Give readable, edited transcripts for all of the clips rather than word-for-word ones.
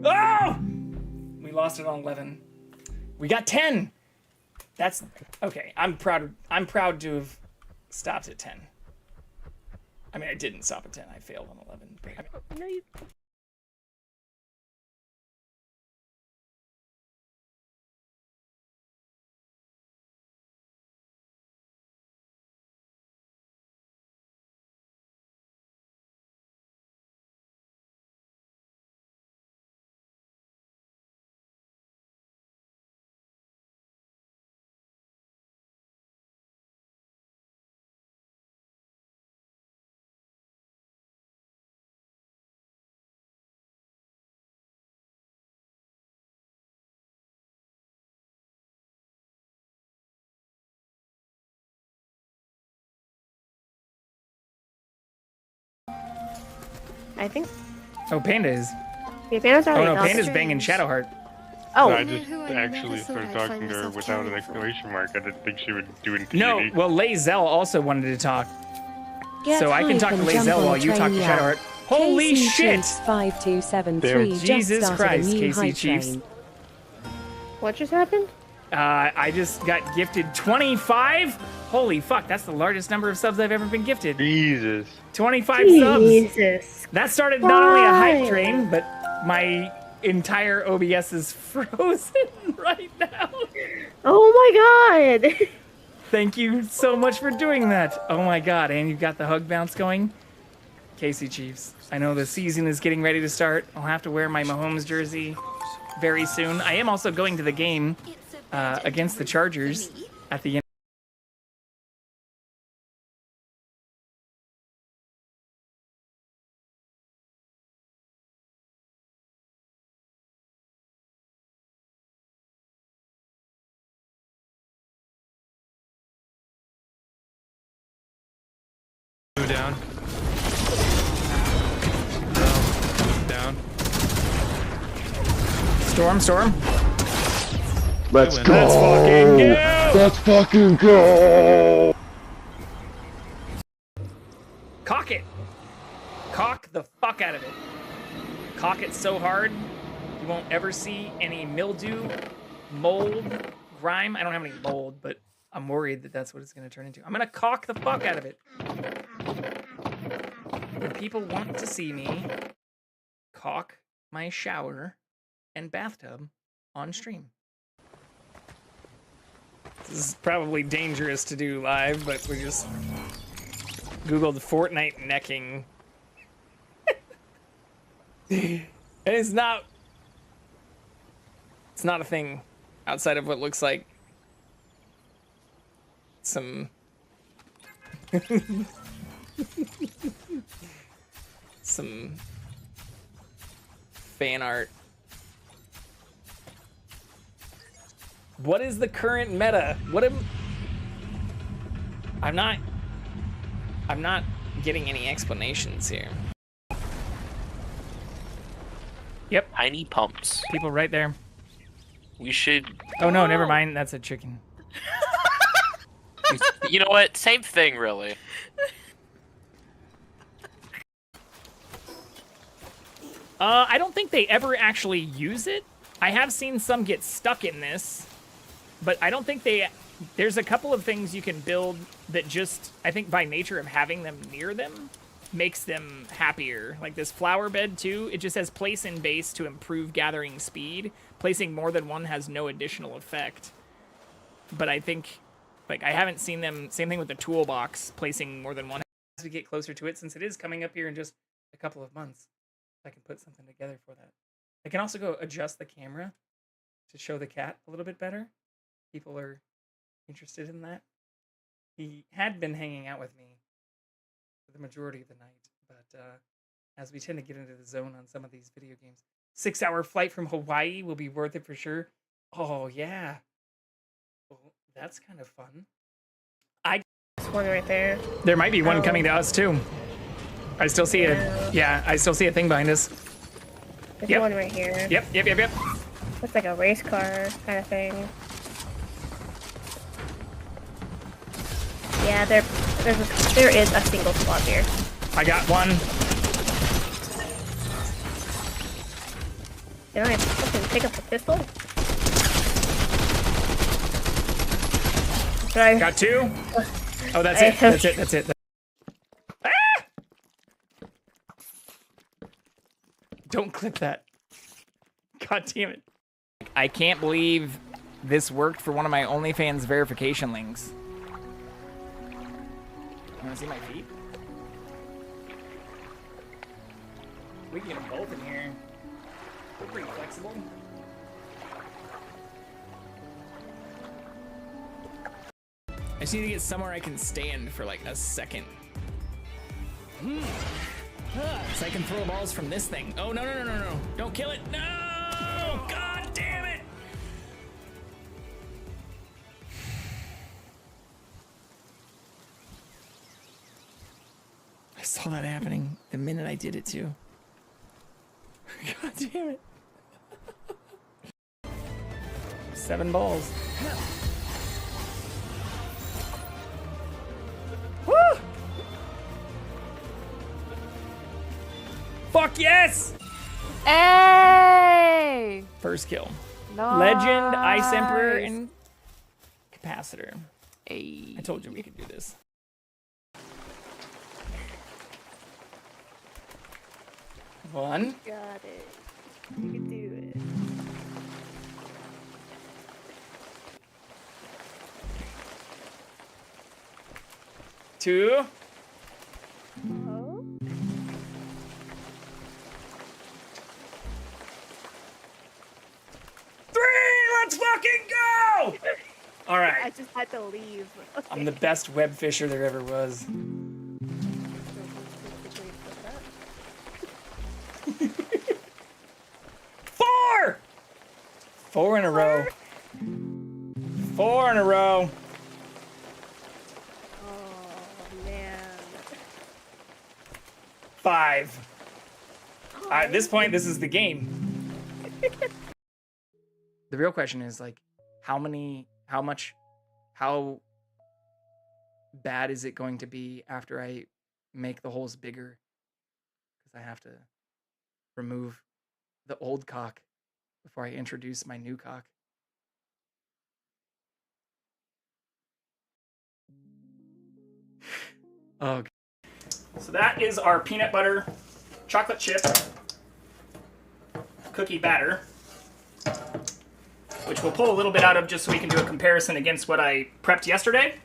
Oh! We lost it on 11. We got 10. That's okay. I'm proud to have stopped at 10. I mean, I didn't stop at 10. I failed on 11. But No, you... I think. oh, Panda is. Yeah, Panda's Oh already no, Panda's banging Shadowheart. Oh. No, I just actually started talking to her without an exclamation mark. I didn't think she would do anything. No, well, Lazelle also wanted to talk. So I can talk to Lazelle while you talk to Shadowheart. Holy shit! 5273. Jesus Christ, Casey Chiefs. What just happened? I just got gifted 25? Holy fuck, that's the largest number of subs I've ever been gifted. Jesus. 25 Jesus. subs. That started not only a hype train, but my entire OBS is frozen right now. Oh my god. Thank you so much for doing that. Oh my god, and you've got the hug bounce going. Casey Chiefs, I know the season is getting ready to start. I'll have to wear my Mahomes jersey very soon. I am also going to the game against the Chargers at the end. Down. Down. Storm. Let's go! Let's fucking go! Let's fucking go! Cock it! Cock the fuck out of it. Cock it so hard, you won't ever see any mildew, mold, grime. I don't have any mold, but I'm worried that that's what it's going to turn into. I'm going to cock the fuck out of it. And people want to see me caulk my shower and bathtub on stream. This is probably dangerous to do live, but we just Googled Fortnite necking. And it's not a thing outside of what looks like some some fan art. What is the current meta? I'm not getting any explanations here. Yep. Tiny pumps. People right there. We should. Oh no, never mind. That's a chicken. You know what? Same thing, really. I don't think they ever actually use it. I have seen some get stuck in this, but I don't think there's a couple of things you can build that just, I think by nature of having them near them, makes them happier. Like this flower bed too, it just says place in base to improve gathering speed. Placing more than one has no additional effect. But I think, like, I haven't seen them, same thing with the toolbox, placing more than one as we get closer to it, since it is coming up here in just a couple of months. I can put something together for that. I can also go adjust the camera to show the cat a little bit better. People are interested in that. He had been hanging out with me for the majority of the night, but as we tend to get into the zone on some of these video games, 6-hour flight from Hawaii will be worth it for sure. Oh yeah, well, that's kind of fun. There's one right there. There might be one coming to us too. I still see I still see a thing behind us. There's one right here. Yep. Looks like a race car kind of thing. Yeah, there is a single squad here. I got one. Can I fucking pick up the pistol? Try. Got 2. Oh, that's it. That's it. That's it. Ah! Don't clip that. God damn it. I can't believe this worked for one of my OnlyFans verification links. You wanna see my feet? We can get them both in here. They're pretty flexible. I just need to get somewhere I can stand for like a second. So I can throw balls from this thing. Oh, no, no, no, no, no. Don't kill it. No! God damn it! I saw that happening the minute I did it too. God damn it. 7 balls. Woo! Fuck yes! Hey! First kill. Nice. Legend, Ice Emperor, and Capacitor. Hey. I told you we could do this. One. Got it. You can do it. Two. Oh? Three! Let's fucking go! All I right. just had to leave. Okay. I'm the best web fisher there ever was. Four! 4 in a row. 4 in a row. Oh, man. 5. At this point, this is the game. The real question is like, how bad is it going to be after I make the holes bigger? Because I have to remove the old cock before I introduce my new cock. Oh. So that is our peanut butter chocolate chip cookie batter, which we'll pull a little bit out of just so we can do a comparison against what I prepped yesterday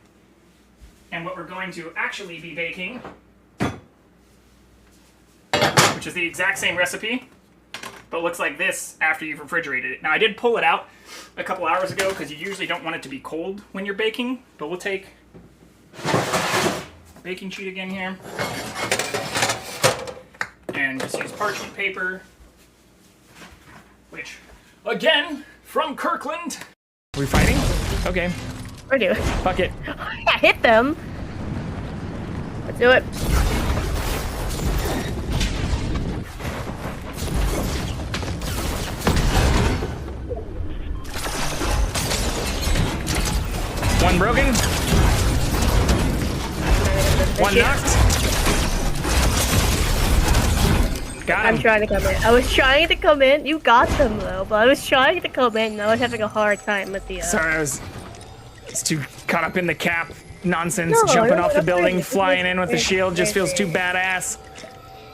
and what we're going to actually be baking, which is the exact same recipe, but looks like this after you've refrigerated it. Now, I did pull it out a couple hours ago because you usually don't want it to be cold when you're baking, but we'll take baking sheet again here and just use parchment paper, which, again, from Kirkland. Are we fighting? Okay. We're doing. Fuck it. I hit them. Let's do it. One broken. One knocked. Got him. I'm trying to come in. I was trying to come in. You got them though, but I was trying to come in and I was having a hard time with the. Sorry, I was too caught up in the cap nonsense, No, jumping no, off the that's building, right. flying in with the It's shield, just feels too crazy. badass.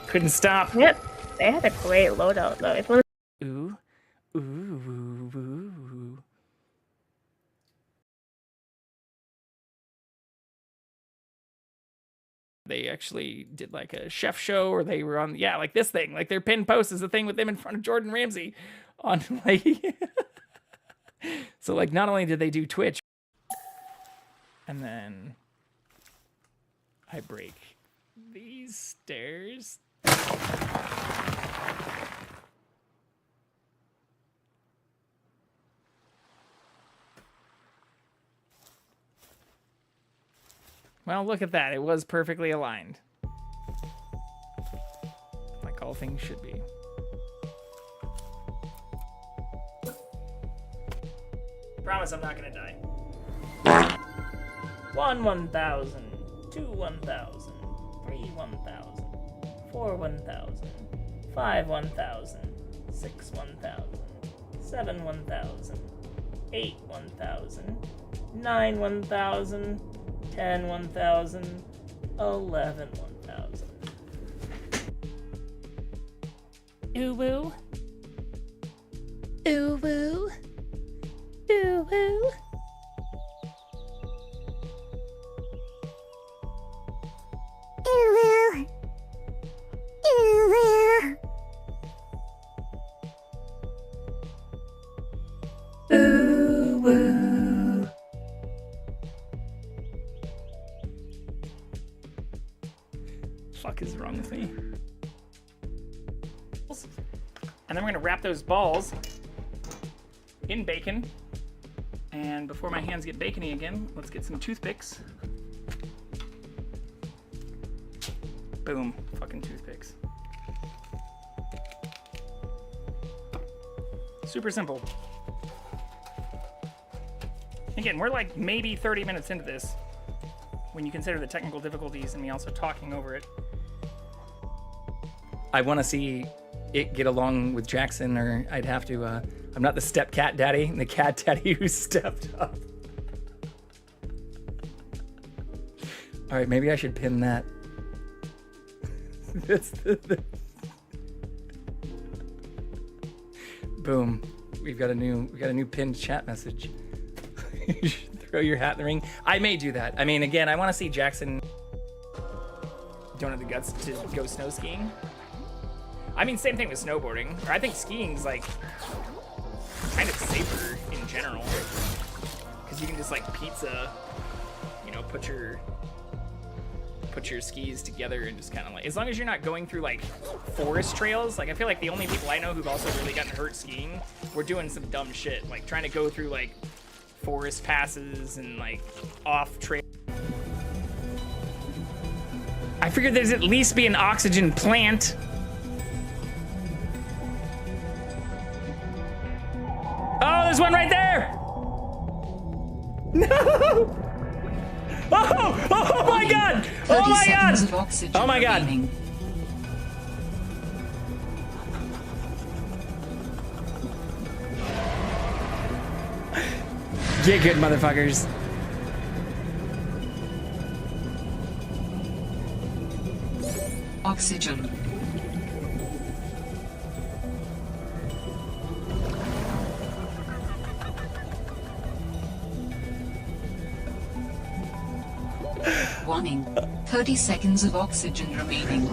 Couldn't stop. Yep. They had a great loadout though. It's one of Ooh, ooh, ooh, ooh. They actually did like a chef show, or they were on, yeah, like this thing, like their pinned post is the thing with them in front of Jordan Ramsay on like. So like, not only did they do Twitch, and then I break these stairs. Well, look at that. It was perfectly aligned. Like all things should be. Promise I'm not gonna die. 1 1,000, 2 1,000, 3 1,000, 4 1,000, 5 1,000, 6 1,000, 7 1,000, 8 1,000, 9 1,000, 10 1,000, 11 1,000. Ooh woo. Ooh woo. Ooh woo. Ooh woo. Fuck is wrong with me? And then we're gonna wrap those balls in bacon. And before my hands get bacony again, let's get some toothpicks. Boom, fucking toothpicks. Super simple. Again, we're like maybe 30 minutes into this when you consider the technical difficulties and me also talking over it. I want to see it get along with Jackson, or I'd have to, I'm not the step cat daddy, I'm the cat daddy who stepped up. All right, maybe I should pin that. Boom. We've got a new pinned chat message. You should throw your hat in the ring. I may do that. I mean, again, I want to see Jackson don't have the guts to go snow skiing. I mean, same thing with snowboarding. Or I think skiing's like kind of safer in general, because you can just like pizza, you know, put your skis together and just kind of like, as long as you're not going through like forest trails. Like I feel like the only people I know who've also really gotten hurt skiing were doing some dumb shit, like trying to go through like forest passes and like off trail. I figured there's at least be an oxygen plant. Oh, there's one right there. No. Oh my god! Oh my god! Oh my god! Get good, motherfuckers. Oxygen. Warning. 30 seconds of oxygen remaining.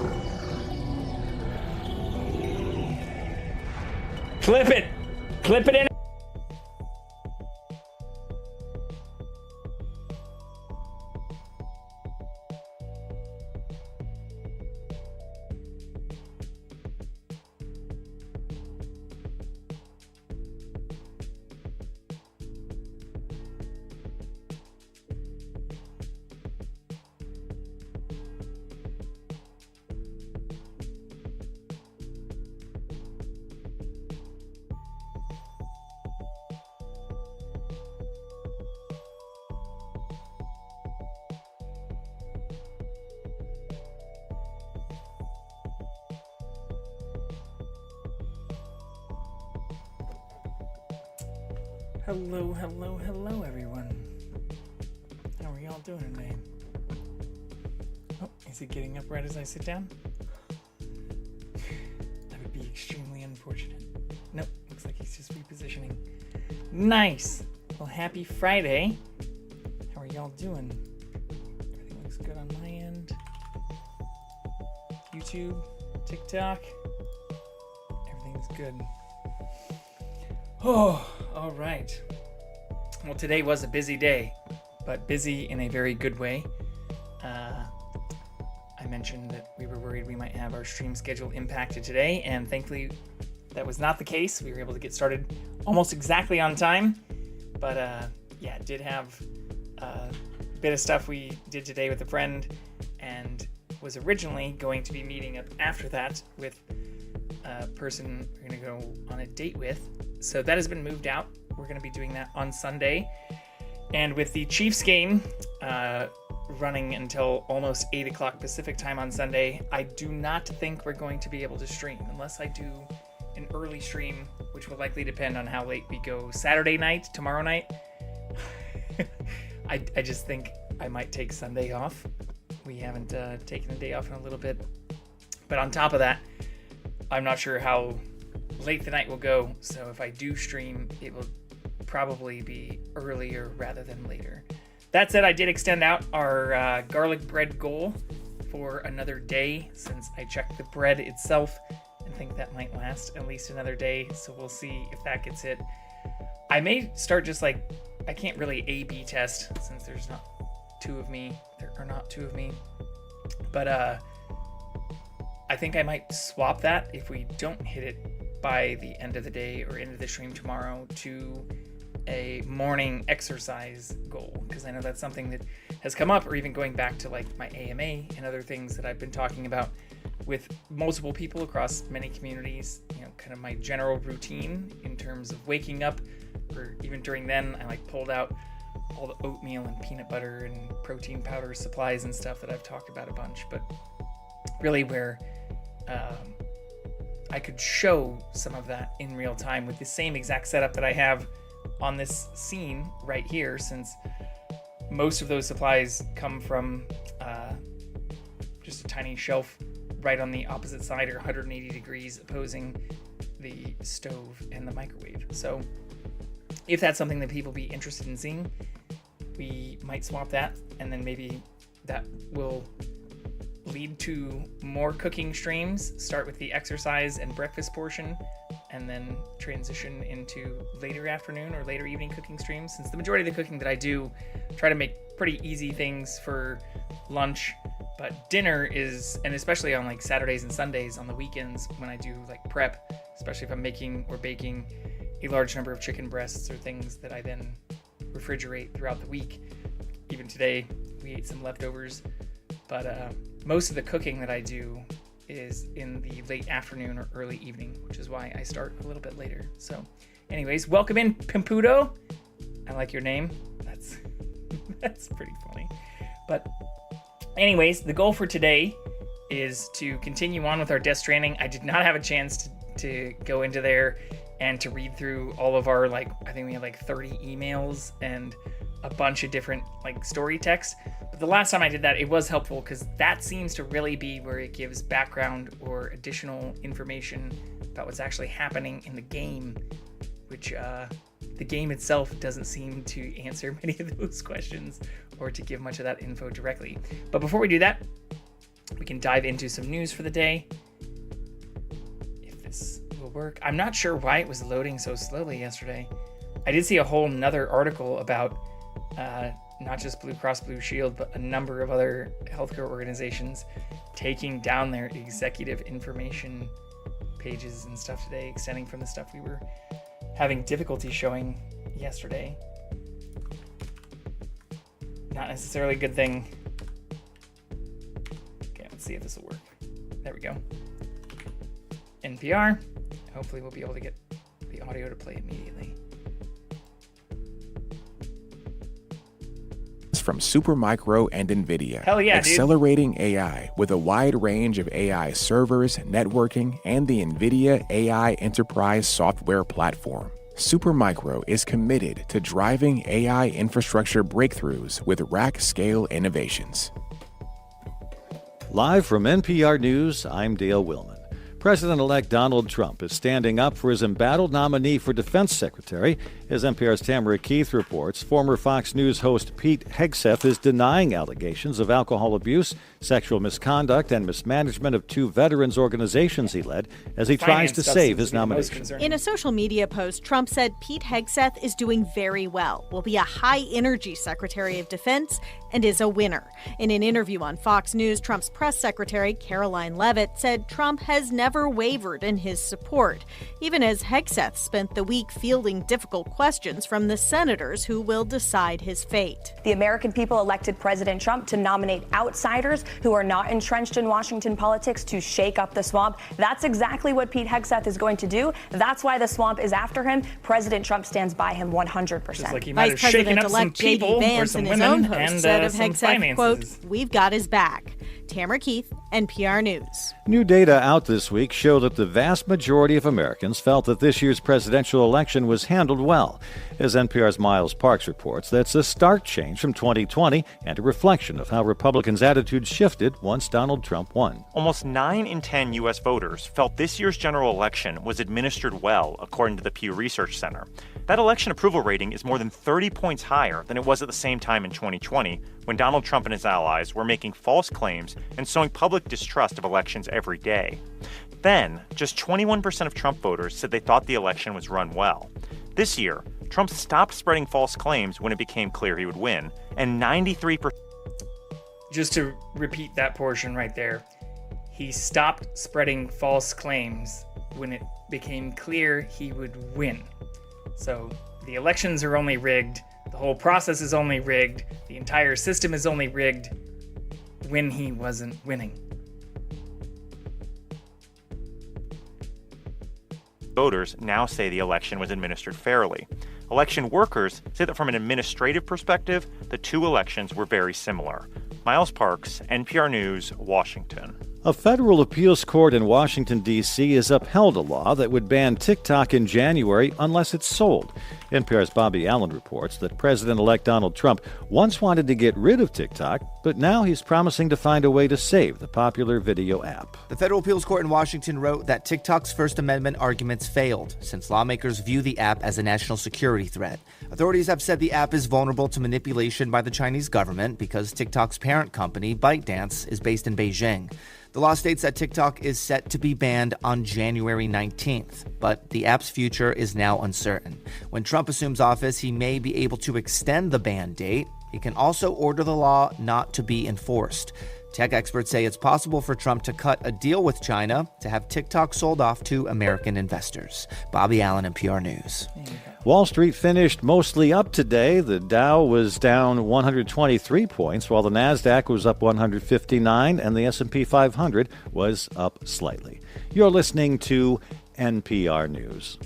Clip it! Clip it in! Hello, hello, hello, everyone. How are y'all doing today? Oh, is he getting up right as I sit down? That would be extremely unfortunate. Nope, looks like he's just repositioning. Nice! Well, happy Friday. How are y'all doing? Everything looks good on my end. YouTube, TikTok, everything's good. Oh, all right. Well, today was a busy day, but busy in a very good way. I mentioned that we were worried we might have our stream schedule impacted today, and thankfully that was not the case. We were able to get started almost exactly on time, but yeah, did have a bit of stuff we did today with a friend, and was originally going to be meeting up after that with a person we're going to go on a date with. So that has been moved out. We're going to be doing that on Sunday. And with the Chiefs game running until almost 8 o'clock Pacific time on Sunday, I do not think we're going to be able to stream unless I do an early stream, which will likely depend on how late we go Saturday night, tomorrow night. I just think I might take Sunday off. We haven't taken a day off in a little bit. But on top of that, I'm not sure how late the night will go. So if I do stream, it will probably be earlier rather than later. That said, I did extend out our garlic bread goal for another day, since I checked the bread itself and think that might last at least another day. So we'll see if that gets hit. I may start just like, I can't really A/B test since there's not two of me. There are not two of me. But I think I might swap that if we don't hit it by the end of the day or end of the stream tomorrow to a morning exercise goal, because I know that's something that has come up, or even going back to like my AMA and other things that I've been talking about with multiple people across many communities, you know, kind of my general routine in terms of waking up, or even during then, I like pulled out all the oatmeal and peanut butter and protein powder supplies and stuff that I've talked about a bunch, but really where I could show some of that in real time with the same exact setup that I have on this scene right here, since most of those supplies come from just a tiny shelf right on the opposite side, or 180 degrees opposing the stove and the microwave. So if that's something that people be interested in seeing, we might swap that, and then maybe that will lead to more cooking streams. Start with the exercise and breakfast portion, and then transition into later afternoon or later evening cooking streams, since the majority of the cooking that I do try to make pretty easy things for lunch. But dinner is, and especially on like Saturdays and Sundays on the weekends when I do like prep, especially if I'm making or baking a large number of chicken breasts or things that I then refrigerate throughout the week. Even today we ate some leftovers, but most of the cooking that I do is in the late afternoon or early evening, which is why I start a little bit later. So anyways, welcome in, Pimpudo. I like your name. That's pretty funny. But anyways, the goal for today is to continue on with our Death Stranding. I did not have a chance to go into there and to read through all of our, like, I think we had like 30 emails and a bunch of different like story text. But the last time I did that, it was helpful, because that seems to really be where it gives background or additional information about what's actually happening in the game, which the game itself doesn't seem to answer many of those questions or to give much of that info directly. But before we do that, we can dive into some news for the day, if this will work. I'm not sure why it was loading so slowly yesterday. I did see a whole nother article about not just Blue Cross Blue Shield, but a number of other healthcare organizations taking down their executive information pages and stuff today, extending from the stuff we were having difficulty showing yesterday. Not necessarily a good thing. Okay, let's see if this will work. There we go. NPR. Hopefully we'll be able to get the audio to play immediately. From Supermicro and NVIDIA. Hell yeah, accelerating dude. AI with a wide range of AI servers, networking, and the NVIDIA AI Enterprise software platform. Supermicro is committed to driving AI infrastructure breakthroughs with rack-scale innovations. Live from NPR News, I'm Dale Willman. President-elect Donald Trump is standing up for his embattled nominee for Defense Secretary. As NPR's Tamara Keith reports, former Fox News host Pete Hegseth is denying allegations of alcohol abuse, sexual misconduct, and mismanagement of two veterans organizations he led as he tries to save his nomination. In a social media post, Trump said Pete Hegseth is doing very well, will be a high-energy Secretary of Defense, and is a winner. In an interview on Fox News, Trump's press secretary, Caroline Leavitt, said Trump has never wavered in his support, even as Hegseth spent the week fielding difficult questions from the senators who will decide his fate. The American people elected President Trump to nominate outsiders who are not entrenched in Washington politics to shake up the swamp. That's exactly what Pete Hegseth is going to do. That's why the swamp is after him. President Trump stands by him 100%. Like Vice President-elect J.D. Vance in his own post said of Hegseth, quote, "We've got his back." Tamara Keith, NPR News. New data out this week show that the vast majority of Americans felt that this year's presidential election was handled well. As NPR's Miles Parks reports, that's a stark change from 2020 and a reflection of how Republicans' attitudes shifted once Donald Trump won. Almost 9 in 10 U.S. voters felt this year's general election was administered well, according to the Pew Research Center. That election approval rating is more than 30 points higher than it was at the same time in 2020, when Donald Trump and his allies were making false claims and sowing public distrust of elections every day. Then, just 21% of Trump voters said they thought the election was run well. This year, Trump stopped spreading false claims when it became clear he would win, and 93%. Just to repeat that portion right there, he stopped spreading false claims when it became clear he would win. So the elections are only rigged, the whole process is only rigged, the entire system is only rigged when he wasn't winning. Voters now say the election was administered fairly. Election workers say that from an administrative perspective, the two elections were very similar. Miles Parks, NPR News, Washington. A federal appeals court in Washington, D.C. has upheld a law that would ban TikTok in January unless it's sold. NPR's Bobby Allen reports that President-elect Donald Trump once wanted to get rid of TikTok, but now he's promising to find a way to save the popular video app. The federal appeals court in Washington wrote that TikTok's First Amendment arguments failed, since lawmakers view the app as a national security threat. Authorities have said the app is vulnerable to manipulation by the Chinese government because TikTok's parent company, ByteDance, is based in Beijing. The law states that TikTok is set to be banned on January 19th, but the app's future is now uncertain. When Trump assumes office, he may be able to extend the ban date. He can also order the law not to be enforced. Tech experts say it's possible for Trump to cut a deal with China to have TikTok sold off to American investors. Bobby Allen, NPR News. Wall Street finished mostly up today. The Dow was down 123 points, while the Nasdaq was up 159, and the S&P 500 was up slightly. You're listening to NPR News.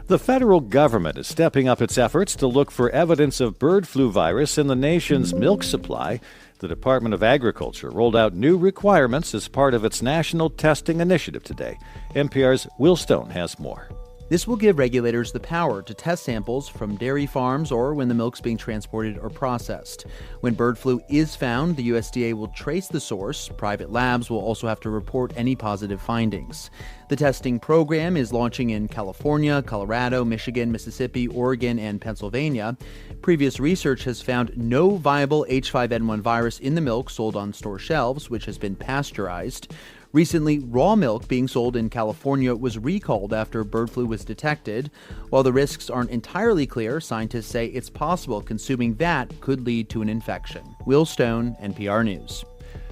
The federal government is stepping up its efforts to look for evidence of bird flu virus in the nation's milk supply. The Department of Agriculture rolled out new requirements as part of its national testing initiative today. NPR's Will Stone has more. This will give regulators the power to test samples from dairy farms or when the milk's being transported or processed. When bird flu is found, the USDA will trace the source. Private labs will also have to report any positive findings. The testing program is launching in California, Colorado, Michigan, Mississippi, Oregon, and Pennsylvania. Previous research has found no viable H5N1 virus in the milk sold on store shelves, which has been pasteurized. Recently, raw milk being sold in California was recalled after bird flu was detected. While the risks aren't entirely clear, scientists say it's possible consuming that could lead to an infection. Will Stone, NPR News.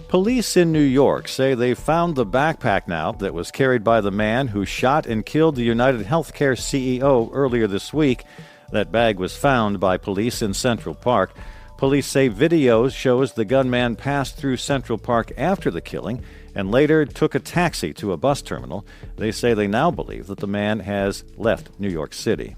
Police in New York say they've found the backpack now that was carried by the man who shot and killed the United Healthcare CEO earlier this week. That bag was found by police in Central Park. Police say video shows the gunman passed through Central Park after the killing and later took a taxi to a bus terminal. They say they now believe that the man has left New York City.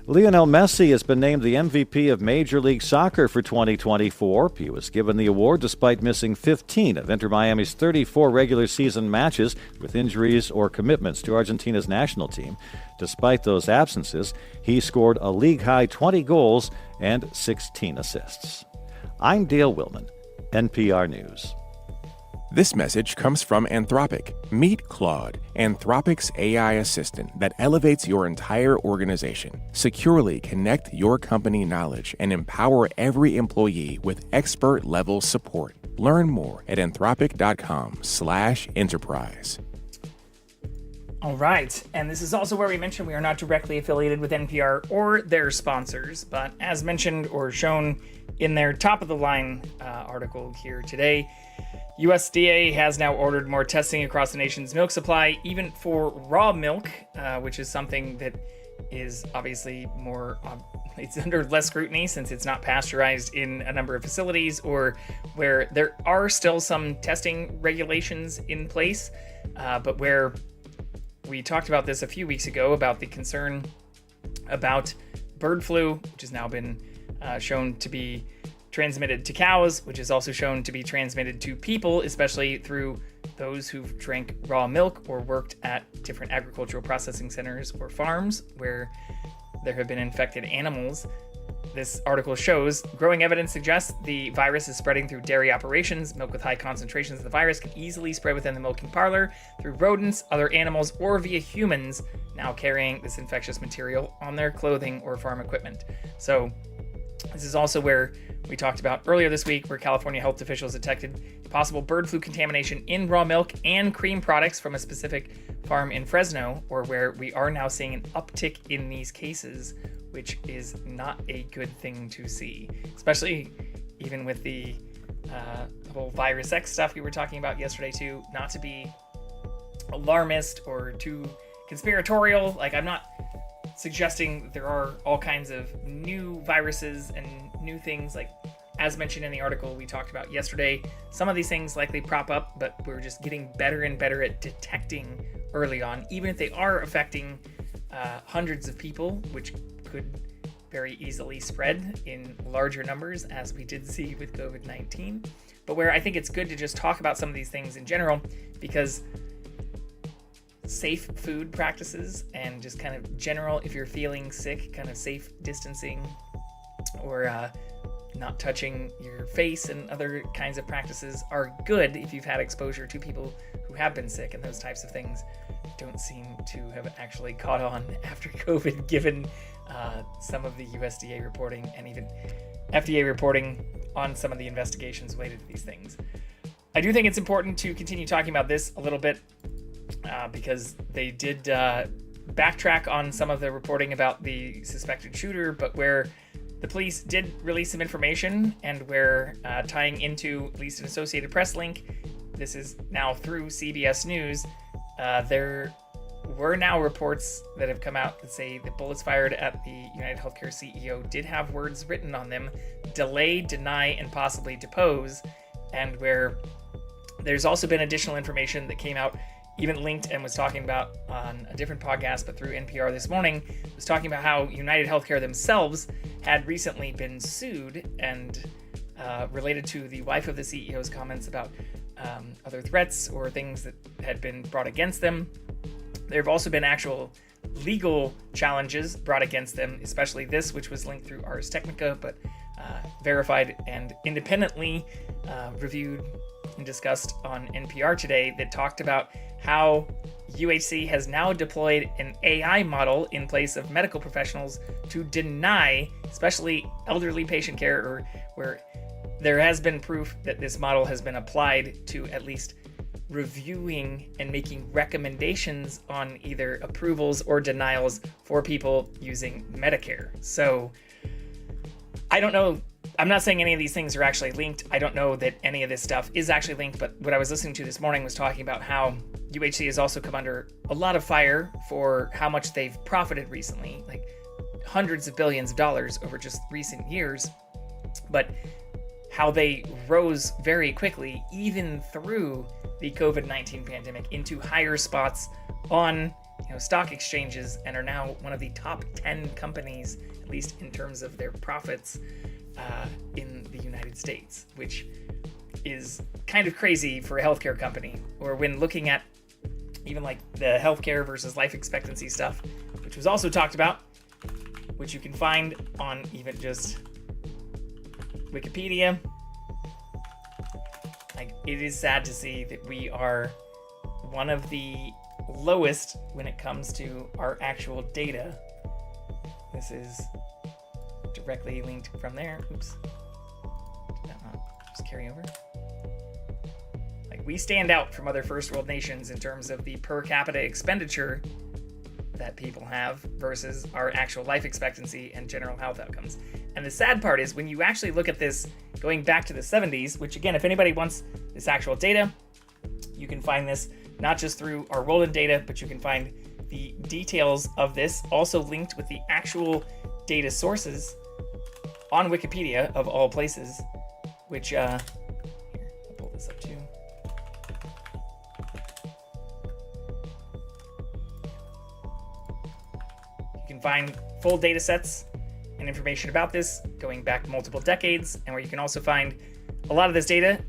Lionel Messi has been named the MVP of Major League Soccer for 2024. He was given the award despite missing 15 of Inter Miami's 34 regular season matches with injuries or commitments to Argentina's national team. Despite those absences, he scored a league-high 20 goals and 16 assists. I'm Dale Willman, NPR News. This message comes from Anthropic. Meet Claude, Anthropic's AI assistant that elevates your entire organization. Securely connect your company knowledge and empower every employee with expert-level support. Learn more at anthropic.com/enterprise. All right, and this is also where we mentioned we are not directly affiliated with NPR or their sponsors, but as mentioned or shown in their top-of-the-line article here today, USDA has now ordered more testing across the nation's milk supply, even for raw milk, which is something that is obviously more, it's under less scrutiny since it's not pasteurized in a number of facilities or where there are still some testing regulations in place, but where we talked about this a few weeks ago about the concern about bird flu, which has now been shown to be transmitted to cows, which is also shown to be transmitted to people, especially through those who've drank raw milk or worked at different agricultural processing centers or farms where there have been infected animals. This article shows growing evidence suggests the virus is spreading through dairy operations. Milk with high concentrations of the virus can easily spread within the milking parlor through rodents, other animals, or via humans now carrying this infectious material on their clothing or farm equipment. So this is also where we talked about earlier this week, where California health officials detected possible bird flu contamination in raw milk and cream products from a specific farm in Fresno, or where we are now seeing an uptick in these cases, which is not a good thing to see, especially even with the whole virus X stuff we were talking about yesterday too. Not to be alarmist or too conspiratorial, like I'm not suggesting there are all kinds of new viruses and new things, like as mentioned in the article we talked about yesterday. Some of these things likely prop up, but we're just getting better and better at detecting early on, even if they are affecting hundreds of people, which could very easily spread in larger numbers, as we did see with COVID-19. But where I think it's good to just talk about some of these things in general, because safe food practices and just kind of general, if you're feeling sick, kind of safe distancing or not touching your face and other kinds of practices are good if you've had exposure to people who have been sick, and those types of things don't seem to have actually caught on after COVID, given some of the USDA reporting and even FDA reporting on some of the investigations related to these things. I do think it's important to continue talking about this a little bit because they did backtrack on some of the reporting about the suspected shooter, but where the police did release some information, and where tying into at least an Associated Press link, this is now through CBS News, there were now reports that have come out that say that bullets fired at the United Healthcare CEO did have words written on them: delay, deny, and possibly depose. And where there's also been additional information that came out, even linked and was talking about on a different podcast, but through NPR this morning, was talking about how United Healthcare themselves had recently been sued, and related to the wife of the CEO's comments about other threats or things that had been brought against them. There have also been actual legal challenges brought against them, especially this, which was linked through Ars Technica, but verified and independently reviewed and discussed on NPR today, that talked about how UHC has now deployed an AI model in place of medical professionals to deny, especially elderly patient care, or where there has been proof that this model has been applied to at least reviewing and making recommendations on either approvals or denials for people using Medicare. So I don't know. I'm not saying any of these things are actually linked. I don't know that any of this stuff is actually linked, but what I was listening to this morning was talking about how UHC has also come under a lot of fire for how much they've profited recently, like hundreds of billions of dollars over just recent years, but how they rose very quickly, even through the COVID-19 pandemic, into higher spots on stock exchanges, and are now one of the top 10 companies, at least in terms of their profits, in the United States, which is kind of crazy for a healthcare company. Or when looking at even like the healthcare versus life expectancy stuff, which was also talked about, which you can find on even just Wikipedia. Like, it is sad to see that we are one of the lowest when it comes to our actual data. This is directly linked from there. Oops. Did that not just carry over? Like, we stand out from other first world nations in terms of the per capita expenditure that people have versus our actual life expectancy and general health outcomes. And the sad part is when you actually look at this going back to the 70s, which again, if anybody wants this actual data, you can find this not just through our Roland data, but you can find the details of this also linked with the actual data sources on Wikipedia of all places, which, here, I'll pull this up too. You can find full data sets and information about this going back multiple decades, and where you can also find a lot of this data.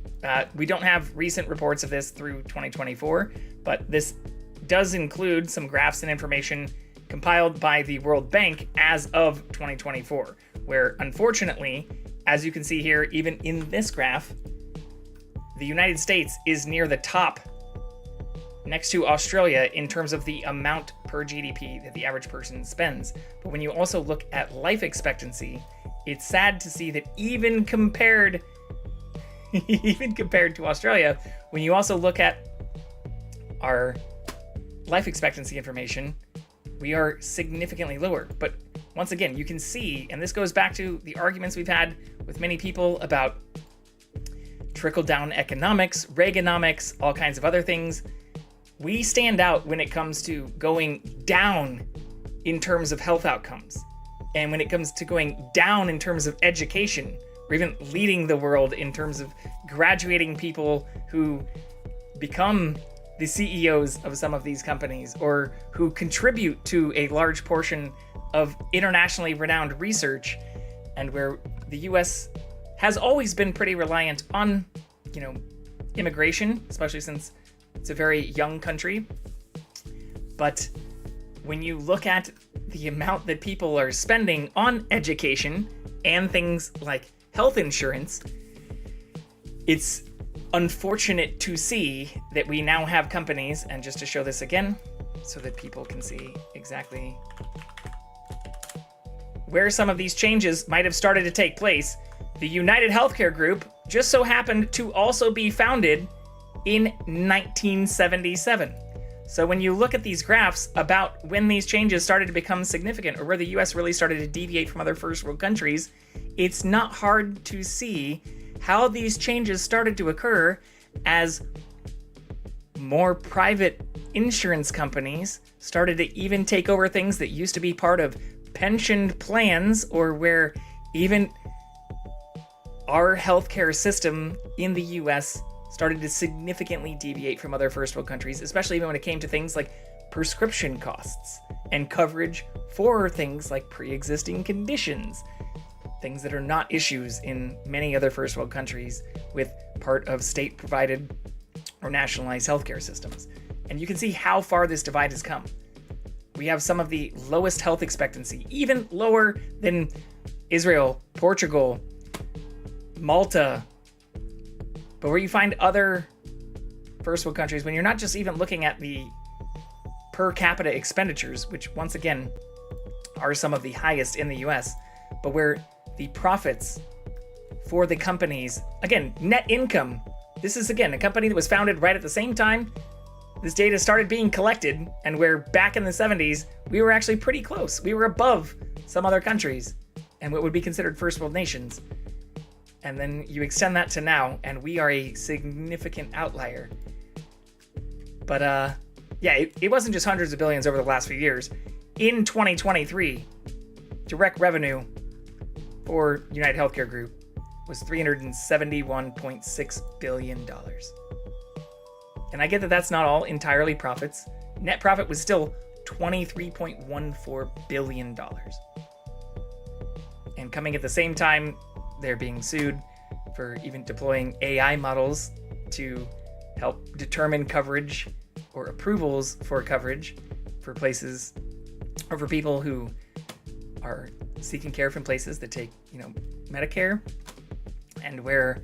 We don't have recent reports of this through 2024, but this does include some graphs and information compiled by the World Bank as of 2024, where unfortunately, as you can see here, even in this graph, the United States is near the top next to Australia in terms of the amount per GDP that the average person spends. But when you also look at life expectancy, it's sad to see that even compared to Australia, when you also look at our life expectancy information, we are significantly lower. But once again, you can see, and this goes back to the arguments we've had with many people about trickle-down economics, Reaganomics, all kinds of other things. We stand out when it comes to going down in terms of health outcomes. And when it comes to going down in terms of education, or even leading the world in terms of graduating people who become the CEOs of some of these companies, or who contribute to a large portion of internationally renowned research, and where the US has always been pretty reliant on, immigration, especially since it's a very young country. But when you look at the amount that people are spending on education and things like health insurance, it's unfortunate to see that we now have companies, and just to show this again, so that people can see exactly where some of these changes might have started to take place. The United Healthcare Group just so happened to also be founded in 1977. So when you look at these graphs about when these changes started to become significant, or where the US really started to deviate from other first world countries, it's not hard to see how these changes started to occur as more private insurance companies started to even take over things that used to be part of pensioned plans, or where even our healthcare system in the US started to significantly deviate from other first world countries, especially even when it came to things like prescription costs and coverage for things like pre-existing conditions, things that are not issues in many other first world countries with part of state-provided or nationalized healthcare systems. And you can see how far this divide has come. We have some of the lowest health expectancy, even lower than Israel, Portugal, Malta, but where you find other first world countries, when you're not just even looking at the per capita expenditures, which once again are some of the highest in the US, but where the profits for the companies, again, net income, this is again a company that was founded right at the same time this data started being collected, and where back in the 70s, we were actually pretty close. We were above some other countries and what would be considered first world nations. And then you extend that to now, and we are a significant outlier. But yeah, it wasn't just hundreds of billions over the last few years. In 2023, direct revenue for United Healthcare Group was $371.6 billion. And I get that that's not all entirely profits. Net profit was still $23.14 billion. And coming at the same time, they're being sued for even deploying AI models to help determine coverage or approvals for coverage for places or for people who are seeking care from places that take, Medicare, and where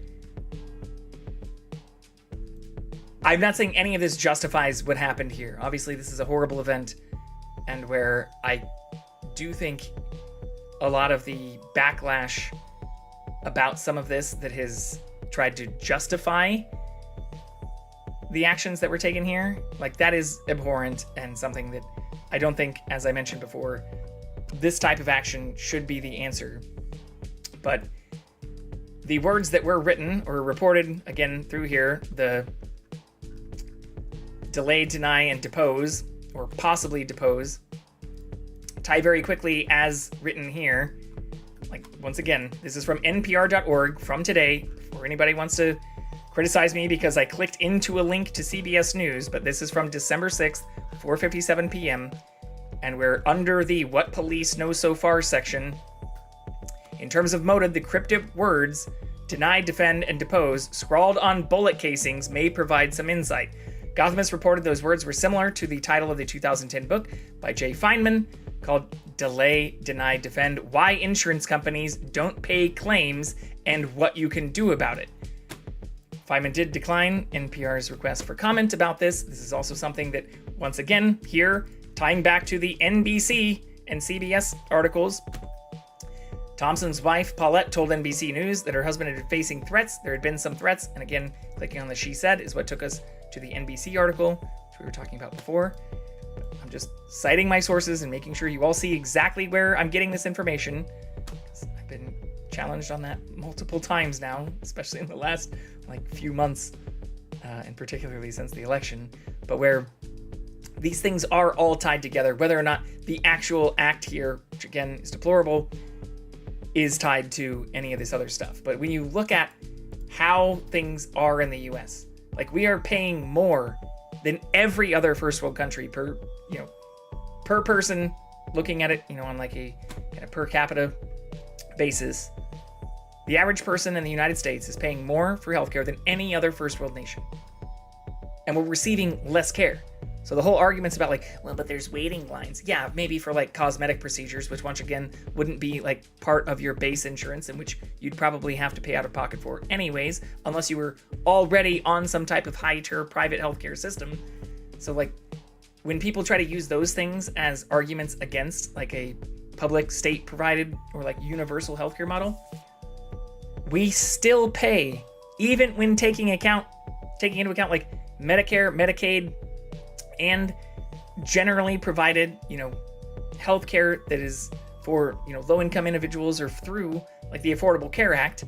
I'm not saying any of this justifies what happened here. Obviously, this is a horrible event, and where I do think a lot of the backlash about some of this that has tried to justify the actions that were taken here, like, that is abhorrent and something that I don't think, as I mentioned before, this type of action should be the answer. But the words that were written or reported, again, through here, the delay, deny, and depose, or possibly depose, tie very quickly as written here. Like, once again, this is from npr.org from today, or anybody wants to criticize me because I clicked into a link to CBS News, but this is from December 6th, 4:57 p.m., and we're under the What Police Know So Far section In terms of motive, the cryptic words deny, defend, and depose, scrawled on bullet casings, may provide some insight. Gothamist reported those words were similar to the title of the 2010 book by Jay Feynman called Delay, Deny, Defend, Why Insurance Companies Don't Pay Claims and What You Can Do About It. Feynman did decline NPR's request for comment about this. This is also something that, once again, here, tying back to the NBC and CBS articles, Thompson's wife, Paulette, told NBC News that her husband had been facing threats. There had been some threats. And again, clicking on the she said is what took us to the NBC article, which we were talking about before. I'm just citing my sources and making sure you all see exactly where I'm getting this information. I've been challenged on that multiple times now, especially in the last few months, and particularly since the election. But where these things are all tied together, whether or not the actual act here, which again is deplorable, is tied to any of this other stuff. But when you look at how things are in the US, we are paying more than every other first world country per person, looking at it, on a kind of per capita basis. The average person in the United States is paying more for healthcare than any other first world nation. And we're receiving less care. So the whole argument's about but there's waiting lines. Yeah, maybe for cosmetic procedures, which once again wouldn't be part of your base insurance, and which you'd probably have to pay out of pocket for anyways, unless you were already on some type of high-tier private healthcare system. So when people try to use those things as arguments against a public state provided or universal healthcare model, we still pay, even when taking into account Medicare, Medicaid, and generally provided, healthcare that is for, low-income individuals or through the Affordable Care Act,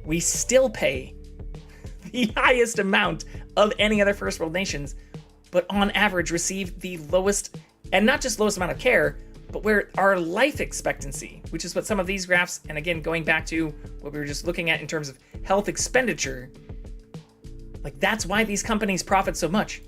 we still pay the highest amount of any other first world nations, but on average receive the lowest, and not just lowest amount of care, but where our life expectancy, which is what some of these graphs, and again, going back to what we were just looking at in terms of health expenditure, that's why these companies profit so much.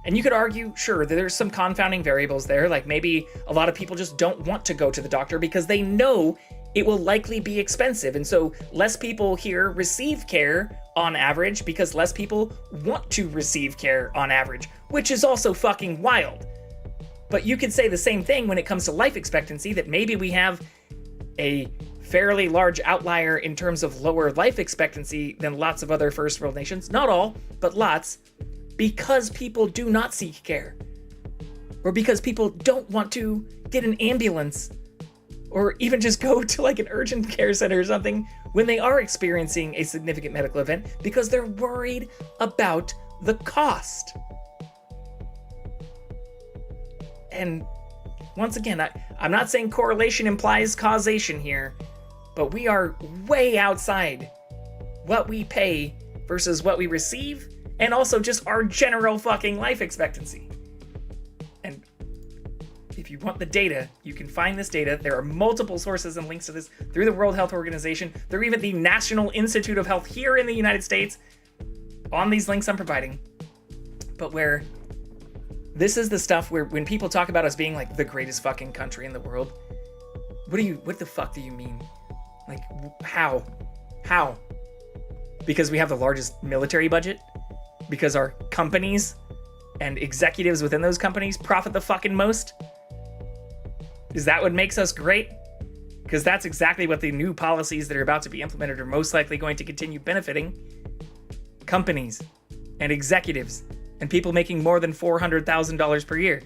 And you could argue, sure, that there's some confounding variables there, maybe a lot of people just don't want to go to the doctor because they know it will likely be expensive. And so less people here receive care on average because less people want to receive care on average, which is also fucking wild. But you could say the same thing when it comes to life expectancy, that maybe we have a fairly large outlier in terms of lower life expectancy than lots of other first world nations. Not all, but lots. Because people do not seek care, or because people don't want to get an ambulance, or even just go to an urgent care center or something when they are experiencing a significant medical event, because they're worried about the cost. And once again, I'm not saying correlation implies causation here, but we are way outside what we pay versus what we receive, and also just our general fucking life expectancy. And if you want the data, you can find this data. There are multiple sources and links to this through the World Health Organization, through even the National Institute of Health here in the United States, on these links I'm providing. But where this is the stuff where when people talk about us being the greatest fucking country in the world, what the fuck do you mean? How? Because we have the largest military budget? Because our companies and executives within those companies profit the fucking most? Is that what makes us great? Because that's exactly what the new policies that are about to be implemented are most likely going to continue benefiting. Companies and executives and people making more than $400,000 per year.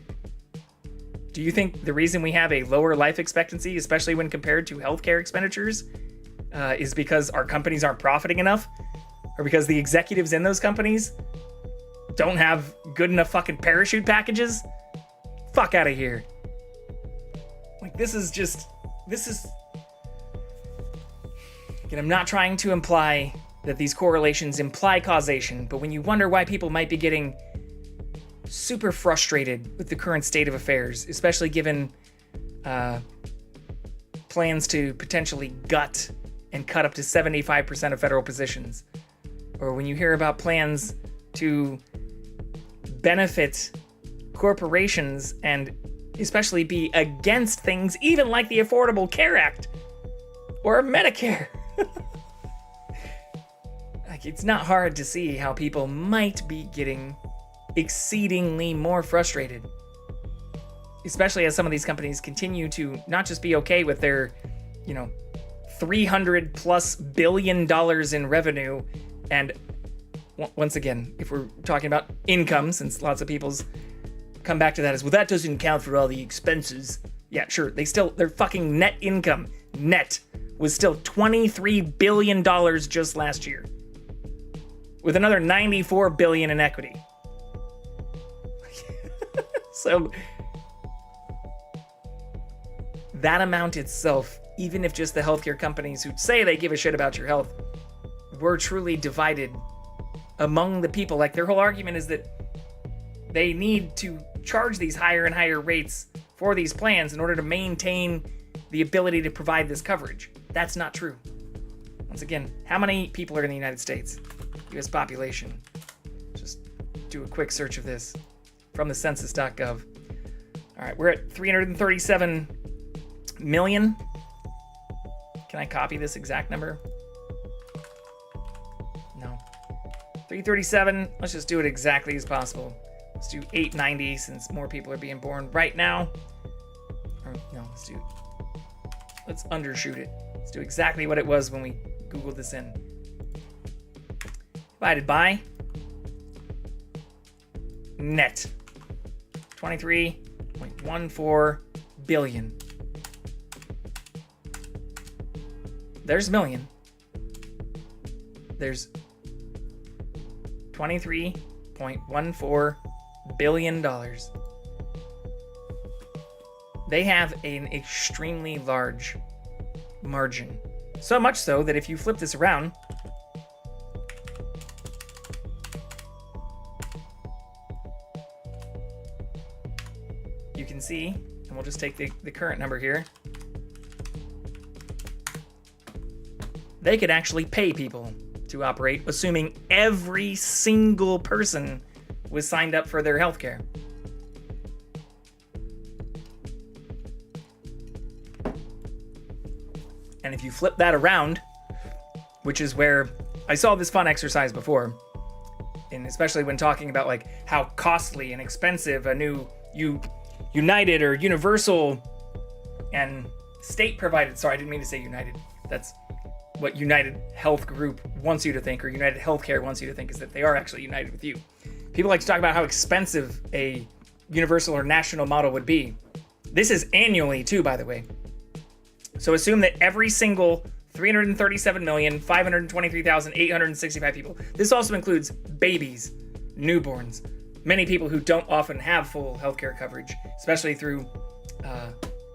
Do you think the reason we have a lower life expectancy, especially when compared to healthcare expenditures, is because our companies aren't profiting enough? Or because the executives in those companies don't have good enough fucking parachute packages? Fuck out of here. This is... Again, I'm not trying to imply that these correlations imply causation, but when you wonder why people might be getting super frustrated with the current state of affairs, especially given plans to potentially gut and cut up to 75% of federal positions, or when you hear about plans to benefit corporations and especially be against things even like the Affordable Care Act, or Medicare. Like, it's not hard to see how people might be getting exceedingly more frustrated, especially as some of these companies continue to not just be okay with their, you know, $300+ billion in revenue. And once again, if we're talking about income, since lots of people's come back to that as, well, that doesn't count for all the expenses. Yeah, sure. Their fucking net income, net, was still $23 billion just last year, with another $94 billion in equity. So that amount itself, even if just the healthcare companies who say they give a shit about your health were truly divided among the people, like their whole argument is that they need to charge these higher and higher rates for these plans in order to maintain the ability to provide this coverage. That's not true. Once again, how many people are in the United States? U.S. population. Just do a quick search of this from the census.gov. All right, we're at 337 million. Can I copy this exact number? No. 337, let's just do it exactly as possible. Let's do 890 since more people are being born right now. Or no, let's undershoot it. Let's do exactly what it was when we Googled this in. Divided by net. 23.14 billion. There's million. There's $23.14 billion. They have an extremely large margin. So much so that if you flip this around, you can see, and we'll just take the current number here, they could actually pay people to operate, assuming every single person was signed up for their healthcare. And if you flip that around, which is where I saw this fun exercise before, and especially when talking about like how costly and expensive a new United or Universal and state provided, sorry, I didn't mean to say United. That's what United Health Group wants you to think, or United Healthcare wants you to think, is that they are actually united with you. People like to talk about how expensive a universal or national model would be. This is annually too, by the way. So assume that every single 337,523,865 people, this also includes babies, newborns, many people who don't often have full healthcare coverage, especially through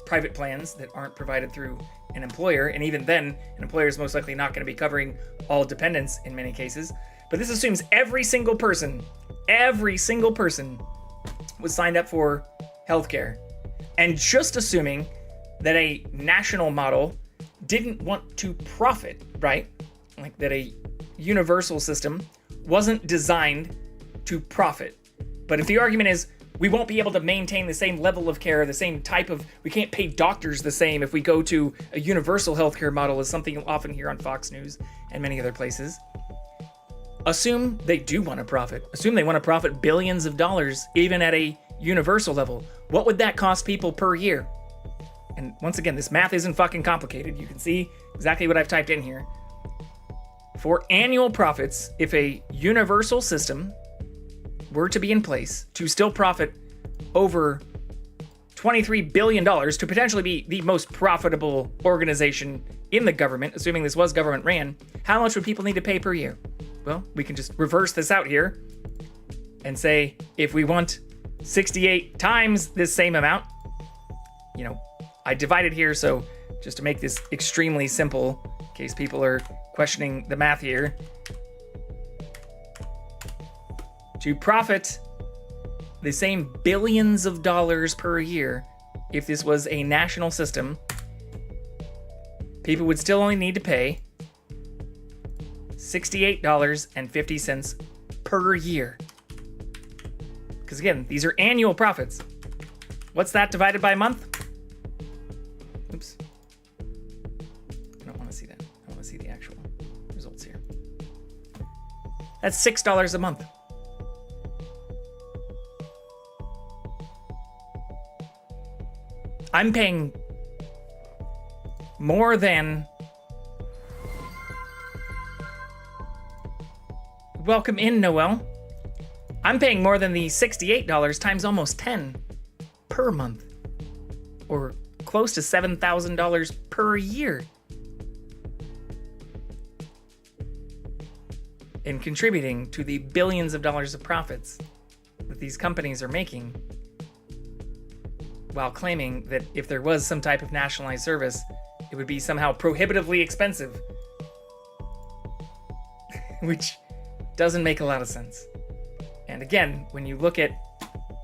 private plans that aren't provided through an employer. And even then, an employer is most likely not going to be covering all dependents in many cases. But this assumes every single person was signed up for healthcare. And just assuming that a national model didn't want to profit, right? Like that a universal system wasn't designed to profit. But if the argument is we won't be able to maintain the same level of care, the same type of, we can't pay doctors the same if we go to a universal healthcare model, is something you'll often hear on Fox News and many other places. Assume they do want to profit. Assume they want to profit billions of dollars, even at a universal level. What would that cost people per year? And once again, this math isn't fucking complicated. You can see exactly what I've typed in here. For annual profits, if a universal system were to be in place to still profit over $23 billion, to potentially be the most profitable organization in the government, assuming this was government ran, how much would people need to pay per year? Well, we can just reverse this out here and say, if we want 68 times this same amount, I divided here, so just to make this extremely simple, in case people are questioning the math here, to profit the same billions of dollars per year, if this was a national system, people would still only need to pay $68.50 per year. Because again, these are annual profits. What's that divided by a month? Oops. I don't That's $6 a month. I'm paying more than... Welcome in, Noel. I'm paying more than the $68 times almost 10 per month. Or close to $7,000 per year. And contributing to the billions of dollars of profits that these companies are making, while claiming that if there was some type of nationalized service, it would be somehow prohibitively expensive. Which doesn't make a lot of sense. And again, when you look at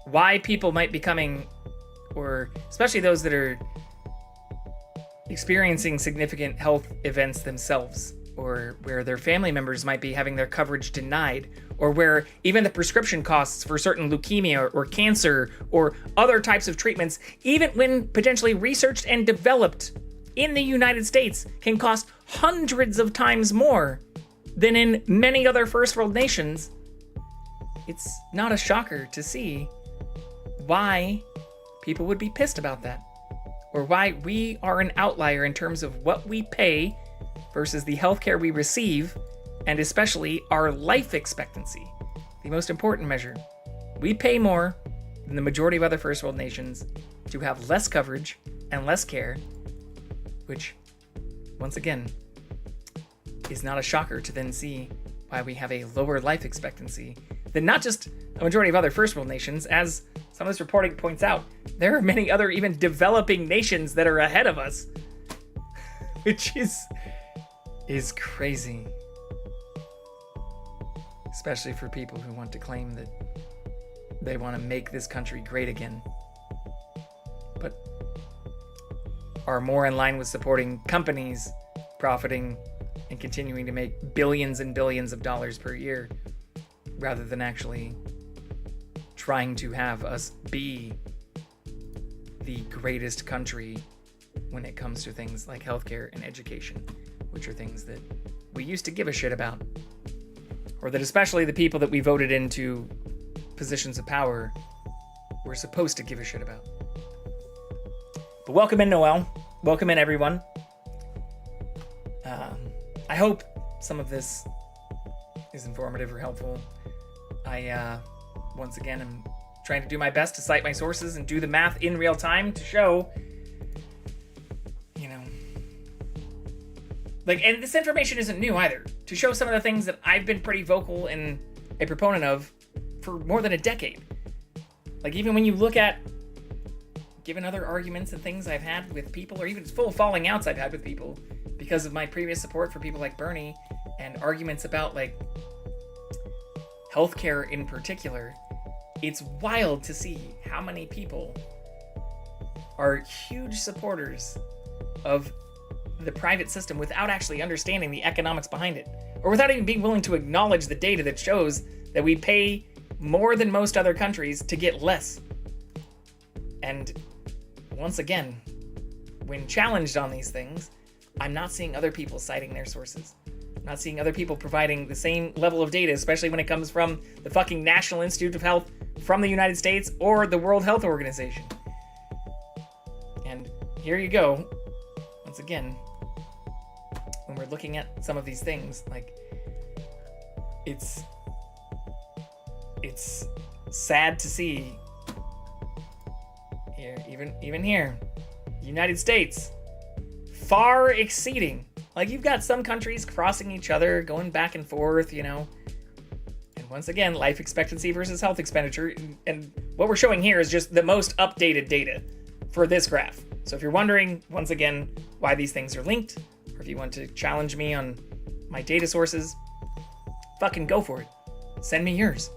why people might be coming, or especially those that are experiencing significant health events themselves, or where their family members might be having their coverage denied, or where even the prescription costs for certain leukemia or cancer or other types of treatments, even when potentially researched and developed in the United States, can cost hundreds of times more than in many other first world nations, it's not a shocker to see why people would be pissed about that, or why we are an outlier in terms of what we pay versus the healthcare we receive, and especially our life expectancy, the most important measure. We pay more than the majority of other first world nations to have less coverage and less care, which, once again, is not a shocker to then see why we have a lower life expectancy than not just a majority of other first world nations. As some of this reporting points out, there are many other even developing nations that are ahead of us, which is crazy. Especially for people who want to claim that they want to make this country great again, but are more in line with supporting companies profiting and continuing to make billions and billions of dollars per year, rather than actually trying to have us be the greatest country when it comes to things like healthcare and education, which are things that we used to give a shit about, or that especially the people that we voted into positions of power were supposed to give a shit about. But welcome in, Noel. Welcome in, everyone. I hope some of this is informative or helpful. I, once again, am trying to do my best to cite my sources and do the math in real time to show, and this information isn't new either, to show some of the things that I've been pretty vocal and a proponent of for more than a decade. Like, even when you look at, given other arguments and things I've had with people, or even full falling outs I've had with people because of my previous support for people like Bernie, and arguments about, like, healthcare in particular, it's wild to see how many people are huge supporters of the private system without actually understanding the economics behind it, or without even being willing to acknowledge the data that shows that we pay more than most other countries to get less. And once again, when challenged on these things, I'm not seeing other people citing their sources. I'm not seeing other people providing the same level of data, especially when it comes from the fucking National Institute of Health from the United States or the World Health Organization. And here you go. Once again, when we're looking at some of these things, like, it's sad to see here, even here, United States, far exceeding. Like, you've got some countries crossing each other, going back and forth, and once again, life expectancy versus health expenditure, and what we're showing here is just the most updated data for this graph. So if you're wondering, once again, why these things are linked, or if you want to challenge me on my data sources, fucking go for it. Send me yours.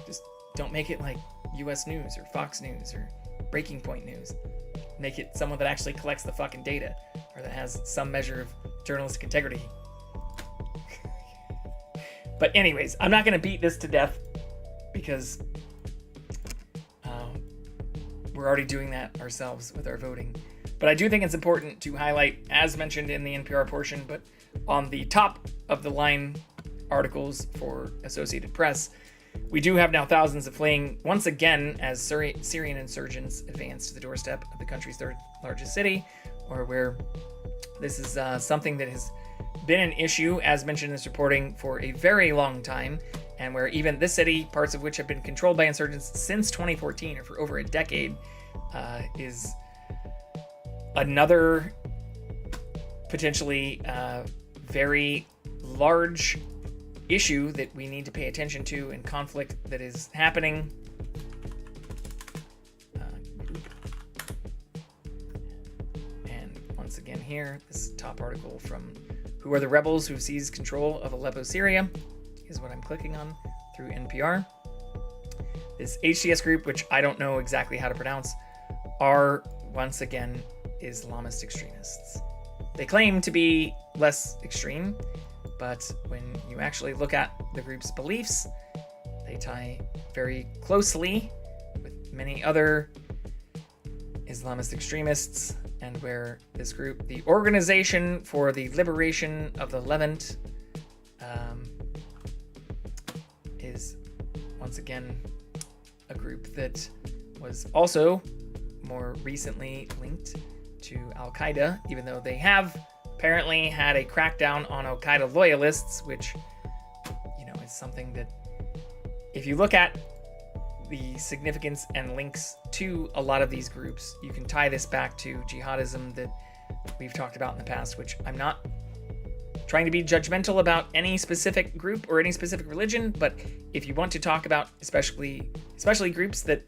Just don't make it like US News or Fox News or Breaking Point News. Make it someone that actually collects the fucking data, or that has some measure of journalistic integrity. But anyways, I'm not going to beat this to death, because we're already doing that ourselves with our voting. But I do think it's important to highlight, as mentioned in the NPR portion, but on the top of the line articles for Associated Press. We do have now thousands of fleeing once again as Syrian insurgents advance to the doorstep of the country's third largest city, or where this is something that has been an issue, as mentioned in this reporting, for a very long time, and where even this city, parts of which have been controlled by insurgents since 2014 or for over a decade, is another potentially very large issue that we need to pay attention to, and conflict that is happening. And once again here, this top article from Who Are the Rebels Who've Seized Control of Aleppo, Syria, is what I'm clicking on through NPR. This HTS group, which I don't know exactly how to pronounce, are once again Islamist extremists. They claim to be less extreme, but when you actually look at the group's beliefs, they tie very closely with many other Islamist extremists, and where this group, the Organization for the Liberation of the Levant, is once again a group that was also more recently linked to Al-Qaeda, even though they have apparently had a crackdown on Al-Qaeda loyalists, which, you know, is something that, if you look at the significance and links to a lot of these groups, you can tie this back to jihadism that we've talked about in the past, which I'm not trying to be judgmental about any specific group or any specific religion, but if you want to talk about especially groups that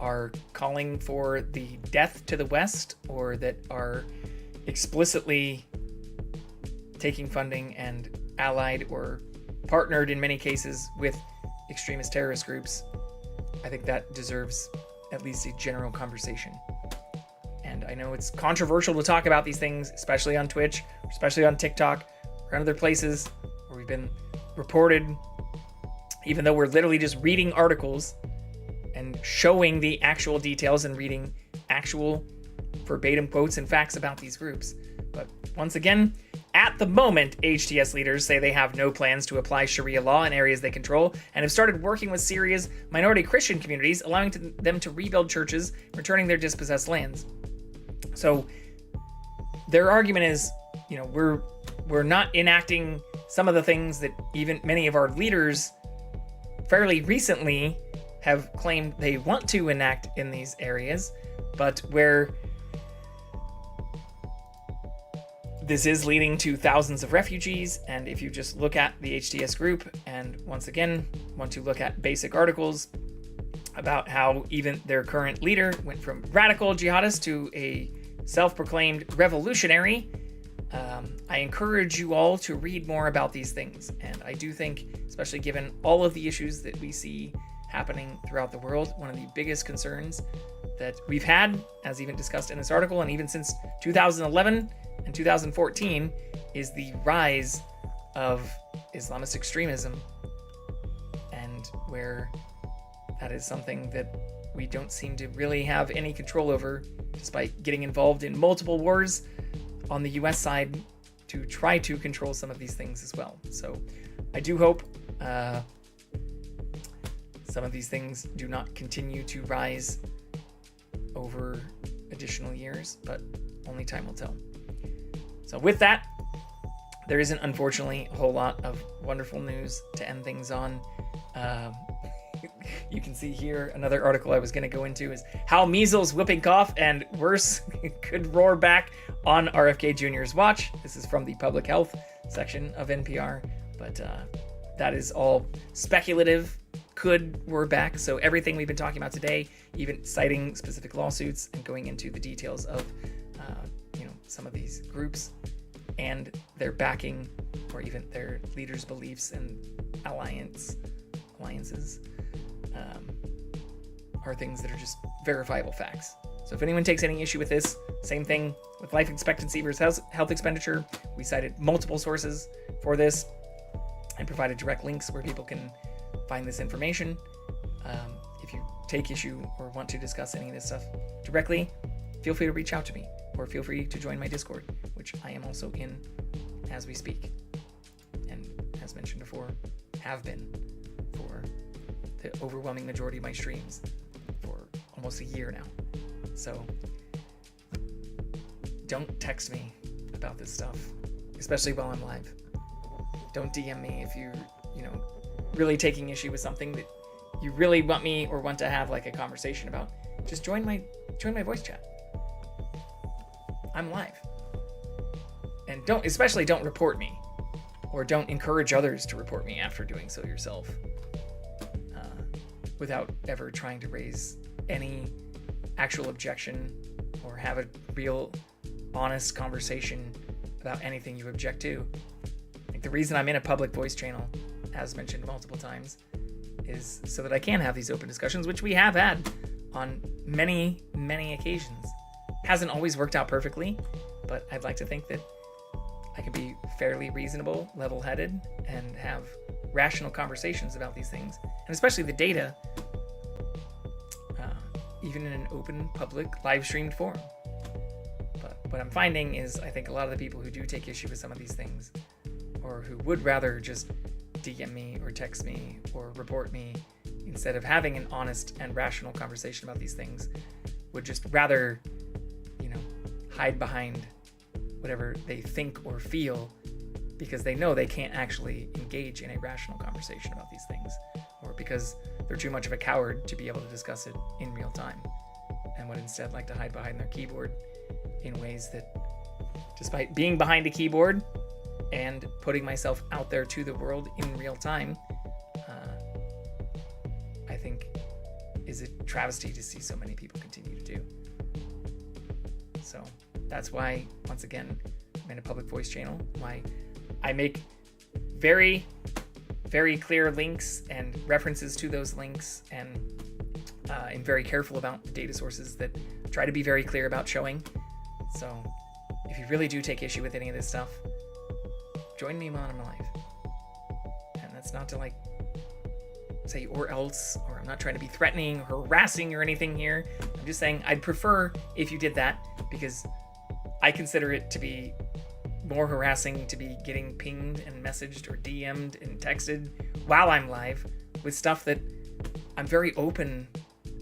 are calling for the death to the West, or that are explicitly taking funding and allied or partnered in many cases with extremist terrorist groups, I think that deserves at least a general conversation. And I know it's controversial to talk about these things, especially on Twitch, especially on TikTok, or other places where we've been reported, even though we're literally just reading articles and showing the actual details and reading actual verbatim quotes and facts about these groups. But once again, at the moment, HTS leaders say they have no plans to apply Sharia law in areas they control, and have started working with Syria's minority Christian communities, allowing them to rebuild churches, returning their dispossessed lands. So their argument is, you know, we're not enacting some of the things that even many of our leaders fairly recently have claimed they want to enact in these areas, but where this is leading to thousands of refugees. And if you just look at the HTS group, and once again want to look at basic articles about how even their current leader went from radical jihadist to a self-proclaimed revolutionary, I encourage you all to read more about these things. And I do think, especially given all of the issues that we see happening throughout the world, one of the biggest concerns that we've had, as even discussed in this article, and even since 2011 and 2014, is the rise of Islamist extremism, and where that is something that we don't seem to really have any control over, despite getting involved in multiple wars on the US side to try to control some of these things as well. So I do hope some of these things do not continue to rise over additional years, but only time will tell. So with that, there isn't unfortunately a whole lot of wonderful news to end things on. You can see here another article I was going to go into is how measles, whooping cough, and worse could roar back on RFK Jr.'s watch. This is from the public health section of NPR, but that is all speculative. Could roar back. So everything we've been talking about today, even citing specific lawsuits and going into the details of some of these groups and their backing, or even their leaders' beliefs and alliances, are things that are just verifiable facts. So if anyone takes any issue with this, same thing with life expectancy versus health expenditure. We cited multiple sources for this and provided direct links where people can find this information. If you take issue or want to discuss any of this stuff directly, feel free to reach out to me, or feel free to join my Discord, which I am also in as we speak. as mentioned before, have been for the overwhelming majority of my streams for almost a year now. So don't text me about this stuff, especially while I'm live. Don't DM me if you're, really taking issue with something that you really want me or want to have like a conversation about. Just join my voice chat. I'm live. And especially don't report me, or don't encourage others to report me after doing so yourself, without ever trying to raise any actual objection or have a real honest conversation about anything you object to. Like, the reason I'm in a public voice channel, as mentioned multiple times, is so that I can have these open discussions, which we have had on many, many occasions. Hasn't always worked out perfectly, but I'd like to think that I can be fairly reasonable, level-headed, and have rational conversations about these things, and especially the data, even in an open, public, live-streamed forum. But what I'm finding is, I think a lot of the people who do take issue with some of these things, or who would rather just DM me or text me or report me instead of having an honest and rational conversation about these things, would just rather, hide behind whatever they think or feel, because they know they can't actually engage in a rational conversation about these things, or because they're too much of a coward to be able to discuss it in real time, and would instead like to hide behind their keyboard in ways that, despite being behind a keyboard and putting myself out there to the world in real time, I think is a travesty to see so many people continue to do. So that's why, once again, I'm in a public voice channel, why I make very, very clear links and references to those links, and am very careful about the data sources that try to be very clear about showing. So if you really do take issue with any of this stuff, join me while I'm alive. And that's not to say or else, or I'm not trying to be threatening or harassing or anything here. I'm just saying I'd prefer if you did that, because I consider it to be more harassing to be getting pinged and messaged or DM'd and texted while I'm live with stuff that I'm very open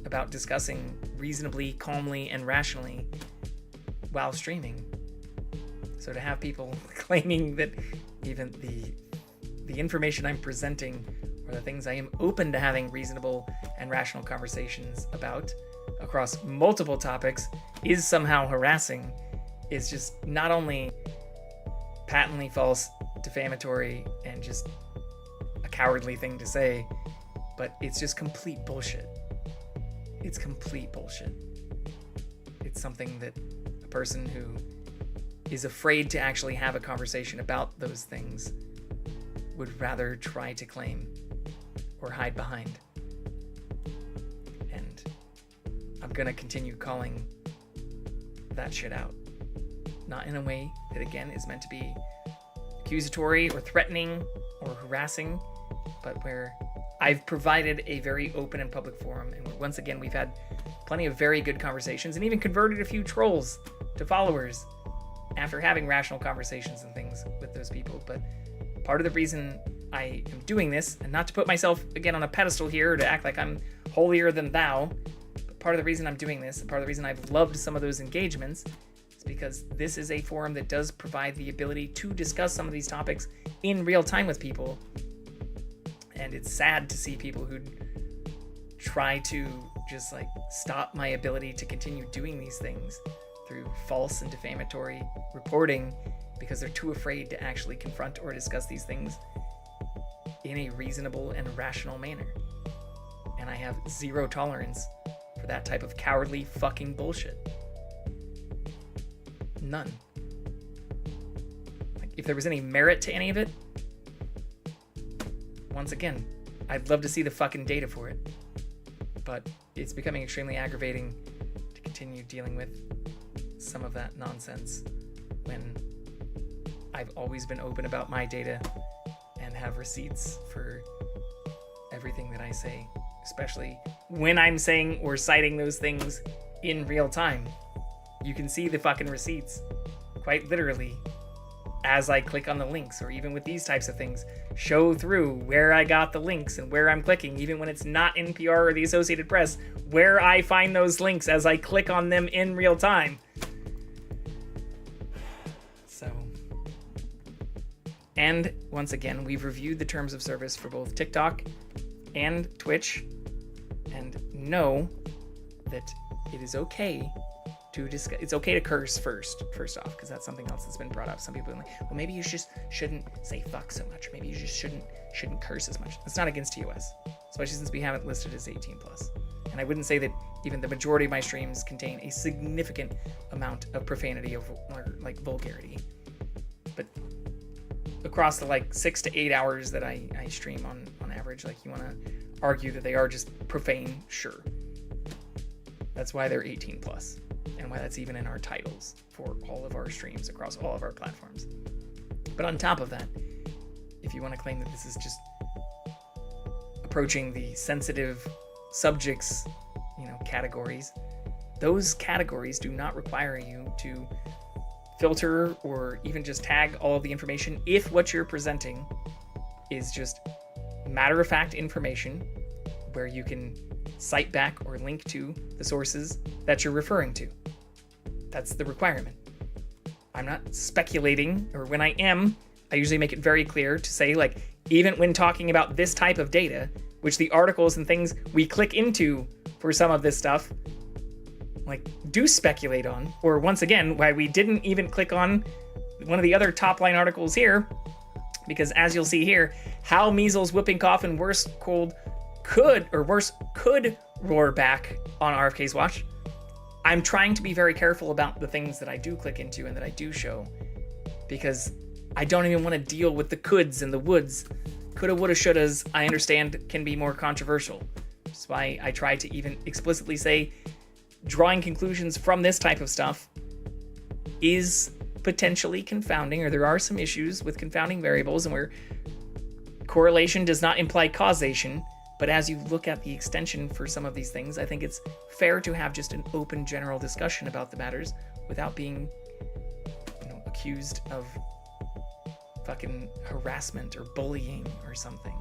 about discussing reasonably, calmly, and rationally while streaming. So to have people claiming that even the information I'm presenting, or the things I am open to having reasonable and rational conversations about across multiple topics, is somehow harassing, is just not only patently false, defamatory, and just a cowardly thing to say, but it's just complete bullshit. It's complete bullshit. It's something that a person who is afraid to actually have a conversation about those things would rather try to claim or hide behind. And I'm gonna continue calling that shit out. Not in a way that, again, is meant to be accusatory or threatening or harassing, but where I've provided a very open and public forum, and where, once again, we've had plenty of very good conversations, and even converted a few trolls to followers after having rational conversations and things with those people. But part of the reason I am doing this, and not to put myself again on a pedestal here or to act like I'm holier than thou, but part of the reason I'm doing this, and part of the reason I've loved some of those engagements, is because this is a forum that does provide the ability to discuss some of these topics in real time with people. And it's sad to see people who try to just stop my ability to continue doing these things through false and defamatory reporting, because they're too afraid to actually confront or discuss these things in a reasonable and rational manner. And I have zero tolerance for that type of cowardly fucking bullshit. None. If there was any merit to any of it, once again, I'd love to see the fucking data for it. But it's becoming extremely aggravating to continue dealing with some of that nonsense when I've always been open about my data and have receipts for everything that I say, especially when I'm saying or citing those things in real time. You can see the fucking receipts, quite literally, as I click on the links, or even with these types of things, show through where I got the links and where I'm clicking, even when it's not NPR or the Associated Press, where I find those links as I click on them in real time. So, and once again, we've reviewed the terms of service for both TikTok and Twitch, and know that it is okay to discuss. It's okay to curse first off, because that's something else that's been brought up. Some people are like, well, maybe you just shouldn't say fuck so much. Maybe you just shouldn't curse as much. It's not against TOS, especially since we have it listed as 18 plus. And I wouldn't say that even the majority of my streams contain a significant amount of profanity or like vulgarity. But across the like 6 to 8 hours that I stream on average, like, you want to argue that they are just profane, sure. That's why they're 18 plus, and why that's even in our titles for all of our streams across all of our platforms. But on top of that, if you want to claim that this is just approaching the sensitive subjects, categories, those categories do not require you to filter or even just tag all of the information if what you're presenting is just matter-of-fact information where you can cite back or link to the sources that you're referring to. That's the requirement. I'm not speculating, or when I am, I usually make it very clear to say, like, even when talking about this type of data, which the articles and things we click into for some of this stuff, like, do speculate on, or once again, why we didn't even click on one of the other top line articles here, because as you'll see here, how measles, whooping cough, and worse cold could roar back on RFK's watch. I'm trying to be very careful about the things that I do click into and that I do show, because I don't even want to deal with the coulds and the woulds. Coulda, woulda, shouldas, I understand, can be more controversial. That's why I try to even explicitly say drawing conclusions from this type of stuff is potentially confounding, or there are some issues with confounding variables and where correlation does not imply causation. But as you look at the extension for some of these things, I think it's fair to have just an open general discussion about the matters without being, accused of fucking harassment or bullying or something.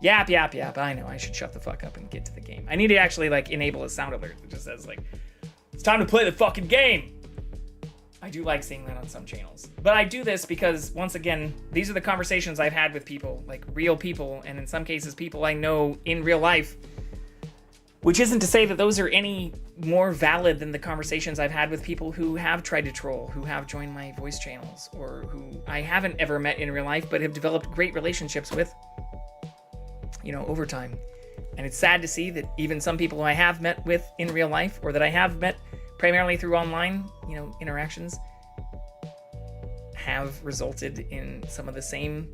Yap. I know, I should shut the fuck up and get to the game. I need to actually, enable a sound alert that just says, it's time to play the fucking game. I do like seeing that on some channels. But I do this because, once again, these are the conversations I've had with people, like real people, and in some cases people I know in real life, which isn't to say that those are any more valid than the conversations I've had with people who have tried to troll, who have joined my voice channels, or who I haven't ever met in real life but have developed great relationships with, over time. And it's sad to see that even some people who I have met with in real life, or that I have met primarily through online, interactions, have resulted in some of the same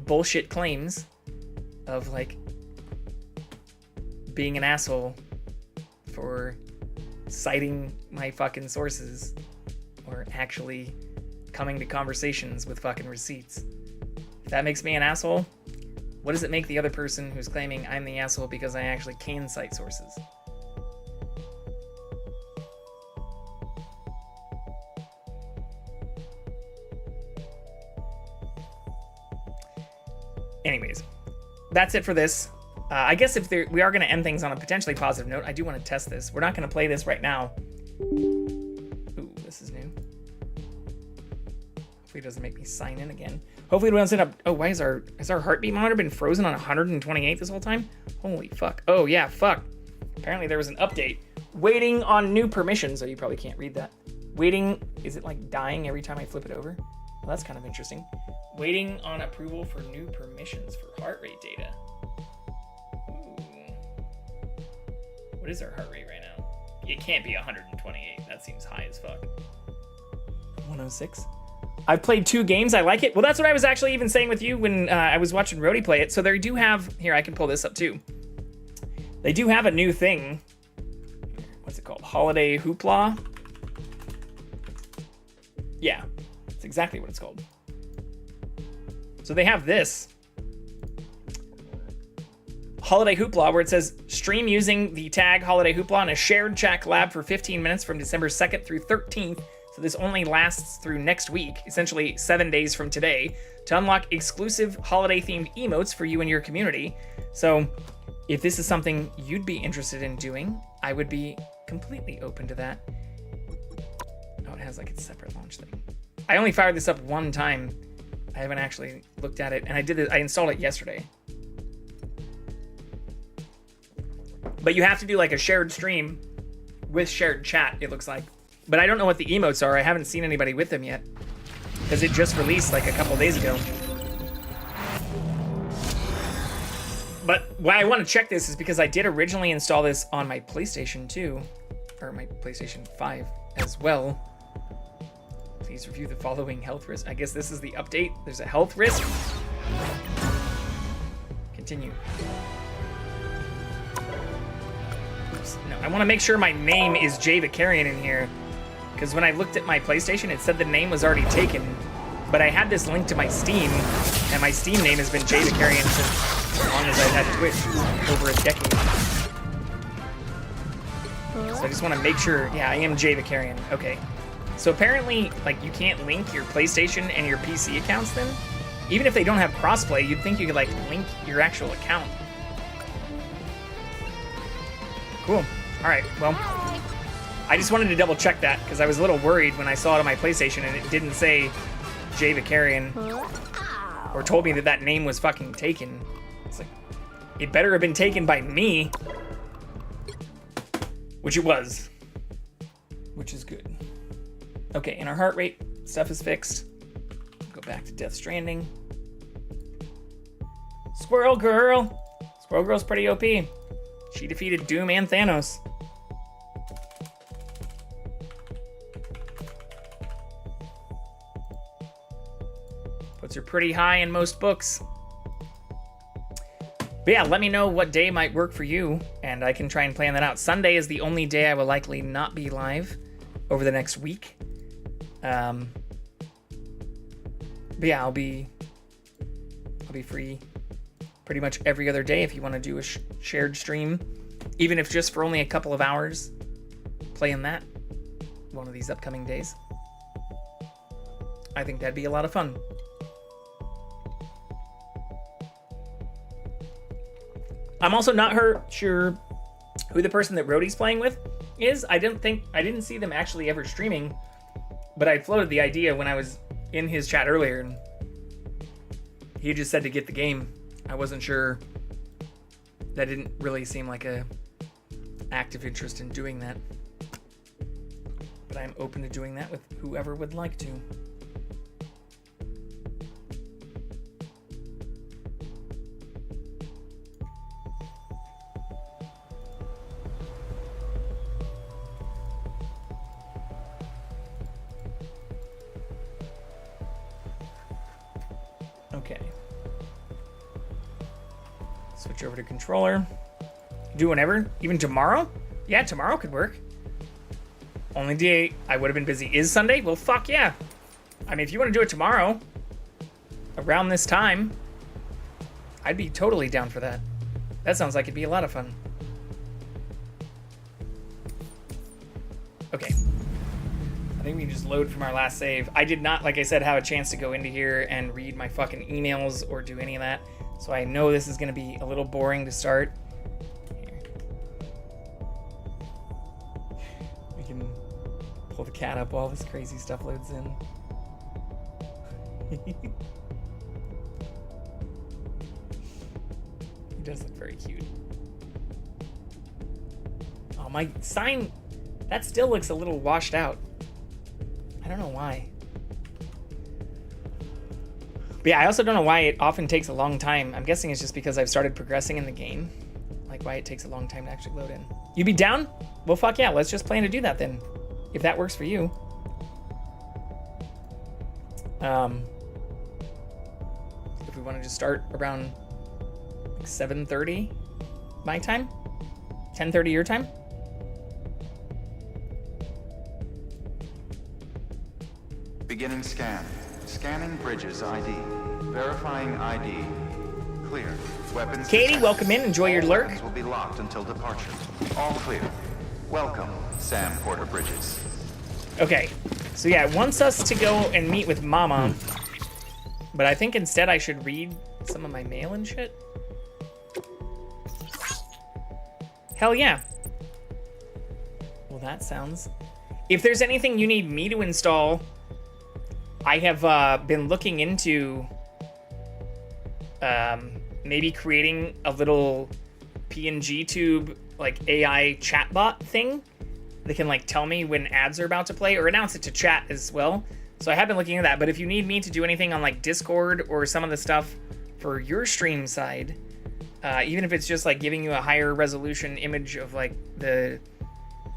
bullshit claims of, being an asshole for citing my fucking sources, or actually coming to conversations with fucking receipts. If that makes me an asshole, what does it make the other person who's claiming I'm the asshole because I actually can cite sources? Anyways, that's it for this. I guess if we are going to end things on a potentially positive note, I do want to test this. We're not going to play this right now. Ooh, this is new. Hopefully it doesn't make me sign in again. Hopefully it doesn't end up... Oh, why has our heartbeat monitor been frozen on 128 this whole time? Holy fuck. Oh, yeah, fuck. Apparently there was an update. Waiting on new permissions. Oh, you probably can't read that. Waiting... Is it, dying every time I flip it over? Well, that's kind of interesting. Waiting on approval for new permissions for heart rate data. Ooh. What is our heart rate right now? It can't be 128. That seems high as fuck. 106? I've played 2 games. I like it. Well, that's what I was actually even saying with you when I was watching Rody play it. So they do have... Here, I can pull this up too. They do have a new thing. What's it called? Holiday Hoopla? Yeah. That's exactly what it's called. So they have this. Holiday Hoopla, where it says, stream using the tag Holiday Hoopla in a shared chat lab for 15 minutes from December 2nd through 13th. So this only lasts through next week, essentially 7 days from today, to unlock exclusive holiday-themed emotes for you and your community. So if this is something you'd be interested in doing, I would be completely open to that. Oh, it has like its separate launch thing. I only fired this up one time. I haven't actually looked at it, and I installed it yesterday. But you have to do like a shared stream with shared chat, it looks like. But I don't know what the emotes are. I haven't seen anybody with them yet, because it just released like a couple days ago. But why I want to check this is because I did originally install this on my PlayStation 2, or my PlayStation 5 as well. Please review the following health risk. I guess this is the update. There's a health risk. Continue. Oops. No, I want to make sure my name is Jay Vicarian in here, because when I looked at my PlayStation, it said the name was already taken, but I had this linked to my Steam, and my Steam name has been Jay Vicarian since as long as I've had Twitch, over a decade. So I just want to make sure, yeah, I am Jay Vicarian. Okay. So apparently, like, you can't link your PlayStation and your PC accounts then? Even if they don't have crossplay, you'd think you could, like, link your actual account. Cool. All right, well, I just wanted to double check that because I was a little worried when I saw it on my PlayStation and it didn't say Jay Vicarian, or told me that that name was fucking taken. It's like, it better have been taken by me, which it was, which is good. Okay, and our heart rate stuff is fixed. Go back to Death Stranding. Squirrel Girl. Squirrel Girl's pretty OP. She defeated Doom and Thanos. Puts her pretty high in most books. But yeah, let me know what day might work for you, and I can try and plan that out. Sunday is the only day I will likely not be live over the next week. But yeah, I'll be free pretty much every other day if you want to do a shared stream, even if just for only a couple of hours, playing that one of these upcoming days. I think that'd be a lot of fun. I'm also not sure who the person that Rhodey's playing with is. I didn't see them actually ever streaming, but I floated the idea when I was in his chat earlier, and he just said to get the game. I wasn't sure. That didn't really seem like a active interest in doing that, but I'm open to doing that with whoever would like to. Okay. Switch over to controller. Do whenever, even tomorrow? Yeah, tomorrow could work. Only day I would have been busy is Sunday? Well, fuck yeah. I mean, if you want to do it tomorrow, around this time, I'd be totally down for that. That sounds like it'd be a lot of fun. Okay. I think we can just load from our last save. I did not, like I said, have a chance to go into here and read my fucking emails or do any of that. So I know this is going to be a little boring to start. Here. We can pull the cat up while this crazy stuff loads in. He does look very cute. Oh, my sign, that still looks a little washed out. I don't know why. But yeah, I also don't know why it often takes a long time. I'm guessing it's just because I've started progressing in the game. Like why it takes a long time to actually load in. You be down? Well, fuck yeah, let's just plan to do that then. If that works for you. If we want to just start around like 7:30 my time? 10:30 your time? Beginning scan. Scanning bridges ID. Verifying ID. Clear. Weapons. Katie, detected. welcome in. Enjoy your lurk. Weapons will be locked until departure. All clear. Welcome, Sam Porter Bridges. Okay, so yeah, it wants us to go and meet with Mama, but I think instead I should read some of my mail and shit. Hell yeah. Well, that sounds... If there's anything you need me to install, I have been looking into maybe creating a little PNG tube, like AI chatbot thing that can like tell me when ads are about to play or announce it to chat as well. So I have been looking at that, but if you need me to do anything on like Discord or some of the stuff for your stream side, even if it's just like giving you a higher resolution image of like the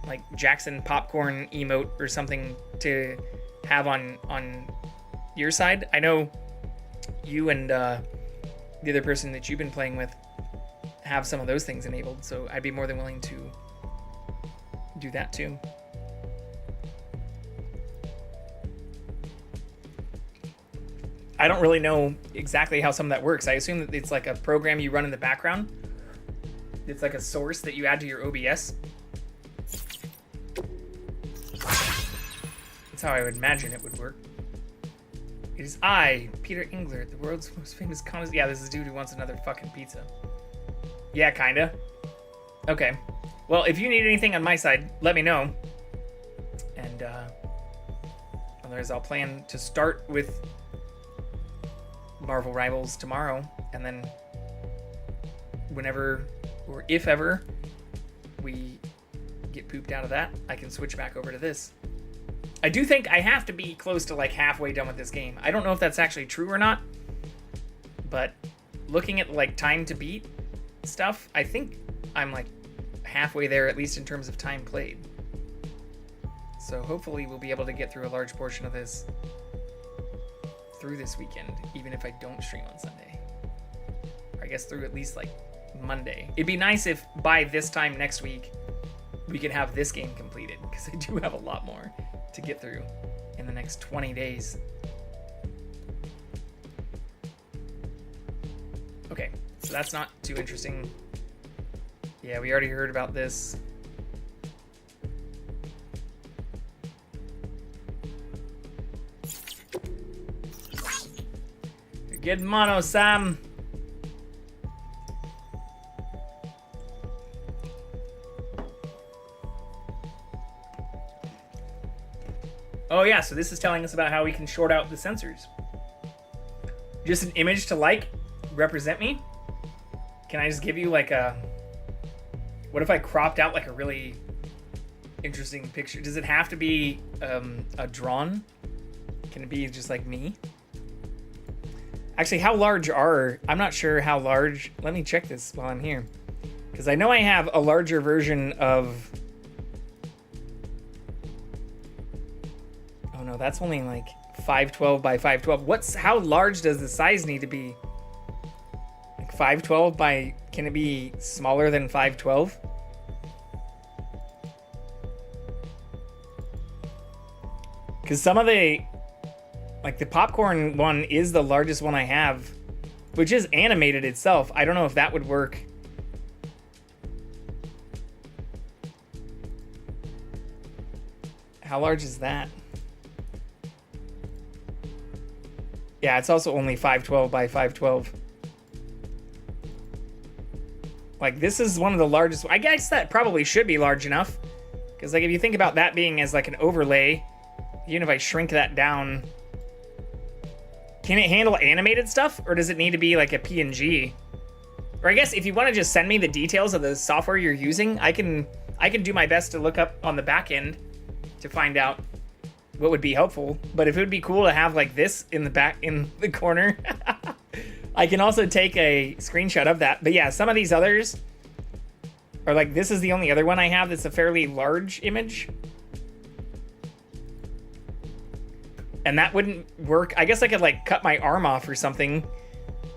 like Jackson popcorn emote or something to have on your side. I know you and the other person that you've been playing with have some of those things enabled, so I'd be more than willing to do that too. I don't really know exactly how some of that works. I assume that it's like a program you run in the background. It's like a source that you add to your OBS. That's how I would imagine it would work. It is I, Peter Engler, the world's most famous connoisseur. Yeah, this is dude who wants another fucking pizza. Yeah, kinda. Okay. Well, if you need anything on my side, let me know. And otherwise I'll plan to start with Marvel Rivals tomorrow, and then whenever or if ever we get pooped out of that, I can switch back over to this. I do think I have to be close to like halfway done with this game. I don't know if that's actually true or not, but looking at like time to beat stuff, I think I'm like halfway there, at least in terms of time played. So hopefully we'll be able to get through a large portion of this through this weekend, even if I don't stream on Sunday. Or I guess through at least like Monday. It'd be nice if by this time next week we could have this game completed, because I do have a lot more to get through in the next 20 days. Okay, so that's not too interesting. Yeah, we already heard about this. Good mono, Sam. Oh yeah, so this is telling us about how we can short out the sensors. Just an image to like represent me? Can I just give you like a... What if I cropped out like a really interesting picture? Does it have to be a drawn? Can it be just like me? Actually, how large are... I'm not sure how large... Let me check this while I'm here. Because I know I have a larger version of... Oh no, that's only like 512 by 512. How large does the size need to be? Like 512 by... Can it be smaller than 512? Because some of the... Like the popcorn one is the largest one I have, which is animated itself. I don't know if that would work. How large is that? Yeah, it's also only 512 by 512. Like this is one of the largest. I guess that probably should be large enough. Because like if you think about that being as like an overlay, even if I shrink that down, can it handle animated stuff, or does it need to be like a PNG? Or I guess if you want to just send me the details of the software you're using, I can do my best to look up on the back end to find out what would be helpful. But if it would be cool to have like this in the back in the corner, I can also take a screenshot of that. But yeah, some of these others are like, this is the only other one I have that's a fairly large image. And that wouldn't work. I guess I could like cut my arm off or something,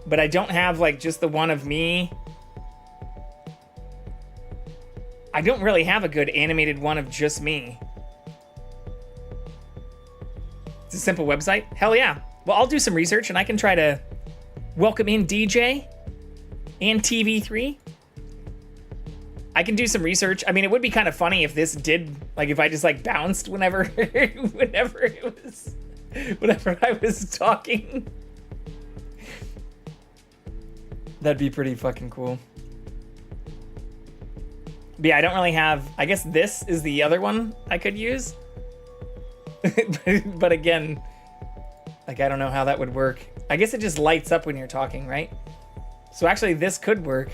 but I don't have like just the one of me. I don't really have a good animated one of just me. It's a simple website. Hell yeah. Well, I'll do some research and I can try to welcome in DJ and TV3. I can do some research. I mean, it would be kind of funny if this did, like, if I just like bounced whenever, whenever I was talking. That'd be pretty fucking cool. But yeah, I don't really have, I guess this is the other one I could use. But again, like, I don't know how that would work. I guess it just lights up when you're talking, right? So actually this could work.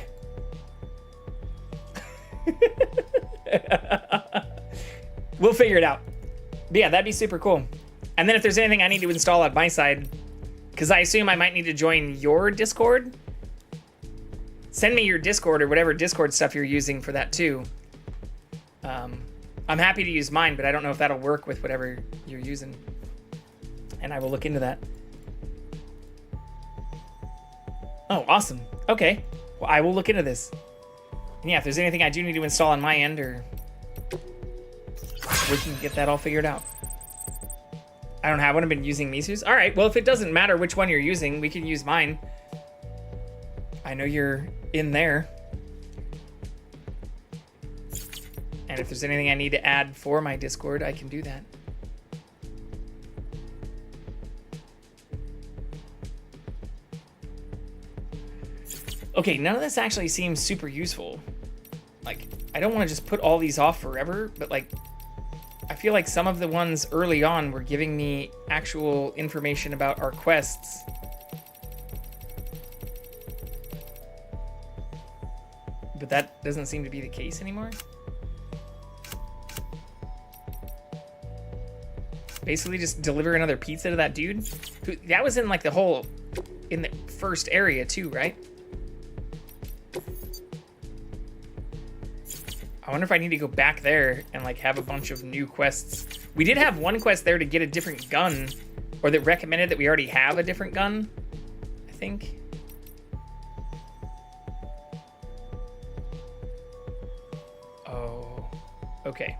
We'll figure it out. But yeah, that'd be super cool. And then if there's anything I need to install on my side, because I assume I might need to join your Discord, send me your Discord or whatever Discord stuff you're using for that too. I'm happy to use mine, but I don't know if that'll work with whatever you're using. And I will look into that. Oh, awesome. Okay. Well, I will look into this. And yeah, if there's anything I do need to install on my end, or we can get that all figured out. I don't have one. I've been using Misu's. All right. Well, if it doesn't matter which one you're using, we can use mine. I know you're in there. And if there's anything I need to add for my Discord, I can do that. Okay, none of this actually seems super useful. Like, I don't want to just put all these off forever, but like, I feel like some of the ones early on were giving me actual information about our quests. But that doesn't seem to be the case anymore. Basically just deliver another pizza to that dude. That was in like the whole, in the first area too, right? I wonder if I need to go back there and like have a bunch of new quests. We did have one quest there to get a different gun, or that recommended that we already have a different gun, I think. Oh, okay.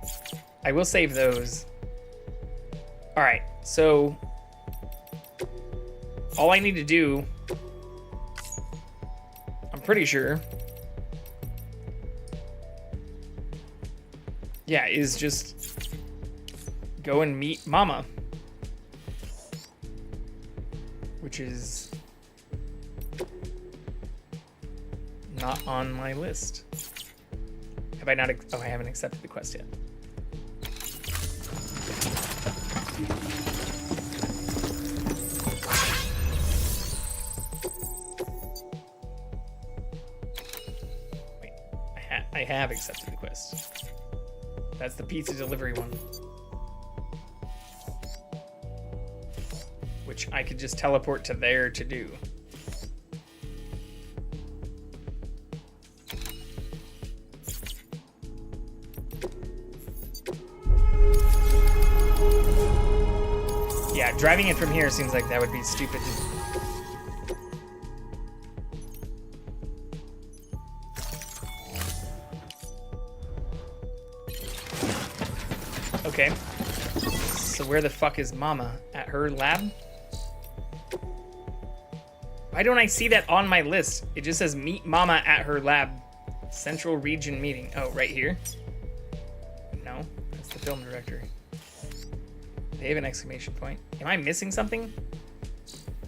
I will save those. All right, so all I need to do, I'm pretty sure, yeah, is just go and meet Mama, which is not on my list. Have I not? Oh, I haven't accepted the quest yet. Wait, I have accepted the quest. That's the pizza delivery one. Which I could just teleport to there to do. Yeah, driving it from here seems like that would be stupid. Okay. So where the fuck is Mama? At her lab? Why don't I see that on my list? It just says meet Mama at her lab. Central Region meeting. Oh, right here? No, that's the film director. They have an exclamation point. Am I missing something?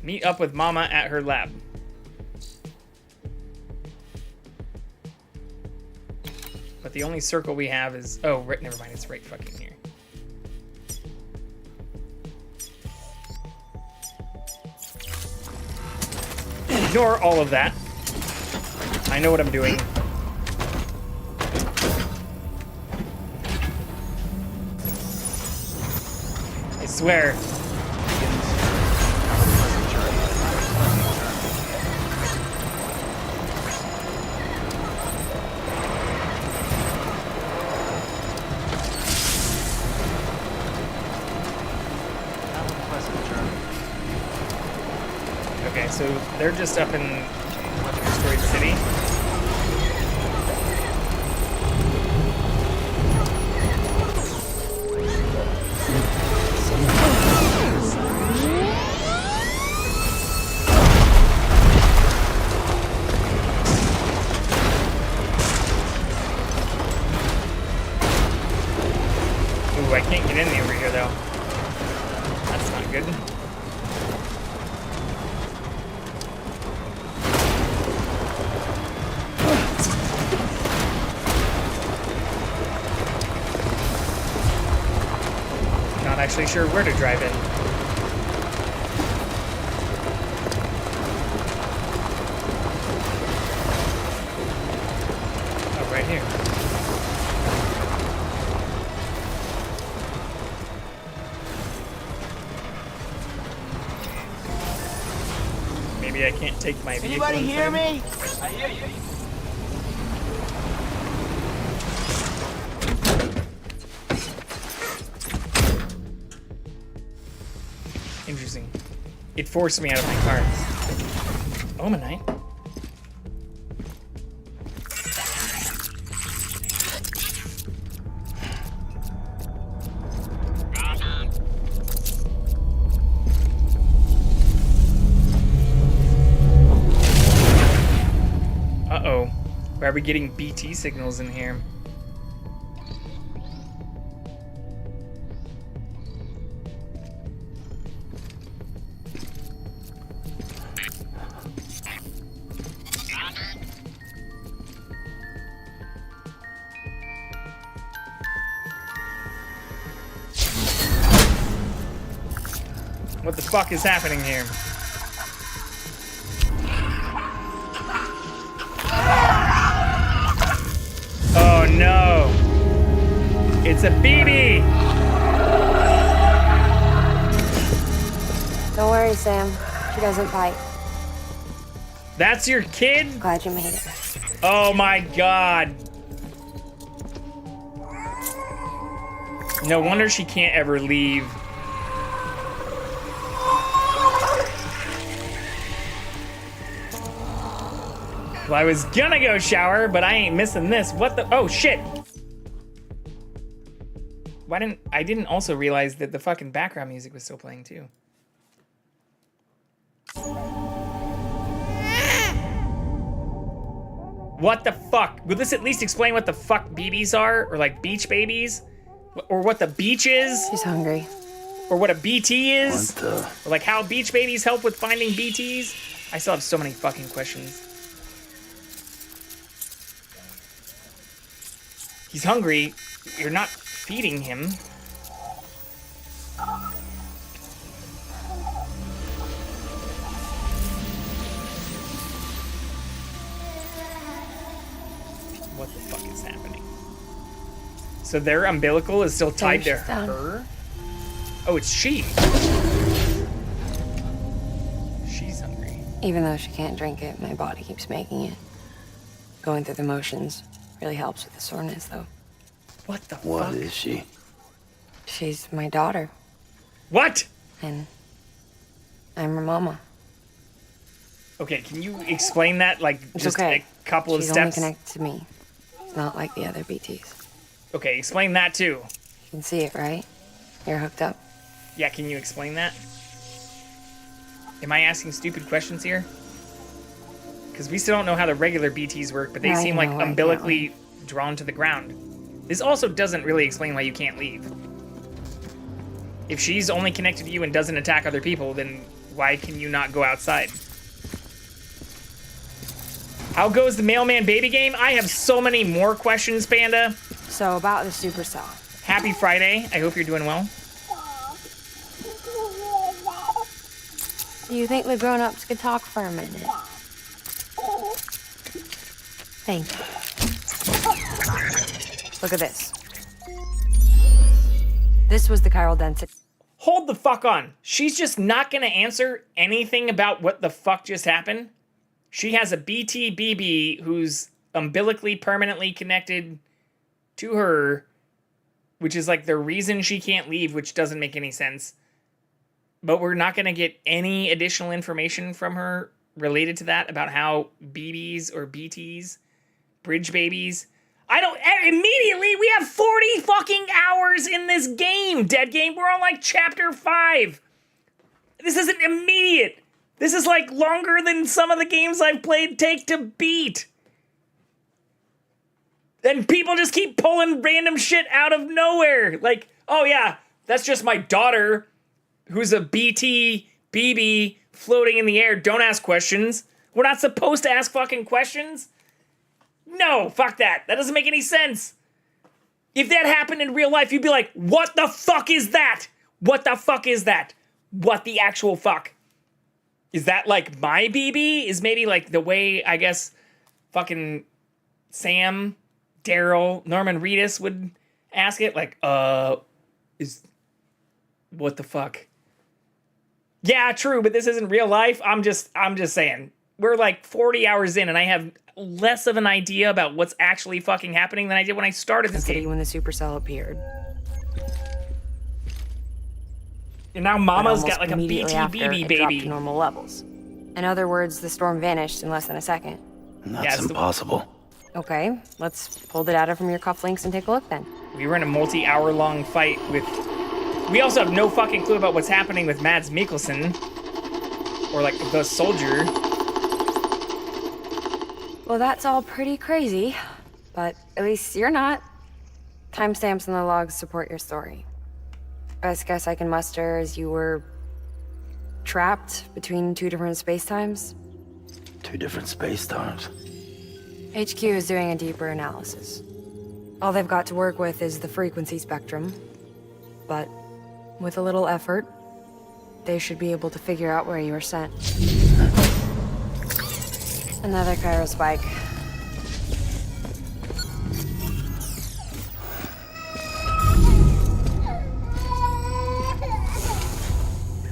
Meet up with Mama at her lab. But the only circle we have is... Oh, right, never mind. It's right fucking here. Ignore all of that. I know what I'm doing. I swear. Okay, so they're just up in Destroyed City. Ooh, I can't get in over here though. That's not good. Not actually sure where to drive in. Oh, right here. Maybe I can't take my vehicle. Anybody hear inside. me? I hear you. Interesting. It forced me out of my car. Omanite. Uh-oh. Why are we getting BT signals in here? What the fuck is happening here? Oh no! It's a BB! Don't worry, Sam. She doesn't bite. That's your kid? Glad you made it. Oh my god. No wonder she can't ever leave. Well, I was gonna go shower, but I ain't missing this. What the? Oh shit! I didn't also realize that the fucking background music was still playing too. What the fuck? Will this at least explain what the fuck BBs are? Or like beach babies? Or what the beach is? She's hungry. Or what a BT is? What the? Or like how beach babies help with finding BTs? I still have so many fucking questions. He's hungry. You're not feeding him. What the fuck is happening? So their umbilical is still tied to her? Oh, it's she. She's hungry. Even though she can't drink it, my body keeps making it. Going through the motions really helps with the soreness, though. What the fuck? What is she? She's my daughter. What? And I'm her mama. Okay, can you explain that? Like, It's just okay. a couple of She's steps? only connected to me. It's not like the other BTs. Okay, explain that too. You can see it, right? You're hooked up. Yeah, can you explain that? Am I asking stupid questions here? Because we still don't know how the regular BTs work, but they I seem like know, I can't umbilically drawn to the ground. This also doesn't really explain why you can't leave. If she's only connected to you and doesn't attack other people, then why can you not go outside? How goes the mailman baby game? I have so many more questions, Panda. So about the super cell. Happy Friday. I hope you're doing well. Do you think the grown-ups could talk for a minute? Thank you. Look at this. This was the chiral density. Hold the fuck on. She's just not gonna answer anything about what the fuck just happened? She has a BT-BB who's umbilically permanently connected to her, which is like the reason she can't leave, which doesn't make any sense. But we're not gonna get any additional information from her related to that about how BBs or BTs, bridge babies. Immediately, we have 40 fucking hours in this game, Dead Game. We're on like chapter 5. This isn't immediate. This is like longer than some of the games I've played take to beat. And people just keep pulling random shit out of nowhere. Like, oh yeah, that's just my daughter who's a BB floating in the air. Don't ask questions. We're not supposed to ask fucking questions? No, fuck that. That doesn't make any sense. If that happened in real life, you'd be like, what the fuck is that? What the fuck is that? What the actual fuck? Is that like my BB? Is maybe like the way, I guess, fucking Sam, Daryl, Norman Reedus would ask it? Like, is, what the fuck? Yeah, true, but this isn't real life. I'm just saying. We're like 40 hours in and I have less of an idea about what's actually fucking happening than I did when I started this game. When the supercell appeared. And now Mama's got like a Immediately after, BB it dropped baby. to normal levels. In other words, the storm vanished in less than a second. That's impossible. Okay, let's pull the data from your cufflinks and take a look then. We were in a multi-hour long fight with... We also have no fucking clue about what's happening with Mads Mikkelsen. Or like the soldier. Well, that's all pretty crazy, but at least you're not. Timestamps in the logs support your story. Best guess I can muster is you were trapped between two different space-times. Two different space-times. HQ is doing a deeper analysis. All they've got to work with is the frequency spectrum, but with a little effort, they should be able to figure out where you were sent. Another Cairo spike.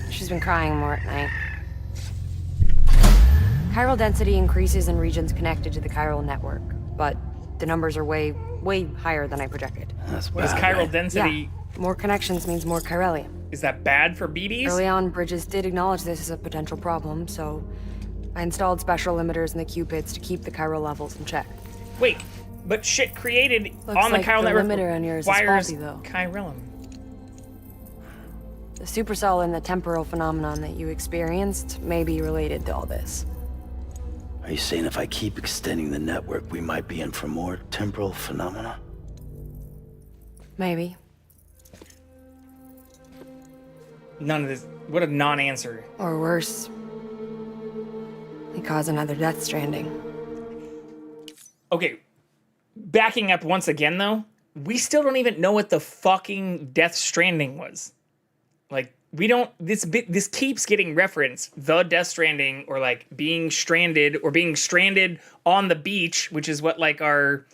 She's been crying more at night. Chiral density increases in regions connected to the chiral network, but the numbers are way higher than I projected. That's what is chiral density? Yeah, more connections means more chiralium. Is that bad for BBs? Early on, Bridges did acknowledge this as a potential problem, so I installed special limiters in the Cupids to keep the chiral levels in check. Wait, but shit created Looks on the like chiral the network limiter on yours is requires faulty, though. chiralium. The supercell and the temporal phenomenon that you experienced may be related to all this. Are you saying if I keep extending the network, we might be in for more temporal phenomena? Maybe. None of this. What a non-answer. Or worse, they cause another Death Stranding. Okay, backing up once again though, we still don't even know what the fucking Death Stranding was. Like, we don't, this keeps getting referenced, the Death Stranding, or like being stranded, or being stranded on the beach, which is what like our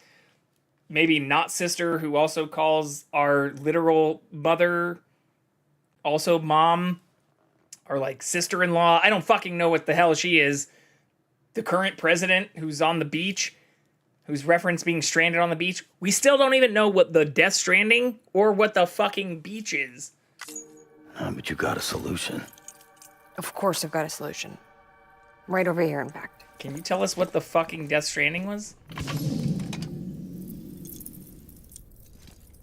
maybe not sister, who also calls our literal mother also mom, or like sister-in-law. I don't fucking know what the hell she is. The current president who's on the beach, who's referenced being stranded on the beach. We still don't even know what the Death Stranding or what the fucking beach is. But you got a solution. Of course I've got a solution. Right over here, in fact. Can you tell us what the fucking Death Stranding was?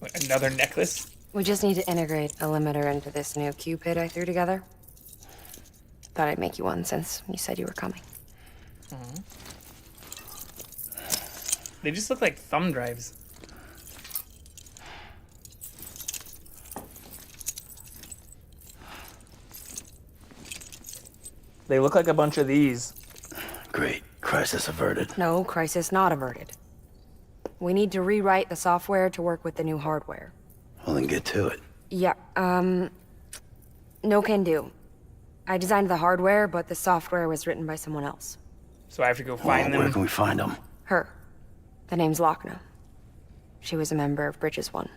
What, another necklace? We just need to integrate a limiter into this new Cupid I threw together. Thought I'd make you one since you said you were coming. They just look like thumb drives. They look like a bunch of these. Great. Crisis averted. No, crisis not averted. We need to rewrite the software to work with the new hardware. Well, then get to it. Yeah, no can do. I designed the hardware, but the software was written by someone else. So I have to go find them? Where can we find them? Her. The name's Lochna. She was a member of Bridges 1.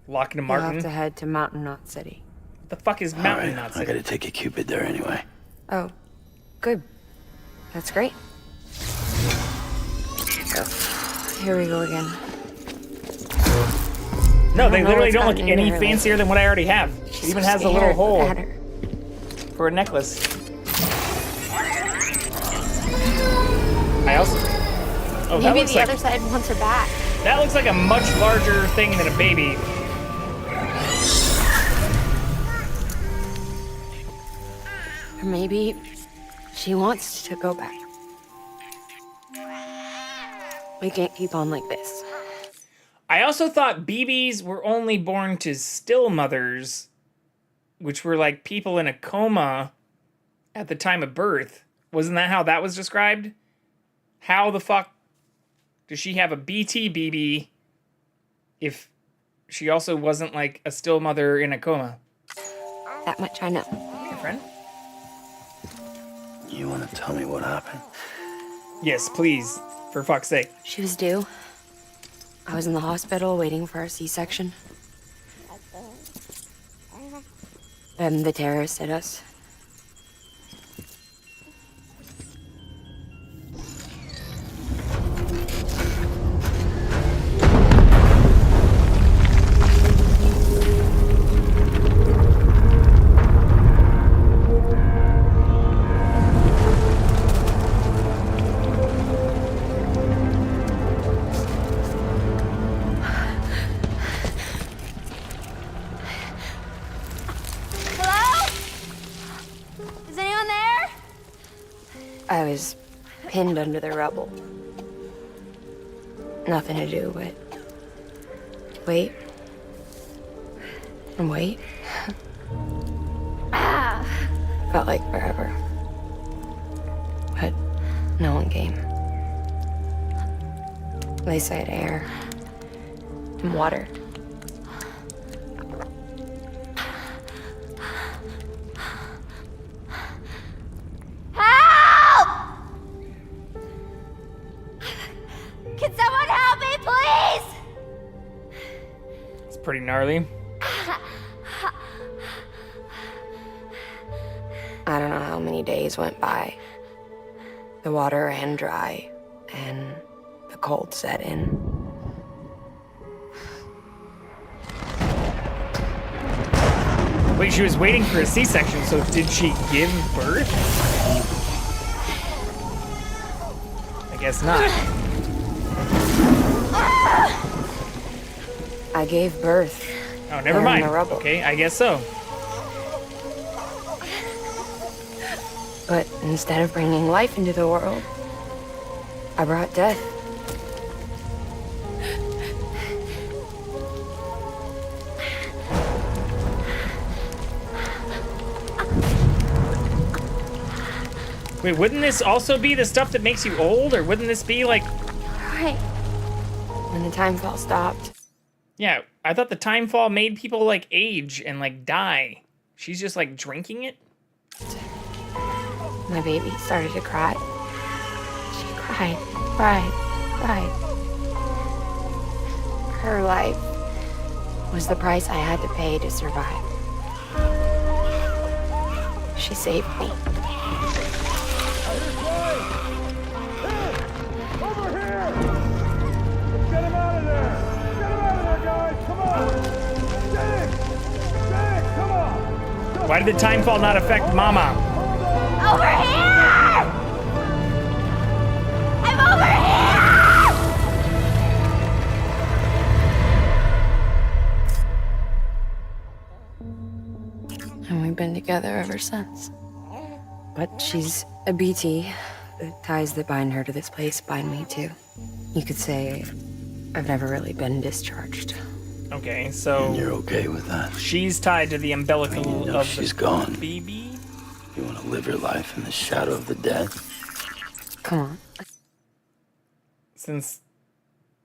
Lochna You'll Martin? have to head to Mountain Knot City. What the fuck is Mountain Knot I City? gotta take a Cupid there anyway. Oh, good. That's great. Here we go again. No, they literally what's don't look gotten any into her fancier than what I already have. It even has a little scared hole at her. for a necklace. I also... Oh, that Maybe looks the like... other side wants her back. That looks like a much larger thing than a baby. Or maybe she wants to go back. We can't keep on like this. I also thought BBs were only born to still mothers, which were like people in a coma at the time of birth. Wasn't that how that was described? How the fuck does she have a BT BB if she also wasn't like a still mother in a coma? That much I know. Your friend? You want to tell me what happened? Yes, please. For fuck's sake. She was due. I was in the hospital waiting for a C-section. And the terrorists hit us. I was pinned under the rubble. Nothing to do but wait and wait. Felt like forever. But no one came. They said air and water. Can someone help me, please? It's pretty gnarly. I don't know how many days went by. The water ran dry, and the cold set in. Wait, she was waiting for a C-section, so did she give birth? I guess not. I gave birth. Oh, never there mind. In the rubble. Okay, I guess so. But instead of bringing life into the world, I brought death. Wait, wouldn't this also be the stuff that makes you old, or wouldn't this be like... Right. When the time fall stopped. Yeah, I thought the time fall made people like age and like die. She's just like drinking it? My baby started to cry. She cried. Her life was the price I had to pay to survive. She saved me. Over here! Get him out of there! Get him out of there, guys! Come on! Get it! Get it! Come on! Why did the time fall not affect Mama? Over here! I'm over here! And we've been together ever since. But she's a BT. The ties that bind her to this place bind me too. You could say I've never really been discharged. Okay, so... And you're okay with that? She's tied to the umbilical You know of she's the gone. baby? You want to live your life in the shadow of the dead? Come on. Since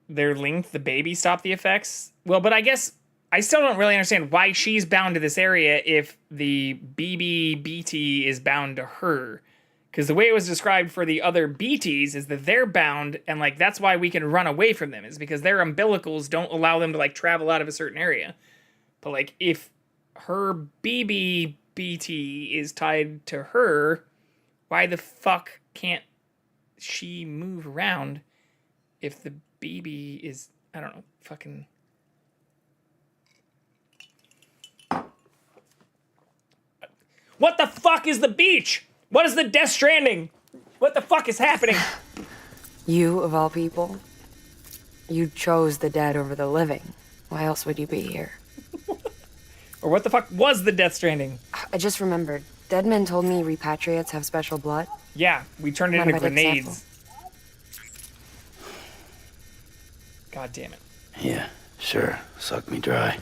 they're linked, the baby stopped the effects? Well, but I guess I still don't really understand why she's bound to this area if the BT is bound to her. Because the way it was described for the other BTs is that they're bound, and like that's why we can run away from them, is because their umbilicals don't allow them to like travel out of a certain area. But like if her BT is tied to her, why the fuck can't she move around if the BB is, I don't know, fucking... What the fuck is the beach? What is the Death Stranding? What the fuck is happening? You, of all people, you chose the dead over the living. Why else would you be here? Or what the fuck was the Death Stranding? I just remembered. Dead men told me repatriates have special blood. Yeah, we turned it Mind into if I take a grenades. God damn it. Yeah, sure. Suck me dry.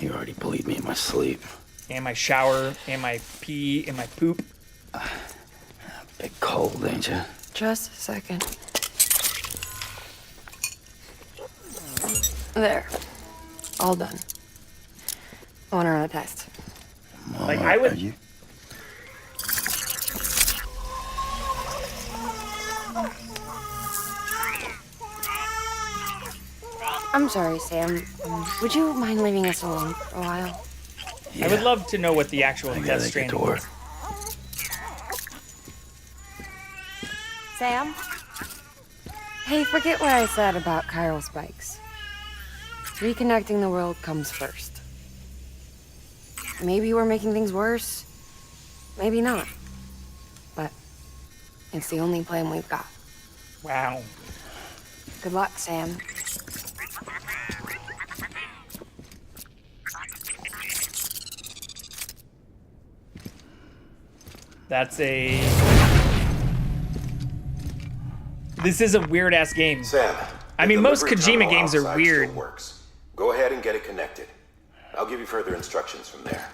You already bleed me in my sleep. And my shower, and my pee, and my poop. Bit cold, ain't you? Just a second. There. All done. I want to run a test. Like, I would... I'm sorry, Sam. Would you mind leaving us alone for a while? Yeah. I would love to know what the actual Death Stranding is. Sam? Hey, forget what I said about chiral spikes. Reconnecting the world comes first. Maybe we're making things worse. Maybe not. But it's the only plan we've got. Wow. Good luck, Sam. That's a... This is a weird-ass game. Sam, I mean, most Kojima games are weird. Works. Go ahead and get it connected. I'll give you further instructions from there.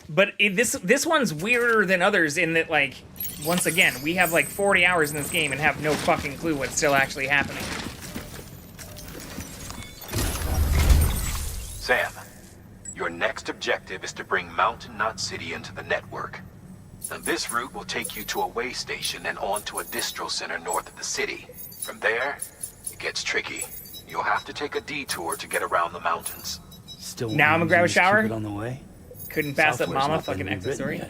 But this one's weirder than others in that, like, once again, we have like 40 hours in this game and have no fucking clue what's still actually happening. Sam, your next objective is to bring Mountain Knot City into the network. And this route will take you to a way station and on to a distro center north of the city. From there, it gets tricky. You'll have to take a detour to get around the mountains. Now I'm gonna grab a shower. On the way. Couldn't pass up Mama fucking exit story.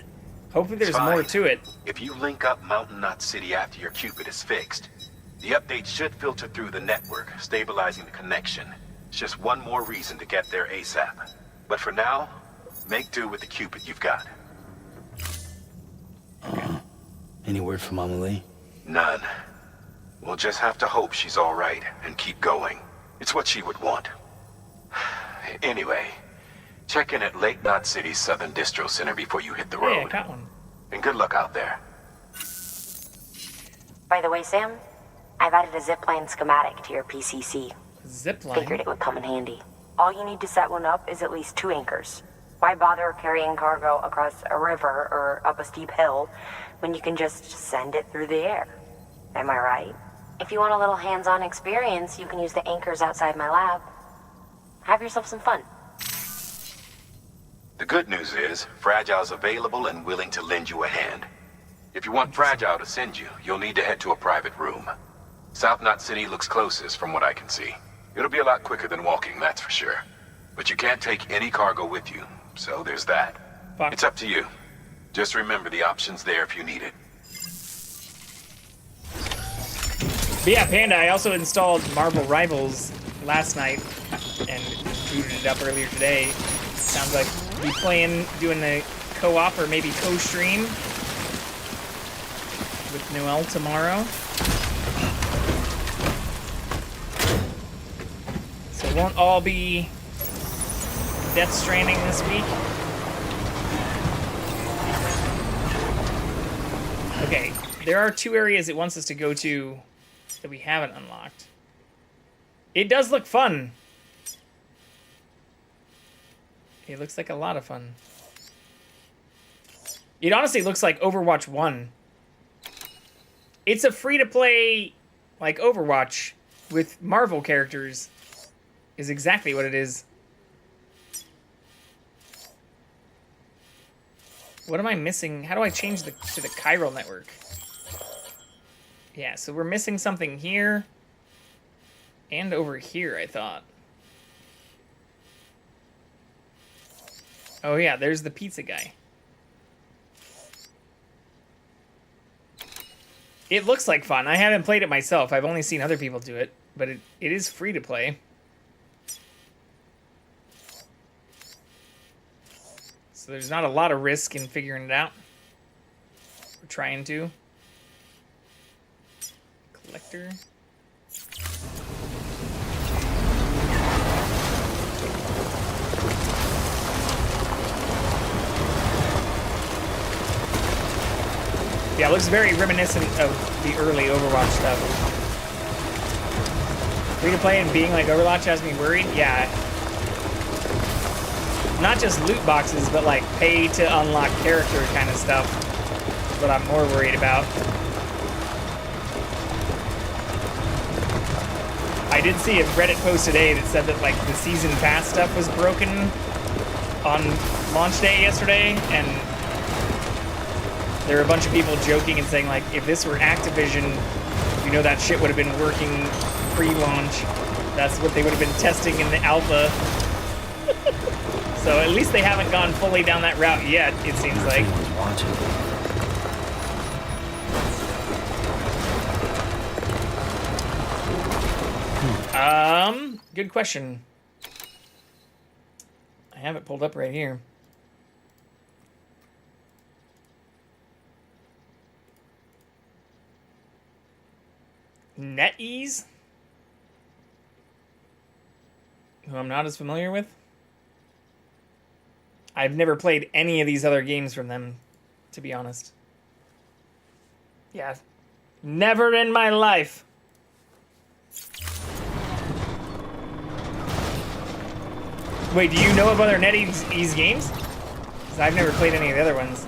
Hopefully there's more to it. If you link up Mountain Knot City after your Cupid is fixed, the update should filter through the network, stabilizing the connection. It's just one more reason to get there ASAP. But for now, make do with the Cupid you've got. Any word from Mama Lee? None. We'll just have to hope she's all right and keep going. It's what she would want. Anyway, check in at Lake Knot City's Southern Distro Center before you hit the road. Hey, I got one. And good luck out there. By the way, Sam, I've added a zipline schematic to your PCC. Zipline? Figured it would come in handy. All you need to set one up is at least 2 anchors. Why bother carrying cargo across a river or up a steep hill when you can just send it through the air? Am I right? If you want a little hands-on experience, you can use the anchors outside my lab. Have yourself some fun. The good news is, Fragile's available and willing to lend you a hand. If you want Fragile to send you, you'll need to head to a private room. South Knot City looks closest from what I can see. It'll be a lot quicker than walking, that's for sure. But you can't take any cargo with you, so there's that. Fuck. It's up to you. Just remember the option's there if you need it. But yeah, Panda, I also installed Marvel Rivals last night and booted it up earlier today. Sounds like we playing, doing the co-op or maybe co-stream with Noel tomorrow. So it won't all be Death Stranding this week. Okay, there are 2 areas it wants us to go to that we haven't unlocked. It does look fun. It looks like a lot of fun. It honestly looks like Overwatch 1. It's a free-to-play, like, Overwatch with Marvel characters is exactly what it is. What am I missing? How do I change to the chiral network? Yeah, so we're missing something here and over here, I thought. Oh yeah, there's the pizza guy. It looks like fun. I haven't played it myself. I've only seen other people do it, but it is free to play. So there's not a lot of risk in figuring it out. We're trying to. Collector. Yeah, it looks very reminiscent of the early Overwatch stuff. Free to play and being like Overwatch has me worried. Yeah. Not just loot boxes, but like pay to unlock character kind of stuff. That's what I'm more worried about. I did see a Reddit post today that said that like the season pass stuff was broken on launch day yesterday, and there were a bunch of people joking and saying like, if this were Activision, you know that shit would have been working pre-launch. That's what they would have been testing in the alpha. So at least they haven't gone fully down that route yet, it seems like. Good question. I have it pulled up right here. NetEase? Who I'm not as familiar with. I've never played any of these other games from them, to be honest. Yeah. Never in my life. Wait, do you know of other NetEase games? Because I've never played any of the other ones.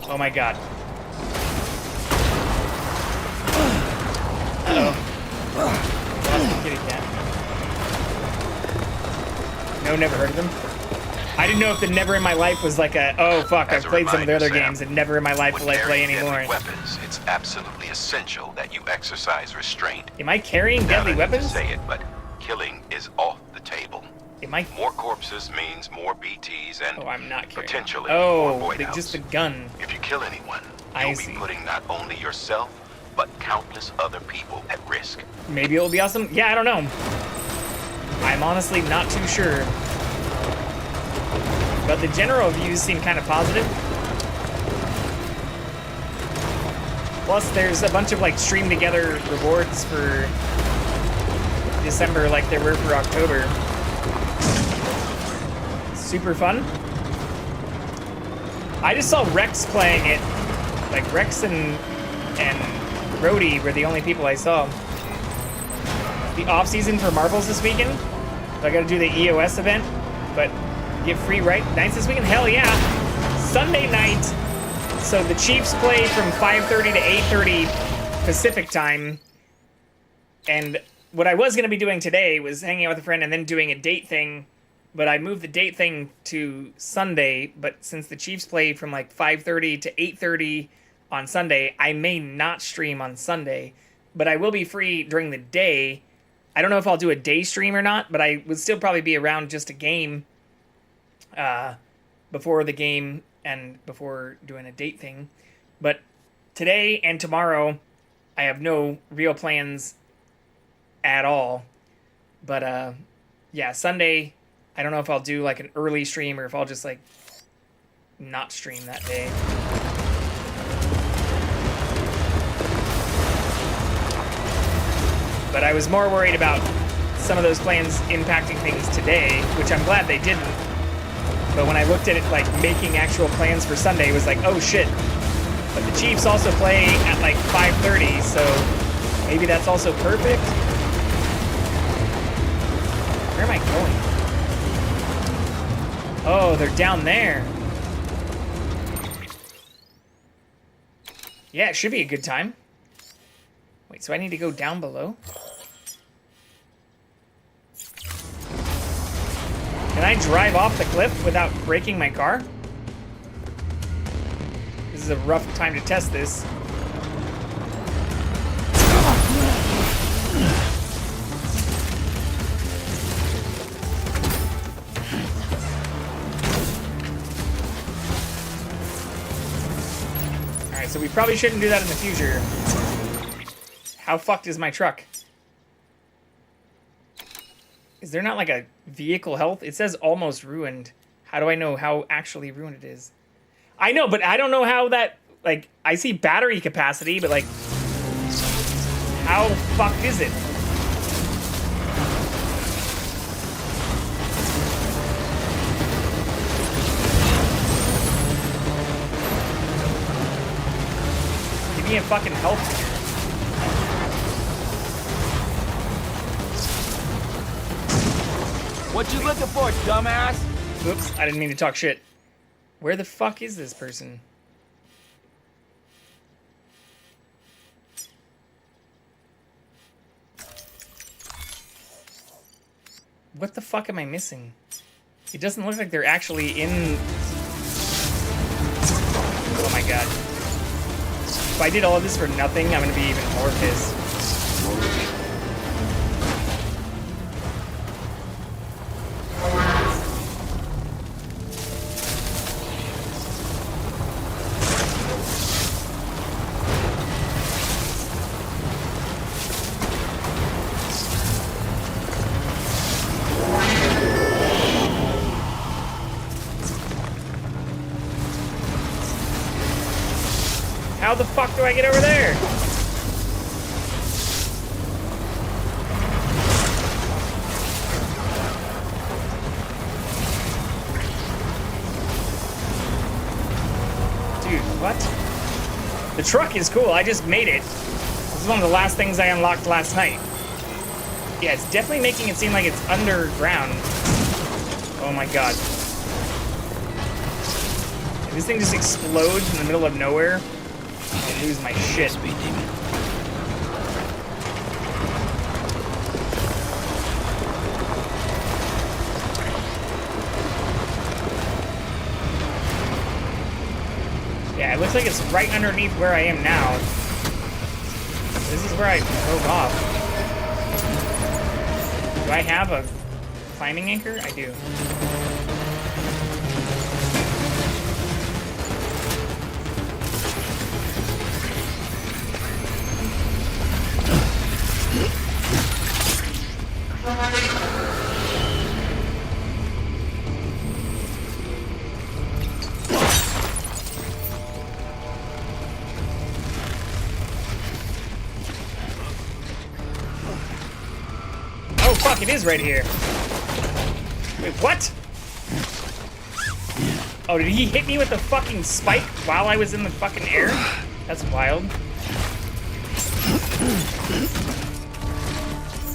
Oh my god. Uh-oh. Kitty cat. No, never heard of them. I didn't know if the Never in My Life was like a, oh fuck, I've played some of the other games and Never in My Life will I play anymore. Weapons, it's absolutely essential that you exercise restraint. Am I carrying deadly weapons? Say it, but killing is off the table. Am I? More corpses means more BTs and I'm not carrying. Potentially more void just the gun. If you kill anyone, I you'll see. be putting not only yourself, but countless other people at risk. Maybe it'll be awesome. Yeah, I don't know. I'm honestly not too sure. But the general views seem kind of positive. Plus, there's a bunch of like stream together rewards for December like there were for October. Super fun. I just saw Rex playing it. Like Rex and Brody were the only people I saw. The off season for Marbles this weekend. So I gotta do the EOS event, but get free nights this weekend? Hell yeah. Sunday night. So the Chiefs play from 5:30 to 8:30 Pacific time. And what I was gonna be doing today was hanging out with a friend and then doing a date thing. But I moved the date thing to Sunday. But since the Chiefs play from like 5:30 to 8:30 on Sunday, I may not stream on Sunday. But I will be free during the day. I don't know if I'll do a day stream or not, but I would still probably be around just a game before the game and before doing a date thing. But today and tomorrow, I have no real plans at all. But yeah, Sunday, I don't know if I'll do like an early stream or if I'll just like not stream that day. But I was more worried about some of those plans impacting things today, which I'm glad they didn't. But when I looked at it, like making actual plans for Sunday, it was like, oh shit. But the Chiefs also play at like 5:30, so maybe that's also perfect. Where am I going? Oh, they're down there. Yeah, it should be a good time. Wait, so I need to go down below? Can I drive off the cliff without breaking my car? This is a rough time to test this. Alright, so we probably shouldn't do that in the future. How fucked is my truck? Is there not like a vehicle health? It says almost ruined. How do I know how actually ruined it is? I know, but I don't know how that, like, I see battery capacity, but like, how fucked is it? plenty of fucking health here. What you looking for, dumbass? Oops, I didn't mean to talk shit. Where the fuck is this person? What the fuck am I missing? It doesn't look like they're actually in... Oh my god. If I did all of this for nothing, I'm gonna be even more pissed. How the fuck do I get over there? Dude, what? The truck is cool, I just made it. This is one of the last things I unlocked last night. Yeah, it's definitely making it seem like it's underground. Oh my god. If this thing just explodes in the middle of nowhere, I'll lose my shit. Speed demon. Yeah, it looks like it's right underneath where I am now. This is where I broke off. Do I have a climbing anchor? I do. Oh fuck, it is right here. Wait, what? Oh, did he hit me with the fucking spike while I was in the fucking air? That's wild.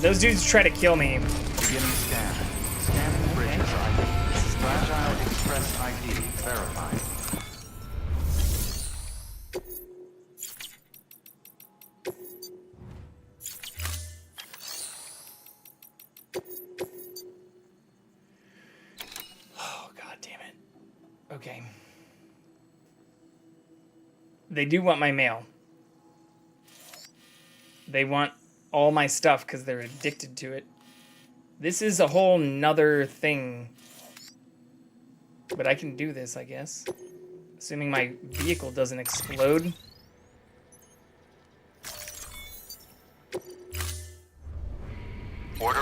Those dudes try to kill me. Beginning scan. Scanning bridges ID. Fragile Express ID verified. Oh, god damn it. Okay. They do want my mail. They want all my stuff because they're addicted to it. This is a whole nother thing. But I can do this, I guess. Assuming my vehicle doesn't explode. Order.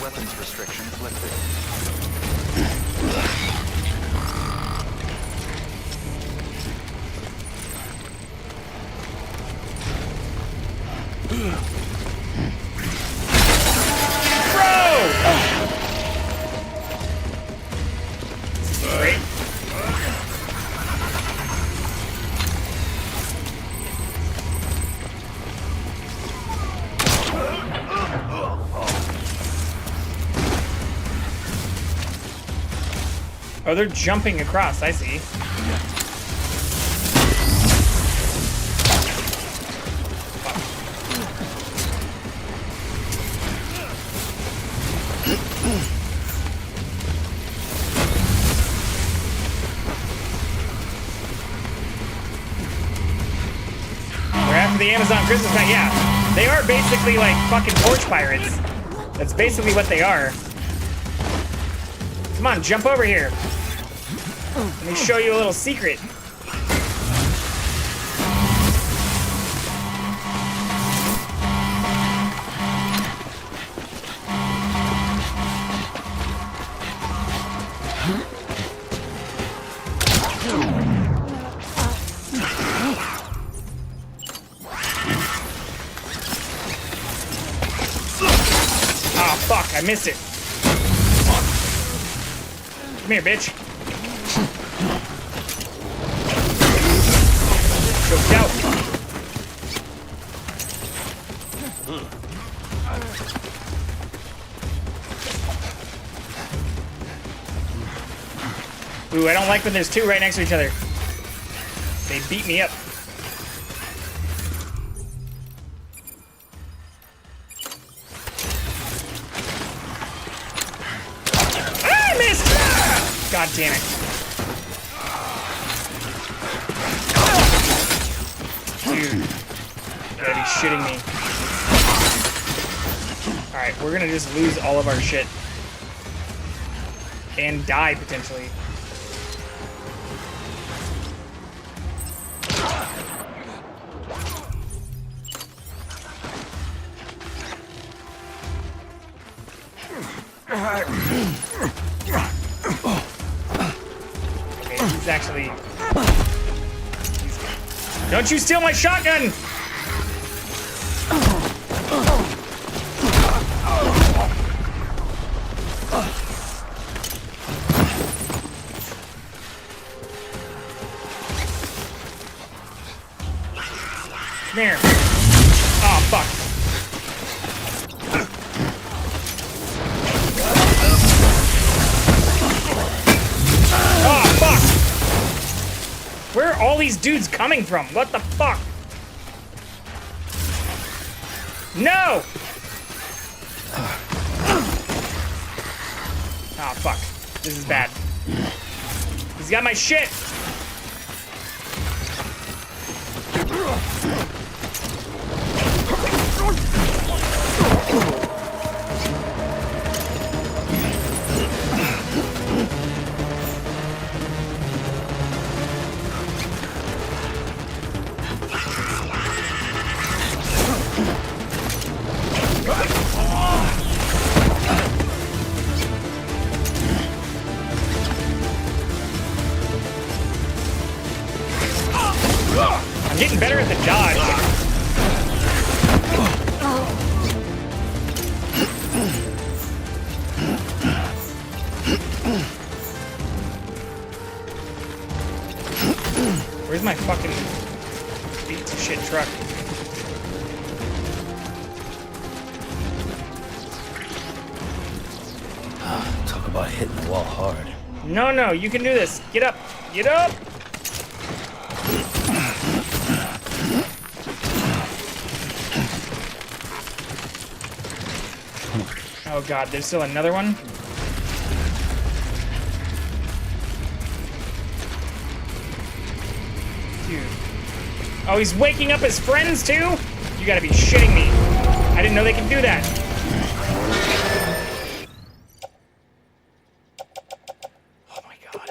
Weapons restrictions lifted. Great. Oh, they're jumping across, I see. We're after the Amazon Christmas night, yeah. They are basically like fucking porch pirates. That's basically what they are. Come on, jump over here. Let me show you a little secret. Oh fuck, I missed it. Come here, bitch. Choked out. Ooh, I don't like when there's two right next to each other. They beat me up. Ah, I missed! God damn it. Dude, you gotta be shitting me. Alright, we're gonna just lose all of our shit. And die, potentially. Okay, he's actually... Don't you steal my shotgun! Come here. Oh, fuck. Oh, fuck! Where are all these dudes coming from? What the fuck? No! Oh, fuck. This is bad. He's got my shit! I'm getting better at the dodge. Where's my fucking piece of shit truck? Talk about hitting the wall hard. No, you can do this. Get up. Get up. Oh god, there's still another one? Dude. Oh, he's waking up his friends too? You gotta be shitting me. I didn't know they could do that. Oh my god.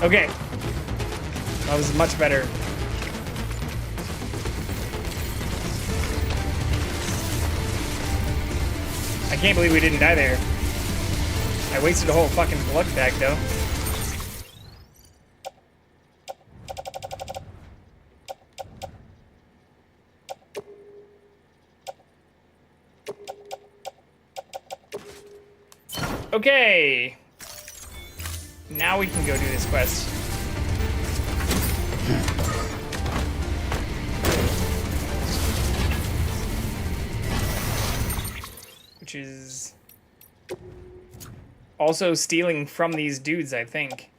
Okay. That was much better. I can't believe we didn't die there. I wasted a whole fucking blood bag though. Okay. Now we can go do this quest. which is also stealing from these dudes, I think.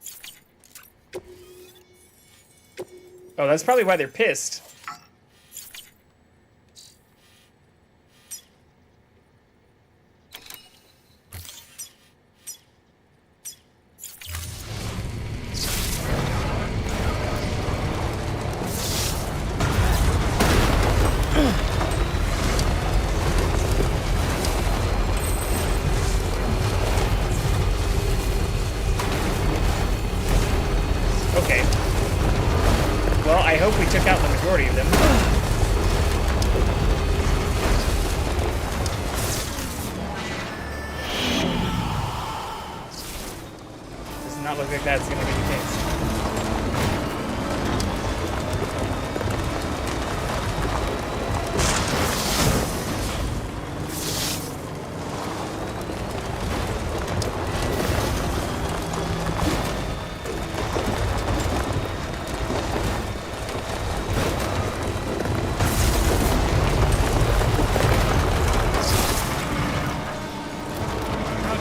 Oh, that's probably why they're pissed. Okay. Well, I hope we took out the majority of them. Does not look like that's going to be the case.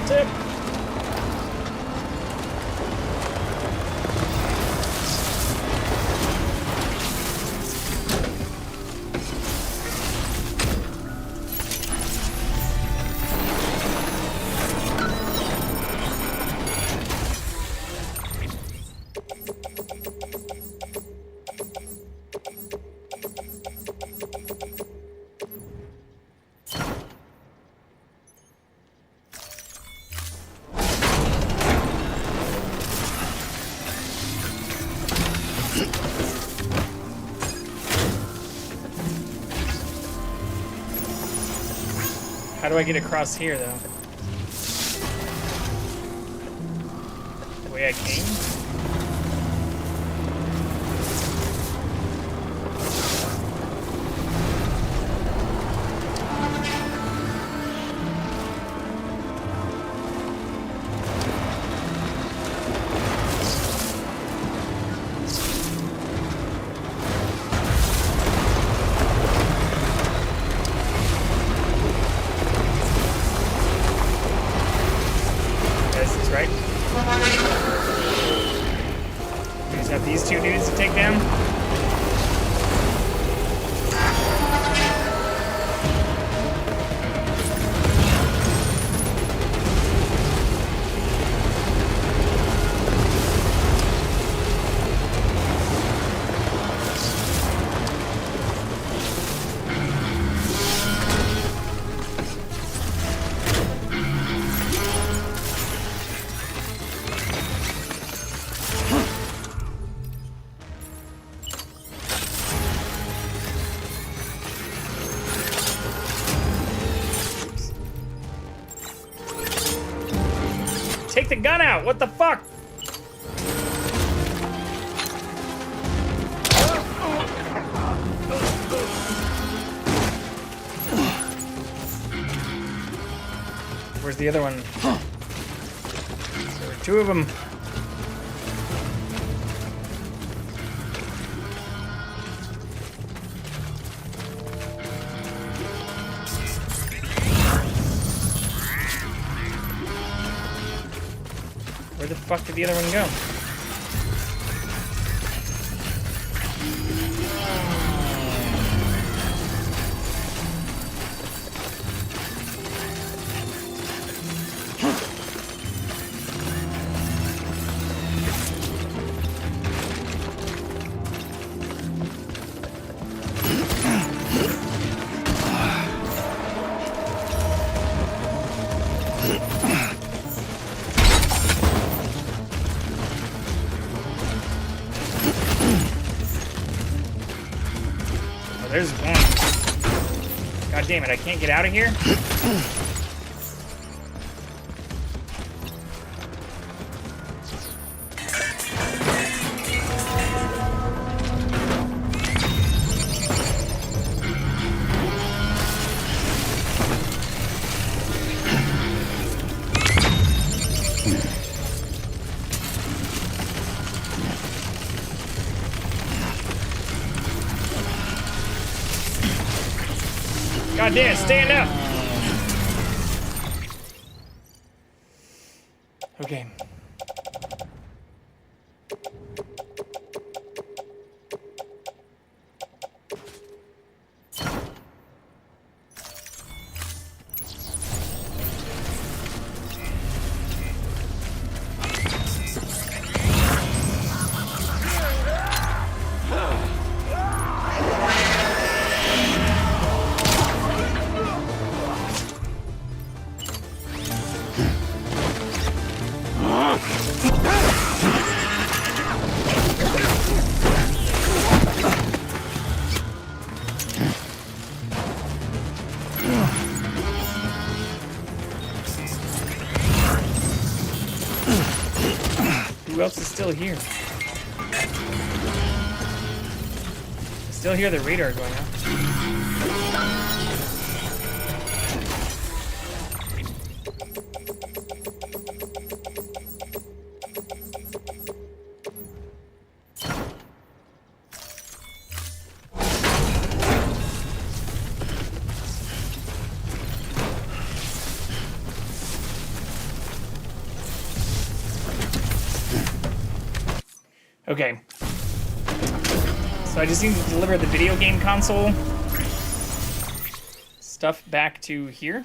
Tip. How do I get across here, though? The way I came? This is right. We just have these two dudes to take down. Take the gun out! What the fuck? Where's the other one? There were two of them. Where the fuck did the other one go? There's one. God damn it, I can't get out of here? God damn it, stand up! Okay. Who else is still here? Still hear the radar going on. Okay. So I just need to deliver the video game console stuff back to here.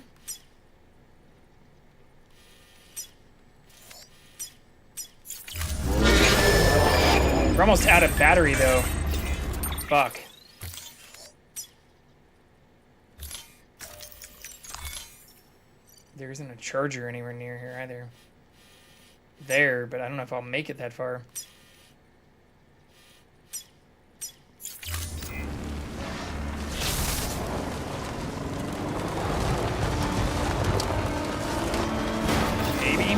We're almost out of battery though. Fuck. There isn't a charger anywhere near here either. There, but I don't know if I'll make it that far. Maybe.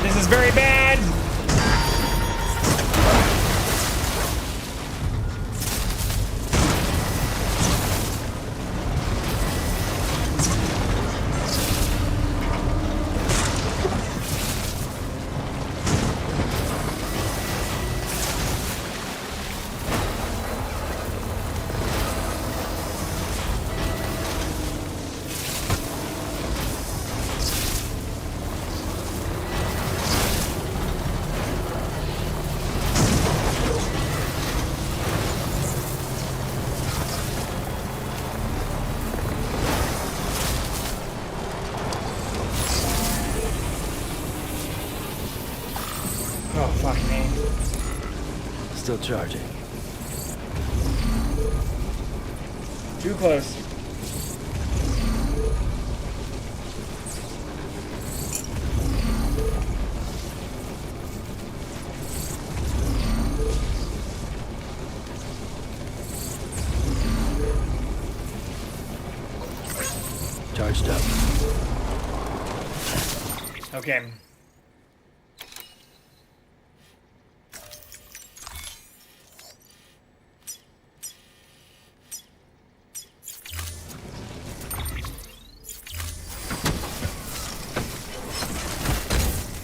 This is very bad. Oh, fuck me. Still charging. Too close. Charged up. Okay.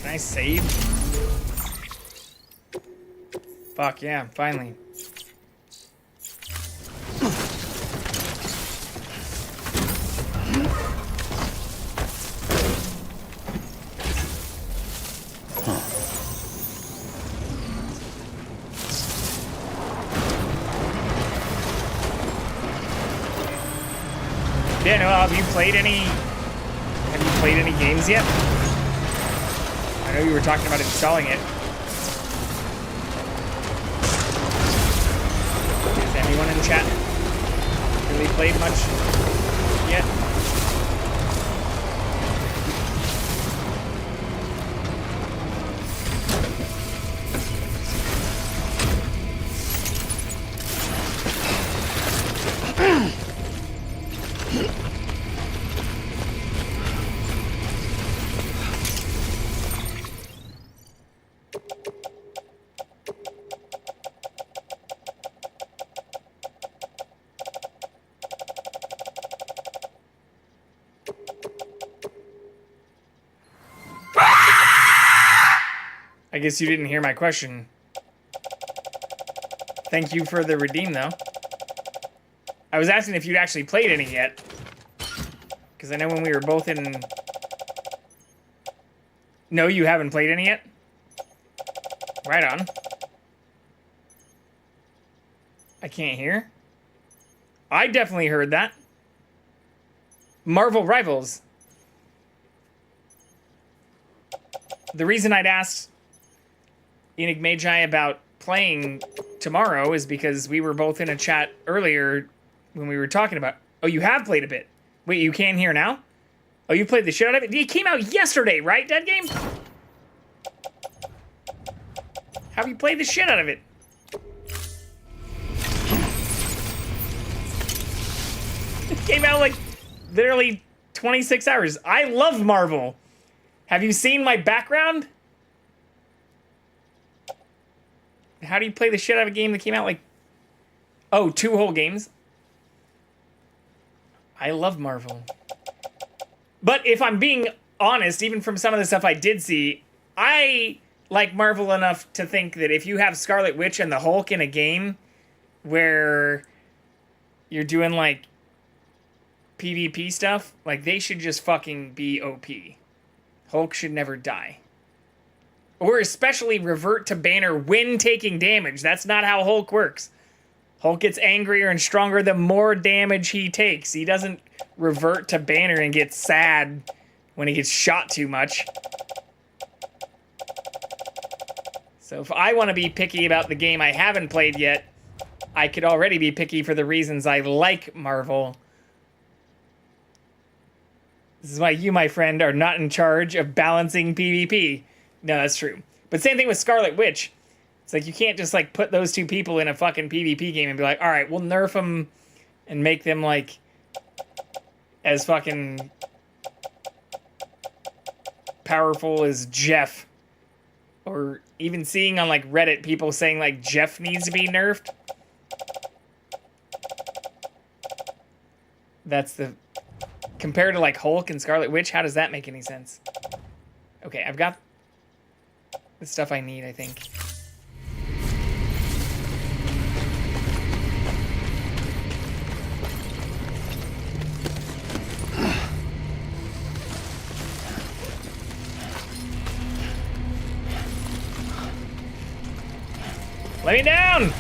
Can I save? Fuck yeah, finally. Yeah, no, have you played any games yet? I know you were talking about installing it. Has anyone in chat really played much yet? I guess you didn't hear my question. Thank you for the redeem, though. I was asking if you'd actually played any yet. Because I know when we were both in... No, you haven't played any yet? Right on. I can't hear. I definitely heard that. Marvel Rivals. The reason I'd asked Enig Magi about playing tomorrow is because we were both in a chat earlier when we were talking about... Oh, you have played a bit. Wait, you can hear now? Oh, you played the shit out of it? It came out yesterday, right, Dead Game? Have you played the shit out of it? It came out like literally 26 hours. I love Marvel. Have you seen my background? How do you play the shit out of a game that came out like... Oh, 2 whole games? I love Marvel. But if I'm being honest, even from some of the stuff I did see, I like Marvel enough to think that if you have Scarlet Witch and the Hulk in a game where you're doing like PvP stuff, like they should just fucking be OP. Hulk should never die. Or especially revert to Banner when taking damage. That's not how Hulk works. Hulk gets angrier and stronger the more damage he takes. He doesn't revert to Banner and get sad when he gets shot too much. So if I want to be picky about the game I haven't played yet, I could already be picky for the reasons I like Marvel. This is why you, my friend, are not in charge of balancing PvP. No, that's true. But same thing with Scarlet Witch. It's like you can't just like put those 2 people in a fucking PvP game and be like, all right, we'll nerf them and make them like as fucking powerful as Jeff. Or even seeing on like Reddit people saying like Jeff needs to be nerfed. That's the... Compared to like Hulk and Scarlet Witch, how does that make any sense? Okay, I've got the stuff I need, I think. Let me down!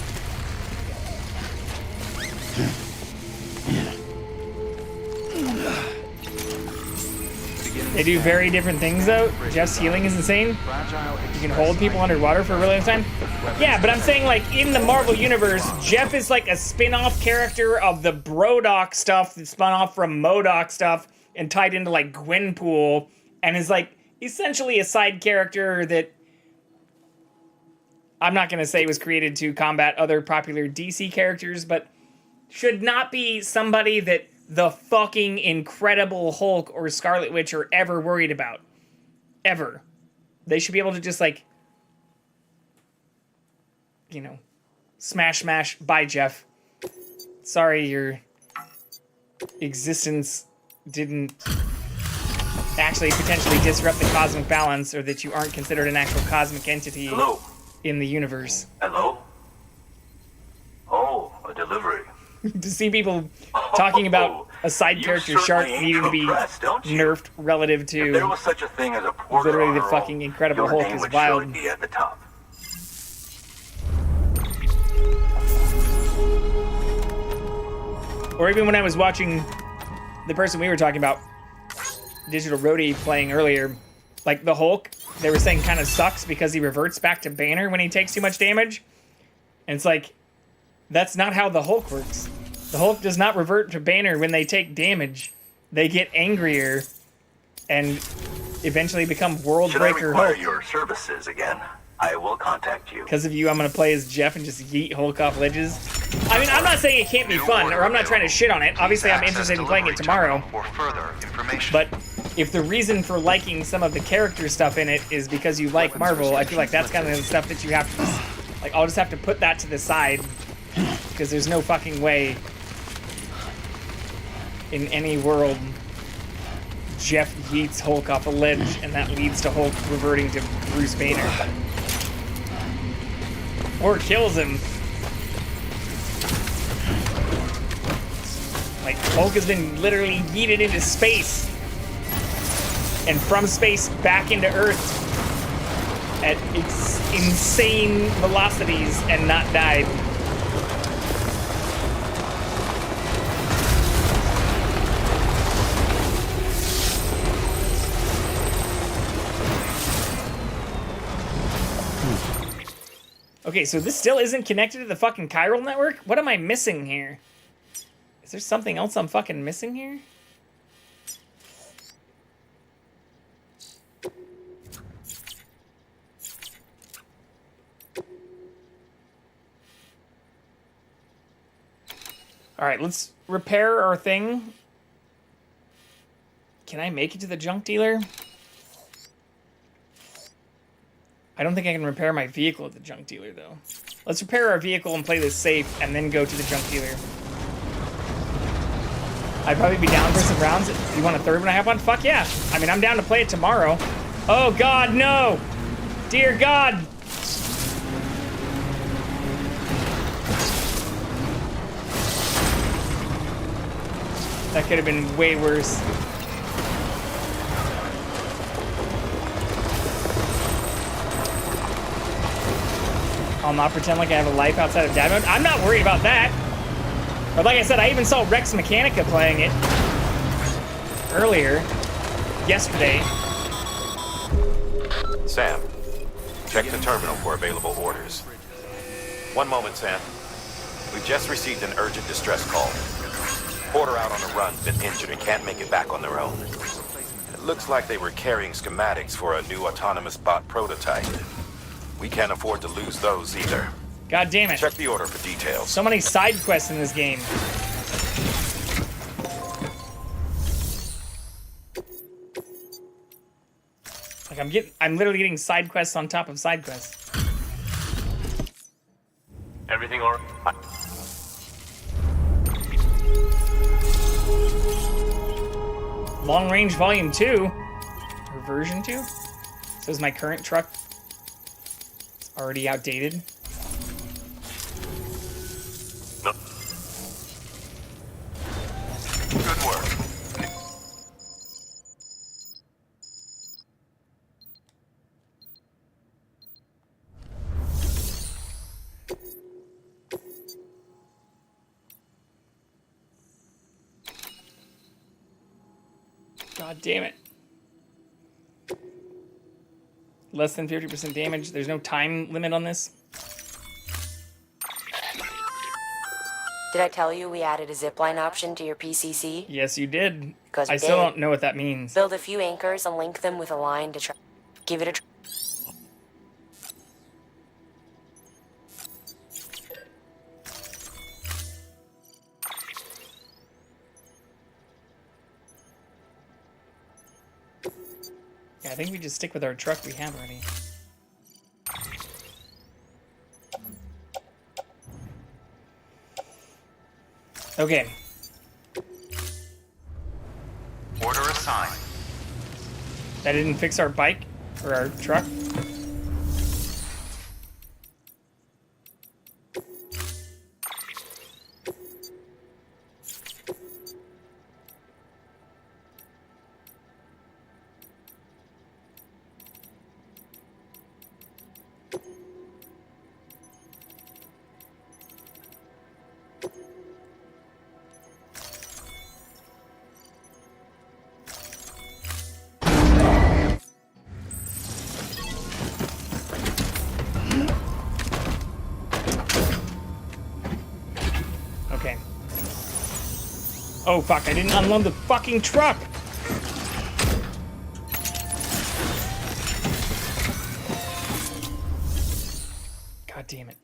They do very different things, though. Jeff's healing is insane. You can hold people underwater for a really long time. Yeah, but I'm saying, like, in the Marvel Universe, Jeff is, like, a spin-off character of the Brodok stuff that spun off from MODOK stuff and tied into, like, Gwenpool, and is, like, essentially a side character that I'm not going to say was created to combat other popular DC characters, but should not be somebody that the fucking Incredible Hulk or Scarlet Witch are ever worried about. Ever. They should be able to just, like, you know, smash, bye, Jeff. Sorry, your existence didn't actually potentially disrupt the cosmic balance, or that you aren't considered an actual cosmic entity in the universe. Hello? Oh, a delivery. To see people talking about a side character shark needing to be nerfed relative to if there was such a thing as a porter literally the on fucking Incredible your Hulk name is would wild. surely be at the top. Or even when I was watching the person we were talking about, Digital Roadie, playing earlier, like the Hulk, they were saying kind of sucks because he reverts back to Banner when he takes too much damage. And it's like, that's not how the Hulk works. The Hulk does not revert to Banner when they take damage. They get angrier and eventually become World Should I Breaker require Hulk. your services again, I will contact you. Because of you, I'm going to play as Jeff and just yeet Hulk off ledges. I mean, I'm not saying it can't be fun, or I'm not trying to shit on it. Obviously, I'm interested in playing it tomorrow. But if the reason for liking some of the character stuff in it is because you like Marvel, I feel like that's kind of the stuff that you have to... Like, I'll just have to put that to the side. Because there's no fucking way in any world Jeff yeets Hulk off a ledge and that leads to Hulk reverting to Bruce Banner. Or kills him. Like, Hulk has been literally yeeted into space. And from space back into Earth at insane velocities and not died. Okay, so this still isn't connected to the fucking chiral network? What am I missing here? Is there something else I'm fucking missing here? Alright, let's repair our thing. Can I make it to the junk dealer? I don't think I can repair my vehicle at the junk dealer, though. Let's repair our vehicle and play this safe, and then go to the junk dealer. I'd probably be down for some rounds. You want a third when I have one? Fuck yeah. I mean, I'm down to play it tomorrow. Oh, God, no. Dear God. That could have been way worse. I'll not pretend like I have a life outside of dad mode. I'm not worried about that. But like I said, I even saw Rex Mechanica playing it earlier, yesterday. Sam, check the terminal for available orders. One moment, Sam. We just received an urgent distress call. Porter out on the run's been injured and can't make it back on their own. It looks like they were carrying schematics for a new autonomous bot prototype. We can't afford to lose those either. God damn it. Check the order for details. So many side quests in this game. Like I'm literally getting side quests on top of side quests. Everything all right? Long Range Volume 2? Or version 2? So is my current truck already outdated? No. Good work. God damn it. Less than 50% damage. There's no time limit on this. Did I tell you we added a zipline option to your PCC? Yes, you did. Because we I still did. don't know what that means. Build a few anchors and link them with a line to try. Give it a try. Yeah, I think we just stick with our truck we have already. Okay. Order assigned. That didn't fix our bike or our truck. Okay. Oh fuck, I didn't unload the fucking truck! God damn it.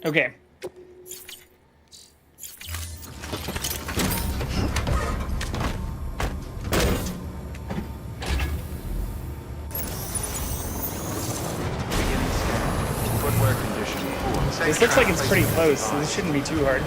Okay. Footwear condition poor. This looks like it's pretty close, so this shouldn't be too hard.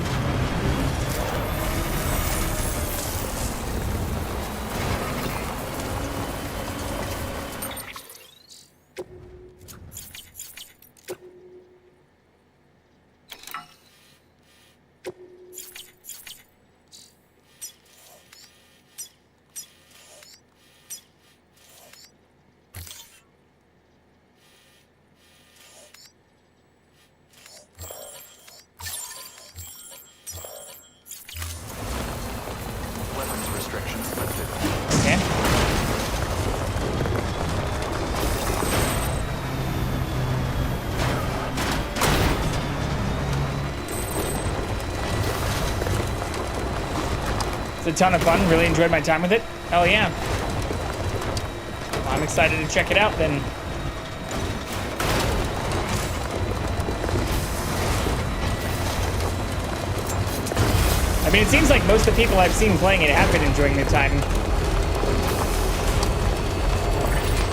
Weapons restrictions lifted. Okay. It's a ton of fun. Really enjoyed my time with it. Hell yeah. I'm excited to check it out then. I mean, it seems like most of the people I've seen playing it have been enjoying their time.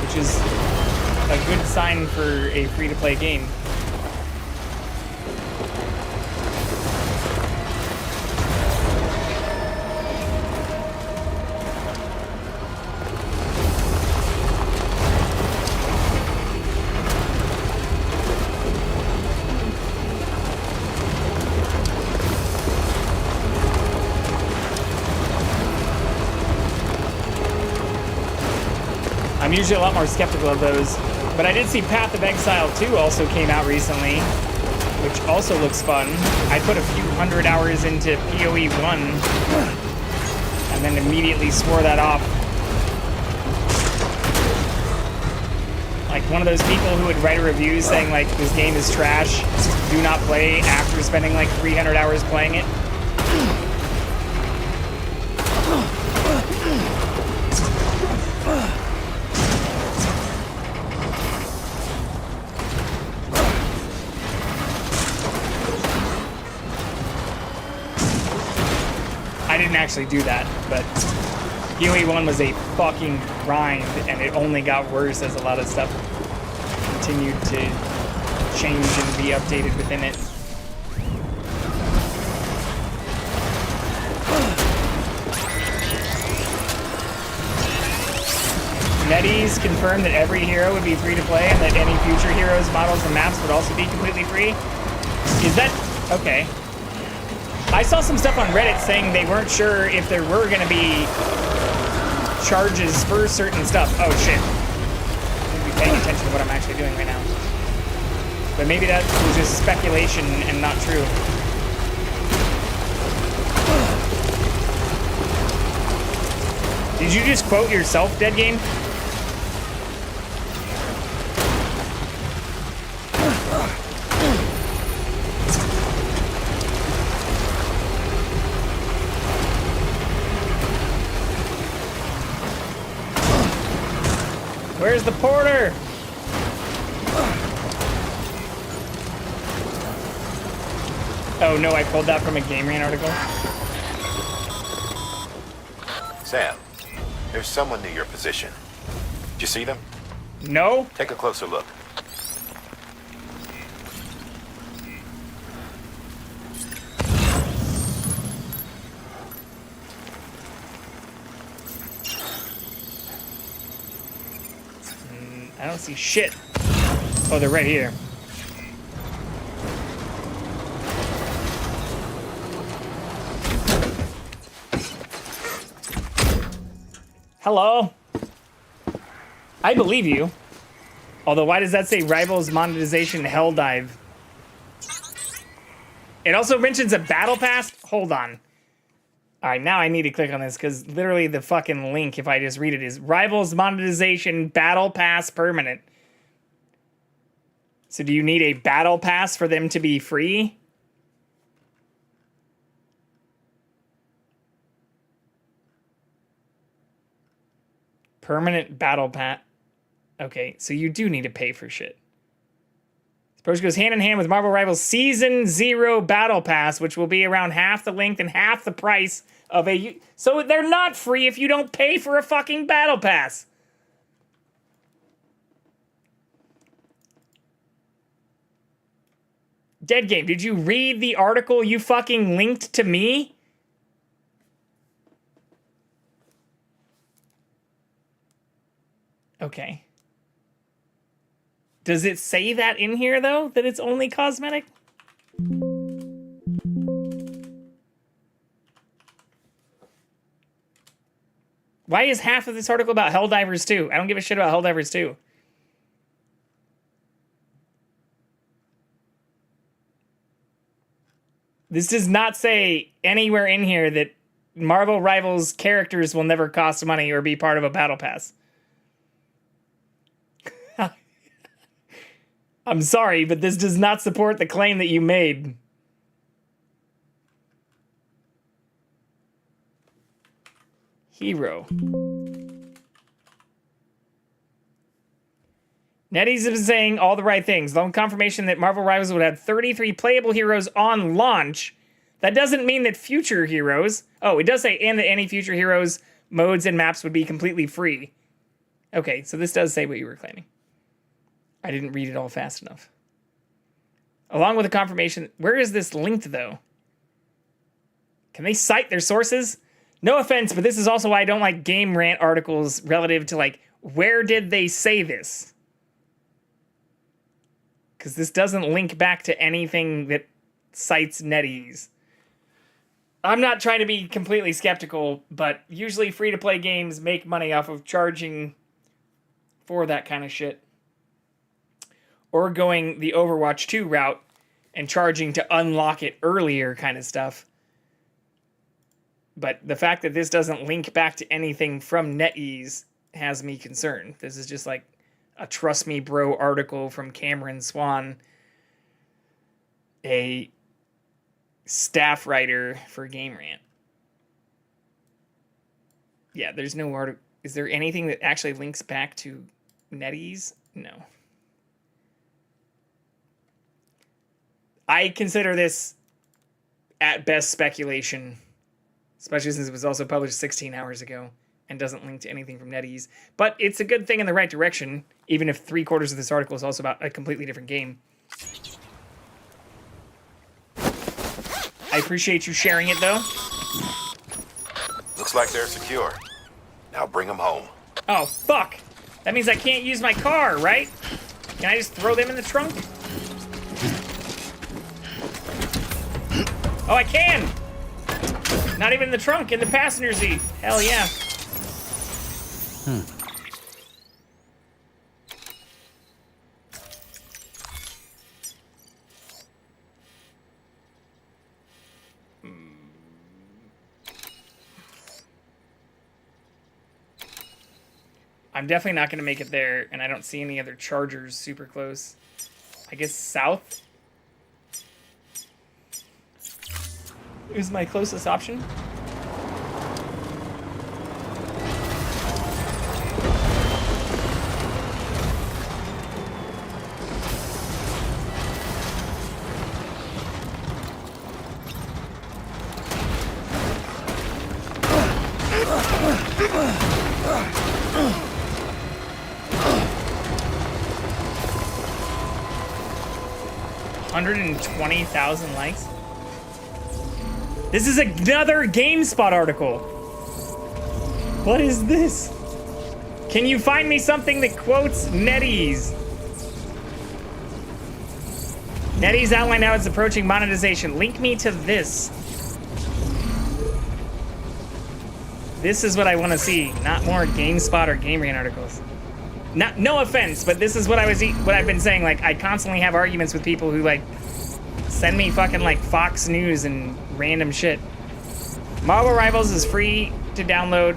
Which is a good sign for a free-to-play game. I'm usually a lot more skeptical of those, but I did see Path of Exile 2 also came out recently, which also looks fun. I put a few hundred hours into PoE 1, and then immediately swore that off. Like one of those people who would write a review saying like, this game is trash, do not play after spending like 300 hours playing it. I didn't actually do that, but PoE 1 was a fucking grind, and it only got worse as a lot of stuff continued to change and be updated within it. NetEase confirmed that every hero would be free to play and that any future heroes, models, and maps would also be completely free. Is that okay? I saw some stuff on Reddit saying they weren't sure if there were going to be charges for certain stuff. Oh shit. I need to be paying attention to what I'm actually doing right now. But maybe that was just speculation and not true. Did you just quote yourself, Dead Game? Where's the porter? Oh no, I pulled that from a Game Rant article. Sam, there's someone near your position. Did you see them? No. Take a closer look. I don't see shit. Oh, they're right here. Hello? I believe you. Although, why does that say Rivals Monetization Hell Dive? It also mentions a battle pass? Hold on. Alright, now I need to click on this because literally the fucking link, if I just read it, is Rivals Monetization Battle Pass Permanent. So do you need a battle pass for them to be free? Permanent battle pass. Okay, so you do need to pay for shit. Approach goes hand in hand with Marvel Rivals Season 0 Battle Pass, which will be around half the length and half the price of a... So they're not free if you don't pay for a fucking Battle Pass. Dead Game, did you read the article you fucking linked to me? Okay. Does it say that in here, though? That it's only cosmetic? Why is half of this article about Helldivers 2? I don't give a shit about Helldivers 2. This does not say anywhere in here that Marvel Rivals characters will never cost money or be part of a battle pass. I'm sorry, but this does not support the claim that you made. Hero. NetEase is saying all the right things. Long confirmation that Marvel Rivals would have 33 playable heroes on launch. That doesn't mean that future heroes... Oh, it does say, and that any future heroes, modes, and maps would be completely free. Okay, so this does say what you were claiming. I didn't read it all fast enough. Along with the confirmation... Where is this linked, though? Can they cite their sources? No offense, but this is also why I don't like game rant articles relative to, like, where did they say this? Because this doesn't link back to anything that cites NetEase. I'm not trying to be completely skeptical, but usually free-to-play games make money off of charging for that kind of shit. Or going the Overwatch 2 route and charging to unlock it earlier kind of stuff. But the fact that this doesn't link back to anything from NetEase has me concerned. This is just like a Trust Me Bro article from Cameron Swan, a staff writer for Game Rant. Yeah, there's no article. Is there anything that actually links back to NetEase? No. I consider this at best speculation, especially since it was also published 16 hours ago and doesn't link to anything from NetEase. But it's a good thing in the right direction, even if 3/4 of this article is also about a completely different game. I appreciate you sharing it, though. Looks like they're secure. Now bring them home. Oh, fuck. That means I can't use my car, right? Can I just throw them in the trunk? Oh, I can! Not even in the trunk, in the passenger seat. Hell yeah. I'm definitely not going to make it there, and I don't see any other chargers super close. I guess south is my closest option. $120,000 likes. This is another GameSpot article. What is this? Can you find me something that quotes NetEase? NetEase outlined how it's approaching monetization. Link me to this. This is what I want to see, not more GameSpot or Game Rant articles. No offense, but this is what I've been saying. Like, I constantly have arguments with people who like send me fucking like Fox News and random shit. Marvel Rivals is free to download,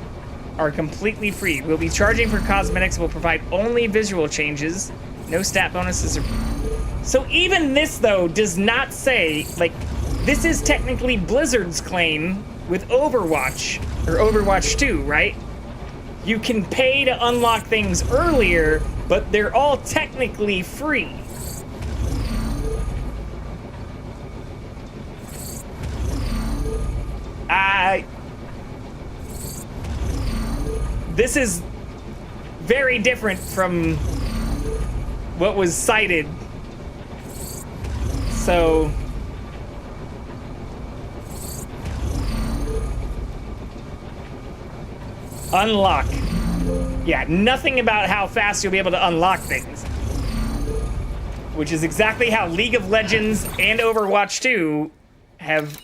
are completely free. We'll be charging for cosmetics. We'll provide only visual changes, no stat bonuses. So even this though does not say, like, this is technically Blizzard's claim with Overwatch or Overwatch 2, right? You can pay to unlock things earlier, but they're all technically free. This is very different from what was cited. So unlock. Yeah, nothing about how fast you'll be able to unlock things. Which is exactly how League of Legends and Overwatch 2 have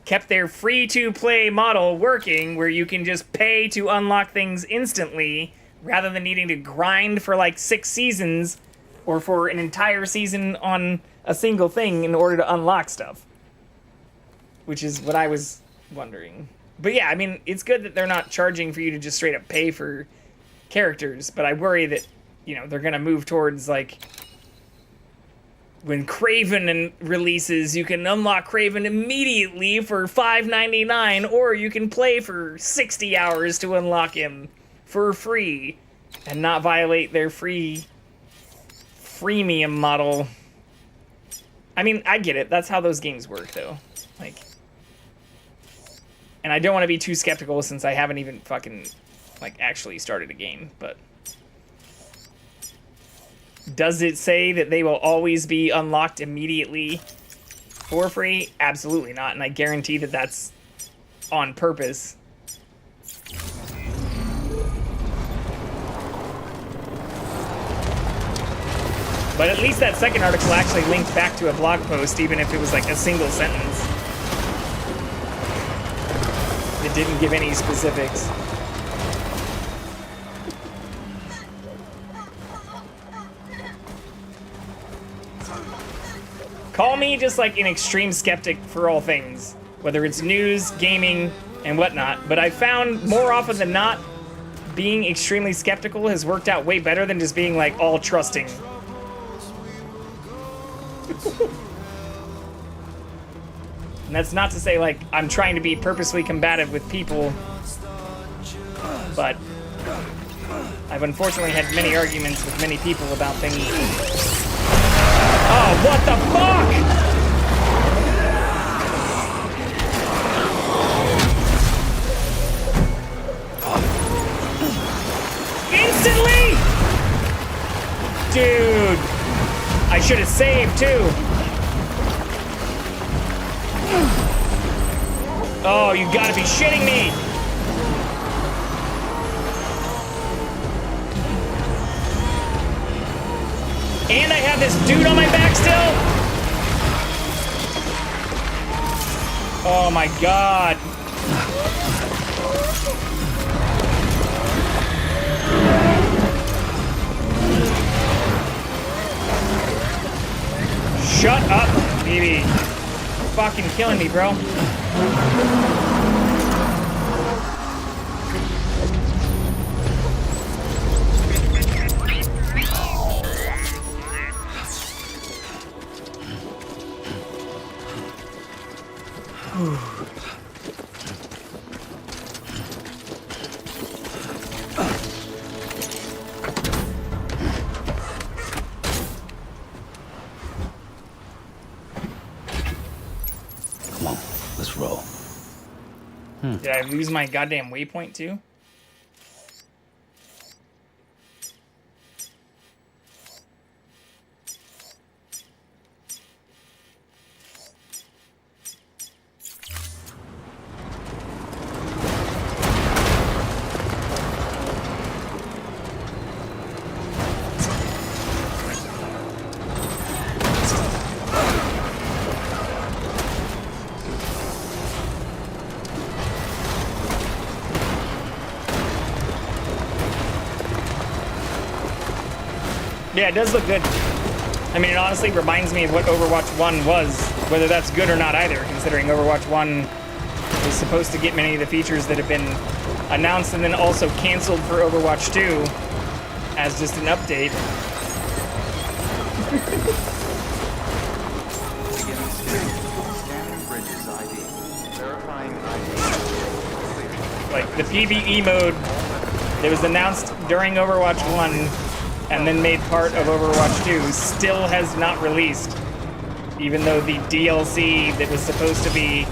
kept their free-to-play model working, where you can just pay to unlock things instantly rather than needing to grind for like 6 seasons or for an entire season on a single thing in order to unlock stuff. Which is what I was wondering. But yeah, I mean, it's good that they're not charging for you to just straight up pay for characters, but I worry that, you know, they're gonna move towards like when Kraven releases, you can unlock Kraven immediately for $5.99, or you can play for 60 hours to unlock him for free and not violate their freemium model. I mean, I get it. That's how those games work, though. Like, and I don't want to be too skeptical since I haven't even fucking, like, actually started a game, but does it say that they will always be unlocked immediately for free? Absolutely not, and I guarantee that that's on purpose. But at least that second article actually linked back to a blog post, even if it was like a single sentence. It didn't give any specifics. Call me just like an extreme skeptic for all things, whether it's news, gaming, and whatnot, but I found more often than not, being extremely skeptical has worked out way better than just being like all trusting. And that's not to say like I'm trying to be purposely combative with people, but I've unfortunately had many arguments with many people about things. Oh, what the fuck? Instantly? Dude, I should have saved too. Oh, you gotta be shitting me. And I have this dude on my back still? Oh my god. Shut up, baby. You're fucking killing me, bro. Come on, let's roll. Did I lose my goddamn waypoint too? Yeah, it does look good. I mean, it honestly reminds me of what Overwatch 1 was, whether that's good or not either, considering Overwatch 1 was supposed to get many of the features that have been announced and then also canceled for Overwatch 2 as just an update. Like, the PvE mode that was announced during Overwatch 1 and then made part of Overwatch 2 still has not released, even though the DLC that was supposed to be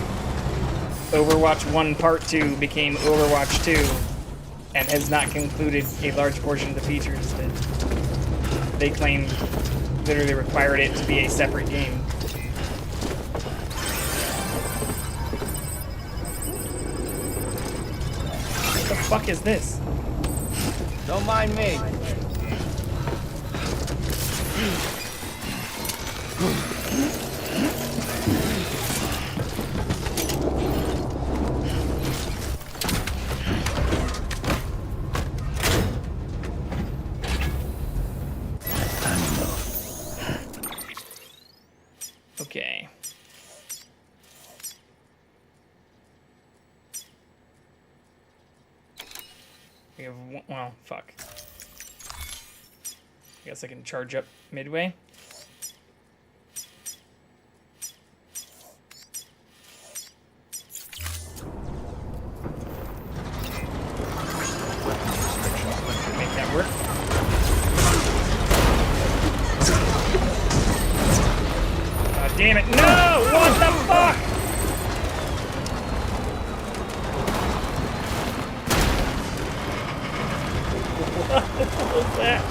Overwatch 1 Part 2 became Overwatch 2 and has not concluded a large portion of the features that they claim literally required it to be a separate game. What the fuck is this? Don't mind me. Okay. We have one, well, fuck. I guess I can charge up midway. Make that work. God damn it, no! What the fuck? What the hell is that?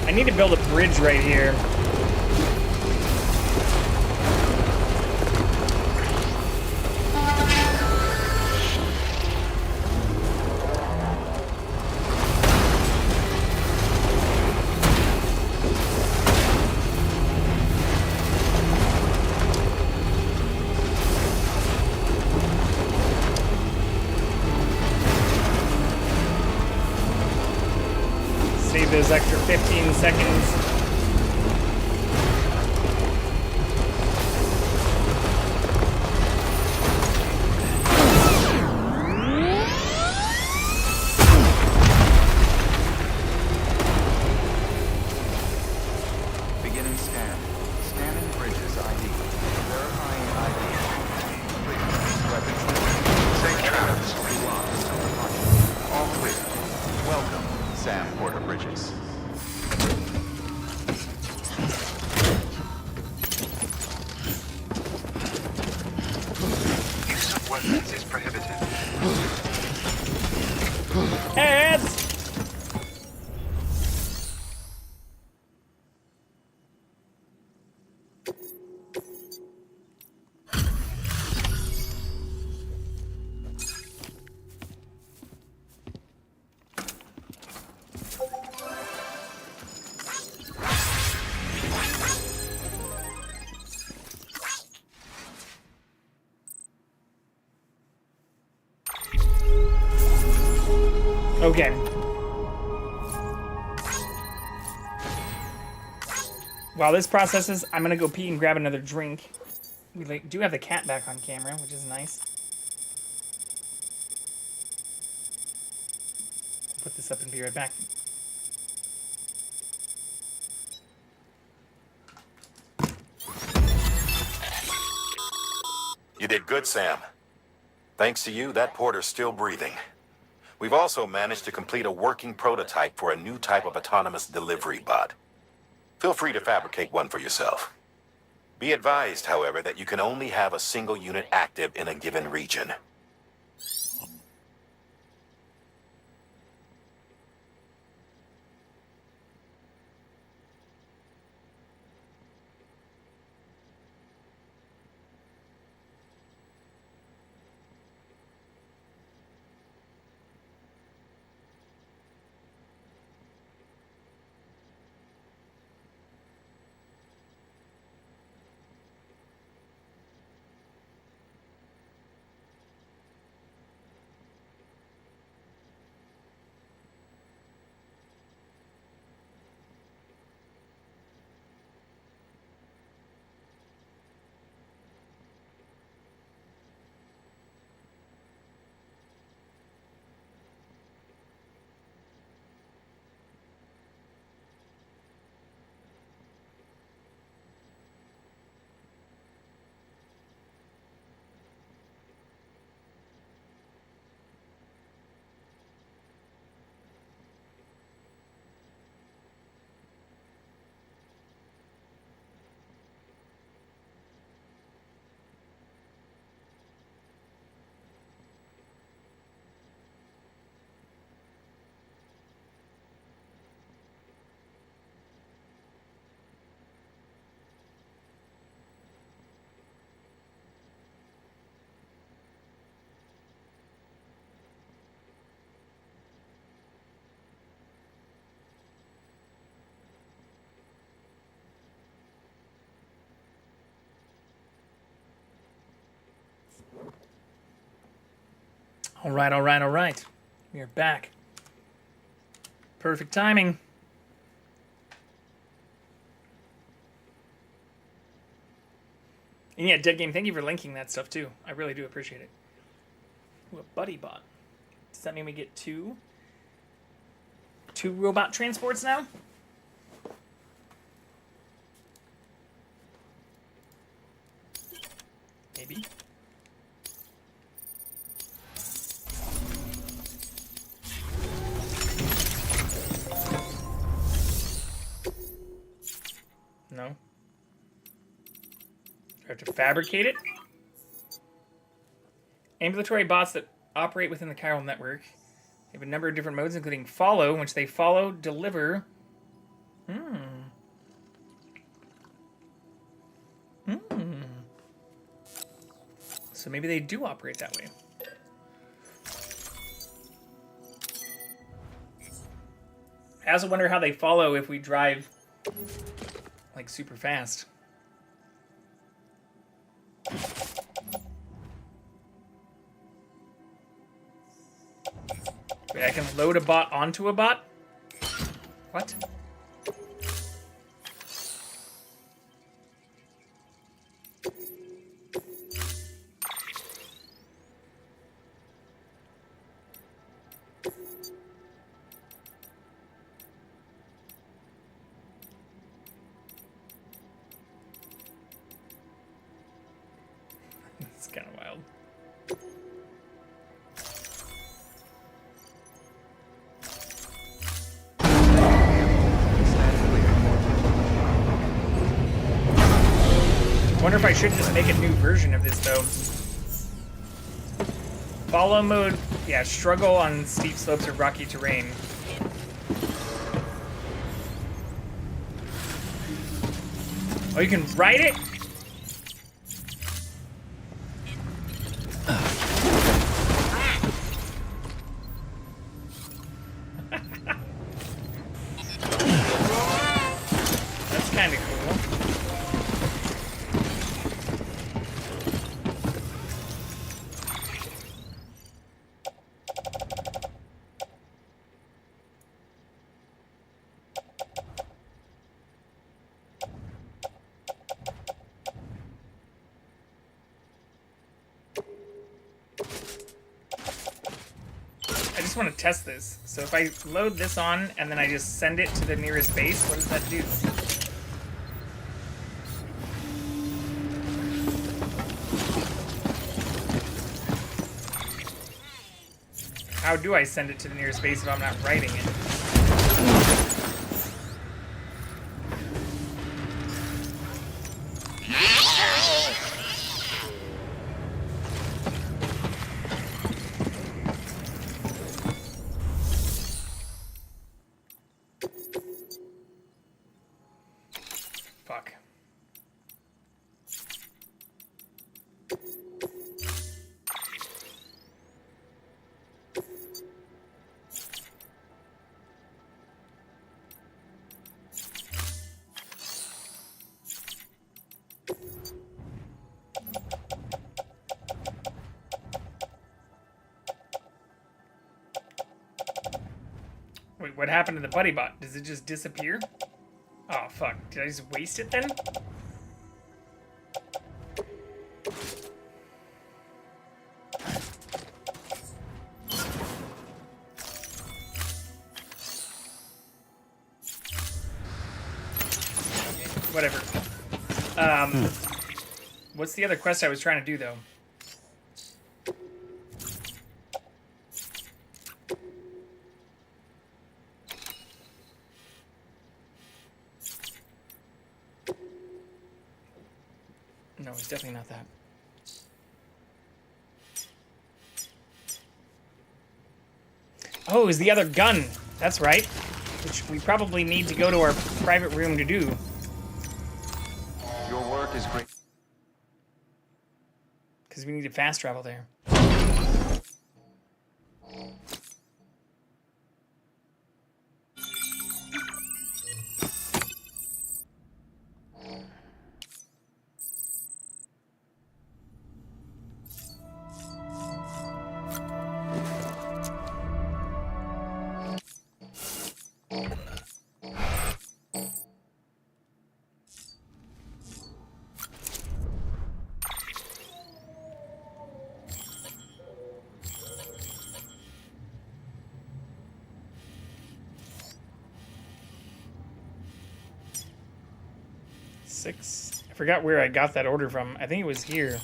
I need to build a bridge right here. Save those extra 15 seconds. Beginning scan. Scanning bridges ID. Verifying ID. Bridges, weapons detected. Safe travels. All clear. Welcome, Sam Porter Bridges. Use of weapons is prohibited. Heads! Okay. While this processes, I'm gonna go pee and grab another drink. We do have the cat back on camera, which is nice. Put this up and be right back. You did good, Sam. Thanks to you, that porter's still breathing. We've also managed to complete a working prototype for a new type of autonomous delivery bot. Feel free to fabricate one for yourself. Be advised, however, that you can only have a single unit active in a given region. All right. We are back. Perfect timing. And yeah, Dead Game, thank you for linking that stuff too. I really do appreciate it. Ooh, a buddy bot. Does that mean we get two robot transports now? Maybe. No. Do I have to fabricate it? Ambulatory bots that operate within the chiral network. They have a number of different modes, including follow, in which they follow, deliver. So maybe they do operate that way. I also wonder how they follow if we drive like super fast. Wait, I can load a bot onto a bot? What? It's kind of wild. I wonder if I should just make a new version of this though. Follow mode, yeah, struggle on steep slopes or rocky terrain. Oh, you can ride it? That's kind of cool. I just want to test this. So if I load this on and then I just send it to the nearest base, what does that do? How do I send it to the nearest base if I'm not writing it? Fuck. Wait, what happened to the buddy bot? Does it just disappear? Oh, fuck. Did I just waste it then? Whatever. What's the other quest I was trying to do, though? No, it's definitely not that. Oh, it's the other gun. That's right. Which we probably need to go to our private room to do. Your work is great. Because we need to fast travel there. 6. I forgot where I got that order from. I think it was here.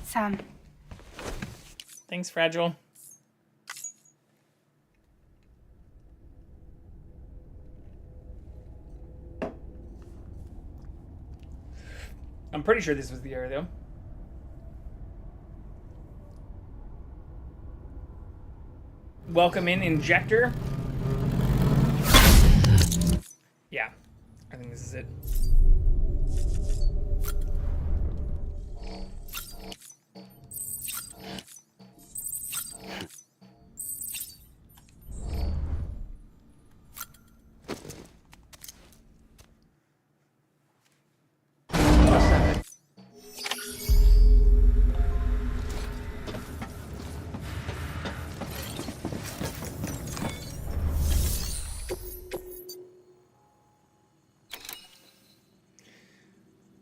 Sam. Thanks, Fragile. I'm pretty sure this was the area, though. Welcome in, Injector. Yeah, I think this is it.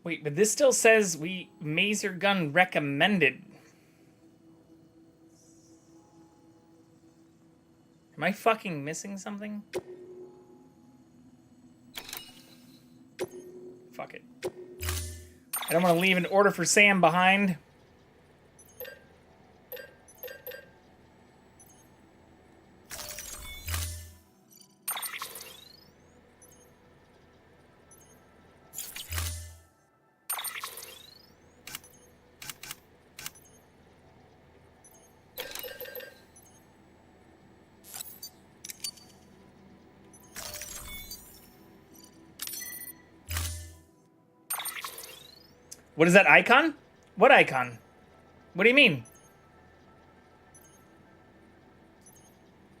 Wait, but this still says we Maser gun recommended. Am I fucking missing something? Fuck it. I don't want to leave an order for Sam behind. What is that icon? What icon? What do you mean?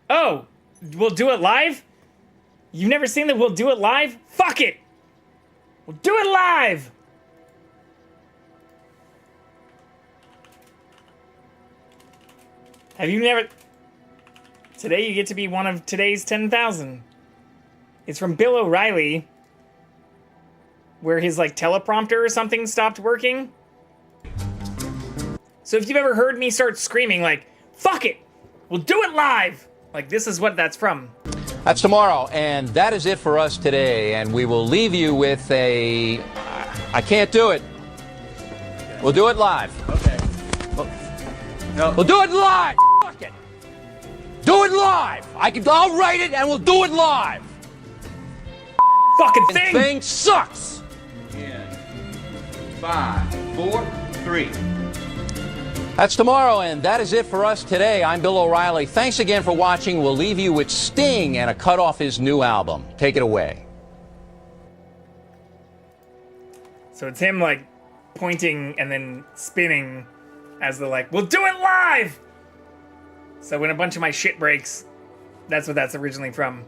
Oh, we'll do it live? You've never seen the we'll do it live? Fuck it! We'll do it live! Have you never... Today you get to be one of today's 10,000. It's from Bill O'Reilly, where his like teleprompter or something stopped working. So if you've ever heard me start screaming like, fuck it, we'll do it live. Like this is what that's from. That's tomorrow, and that is it for us today. And we will leave you with a, I can't do it. We'll do it live. Okay. No. We'll do it live. Fuck it. Do it live. I'll write it and we'll do it live. Fucking thing. Thing sucks. 5, 4, 3. That's tomorrow, and that is it for us today. I'm Bill O'Reilly. Thanks again for watching. We'll leave you with Sting and a cut off his new album. Take it away. So it's him like pointing and then spinning as the like, we'll do it live! So when a bunch of my shit breaks, that's what that's originally from.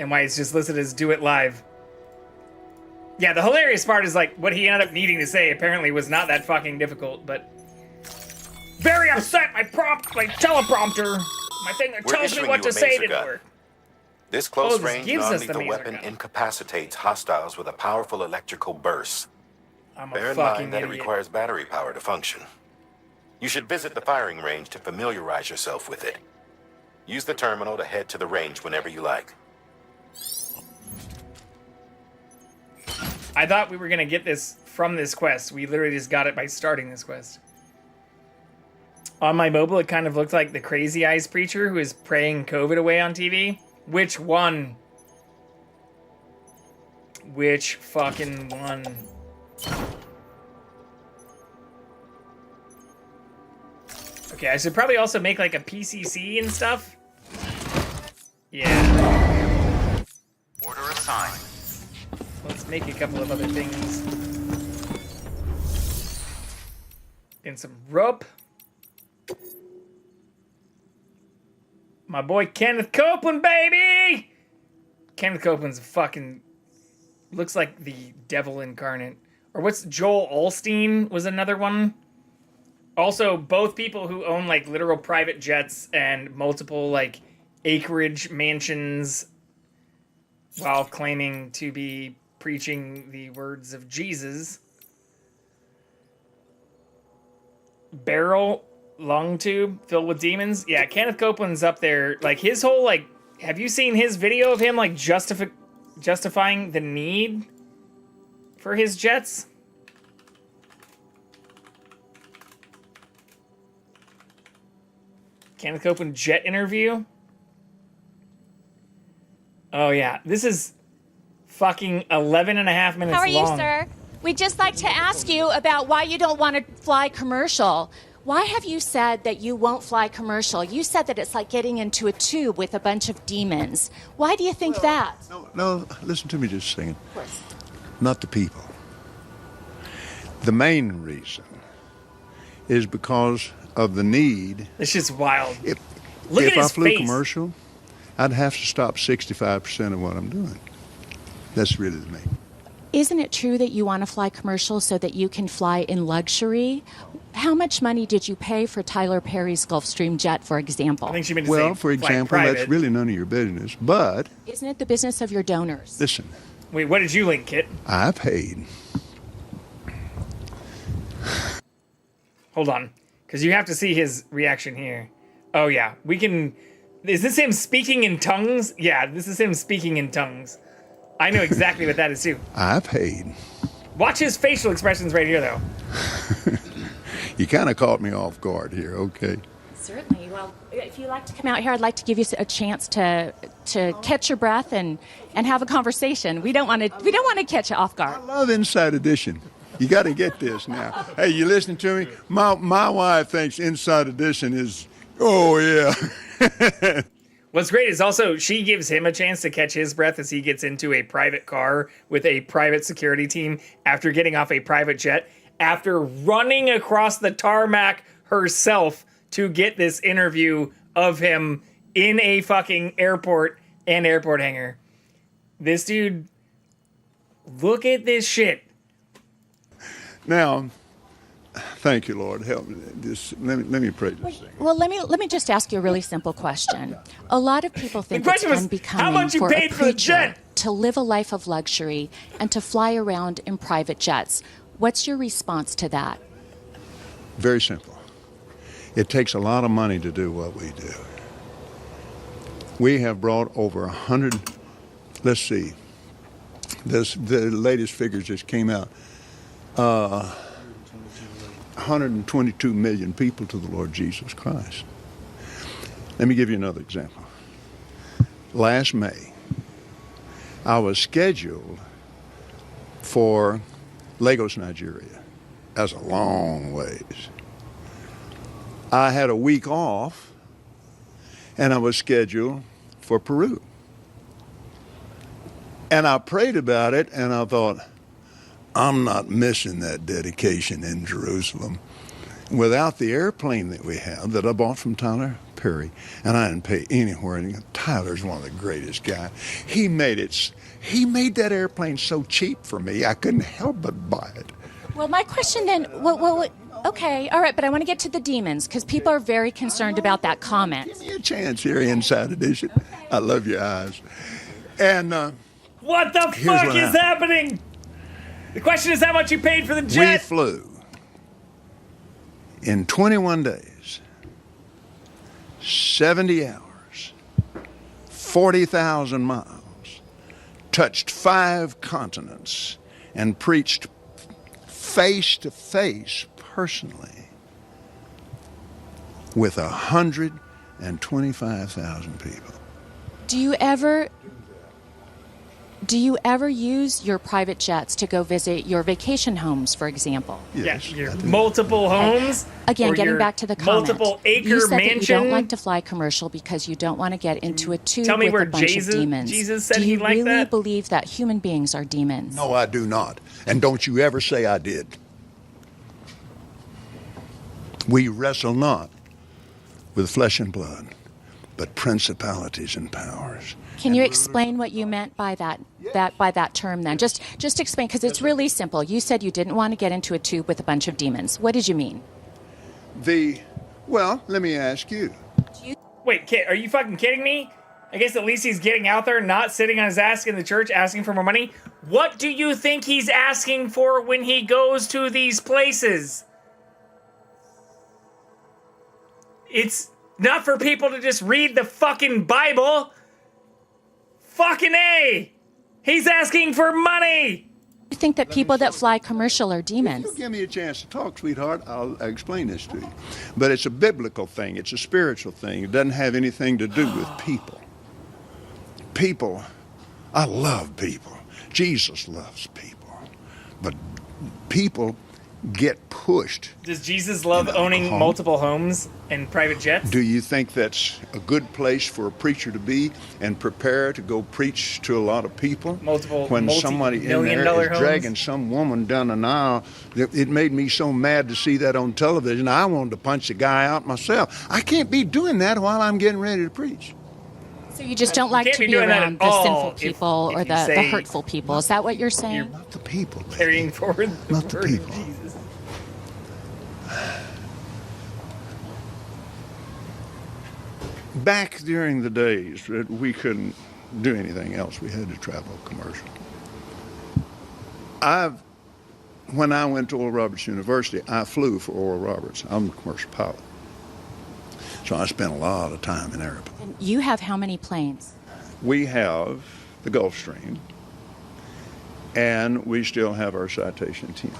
And why it's just listed as do it live. Yeah, the hilarious part is like what he ended up needing to say apparently was not that fucking difficult, but very upset my teleprompter, my thing that tells me what to say didn't work. This close-range non-lethal weapon incapacitates hostiles with a powerful electrical burst. Bear in mind that it requires battery power to function. You should visit the firing range to familiarize yourself with it. Use the terminal to head to the range whenever you like. I thought we were gonna get this from this quest. We literally just got it by starting this quest. On my mobile, it kind of looked like the Crazy Eyes preacher who is praying COVID away on TV. Which one? Which fucking one? Okay, I should probably also make like a PCC and stuff. Yeah. Order assigned. Let's make a couple of other things. And some rope. My boy Kenneth Copeland, baby! Kenneth Copeland's fucking... looks like the devil incarnate. Or what's Joel Olstein was another one. Also, both people who own like literal private jets and multiple like acreage mansions while claiming to be preaching the words of Jesus. Barrel lung tube filled with demons. Yeah, Kenneth Copeland's up there. Like his whole like Have you seen his video of him like justifying the need for his jets? Kenneth Copeland jet interview. Oh yeah, this is fucking 11 and a half minutes long. How are you, sir? We'd just like to ask you about why you don't want to fly commercial. Why have you said that you won't fly commercial? You said that it's like getting into a tube with a bunch of demons. Why do you think that? No, listen to me just a second. Of course. Not the people. The main reason is because of the need. It's just wild. If Look at his I flew face. commercial, I'd have to stop 65% of what I'm doing. That's really the main. Isn't it true that you want to fly commercial so that you can fly in luxury? How much money did you pay for Tyler Perry's Gulfstream jet, for example? I think she meant to Well, say for example, that's really none of your business. But Isn't it the business of your donors? listen, Wait, what did you link, Kit? I paid. Hold on, because you have to see his reaction here. Oh yeah, we can. Is this him speaking in tongues? Yeah, this is him speaking in tongues. I know exactly what that is too. I paid. Watch his facial expressions right here, though. You kind of caught me off guard here, okay? Certainly. Well, if you'd like to come out here, I'd like to give you a chance to catch your breath and have a conversation. We don't want to catch you off guard. I love Inside Edition. You got to get this now. Hey, you listening to me? My wife thinks Inside Edition is, oh yeah. What's great is also she gives him a chance to catch his breath as he gets into a private car with a private security team after getting off a private jet, after running across the tarmac herself to get this interview of him in a fucking airport and airport hangar. This dude, look at this shit. Now, thank you, Lord. Help me. Let me pray this thing. Well, let me just ask you a really simple question. A lot of people think The it's question was, unbecoming how much you for paid a for the preacher jet? to live a life of luxury and to fly around in private jets. What's your response to that? Very simple. It takes a lot of money to do what we do. We have brought over 100, let's see, the latest figures just came out, 122 million people to the Lord Jesus Christ. Let me give you another example. Last May, I was scheduled for Lagos, Nigeria. That's a long ways. I had a week off, and I was scheduled for Peru. And I prayed about it, and I thought, I'm not missing that dedication in Jerusalem. Without the airplane that we have, that I bought from Tyler Perry, and I didn't pay anywhere. And Tyler's one of the greatest guys. He made that airplane so cheap for me, I couldn't help but buy it. Well, my question then, okay, all right, but I want to get to the demons because people are very concerned about that comment. Give me a chance here, Inside Edition. I love your eyes. And what the fuck is happening? The question is how much you paid for the jet. We flew in 21 days, 70 hours, 40,000 miles, touched 5 continents, and preached face to face personally with 125,000 people. Do you ever use your private jets to go visit your vacation homes, for example? Yes. Your multiple homes. Again, or getting your back to the comment. multiple acre you said mansion. that you don't like to fly commercial because you don't want to get into a tube Tell me with where a bunch Jesus- of demons. Jesus said Do he you liked really that? believe that human beings are demons? No, I do not. And don't you ever say I did. We wrestle not with flesh and blood, but principalities and powers. Can you explain what you meant by that term then? Just explain, because it's really simple. You said you didn't want to get into a tube with a bunch of demons. What did you mean? Well, let me ask you. Wait, Kit, are you fucking kidding me? I guess at least he's getting out there, not sitting on his ass in the church asking for more money. What do you think he's asking for when he goes to these places? It's not for people to just read the fucking Bible. Fucking A! He's asking for money! You think that people that fly commercial are demons? If you give me a chance to talk, sweetheart, I'll explain this to you. But it's a biblical thing. It's a spiritual thing. It doesn't have anything to do with people. People, I love people. Jesus loves people. But people get pushed. Does Jesus love owning multiple homes and private jets? Do you think that's a good place for a preacher to be and prepare to go preach to a lot of people? When somebody in there multi-million-dollar is dragging some woman down an aisle, it made me so mad to see that on television. I wanted to punch the guy out myself. I can't be doing that while I'm getting ready to preach. So you just don't like to be around the sinful people or the hurtful people. Is that what you're saying? You're not the people, baby. Carrying forward the Not the word of people. Jesus. Back during the days that we couldn't do anything else, we had to travel commercial. When I went to Oral Roberts University, I flew for Oral Roberts. I'm a commercial pilot. So I spent a lot of time in airplanes. And you have how many planes? We have the Gulfstream, and we still have our Citation 10.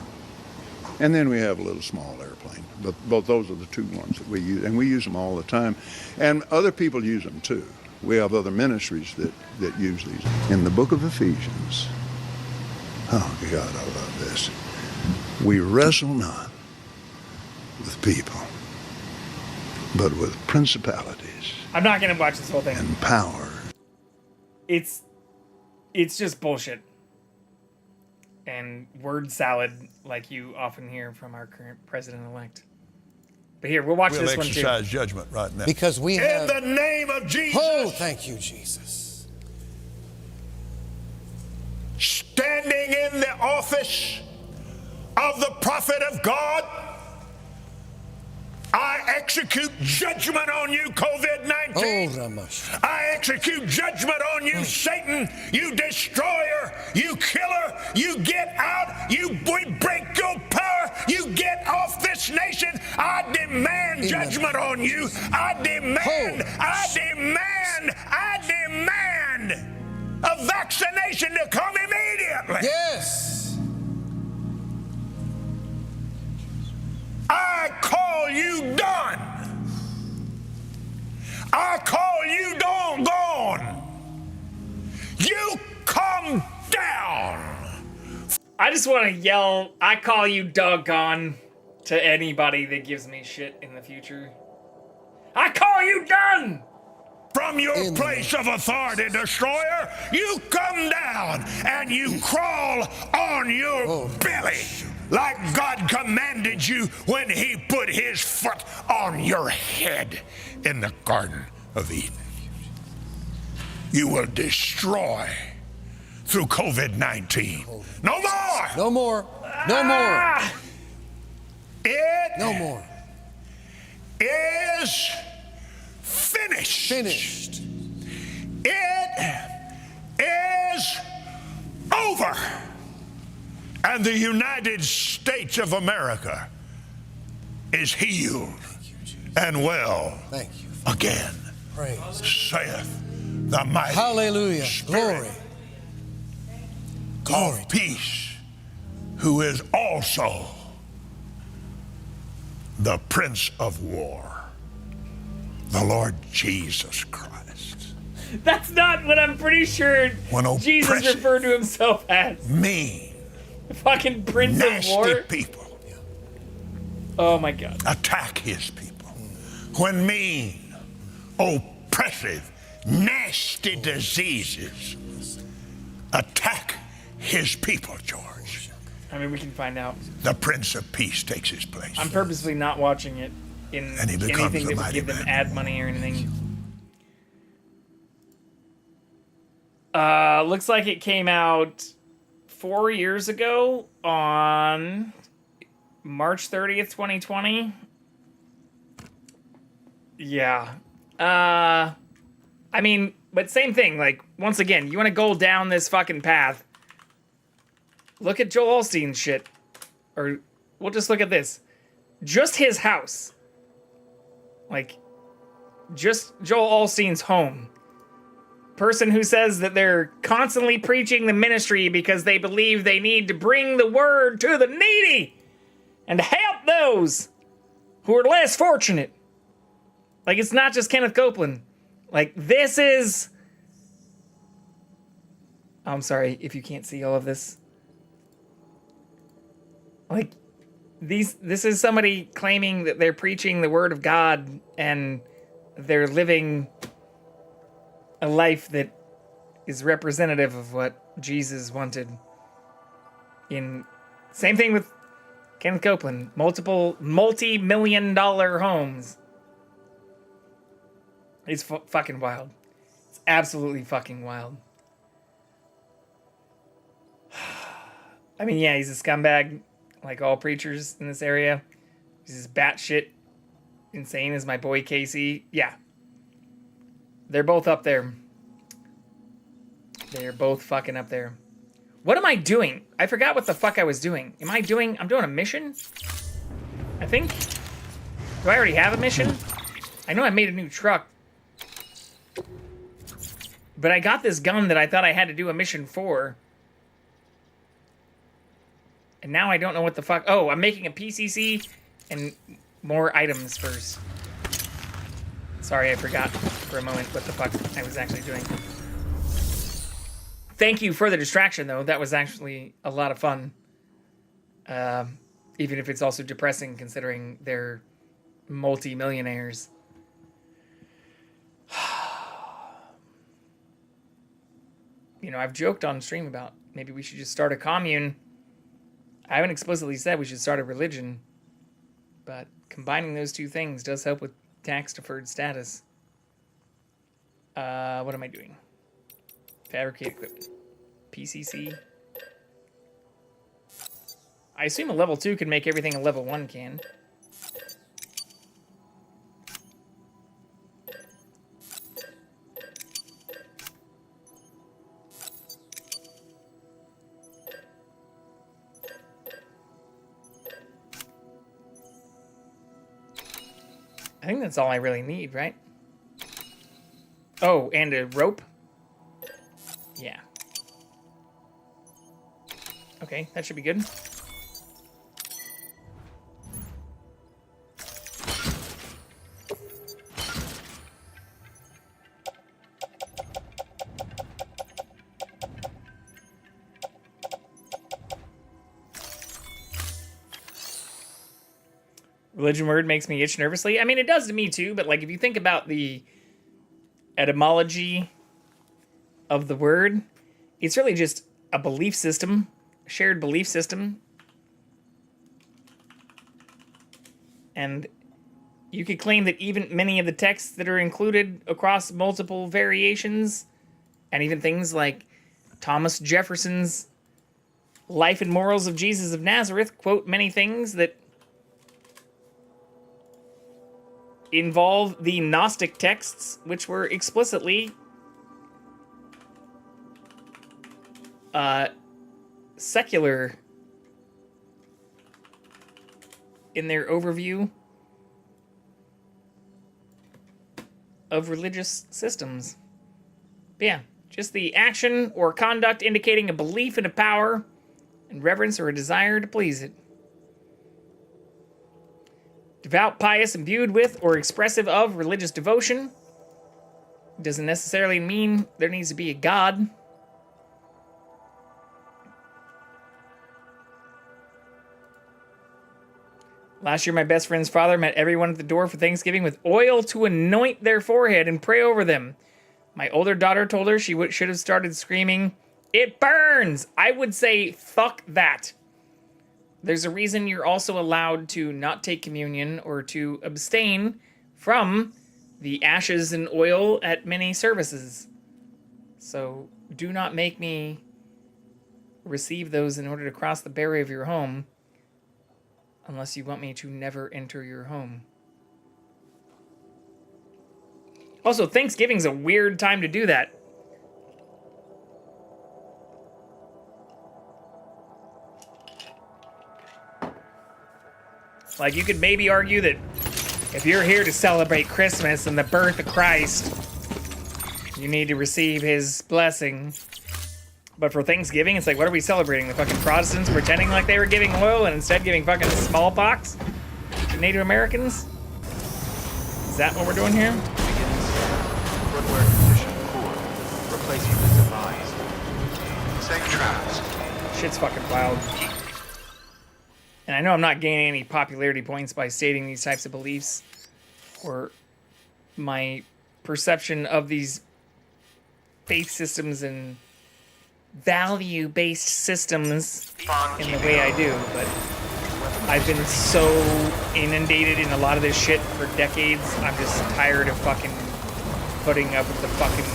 And then we have a little small airplane. But both those are the two ones that we use, and we use them all the time. And other people use them too. We have other ministries that use these. In the book of Ephesians, oh God, I love this. We wrestle not with people, but with principalities I'm not gonna watch this whole thing. and power. It's just bullshit. And word salad like you often hear from our current president-elect. But here, we'll watch this one too. We'll exercise judgment right now. Because we have... In the name of Jesus. Oh, thank you, Jesus. Standing in the office of the prophet of God, I execute judgment on you, COVID-19. Oh, Ramash. I execute judgment on you, Satan, you destroyer, you killer. You get out. We break your power. You get off this nation. I demand judgment on you. I demand a vaccination to come immediately. Yes. I call you done. I call you gone. You come down. I just want to yell, I call you doggone to anybody that gives me shit in the future. I call you done! From your place of authority, destroyer, you come down and you crawl on your belly like God commanded you when he put his foot on your head in the Garden of Eden. You will destroy through COVID-19. No more! No more. No more. No more. Is finished. Finished. It is over. And the United States of America is healed and well again. Praise. Saith the mighty Hallelujah. Spirit Glory. of peace, who is also the Prince of War, the Lord Jesus Christ. That's not what I'm pretty sure Jesus referred to himself as. Mean. Fucking Prince of War. Nasty people. Oh my God. Attack his people. When mean, oppressive, nasty diseases attack his people, George, I mean, we can find out. the Prince of Peace takes his place. I'm purposely not watching it in And he becomes anything the that would mighty give them man. ad money or anything. Looks like it came out 4 years ago on March 30th, 2020. Yeah. I mean, but same thing. Like, once again, you want to go down this fucking path. Look at Joel Osteen's shit. Or we'll just look at this. Just his house. Like, just Joel Osteen's home person who says that they're constantly preaching the ministry because they believe they need to bring the word to the needy and help those who are less fortunate. Like, it's not just Kenneth Copeland. Like, this is... I'm sorry if you can't see all of this. Like, this is somebody claiming that they're preaching the word of God and they're living a life that is representative of what Jesus wanted. Same thing with Kenneth Copeland. Multiple multi-million-dollar homes. It's fucking wild. It's absolutely fucking wild. I mean, yeah, he's a scumbag, like all preachers in this area. He's just batshit insane as my boy Casey. Yeah. They're both up there. They're both fucking up there. What am I doing? I forgot what the fuck I was doing. I'm doing a mission? I think? Do I already have a mission? I know I made a new truck. But I got this gun that I thought I had to do a mission for. And now I don't know what the fuck. Oh, I'm making a PCC and more items first. Sorry, I forgot for a moment what the fuck I was actually doing. Thank you for the distraction, though. That was actually a lot of fun. Even if it's also depressing, considering they're multi-millionaires. You know, I've joked on stream about maybe we should just start a commune. I haven't explicitly said we should start a religion, but combining those two things does help with tax-deferred status. What am I doing? Fabricate equipment. PCC. I assume a level 2 can make everything a level 1 can. I think that's all I really need, right? Oh, and a rope? Yeah. Okay, that should be good. Religion word makes me itch nervously. I mean, it does to me too, but like if you think about the etymology of the word, it's really just a belief system, a shared belief system. And you could claim that even many of the texts that are included across multiple variations, and even things like Thomas Jefferson's Life and Morals of Jesus of Nazareth, quote many things that involve the Gnostic texts, which were explicitly secular in their overview of religious systems. But yeah, just the action or conduct indicating a belief in a power and reverence or a desire to please it. Devout, pious, imbued with, or expressive of religious devotion. Doesn't necessarily mean there needs to be a god. Last year, my best friend's father met everyone at the door for Thanksgiving with oil to anoint their forehead and pray over them. My older daughter told her she should have started screaming, "It burns!" I would say, fuck that. There's a reason you're also allowed to not take communion or to abstain from the ashes and oil at many services. So do not make me receive those in order to cross the barrier of your home, unless you want me to never enter your home. Also, Thanksgiving's a weird time to do that. Like, you could maybe argue that if you're here to celebrate Christmas and the birth of Christ, You need to receive his blessing. But for Thanksgiving, it's like, what are we celebrating? The fucking Protestants pretending like they were giving oil and instead giving fucking smallpox to Native Americans? Is that what we're doing here? Footwear condition poor. Replacement is advised. Safe travels. Shit's fucking wild. And I know I'm not gaining any popularity points by stating these types of beliefs or my perception of these faith systems and value-based systems in the way I do, but I've been so inundated in a lot of this shit for decades. I'm just tired of fucking putting up with the fucking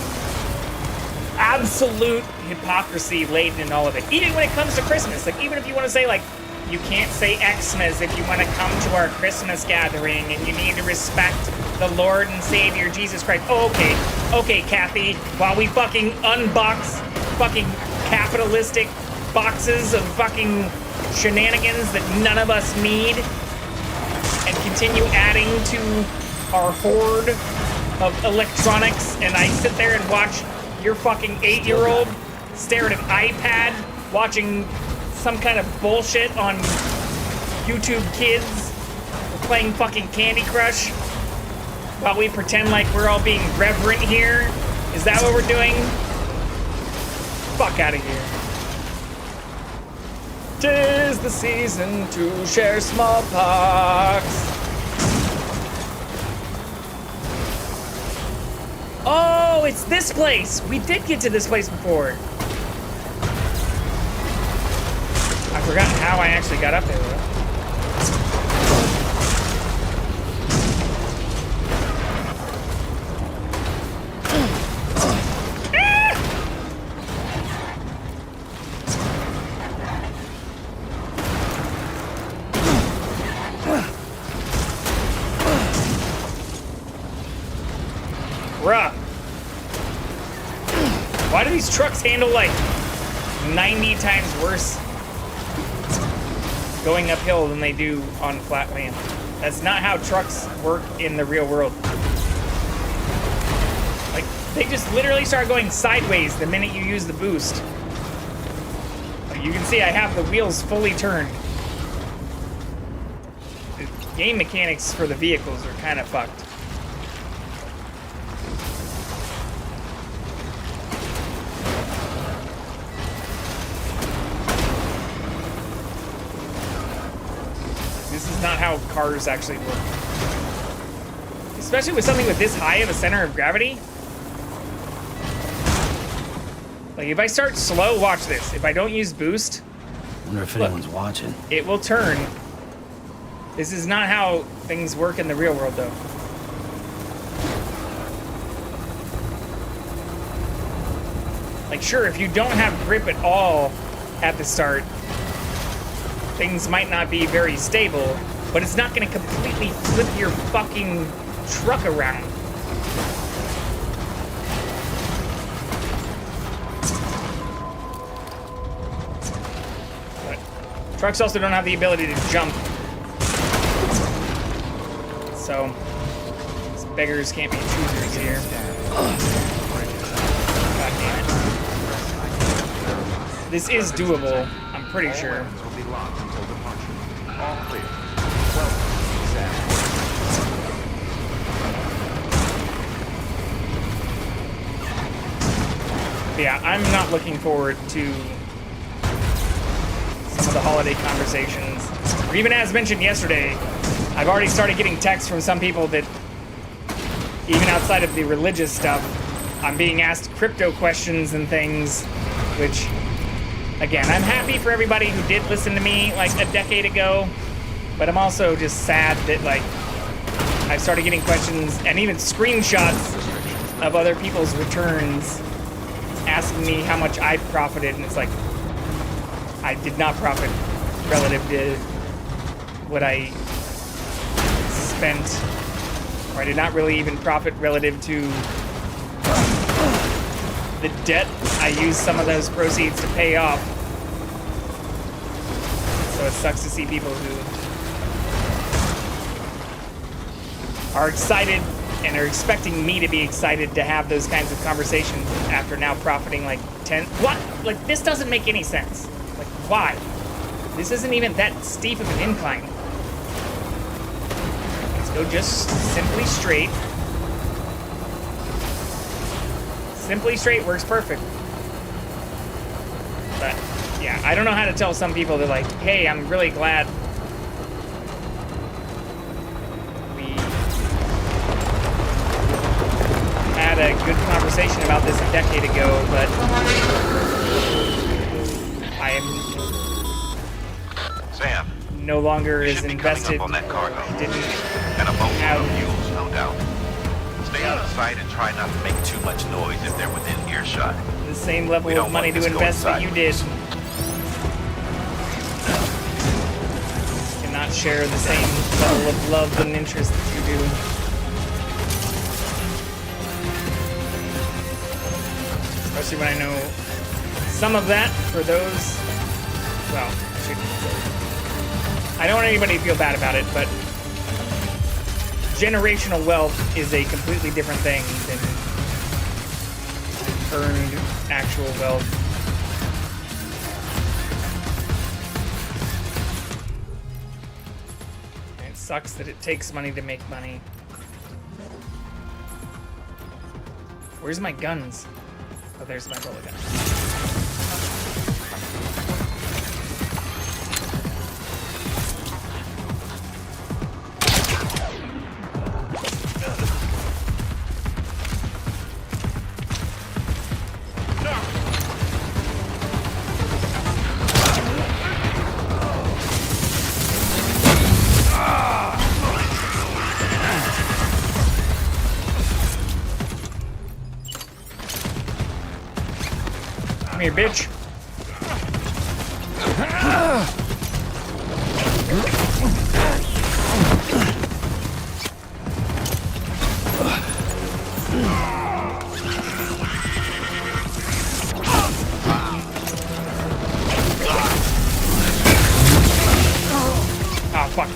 absolute hypocrisy laden in all of it. Even when it comes to Christmas, like even if you want to say like, you can't say Xmas if you want to come to our Christmas gathering and you need to respect the Lord and Savior Jesus Christ. Oh, okay, Kathy, while we fucking unbox fucking capitalistic boxes of fucking shenanigans that none of us need and continue adding to our hoard of electronics, and I sit there and watch your fucking 8-year-old stare at an iPad watching some kind of bullshit on YouTube Kids playing fucking Candy Crush while we pretend like we're all being reverent here. Is that what we're doing? Fuck out of here. 'Tis the season to share smallpox. Oh, it's this place. We did get to this place before. I forgot how I actually got up there, though. Bruh. Why do these trucks handle like 90 times worse going uphill than they do on flat land? That's not how trucks work in the real world. Like, they just literally start going sideways the minute you use the boost. Like, you can see I have the wheels fully turned. The game mechanics for the vehicles are kind of fucked. This is not how cars actually work. Especially with something with this high of a center of gravity. Like if I start slow, watch this. If I don't use boost, Wonder if anyone's watching. It will turn. This is not how things work in the real world though. Like sure, if you don't have grip at all at the start, things might not be very stable, but it's not going to completely flip your fucking truck around. But trucks also don't have the ability to jump. So, these beggars can't be choosers here. God damn it. This is doable, I'm pretty sure. All clear. Yeah, I'm not looking forward to some of the holiday conversations. Or even as mentioned yesterday, I've already started getting texts from some people that, even outside of the religious stuff, I'm being asked crypto questions and things, which, again, I'm happy for everybody who did listen to me like a decade ago, but I'm also just sad that like I've started getting questions and even screenshots of other people's returns asking me how much I profited, and it's like, I did not profit relative to what I spent, or I did not really even profit relative to the debt I used some of those proceeds to pay off. So it sucks to see people who are excited and are expecting me to be excited to have those kinds of conversations after now profiting like 10. What? Like, this doesn't make any sense. Like, why? This isn't even that steep of an incline. Let's go just simply straight. Simply straight works perfect. But, yeah, I don't know how to tell some people that, like, hey, I'm really glad we had a good conversation about this a decade ago, but I am Sam, no longer you as should be coming invested. up on that cargo. Didn't And a boat full have of mules, no doubt. Stay out of sight and try not to make too much noise if they're within earshot. the same level We don't of money want to this invest going that you did. Cannot share the same level of love and interest that you do. Especially when I know some of that for those, well, I don't want anybody to feel bad about it, but generational wealth is a completely different thing than earned actual wealth. And it sucks that it takes money to make money. Where's my guns? Oh, there's my bullet gun. Come here, bitch. Oh, fuck.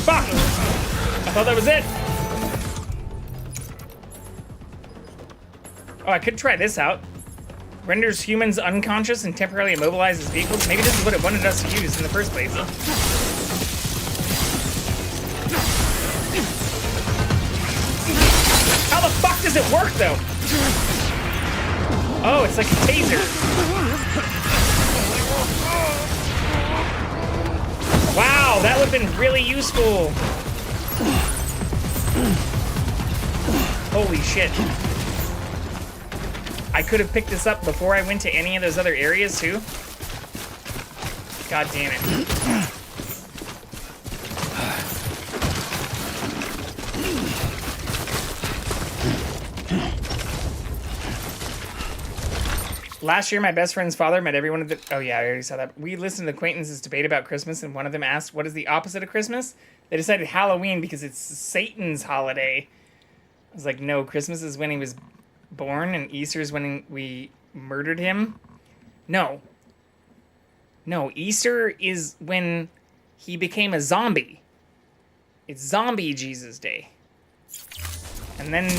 Fuck! I thought that was it. Oh, I could try this out. Renders humans unconscious and temporarily immobilizes vehicles. Maybe this is what it wanted us to use in the first place. How the fuck does it work, though? Oh, it's like a taser. Wow, that would have been really useful. Holy shit. I could have picked this up before I went to any of those other areas, too. God damn it. Last year, my best friend's father met everyone at the... Oh, yeah, I already saw that. We listened to acquaintances debate about Christmas, and one of them asked, what is the opposite of Christmas? They decided Halloween because it's Satan's holiday. I was like, no, Christmas is when he was born, and Easter is when we murdered him. No. No, Easter is when he became a zombie. It's Zombie Jesus Day. And then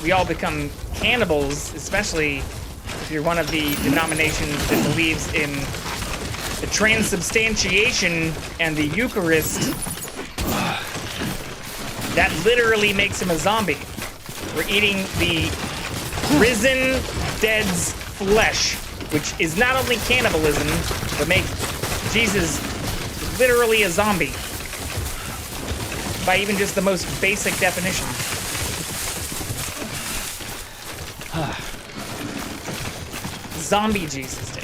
we all become cannibals, especially if you're one of the denominations that believes in the transubstantiation and the Eucharist. That literally makes him a zombie. We're eating the risen dead's flesh, which is not only cannibalism, but make Jesus literally a zombie. By even just the most basic definition. Zombie Jesus Day.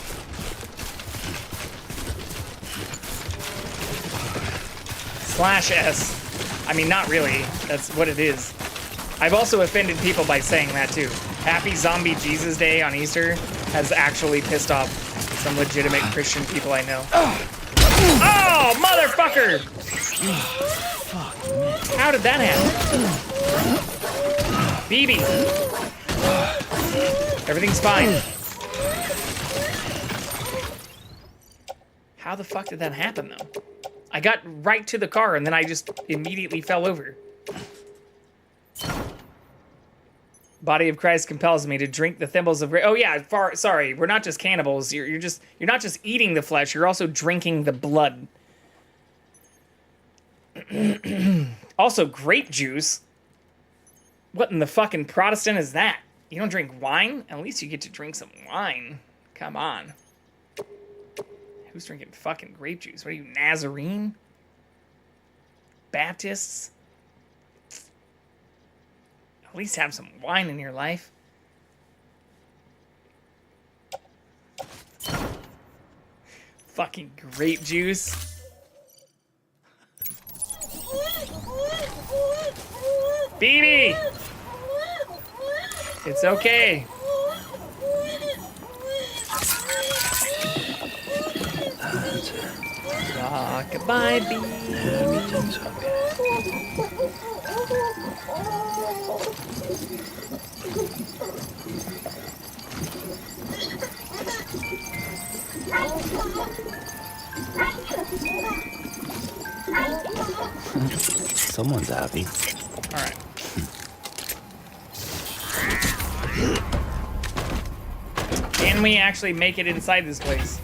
/S. I mean, not really. That's what it is. I've also offended people by saying that too. Happy Zombie Jesus Day on Easter has actually pissed off some legitimate Christian people I know. Oh, motherfucker! How did that happen? BB. Everything's fine. How the fuck did that happen, though? I got right to the car, and then I just immediately fell over. Body of Christ compels me to drink the thimbles of grace. Oh yeah, sorry, we're not just cannibals. You're not just eating the flesh. You're also drinking the blood. Also, grape juice. What in the fucking Protestant is that? You don't drink wine? At least you get to drink some wine. Come on. Who's drinking fucking grape juice? What are you, Nazarene? Baptists? At least have some wine in your life. Fucking grape juice. Phoebe! It's okay. Goodbye, Phoebe. Everything's okay. Someone's happy. All right. Can we actually make it inside this place?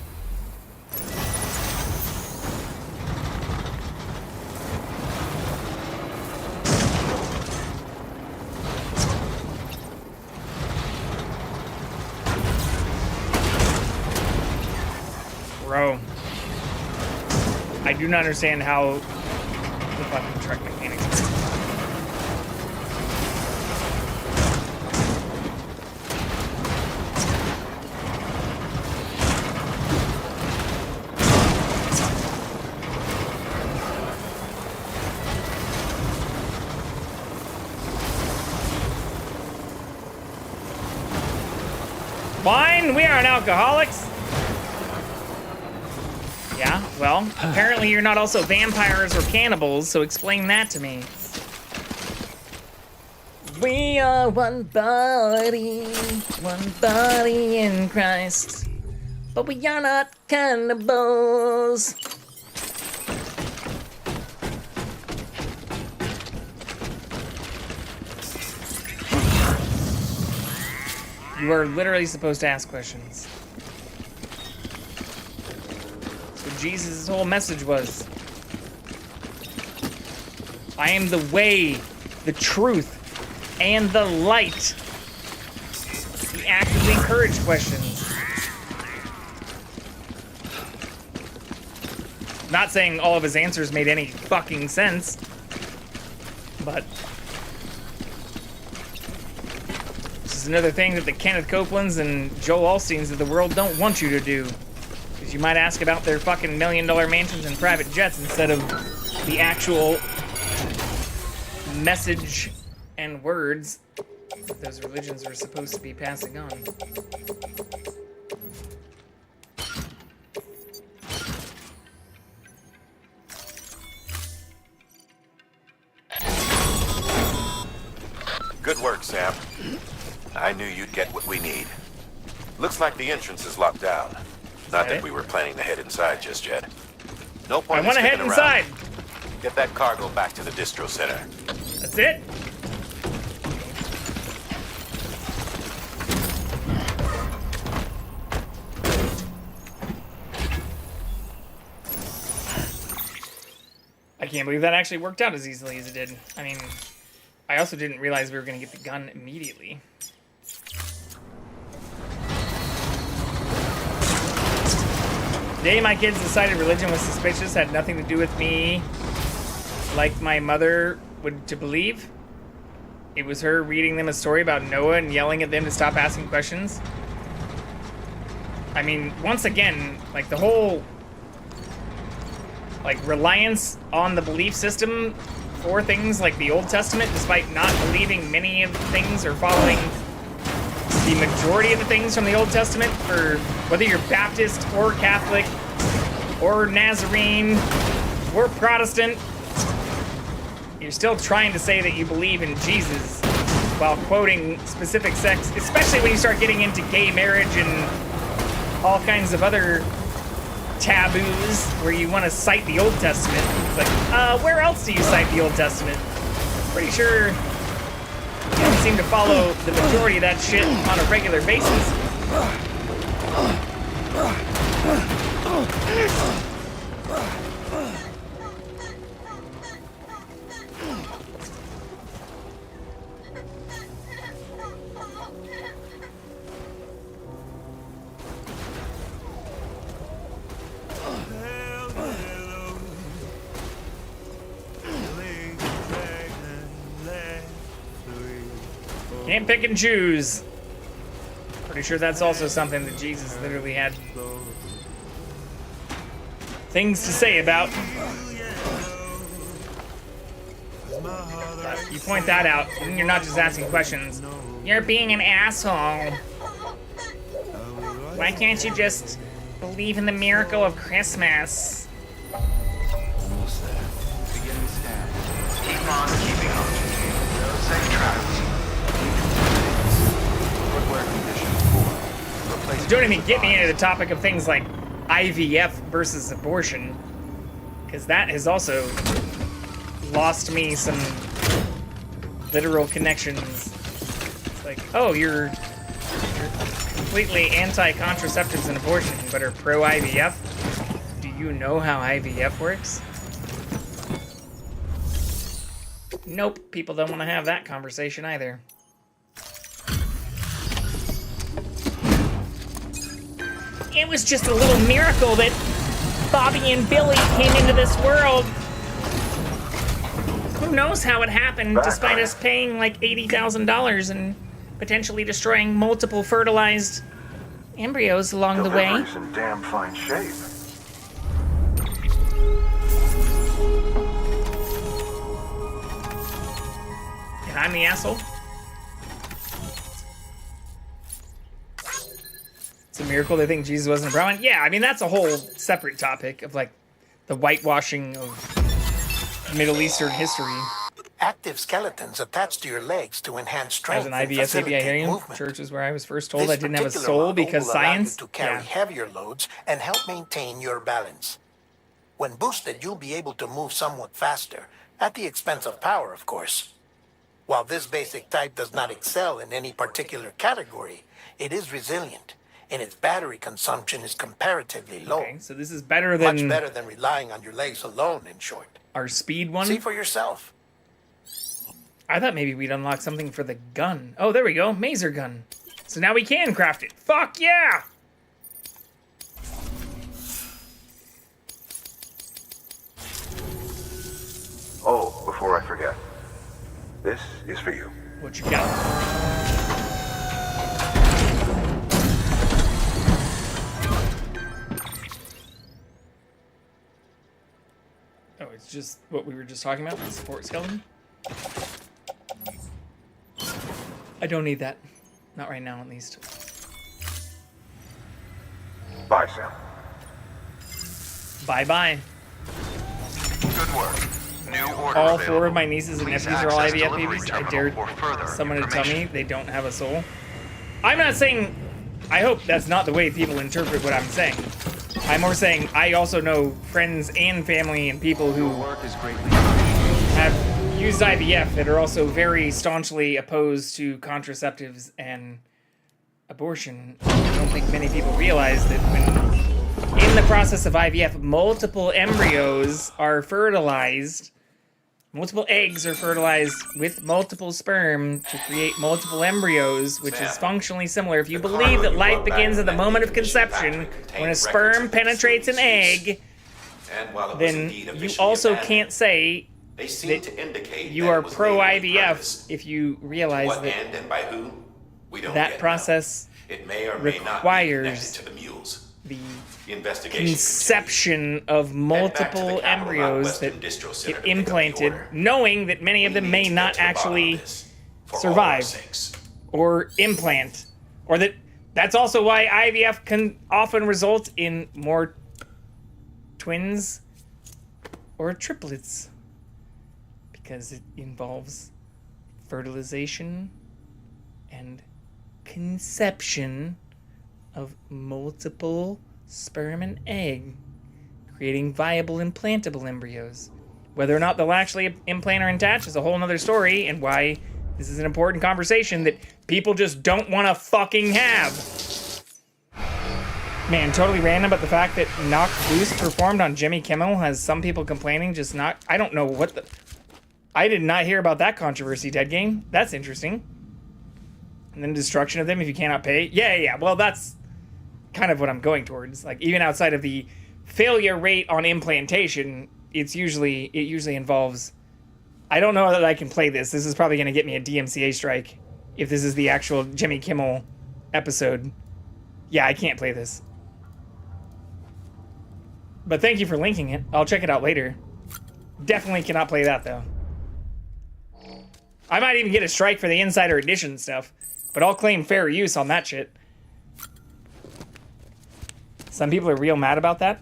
Bro. I do not understand how the fucking truck mechanics work. Wine? We aren't alcoholics. Yeah, well, apparently you're not also vampires or cannibals, so explain that to me. We are one body in Christ, but we are not cannibals. You are literally supposed to ask questions. Jesus' whole message was, I am the way, the truth, and the light. He actively encouraged questions. Not saying all of his answers made any fucking sense, but this is another thing that the Kenneth Copelands and Joel Osteens of the world don't want you to do. You might ask about their fucking $1 million mansions and private jets instead of the actual message and words that those religions are supposed to be passing on. Good work, Sam. I knew you'd get what we need. Looks like the entrance is locked down. Not that we were planning to head inside just yet. No point. I want to head inside. Get that cargo back to the distro center. That's it. I can't believe that actually worked out as easily as it did. I mean, I also didn't realize we were going to get the gun immediately. The day my kids decided religion was suspicious had nothing to do with me, like my mother would to believe. It was her reading them a story about Noah and yelling at them to stop asking questions. I mean, once again, like the whole reliance on the belief system for things like the Old Testament, despite not believing many of the things or following the majority of the things from the Old Testament, for whether you're Baptist or Catholic or Nazarene or Protestant, you're still trying to say that you believe in Jesus while quoting specific sects, especially when you start getting into gay marriage and all kinds of other taboos where you want to cite the Old Testament. It's like, where else do you cite the Old Testament? Pretty sure you don't see seem to follow the majority of that shit on a regular basis. Can't pick and choose. Pretty sure that's also something that Jesus literally had things to say about. But you point that out, and you're not just asking questions. You're being an asshole. Why can't you just believe in the miracle of Christmas? Almost there. Beginning scan. Keep on keeping on. Safe travels. Footwear condition 4. Replace. Don't even get me into the topic of things like IVF versus abortion, because that has also lost me some literal connections. It's like, oh, you're completely anti-contraceptives and abortion, but are pro-IVF? Do you know how IVF works? Nope, people don't want to have that conversation either. It was just a little miracle that Bobby and Billy came into this world. Who knows how it happened, despite us paying like $80,000 and potentially destroying multiple fertilized embryos along the way. Delivery's in damn fine shape. And I'm the asshole. It's a miracle they think Jesus wasn't a Brahmin. Yeah, I mean, that's a whole separate topic of like the whitewashing of Middle Eastern history. Active skeletons attached to your legs to enhance strength As an and IBS facilitate ABIarian, movement. church is where I was first told This I didn't have a particular soul model because will allow you science. to carry Yeah. heavier loads and help maintain your balance. When boosted, you'll be able to move somewhat faster, at the expense of power, of course. While this basic type does not excel in any particular category, it is resilient, and its battery consumption is comparatively low. Okay, so this is better than Much better than relying on your legs alone, in short. our speed one. See for yourself. I thought maybe we'd unlock something for the gun. Oh, there we go. Maser gun. So now we can craft it. Fuck yeah! Oh, before I forget. This is for you. What you got? Oh, it's just what we were just talking about, the support skeleton? I don't need that. Not right now, at least. Bye, Sam. Bye-bye. Good work. New order All available. 4 of my nieces and Please nephews are all access IVF delivery babies. I terminal dare for further someone to tell me information. they don't have a soul. I'm not saying... I hope that's not the way people interpret what I'm saying. I'm more saying I also know friends and family and people who have used IVF that are also very staunchly opposed to contraceptives and abortion. I don't think many people realize that when in the process of IVF, multiple embryos are fertilized. Multiple eggs are fertilized with multiple sperm to create multiple embryos, which is functionally similar. If you believe that life begins at the moment of conception, when a sperm penetrates an egg, then you also can't say that you are pro-IVF if you realize that that process requires the conception of multiple embryos that get implanted, knowing that many of them may not actually survive or implant, or that's also why IVF can often result in more twins or triplets, because it involves fertilization and conception of multiple sperm and egg, creating viable implantable embryos. Whether or not they'll actually implant or attach is a whole other story, and why This is an important conversation that people just don't want to fucking have. Man, totally random, but the fact that Knock Boost performed on Jimmy Kimmel has some people complaining, just not... I don't know what the... I did not hear about that controversy, Dead Game. That's interesting. And then destruction of them if you cannot pay. Yeah. Well, that's kind of what I'm going towards. Like, even outside of the failure rate on implantation, it usually involves... I don't know that I can play this. This is probably going to get me a DMCA strike if this is the actual Jimmy Kimmel episode. Yeah, I can't play this. But thank you for linking it. I'll check it out later. Definitely cannot play that, though. I might even get a strike for the Insider Edition stuff, but I'll claim fair use on that shit. Some people are real mad about that.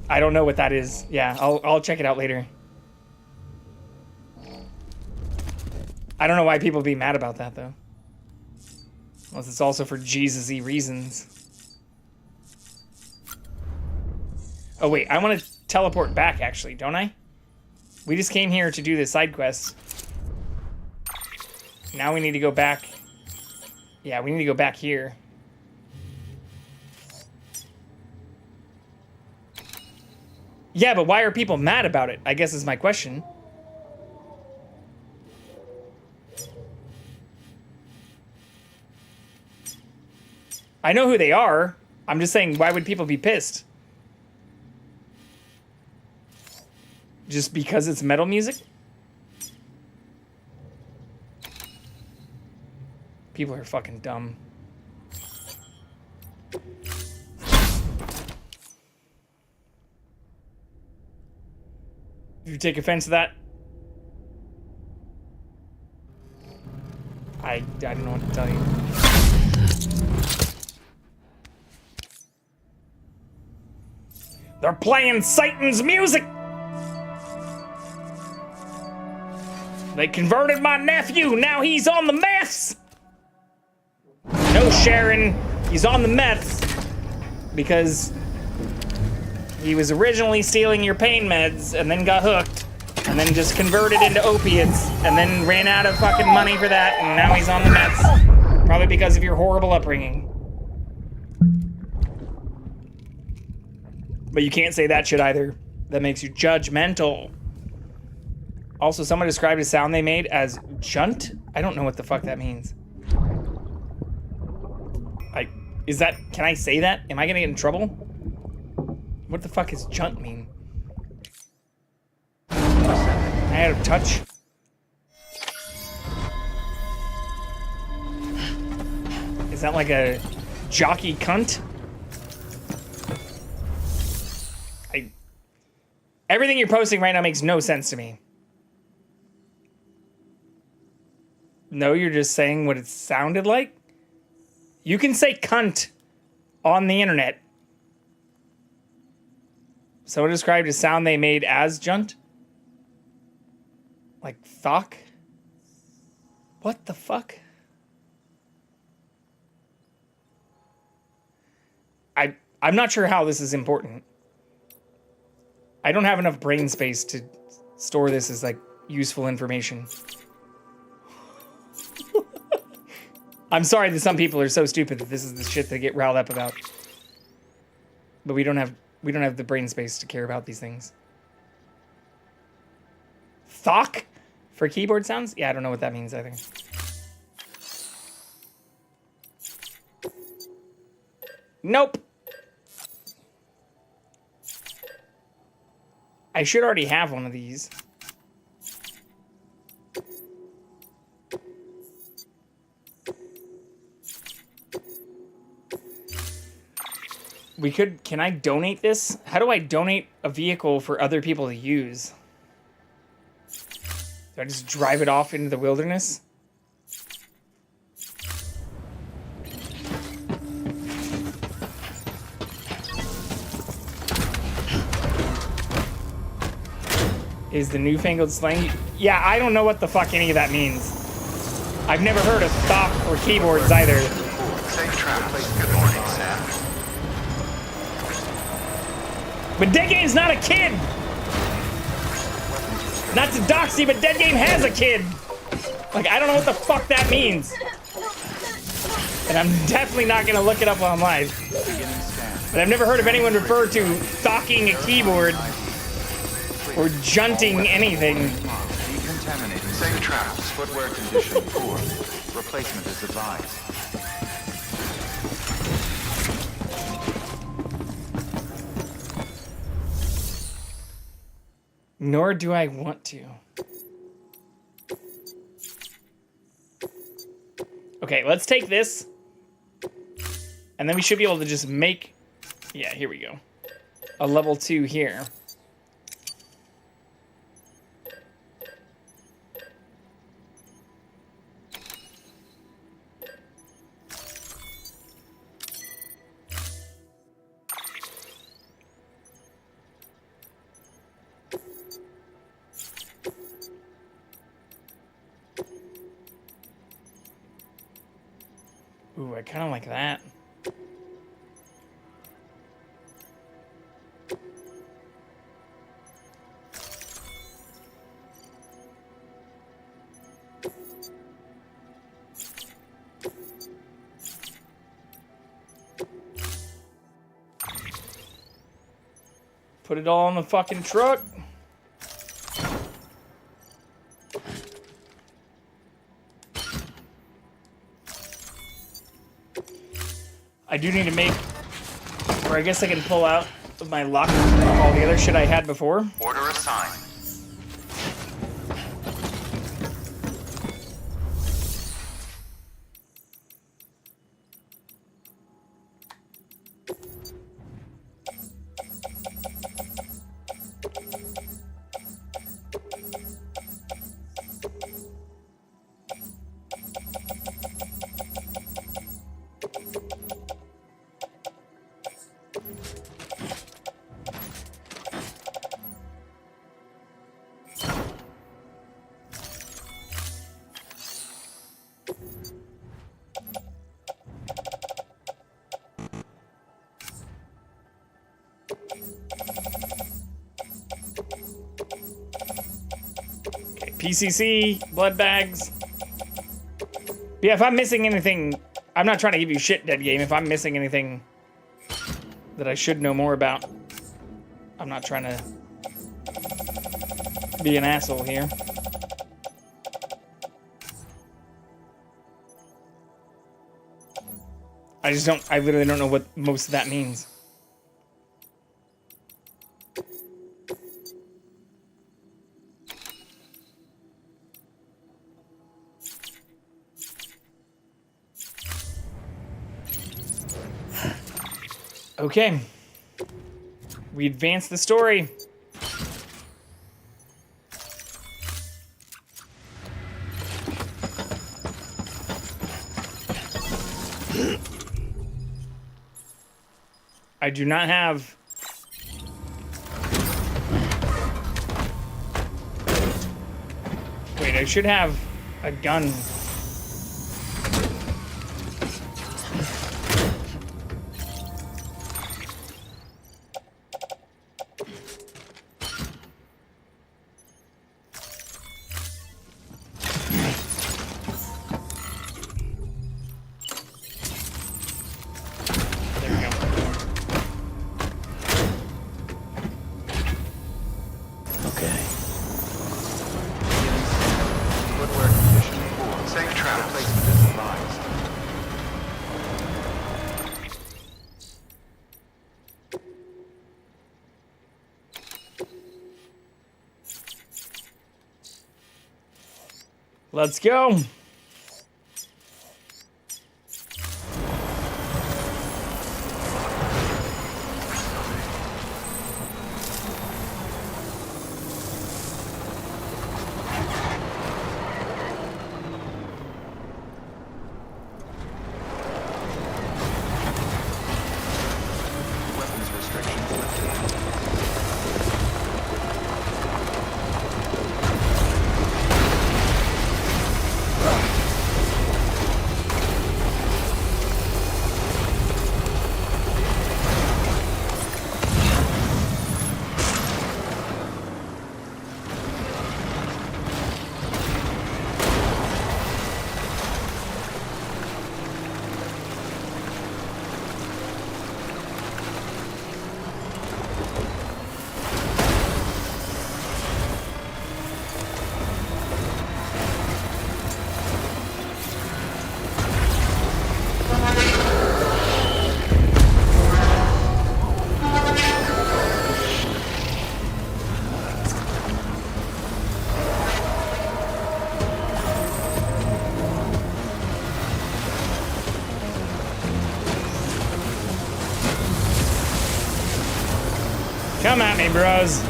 I don't know what that is. Yeah, I'll check it out later. I don't know why people be mad about that, though. Unless it's also for Jesus-y reasons. Oh, wait. I want to teleport back, actually, don't I? We just came here to do the side quests. Now we need to go back. Yeah, we need to go back here. Yeah, but why are people mad about it? I guess is my question. I know who they are. I'm just saying, why would people be pissed? Just because it's metal music? People are fucking dumb. If you take offense to that, I don't know what to tell you. They're playing Satan's music! They converted my nephew, now he's on the meths! No, Sharon, he's on the meths because he was originally stealing your pain meds and then got hooked and then just converted into opiates and then ran out of fucking money for that and now he's on the meths. Probably because of your horrible upbringing. But you can't say that shit either. That makes you judgmental. Also, someone described a sound they made as junt. I don't know what the fuck that means. Can I say that? Am I gonna get in trouble? What the fuck does junt mean? I out of touch? Is that like a jockey cunt? Everything you're posting right now makes no sense to me. No, you're just saying what it sounded like? You can say cunt on the internet. Someone described a sound they made as junt? Like thock? What the fuck? I'm not sure how this is important. I don't have enough brain space to store this as, like, useful information. I'm sorry that some people are so stupid that this is the shit they get riled up about. But we don't have the brain space to care about these things. Thock for keyboard sounds? Yeah, I don't know what that means either. Nope. I should already have one of these. Can I donate this? How do I donate a vehicle for other people to use? Do I just drive it off into the wilderness? Is the newfangled slang? Yeah, I don't know what the fuck any of that means. I've never heard of stock or keyboards either. Safe travels. Good morning, Sam. But Dead Game's not a kid! Not to dox you, but Dead Game has a kid! Like, I don't know what the fuck that means. And I'm definitely not gonna look it up while I'm live. But I've never heard of anyone refer to thocking a keyboard or junting anything. Decontaminating. Safe traps. Footwear condition poor. Replacement is advised. Nor do I want to. Okay, let's take this. And then we should be able to just make... Yeah, here we go. A level 2 here. Ooh, I kind of like that. Put it all in the fucking truck. I do need to make, or I guess I can pull out of my locker all the other shit I had before. Order assigned. PCC, blood bags. Yeah, if I'm missing anything, I'm not trying to give you shit, Dead Game. If I'm missing anything that I should know more about, I'm not trying to be an asshole here. I literally don't know what most of that means. Okay. We advance the story. I do not have... Wait, I should have a gun. Let's go. Weapons restrictions lifted. Come at me, bros.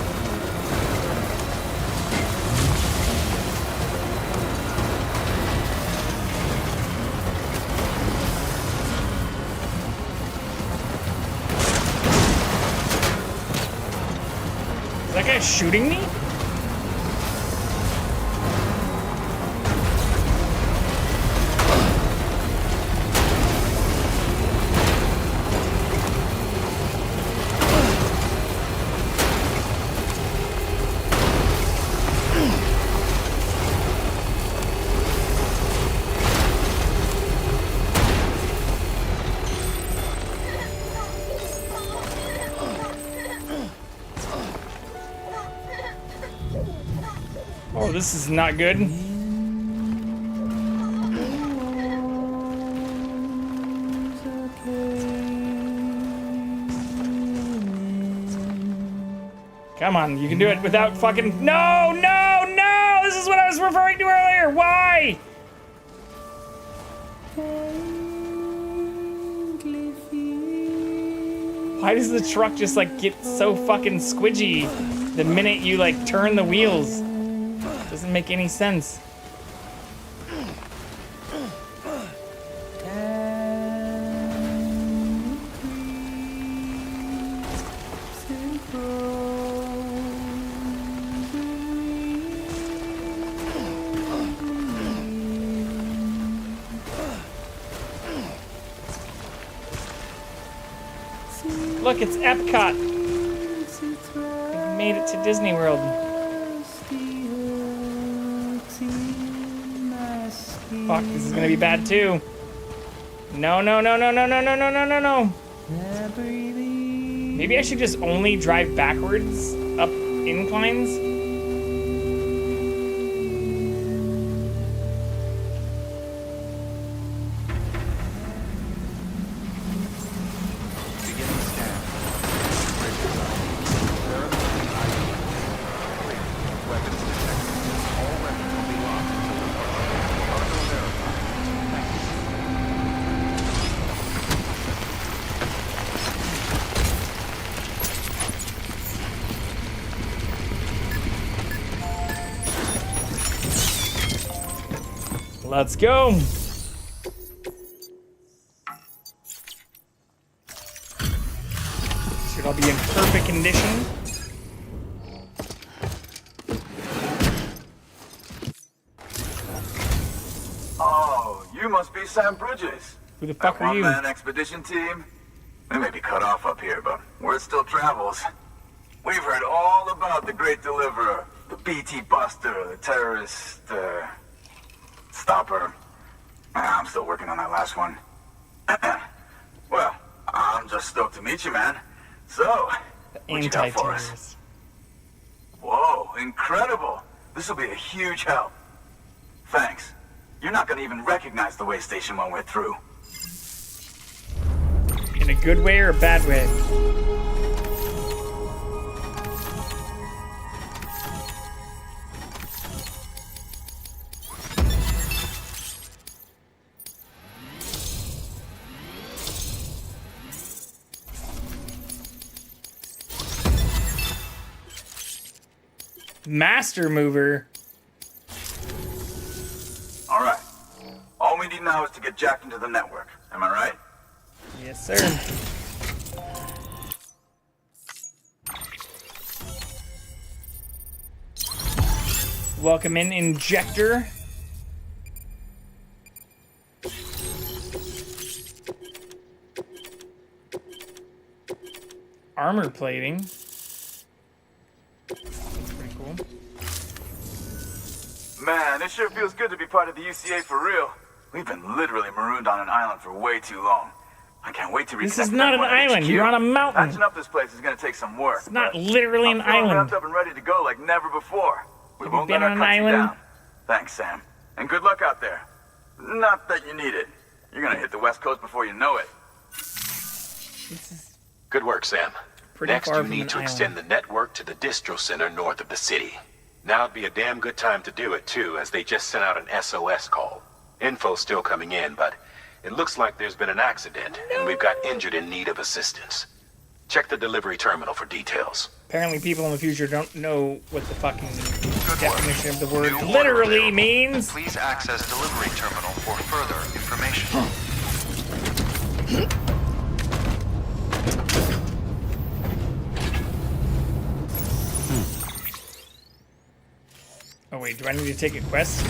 Is that guy shooting me? Oh, this is not good. Come on, you can do it without fucking... No, no, no! This is what I was referring to earlier! Why? Why does the truck just, like, get so fucking squidgy the minute you, like, turn the wheels? Doesn't make any sense. Look, it's Epcot. We've made it to Disney World. Fuck, this is gonna be bad too. No, no, no, no, no, no, no, no, no, no, no. Maybe I should just only drive backwards up inclines. Let's go. Should all be in perfect condition. Oh, you must be Sam Bridges. Who the fuck are you? One-man expedition team? We may be cut off up here, but word still travels. We've heard all about the Great Deliverer, the BT Buster, the terrorist, Stopper. I'm still working on that last one. Well, I'm just stoked to meet you, man. So, what you got for us? Whoa, incredible. This will be a huge help. Thanks. You're not gonna even recognize the way station when we're through. In a good way or a bad way? Master mover. All right. All we need now is to get jacked into the network. Am I right? Yes, sir. Welcome in, Injector. Armor plating. Man, it sure feels good to be part of the UCA for real. We've been literally marooned on an island for way too long. I can't wait to reconnect. This is not an island. You're on a mountain. Patching up this place is gonna take some work. It's not literally an island. I'm up and ready to go like never before. We won't let been our on an country island? down. Thanks, Sam. And good luck out there. Not that you need it. You're gonna hit the West Coast before you know it. Good work, Sam. Pretty Next, far you from need an to extend the network to the distro center north of the city. Now'd be a damn good time to do it, too, as they just sent out an SOS call. Info's still coming in, but it looks like there's been an accident, and we've got injured in need of assistance. Check the delivery terminal for details. Apparently people in the future don't know what the fucking definition of the word literally means. Please access delivery terminal for further information. Oh wait, do I need to take a quest?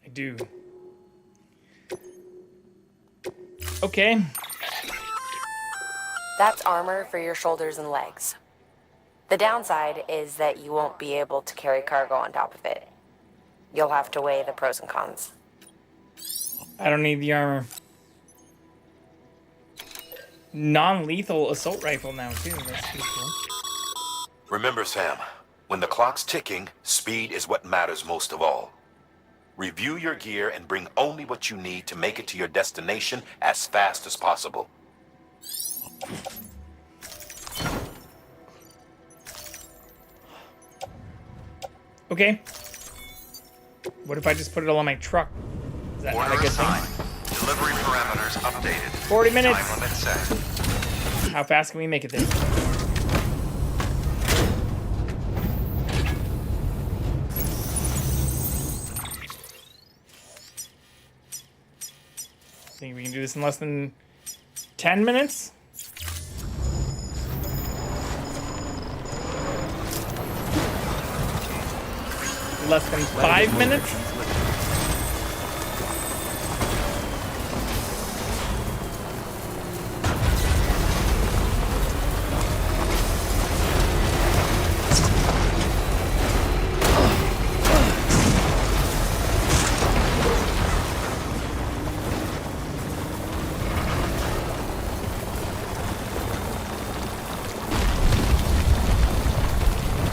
I do. Okay. That's armor for your shoulders and legs. The downside is that you won't be able to carry cargo on top of it. You'll have to weigh the pros and cons. I don't need the armor. Non-lethal assault rifle now too. That's pretty cool. Remember, Sam, when the clock's ticking, speed is what matters most of all. Review your gear and bring only what you need to make it to your destination as fast as possible. Okay. What if I just put it all on my truck? Is that not a good thing? Delivery parameters updated. 40 minutes. Time limit set. How fast can we make it there? Think we can do this in less than 10 minutes? Less than 5 minutes?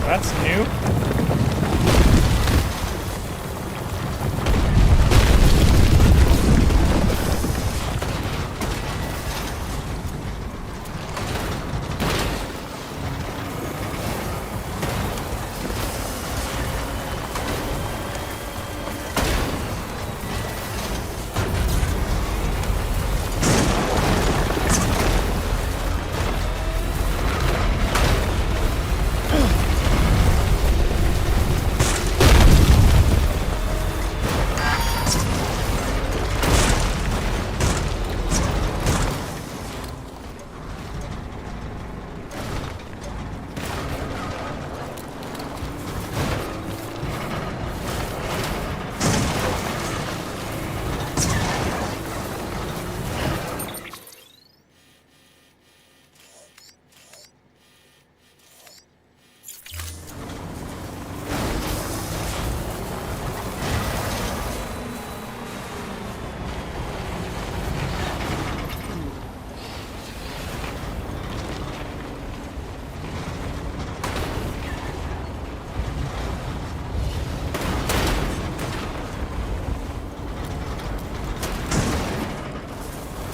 That's new.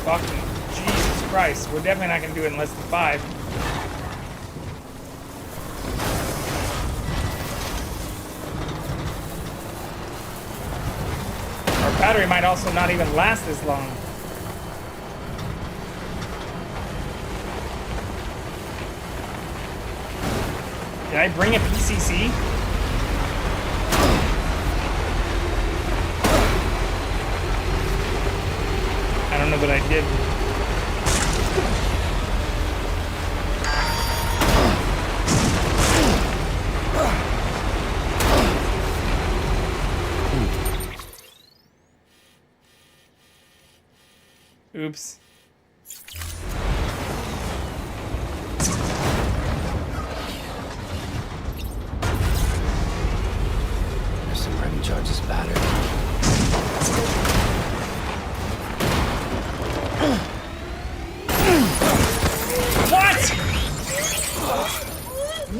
Fucking Jesus Christ. We're definitely not going to do it in less than 5. Our battery might also not even last this long. Did I bring a PCC? I don't know, but I did. Oops. There's some running charges battered. What?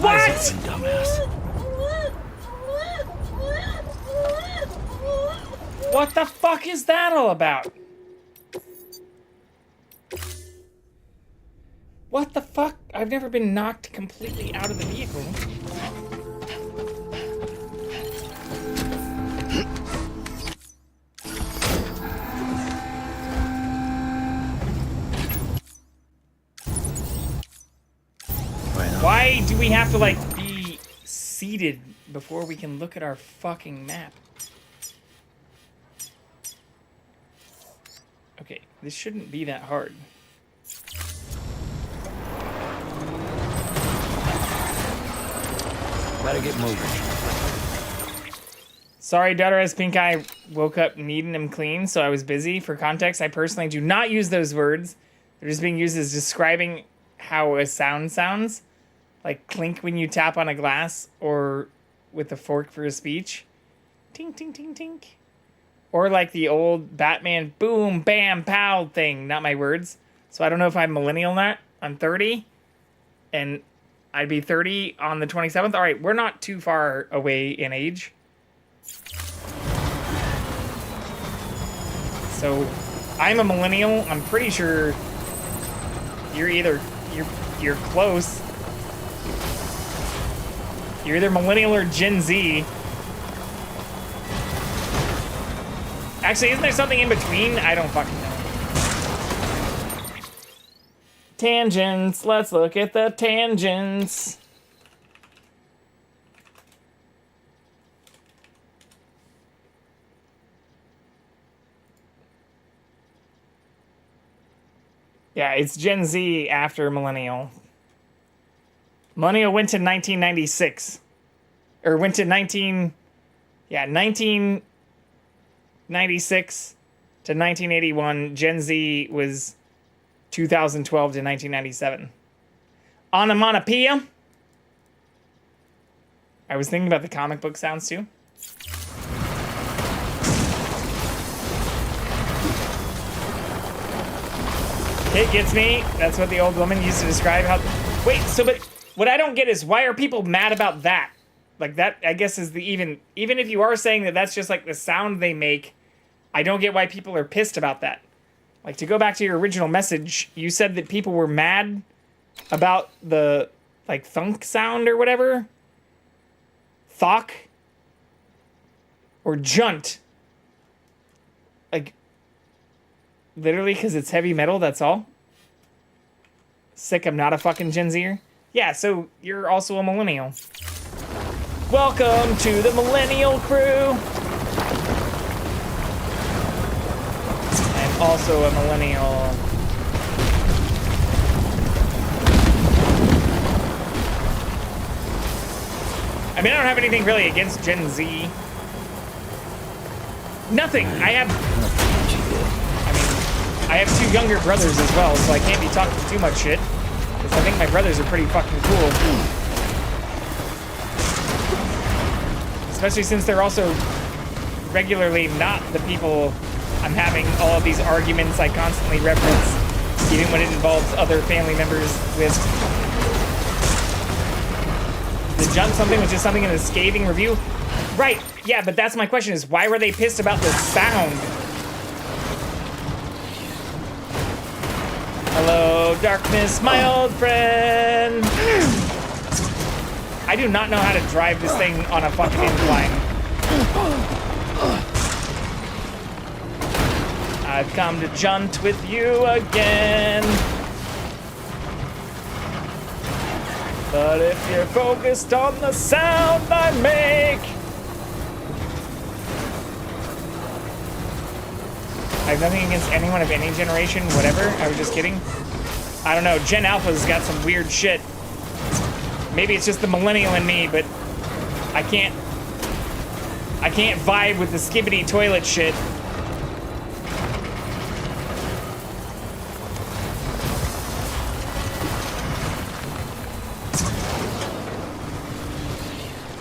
What? Dumbass. What the fuck is that all about? What the fuck? I've never been knocked completely out of the vehicle. Why do we have to, like, be seated before we can look at our fucking map? Okay, this shouldn't be that hard. Better get moving. Sorry, daughter has pink eye. Woke up needing him clean, so I was busy. For context, I personally do not use those words. They're just being used as describing how a sound sounds. Like clink when you tap on a glass, or with a fork for a speech. Tink, tink, tink, tink. Or like the old Batman boom, bam, pow thing. Not my words. So I don't know if I'm millennial or not. I'm 30. And I'd be 30 on the 27th. All right, we're not too far away in age. So I'm a millennial. I'm pretty sure you're either you're close. You're either millennial or Gen Z. Actually, isn't there something in between? I don't fucking know. Tangents. Let's look at the tangents. Yeah, it's Gen Z after millennial. Millennial went to 1996. Or went to 1996 to 1981. Gen Z was 2012 to 1997. Onomatopoeia. I was thinking about the comic book sounds too. It gets me. That's what the old woman used to describe how... Wait, so but what I don't get is why are people mad about that? Like that, I guess, is the even if you are saying that that's just like the sound they make, I don't get why people are pissed about that. Like, to go back to your original message, you said that people were mad about the, like, thunk sound or whatever? Thok? Or junt? Like, literally because it's heavy metal, that's all? Sick, I'm not a fucking Gen Zer? Yeah, so you're also a millennial. Welcome to the millennial crew. I'm also a millennial. I mean, I don't have anything really against Gen Z. Nothing. I have two younger brothers as well, so I can't be talking too much shit. Because I think my brothers are pretty fucking cool. Especially since they're also regularly not the people I'm having all of these arguments I constantly reference, even when it involves other family members with. The jump something was just something in a scathing review? Right, yeah, but that's my question is why were they pissed about the sound? Hello, darkness, my old friend. I do not know how to drive this thing on a fucking incline. I've come to junt with you again. But if you're focused on the sound I make, I have nothing against anyone of any generation, whatever. I was just kidding. I don't know, Gen Alpha's got some weird shit. Maybe it's just the millennial in me, but I can't vibe with the skibbity toilet shit.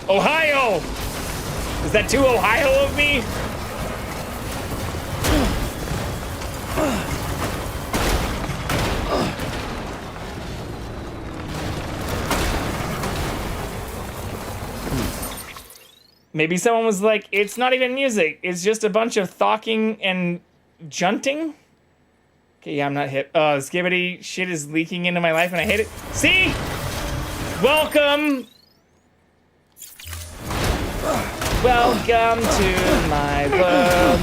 Ohio! Is that too Ohio of me? Maybe someone was like, it's not even music. It's just a bunch of thocking and junting. Okay, yeah, I'm not hip. Skibbity shit is leaking into my life and I hate it. See? Welcome. Welcome to my world.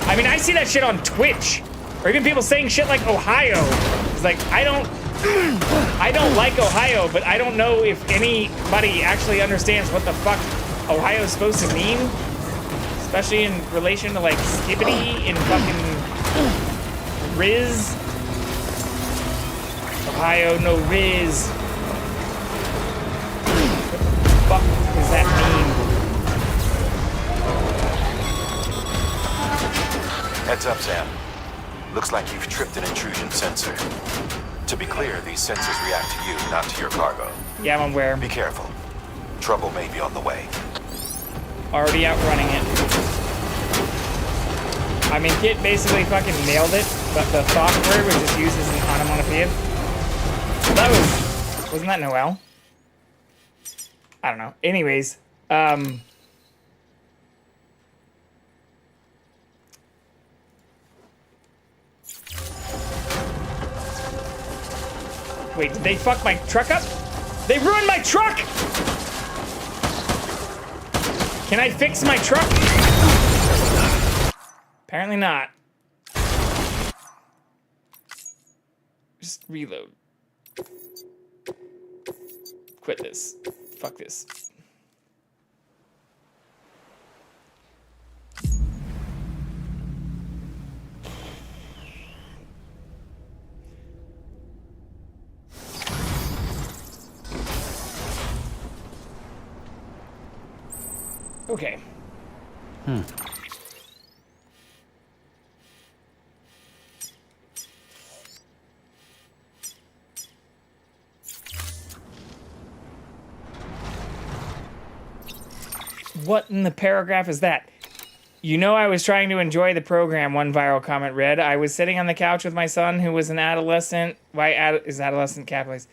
I mean, I see that shit on Twitch. Or even people saying shit like Ohio. It's like, I don't I don't like Ohio, but I don't know if anybody actually understands what the fuck Ohio's supposed to mean. Especially in relation to like skibbity and fucking Riz. Ohio, no Riz. What the fuck does that mean? Heads up, Sam. Looks like you've tripped an intrusion sensor. To be clear, these sensors react to you, not to your cargo. Yeah, I'm aware. Be careful. Trouble may be on the way. Already outrunning it. I mean, Kit basically fucking nailed it, but the software was just used as an onomatopoeia. That wasn't that Noel? I don't know. Anyways, wait, did they fuck my truck up? They ruined my truck! Can I fix my truck? Apparently not. Just reload. Quit this. Fuck this. Okay. What in the paragraph is that? You know, I was trying to enjoy the program, one viral comment read. I was sitting on the couch with my son, who was an adolescent. Why is adolescent capitalist?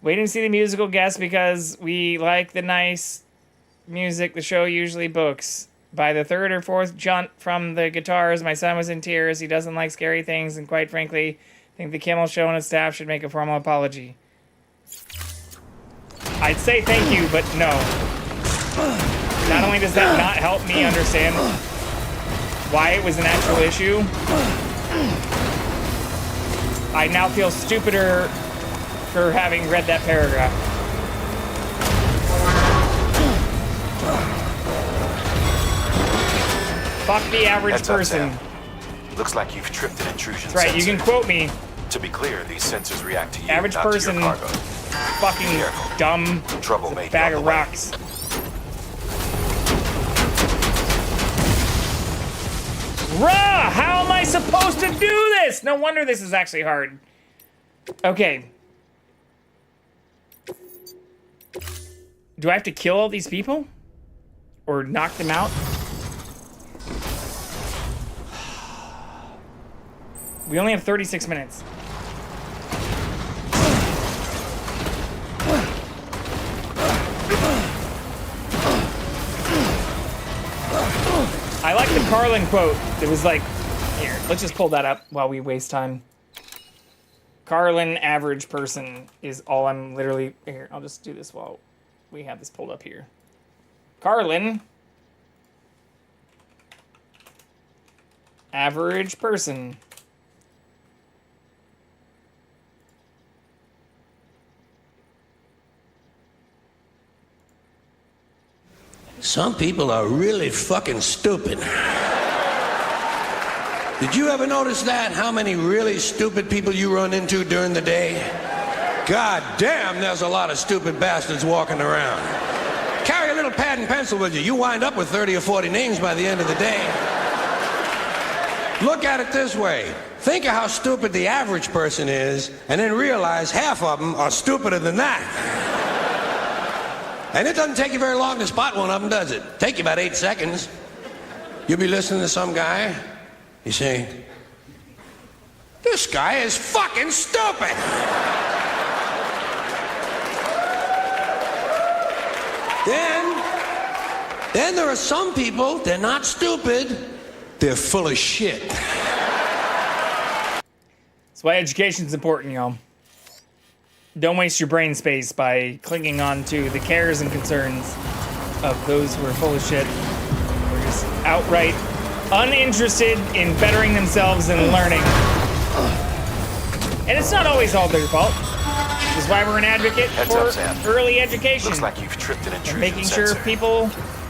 Waiting to see the musical guest because we like the nice music the show usually books. By the third or fourth jaunt from the guitars, my son was in tears. He doesn't like scary things, and quite frankly, I think the Kimmel Show and its staff should make a formal apology. I'd say thank you, but no. Not only does that not help me understand why it was an actual issue, I now feel stupider for having read that paragraph. Fuck the average person. Looks like you've tripped an intrusion That's right, sensor. you can quote me. To be clear, these sensors react to you, Average not person, to your cargo. fucking dumb Trouble may be bag on of the way. rocks. Rah! How am I supposed to do this? No wonder this is actually hard. Okay. Do I have to kill all these people? Or knock them out? We only have 36 minutes. I like the Carlin quote. It was like, here, let's just pull that up while we waste time. Carlin, average person, is all I'm literally... Here, I'll just do this while we have this pulled up here. Carlin. Average person. Some people are really fucking stupid. Did you ever notice that? How many really stupid people you run into during the day? God damn, there's a lot of stupid bastards walking around. Carry a little pad and pencil with you. You wind up with 30 or 40 names by the end of the day. Look at it this way. Think of how stupid the average person is, and then realize half of them are stupider than that. And it doesn't take you very long to spot one of them, does it? Take you about 8 seconds. You'll be listening to some guy. You say, this guy is fucking stupid. Then there are some people, they're not stupid, they're full of shit. That's why education's important, y'all. Don't waste your brain space by clinging on to the cares and concerns of those who are full of shit. Or just outright uninterested in bettering themselves and learning. And it's not always all their fault. This is why we're an advocate Heads for up, Sam. early education. Looks like you've tripped an and intrusion making sensor. sure people...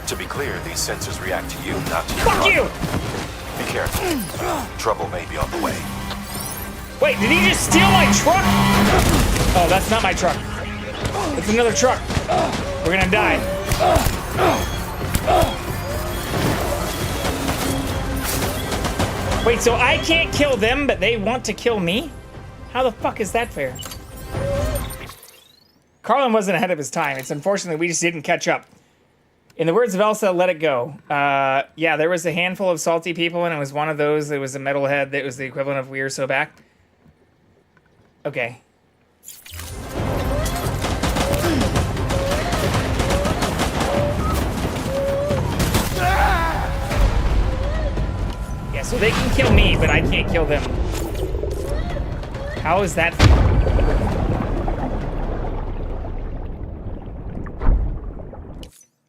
To be clear, these sensors react to you, not to your Fuck you! Be careful. Trouble may be on the way. Wait, did he just steal my truck? Oh, that's not my truck. It's another truck. We're gonna die. Wait, so I can't kill them, but they want to kill me? How the fuck is that fair? Carlin wasn't ahead of his time. It's unfortunate we just didn't catch up. In the words of Elsa, let it go. Yeah, there was a handful of salty people, and it was one of those that was a metalhead that was the equivalent of We Are So Back. Okay. Yeah, so they can kill me, but I can't kill them. How is that?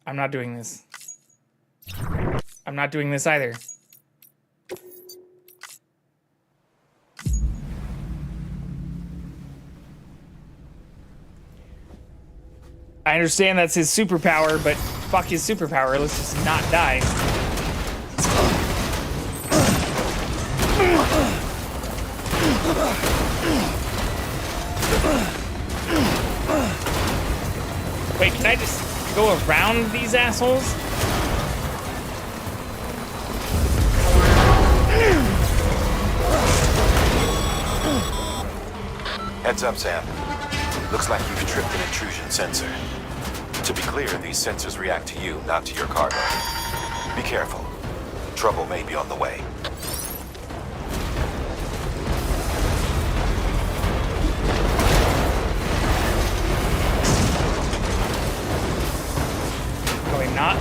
I'm not doing this. I'm not doing this either. I understand that's his superpower, but fuck his superpower. Let's just not die. Wait, can I just go around these assholes? Heads up, Sam. Looks like you've tripped an intrusion sensor. To be clear, these sensors react to you, not to your cargo. Be careful. Trouble may be on the way. Probably not.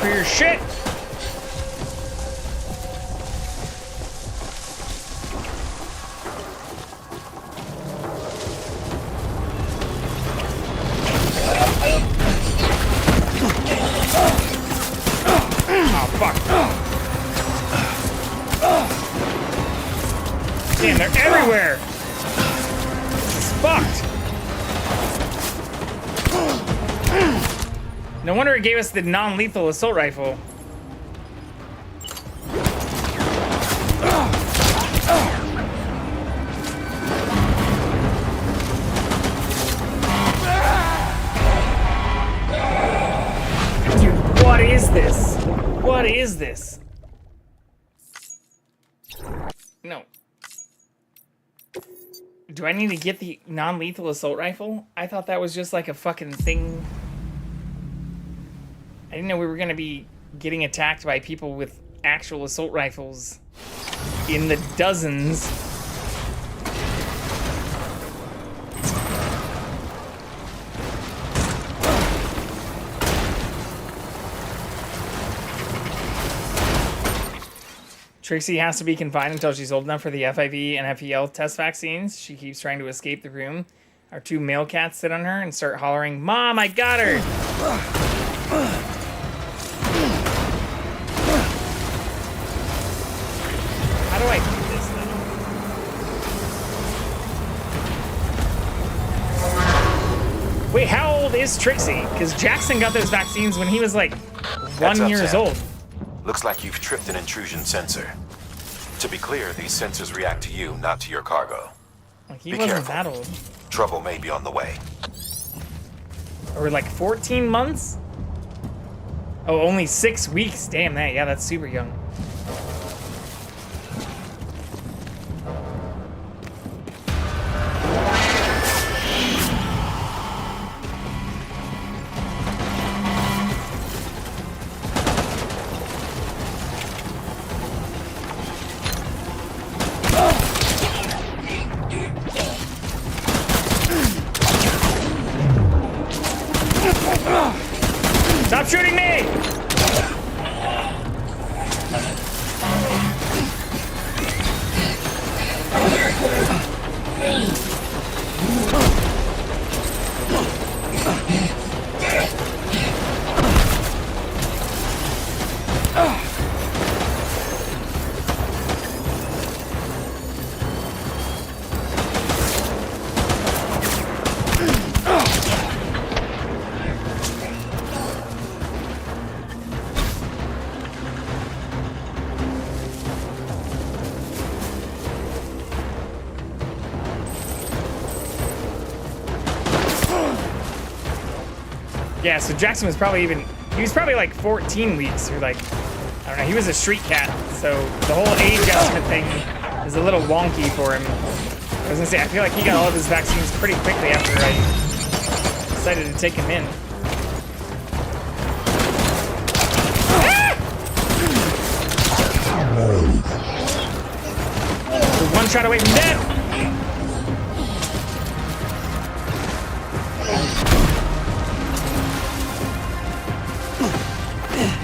For your shit. Oh fuck. Damn, they're everywhere. It's fucked. No wonder it gave us the non-lethal assault rifle. Dude, what is this? What is this? No. Do I need to get the non-lethal assault rifle? I thought that was just like a fucking thing. I didn't know we were gonna be getting attacked by people with actual assault rifles in the dozens. Trixie has to be confined until she's old enough for the FIV and FEL test vaccines. She keeps trying to escape the room. Our two male cats sit on her and start hollering, "Mom, I got her!" How do I do this then? Wait, how old is Trixie? Because Jackson got those vaccines when he was like 1 year old. Looks like you've tripped an intrusion sensor. To be clear, these sensors react to you, not to your cargo. Like he Be wasn't careful. that old. Trouble may be on the way. Or like 14 months? Oh, only 6 weeks. Damn that. Yeah, that's super young. Yeah, so Jackson was probably he was probably like 14 weeks or like, I don't know, he was a street cat. So the whole age estimate thing is a little wonky for him. I was gonna say, I feel like he got all of his vaccines pretty quickly after I decided to take him in. We're one shot away from death.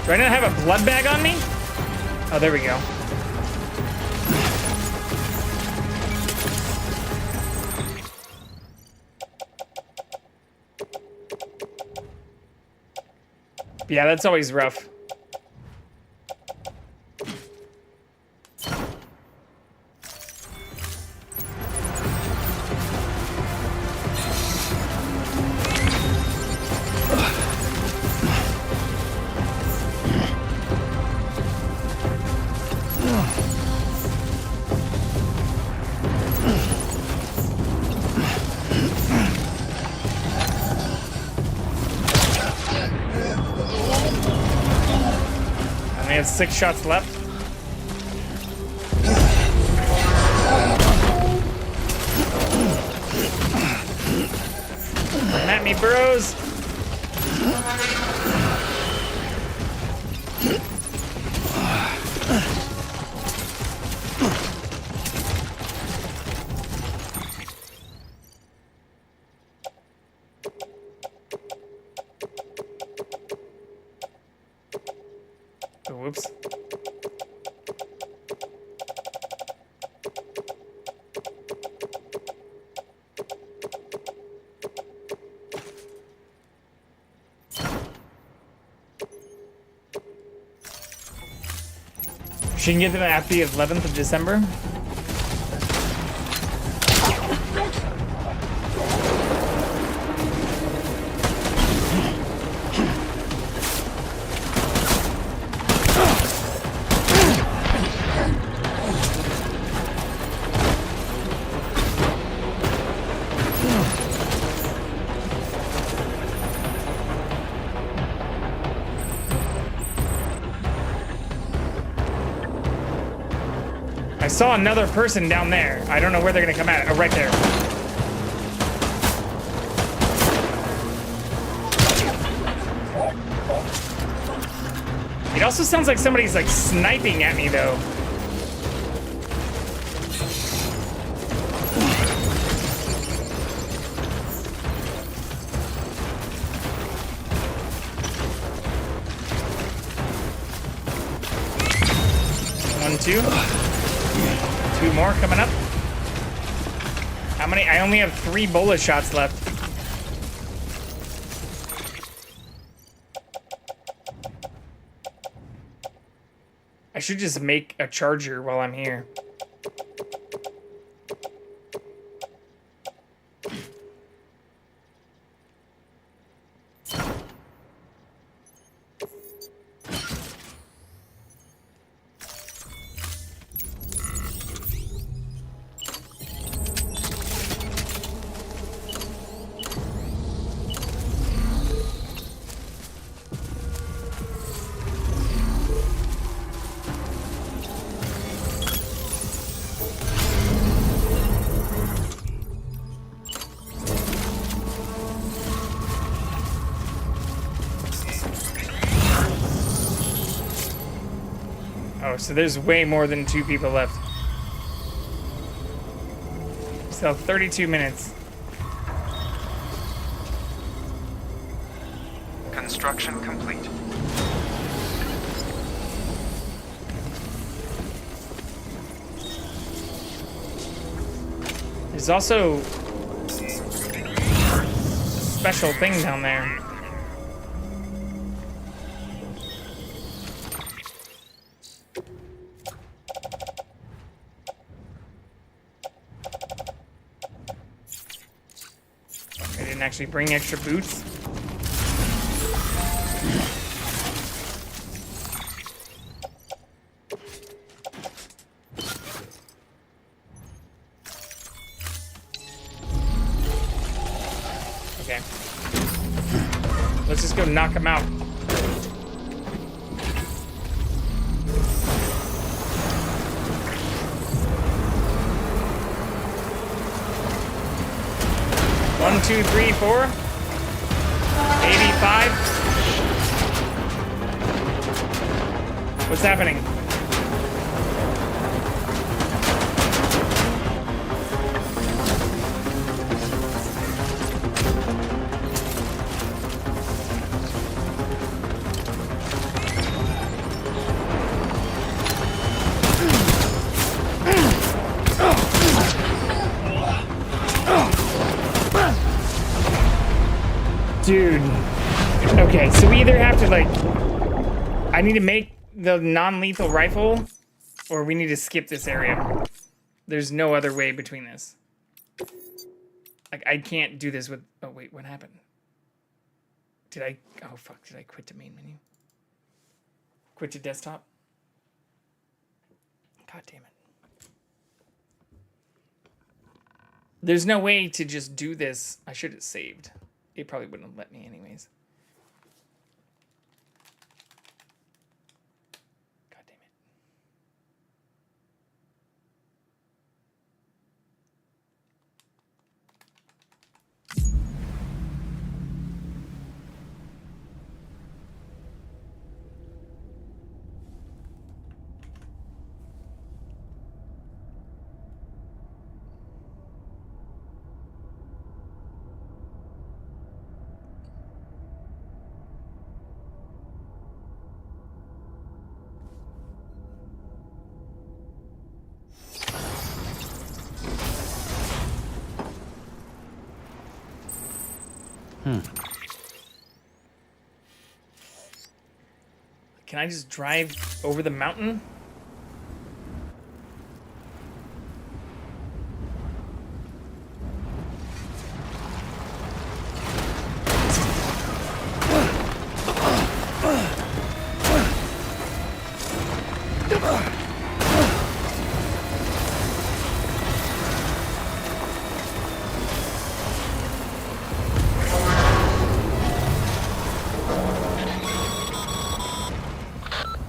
Do I not have a blood bag on me? Oh, there we go. Yeah, that's always rough. I have 6 shots left. Come at me, bros. Oh, whoops. She can get them after the 11th of December. I saw another person down there. I don't know where they're gonna come at. Oh, right there. It also sounds like somebody's like sniping at me though. One, two. 2 more coming up. How many? I only have 3 bullet shots left. I should just make a charger while I'm here. Oh, so there's way more than 2 people left. So 32 minutes. Construction complete. There's also a special thing down there. I didn't actually bring extra boots. Okay. Let's just go knock him out. One, two, three, four. 85. What's happening? Dude. Okay, so we either have to, like... I need to make the non-lethal rifle, or we need to skip this area. There's no other way between this. Like, I can't do this with... Oh, wait, what happened? Did I... Oh, fuck, did I quit to main menu? Quit to desktop? God damn it. There's no way to just do this. I should have saved. It probably wouldn't have let me anyways. God damn it. Can I just drive over the mountain?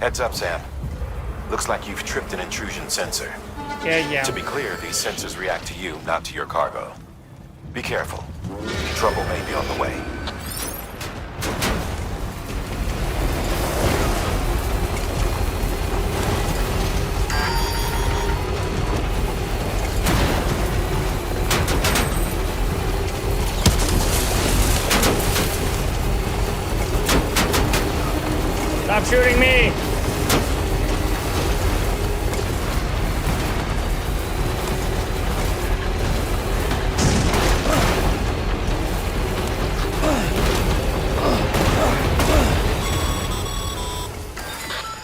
Heads up, Sam. Looks like you've tripped an intrusion sensor. Yeah. To be clear, these sensors react to you, not to your cargo. Be careful. Trouble may be on the way. Stop shooting me!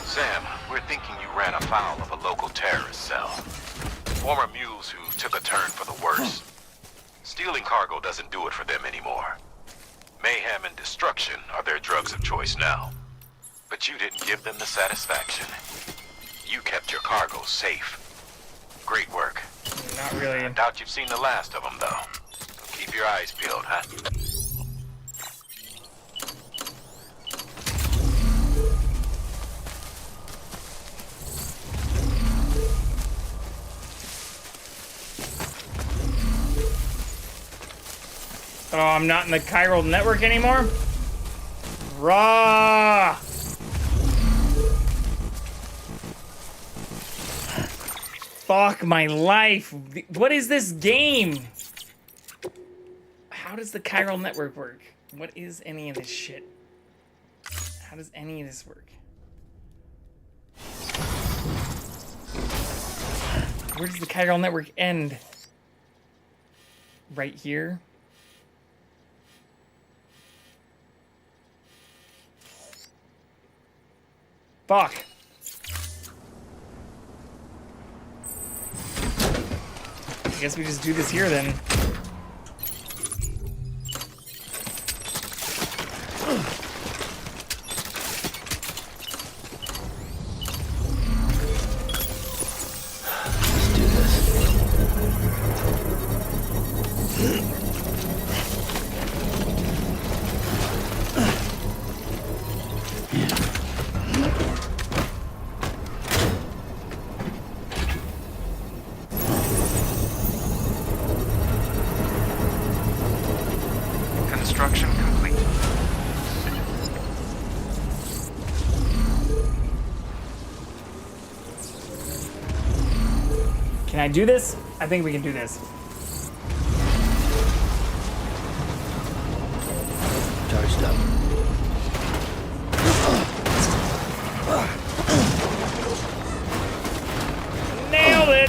Sam, we're thinking you ran afoul of a local terrorist cell. Former mules who took a turn for the worse. Stealing cargo doesn't do it for them anymore. Mayhem and destruction are their drugs of choice now. But you didn't give them the satisfaction. You kept your cargo safe. Great work. Not really. I doubt you've seen the last of them, though. So keep your eyes peeled, huh? Oh, I'm not in the chiral network anymore? Raw! Fuck my life. What is this game? How does the chiral network work? What is any of this shit? How does any of this work? Where does the chiral network end? Right here? Fuck. I guess we just do this here then. Let's do this. I do this? I think we can do this. Charged up. Nailed it!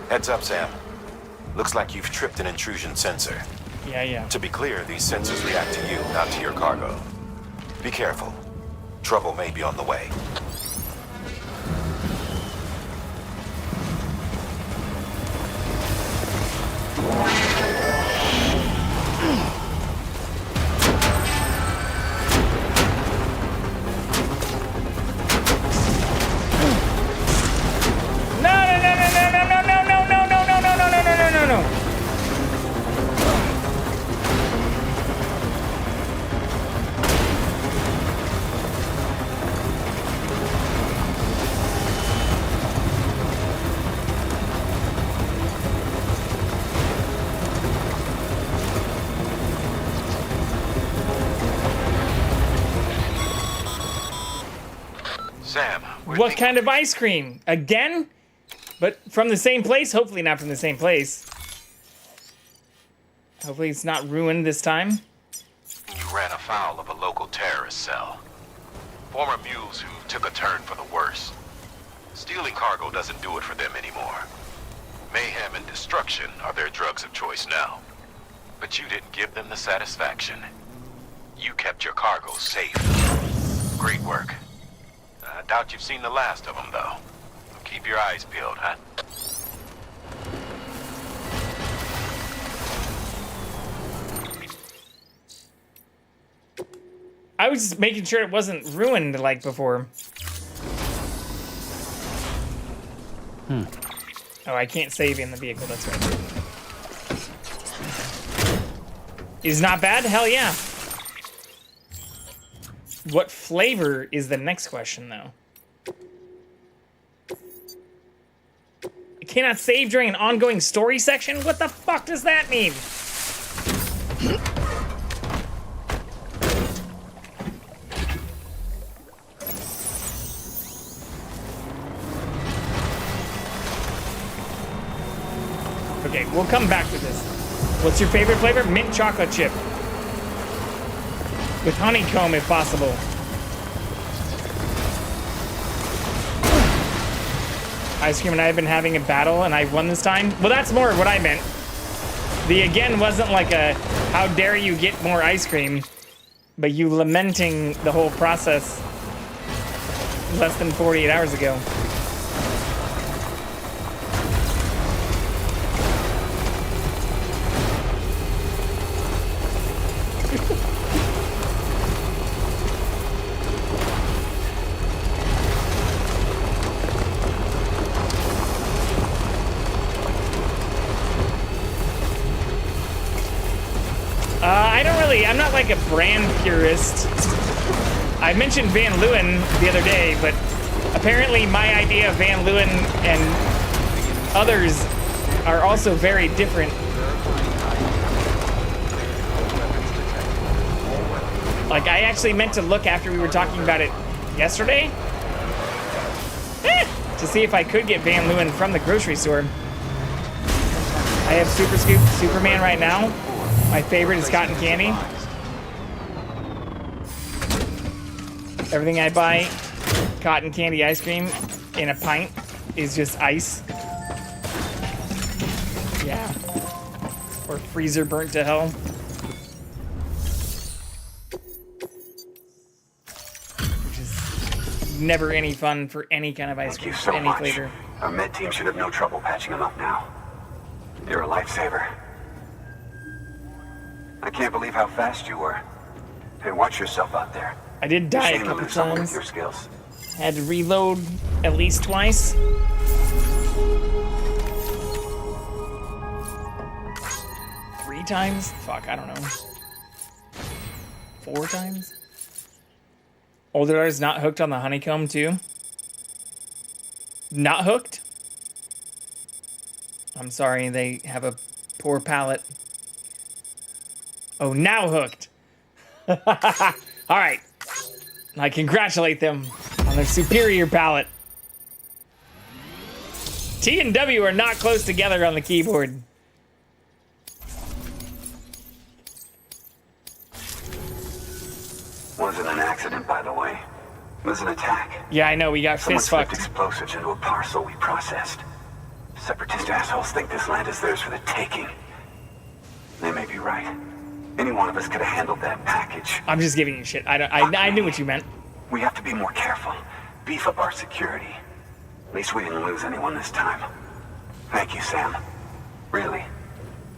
Heads up, Sam. Looks like you've tripped an intrusion sensor. Yeah. To be clear, these sensors react to you, not to your cargo. Be careful. Trouble may be on the way. No. Sam, What kind of ice cream? Again? But from the same place? Hopefully not from the same place. Hopefully it's not ruined this time. you ran afoul of a local terrorist cell. Former mules who took a turn for the worse. Stealing cargo doesn't do it for them anymore. Mayhem and destruction are their drugs of choice now. But you didn't give them the satisfaction. You kept your cargo safe. Great work. I doubt you've seen the last of them, though. Keep your eyes peeled, huh? I was just making sure it wasn't ruined like before. Oh, I can't save in the vehicle, that's right. Is not bad? Hell yeah. What flavor is the next question, though? I cannot save during an ongoing story section? What the fuck does that mean? Okay, we'll come back to this. What's your favorite flavor? Mint chocolate chip. With honeycomb, if possible. Ice Cream and I have been having a battle, and I won this time. Well, that's more what I meant. The again wasn't like a, how dare you get more ice cream, but you lamenting the whole process less than 48 hours ago. I'm not like a brand purist. I mentioned Van Leeuwen the other day, but apparently my idea of Van Leeuwen and others are also very different. Like, I actually meant to look after we were talking about it yesterday to see if I could get Van Leeuwen from the grocery store. I have Super Scoop Superman right now. My favorite is cotton candy. Everything I buy, cotton candy ice cream in a pint, is just ice. Yeah. Or freezer burnt to hell. Which is never any fun for any kind of ice cream, Thank you so any much. flavor. Our med team should have no trouble patching him up now. You're a lifesaver. I can't believe how fast you were. Hey, watch yourself out there. I did die a Shame to couple lose someone times. with your skills. Had to reload at least twice. Three times? Fuck, I don't know. 4 times? Older is not hooked on the honeycomb too? Not hooked? I'm sorry, they have a poor palate. Oh, now hooked. All right. I congratulate them on their superior palate. T and W are not close together on the keyboard. Wasn't an accident, by the way. It was an attack. Yeah, I know, we got Someone fist slipped fucked. explosives into a parcel we processed. Separatist assholes think this land is theirs for the taking. They may be right. Any one of us could have handled that package. I'm just giving you shit. I knew what you meant. We have to be more careful. Beef up our security. At least we didn't lose anyone this time. Thank you, Sam. Really.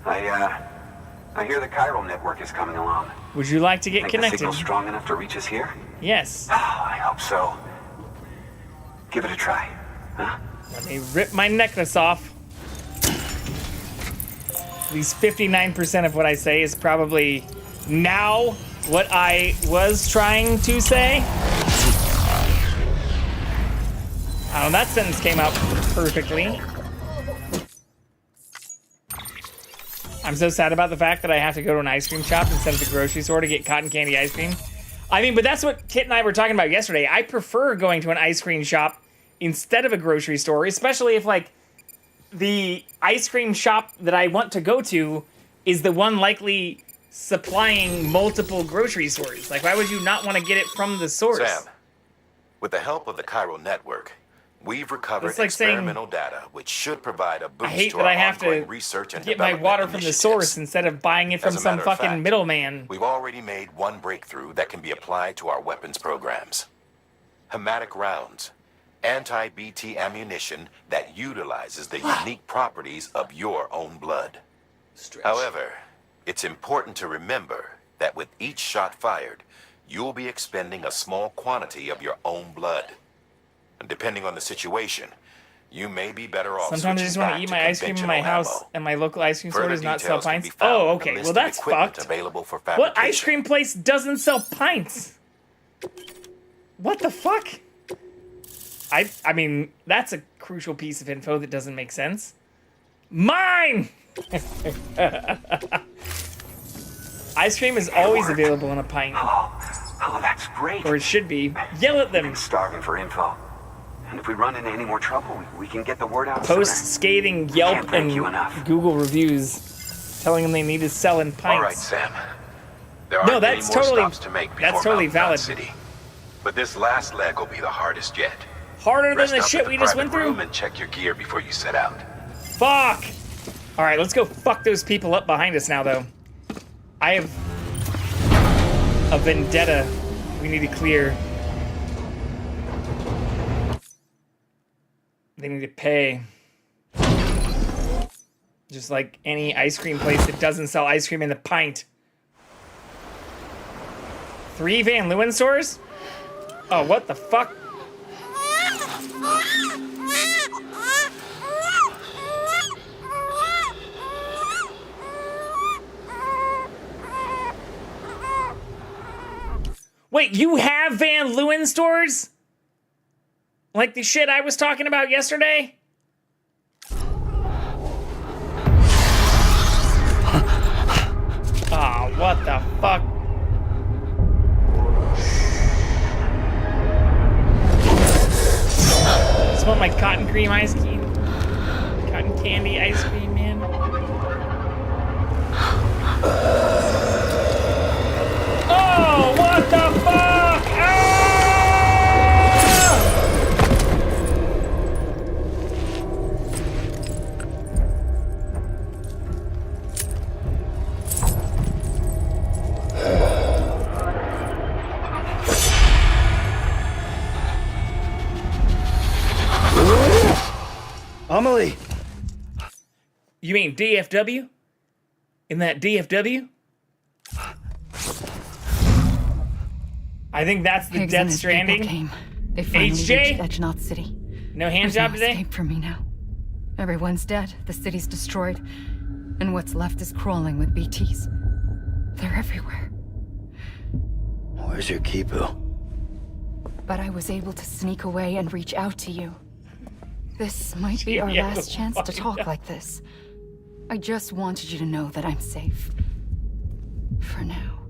I hear the chiral network is coming along. Would you like to get Think connected? the signal's strong enough to reach us here? Yes. Oh, I hope so. Give it a try. Huh? Let me rip my necklace off. At least 59% of what I say is probably now what I was trying to say. Oh, that sentence came out perfectly. I'm so sad about the fact that I have to go to an ice cream shop instead of the grocery store to get cotton candy ice cream. I mean, but that's what Kit and I were talking about yesterday. I prefer going to an ice cream shop instead of a grocery store, especially if, like, the ice cream shop that I want to go to is the one likely supplying multiple grocery stores. Like, why would you not want to get it from the source? Sam, with the help of the chiral network, we've recovered It's like saying, experimental data which should provide a boost I hate to that our I have ongoing to research and get my development water from the initiatives. source instead of buying it from As a some matter of fucking fact, middleman. We've already made one breakthrough that can be applied to our weapons programs. Hematic rounds, anti-BT ammunition that utilizes the unique properties of your own blood. However, it's important to remember that with each shot fired, you'll be expending a small quantity of your own blood. And depending on the situation, you may be better off Sometimes I just want to eat my ice cream in my house, and my local ice cream store Further does not sell details can pints. be found Oh, in the okay. list Well, of that's equipment fucked. available for What fabrication. ice cream place doesn't sell pints? What the fuck? I mean, that's a crucial piece of info that doesn't make sense. Mine! Ice cream is always available in a pint. Oh, that's great. Or it should be. Yell at them. Starving for info. And if we run into any more trouble, we can get the word out Post sooner. scathing Yelp Can't thank you enough. and Google reviews telling them they need to sell in pints. All right, Sam. There No, aren't many that's more totally- stops to make before that's totally Mountain Town valid. City. But this last leg will be the hardest yet. Harder than Rest the up shit at we just went private through? room and check your gear before you set out. Fuck! Alright, let's go fuck those people up behind us now, though. I have a vendetta we need to clear. They need to pay. Just like any ice cream place that doesn't sell ice cream in a pint. 3 Van Leeuwen stores? Oh, what the fuck? Wait, you have Van Leeuwen stores? Like the shit I was talking about yesterday? Oh, what the fuck? I just want my cotton cream ice cream. Cotton candy ice cream, man. Oh, what the fuck? Ah! Amelie! You mean DFW? In that DFW? I think that's the Higgs Death and his people Stranding. came. They finally HJ? reached Edgenot City. No hand There's job no today? escape from me now. Everyone's dead. The city's destroyed, and what's left is crawling with BTs. They're everywhere. Where's your Kipu? But I was able to sneak away and reach out to you. This might be our Yeah, last chance to talk yeah. like this. I just wanted you to know that I'm safe. For now.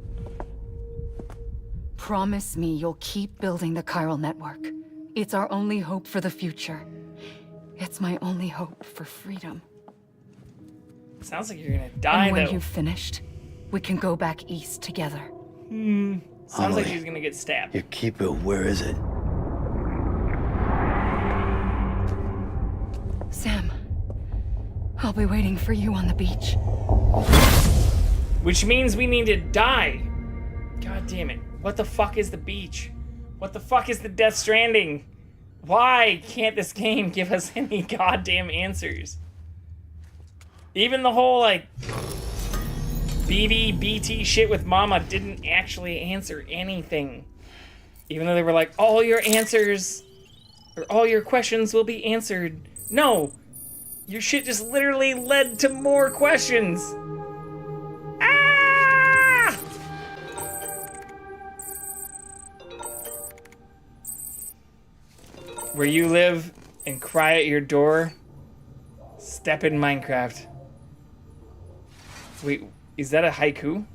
Promise me you'll keep building the chiral network. It's our only hope for the future. It's my only hope for freedom. Sounds like you're gonna die, and when though. you've finished, we can go back east together. Sounds like Amelie, he's gonna get stabbed. Your keeper, where is it? Sam, I'll be waiting for you on the beach. Which means we need to die. God damn it. What the fuck is the beach? What the fuck is the Death Stranding? Why can't this game give us any goddamn answers? Even the whole, like, BT shit with Mama didn't actually answer anything. Even though they were like, all your answers, or all your questions will be answered. No! Your shit just literally led to more questions! Ah! Where you live and cry at your door, step in Minecraft. Wait, is that a haiku?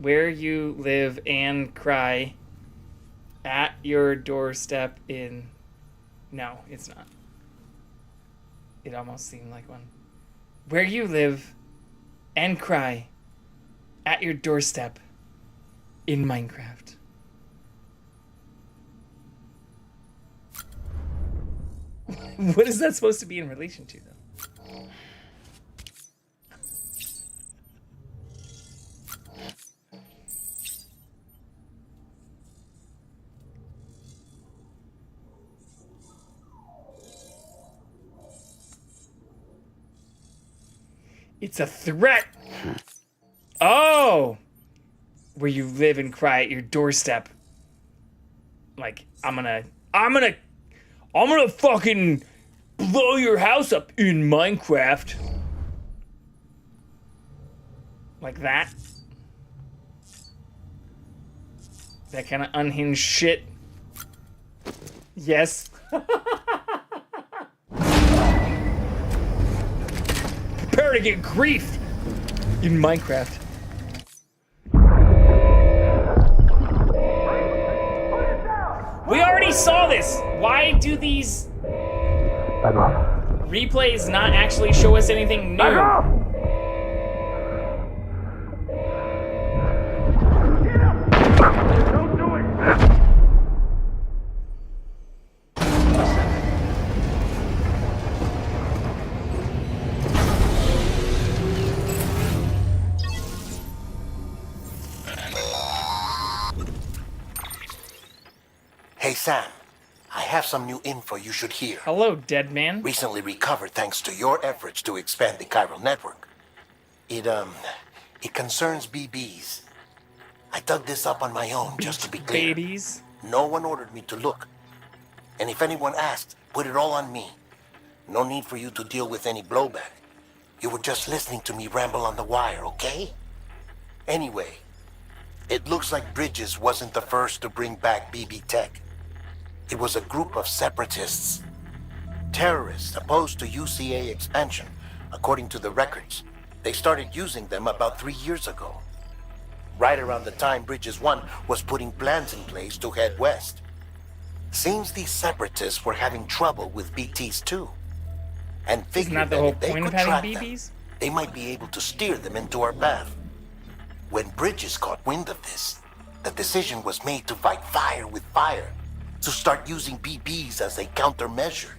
Where you live and cry at your doorstep in... No, it's not. It almost seemed like one. Where you live and cry at your doorstep in Minecraft. What is that supposed to be in relation to, though? It's a threat. Oh, where you live and cry at your doorstep. Like, I'm gonna fucking blow your house up in Minecraft. Like that. That kind of unhinged shit. Yes. Prepare to get grief in Minecraft. We already saw this. Why do these replays not actually show us anything new? Hey, Sam. I have some new info you should hear. Hello, dead man. Recently recovered thanks to your efforts to expand the chiral network. It concerns BBs. I dug this up on my own, just to be clear. Babies? No one ordered me to look. And if anyone asked, put it all on me. No need for you to deal with any blowback. You were just listening to me ramble on the wire, okay? Anyway, it looks like Bridges wasn't the first to bring back BB tech. It was a group of separatists. Terrorists opposed to UCA expansion, according to the records. They started using them about 3 years ago. Right around the time Bridges 1 was putting plans in place to head west. Seems these separatists were having trouble with BTs too. And figured that if they could track them, they might be able to steer them into our path. When Bridges caught wind of this, the decision was made to fight fire with fire, to start using BBs as a countermeasure.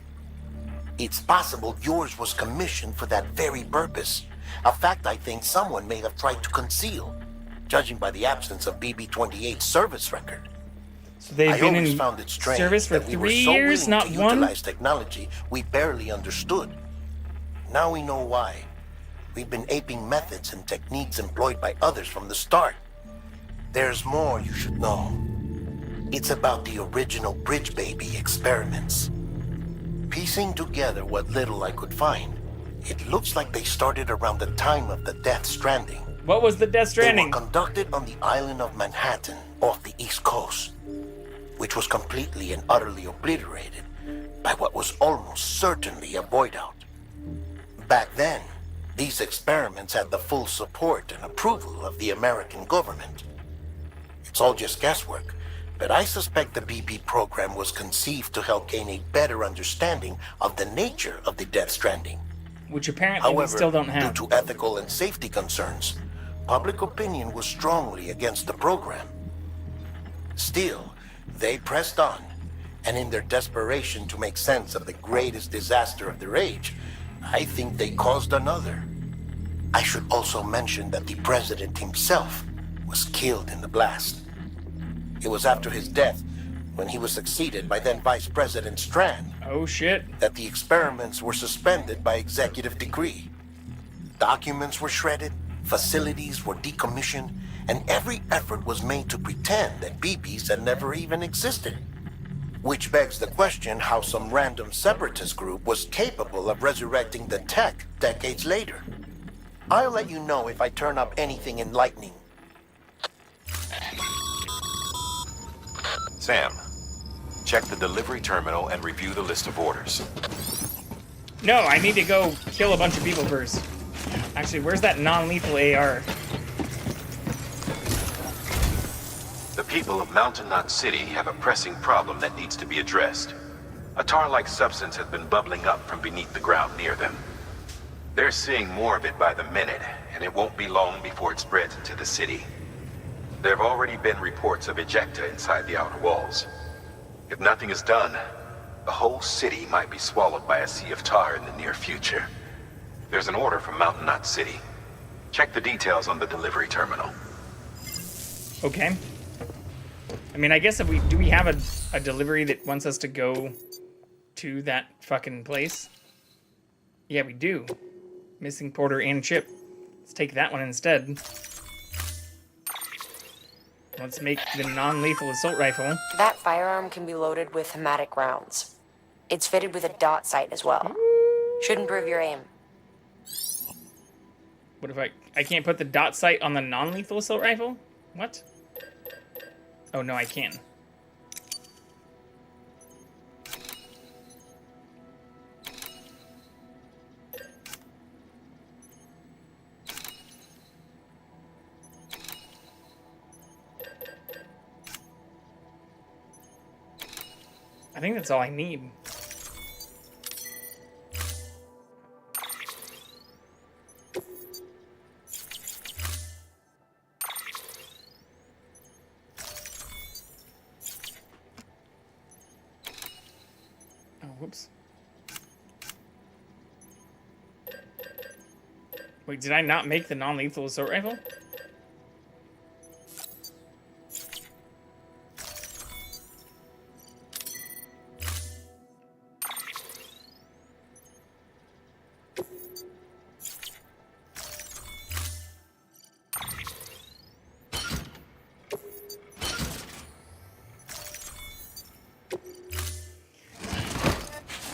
It's possible yours was commissioned for that very purpose, a fact I think someone may have tried to conceal, judging by the absence of BB-28's service record. So they've been always in found it strange service for that we were 3 so years, willing not to one? utilize technology we barely understood. Now we know why. We've been aping methods and techniques employed by others from the start. There's more you should know. It's about the original Bridge Baby experiments. Piecing together what little I could find, it looks like they started around the time of the Death Stranding. What was the Death Stranding? They were conducted on the island of Manhattan off the East Coast, which was completely and utterly obliterated by what was almost certainly a void out. Back then, these experiments had the full support and approval of the American government. It's all just guesswork, but I suspect the BB program was conceived to help gain a better understanding of the nature of the Death Stranding. Which apparently we However, still don't have. due to ethical and safety concerns, public opinion was strongly against the program. Still, they pressed on, and in their desperation to make sense of the greatest disaster of their age, I think they caused another. I should also mention that the president himself was killed in the blast. It was after his death, when he was succeeded by then Vice President Strand, oh shit, that the experiments were suspended by executive decree. Documents were shredded, facilities were decommissioned, and every effort was made to pretend that BBs had never even existed. Which begs the question how some random separatist group was capable of resurrecting the tech decades later. I'll let you know if I turn up anything enlightening. Sam, check the delivery terminal and review the list of orders. No, I need to go kill a bunch of people first. Actually, where's that non-lethal AR? The people of Mountain Knot City have a pressing problem that needs to be addressed. A tar-like substance has been bubbling up from beneath the ground near them. They're seeing more of it by the minute, and it won't be long before it spreads into the city. There have already been reports of ejecta inside the outer walls. If nothing is done, the whole city might be swallowed by a sea of tar in the near future. There's an order from Mountain Knot City. Check the details on the delivery terminal. Okay. I mean, I guess if do we have a delivery that wants us to go to that fucking place? Yeah, we do. Missing Porter and Chip. Let's take that one instead. Let's make the non-lethal assault rifle. That firearm can be loaded with hematic rounds. It's fitted with a dot sight as well. Should improve your aim. What if I can't put the dot sight on the non-lethal assault rifle? What? Oh, no, I can. I think that's all I need. Oh, whoops. Wait, did I not make the non-lethal assault rifle?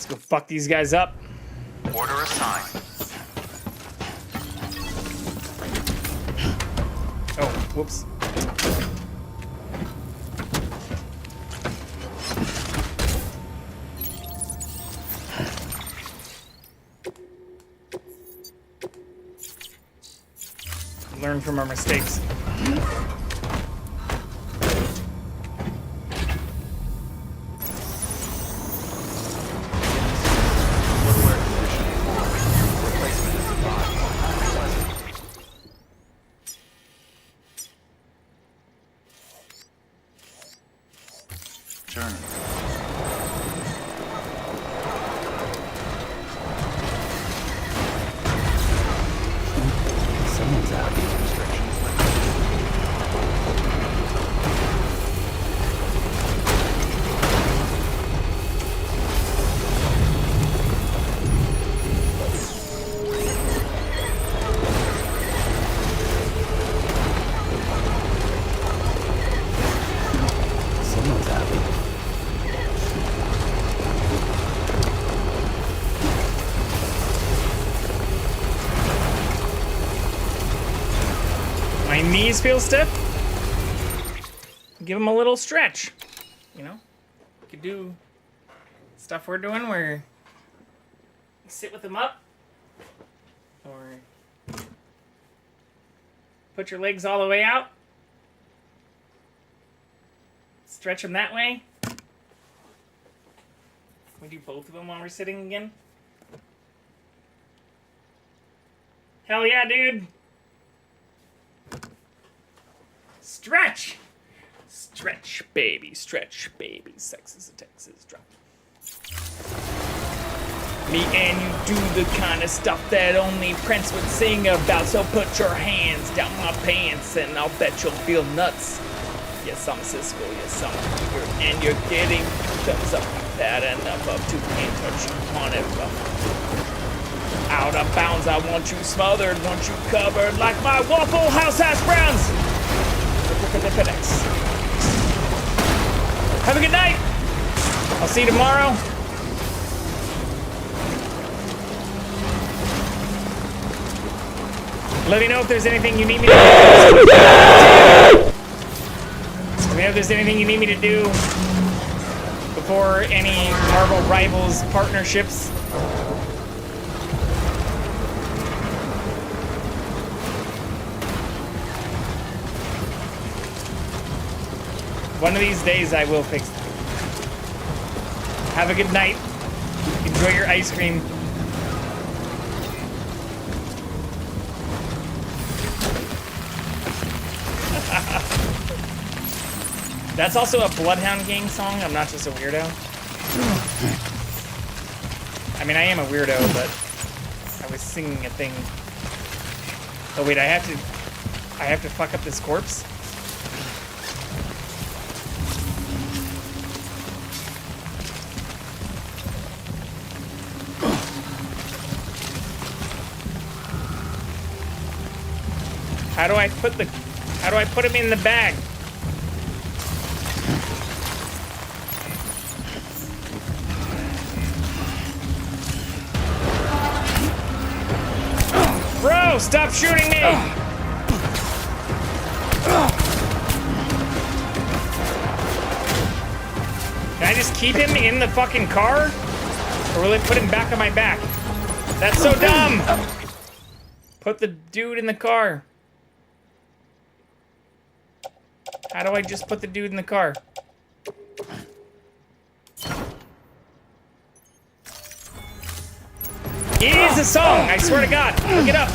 Go fuck these guys up. Order assigned. Oh, whoops. Learn from our mistakes. Someone's out. Someone's happy. My knees feel stiff. Give them a little stretch. You know, could do stuff we're doing where you sit with them up, or put your legs all the way out, stretch them that way. We do both of them while we're sitting again. Hell yeah, dude. Stretch. Stretch, baby. Stretch, baby. Sex is a Texas drop. Me and you do the kind of stuff that only Prince would sing about. So put your hands down my pants and I'll bet you'll feel nuts. Yes, I'm Cisco. Yes, I'm here. And you're getting thumbs up like that and above 2 can't touch you on it. Out of bounds, I want you smothered, want you covered like my Waffle House hash browns. Have a good night. I'll see you tomorrow. Let me know if there's anything you need me to do. Let me know if there's anything you need me to do before any Marvel Rivals partnerships. One of these days I will fix it. Have a good night. Enjoy your ice cream. That's also a Bloodhound Gang song. I'm not just a weirdo. I mean, I am a weirdo, but I was singing a thing. Oh wait, I have to fuck up this corpse? How do I put him in the bag? Bro, stop shooting me! Can I just keep him in the fucking car? Or will it put him back on my back? That's so dumb! Put the dude in the car. How do I just put the dude in the car? It is a song! I swear to God! Look it up!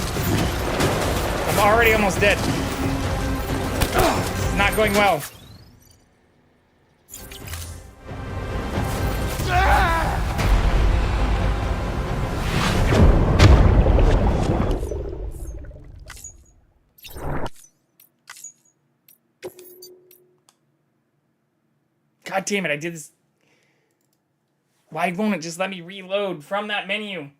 I'm already almost dead. It's not going well. God damn it, I did this. Why won't it just let me reload from that menu?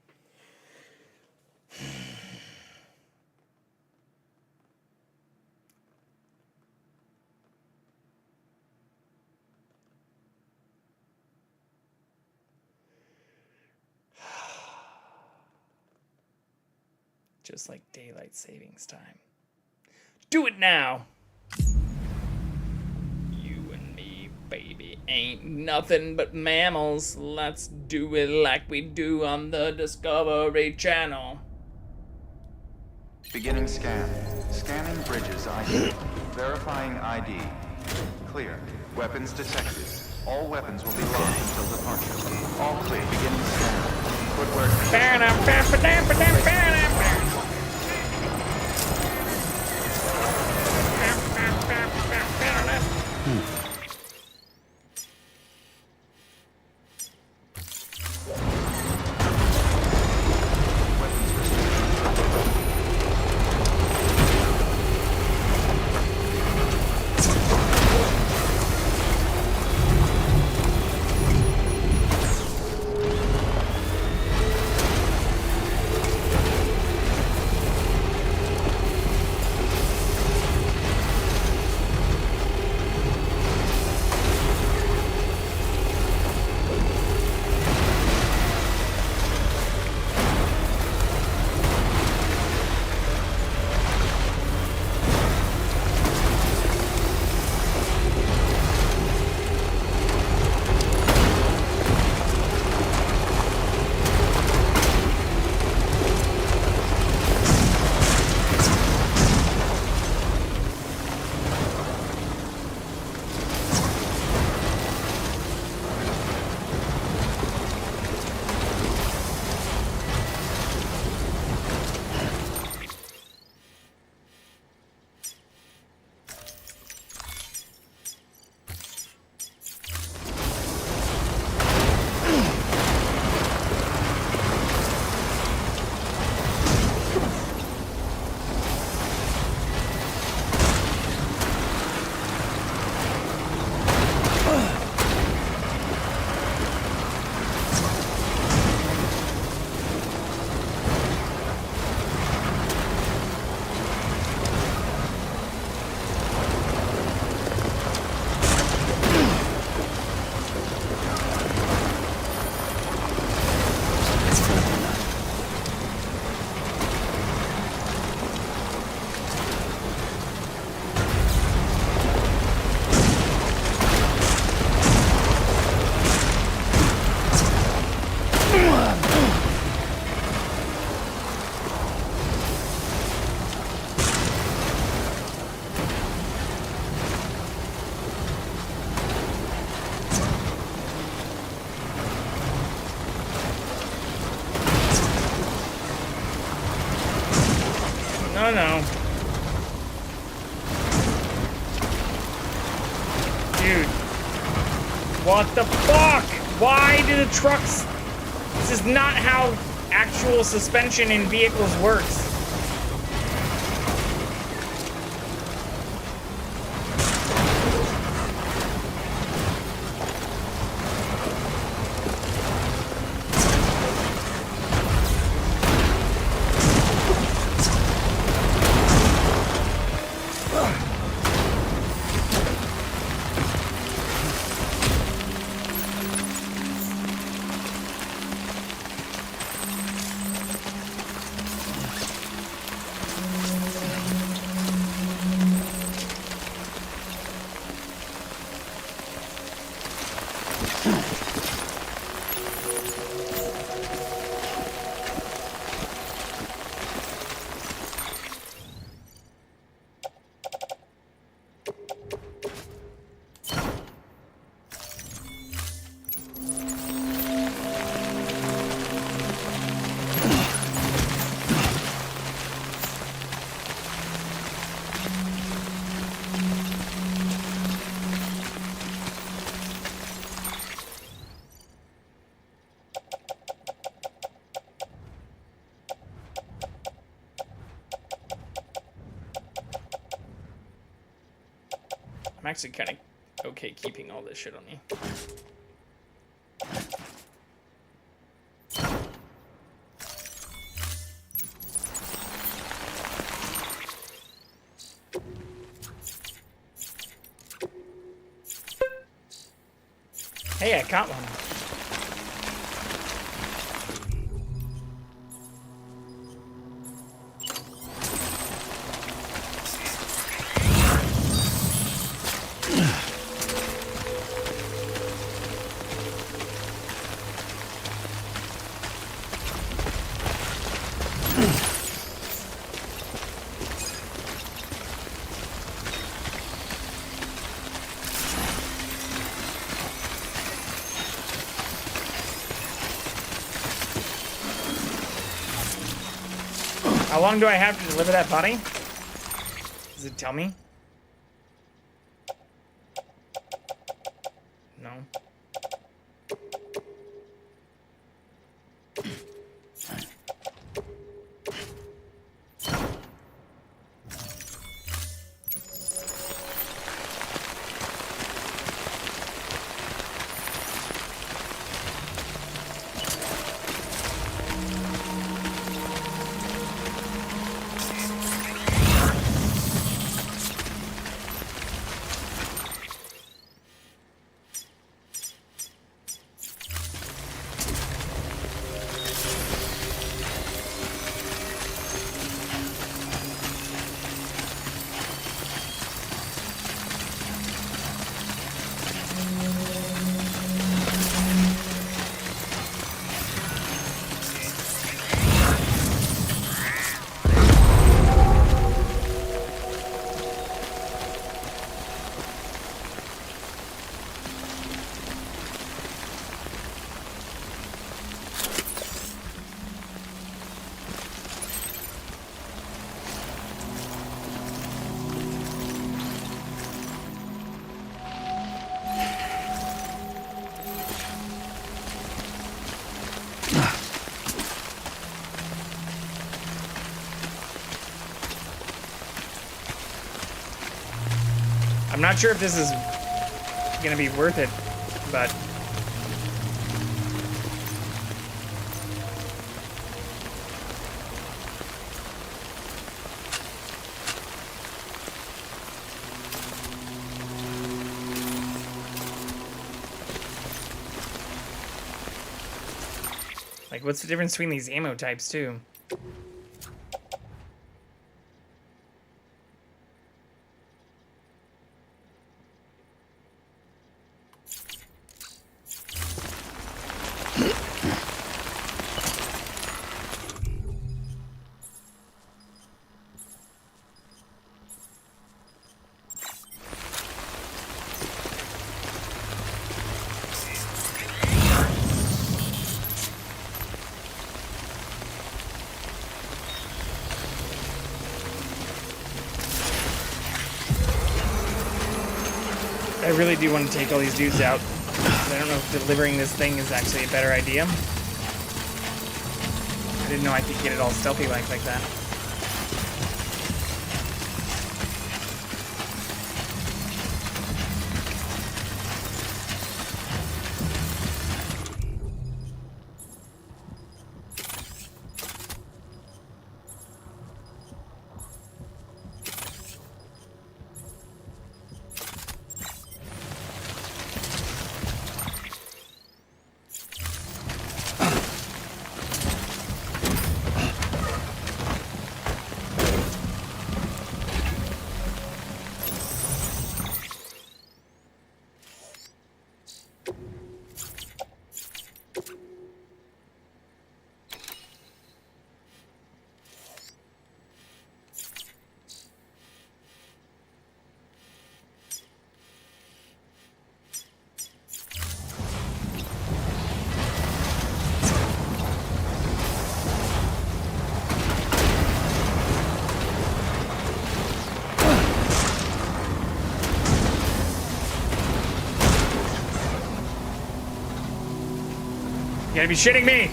Just like daylight savings time. Do it now! Baby, ain't nothing but mammals. Let's do it like we do on the Discovery Channel. Beginning scan. Scanning bridges ID. Verifying ID. Clear. Weapons detected. All weapons will be locked until departure. All clear. Beginning scan. Footwork. Oh no. Dude. What the fuck? Why do the trucks... This is not how actual suspension in vehicles works. I'm actually kind of okay keeping all this shit on me. Hey, I caught one. How long do I have to deliver that body? Does it tell me? No. I'm not sure if this is gonna be worth it, but like, what's the difference between these ammo types too? really do want to take all these dudes out. I don't know if delivering this thing is actually a better idea. I didn't know I could get it all stealthy like that. You gotta be shitting me!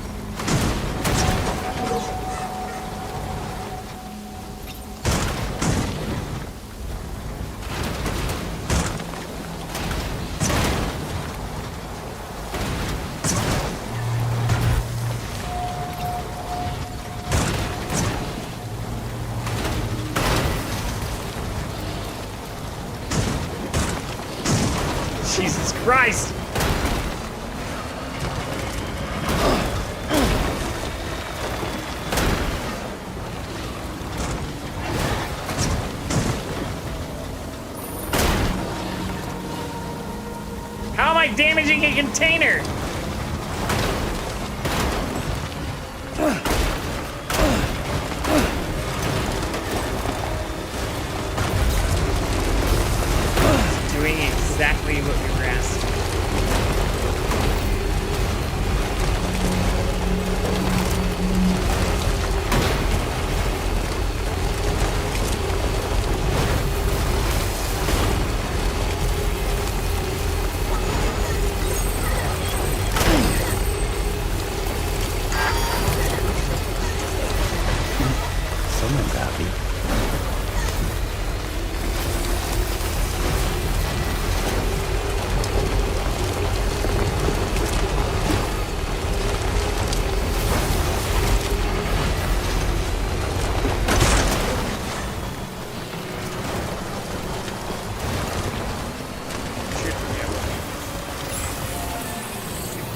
Jesus Christ! How am I damaging a container? It's doing exactly what we were asked. Someone copy.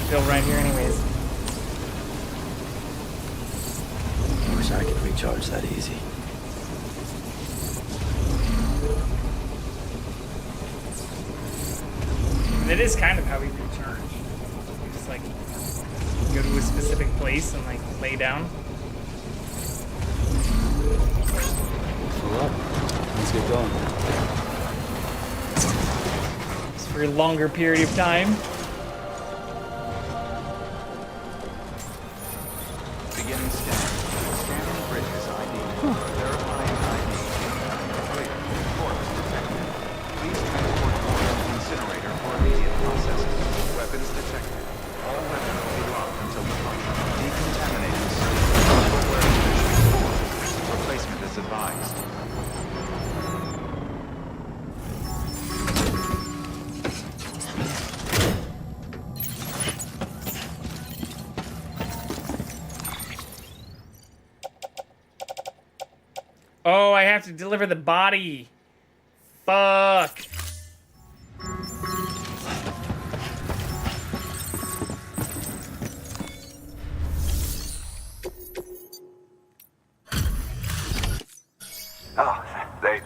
Still right here anyways. I wish I could recharge that easy. And it is kind of how we recharge. We just like go to a specific place and like lay down. Pull up. Let's get going. Just for a longer period of time. Beginning scan. Scanning bridges ID. Verifying ID. Clear. Corpse detected. Please transport corpse to incinerator for immediate processing. Weapons detected. All weapons will be locked until departure. Decontaminating system. Replacement is advised. Oh, I have to deliver the body. Fuck. Oh, they...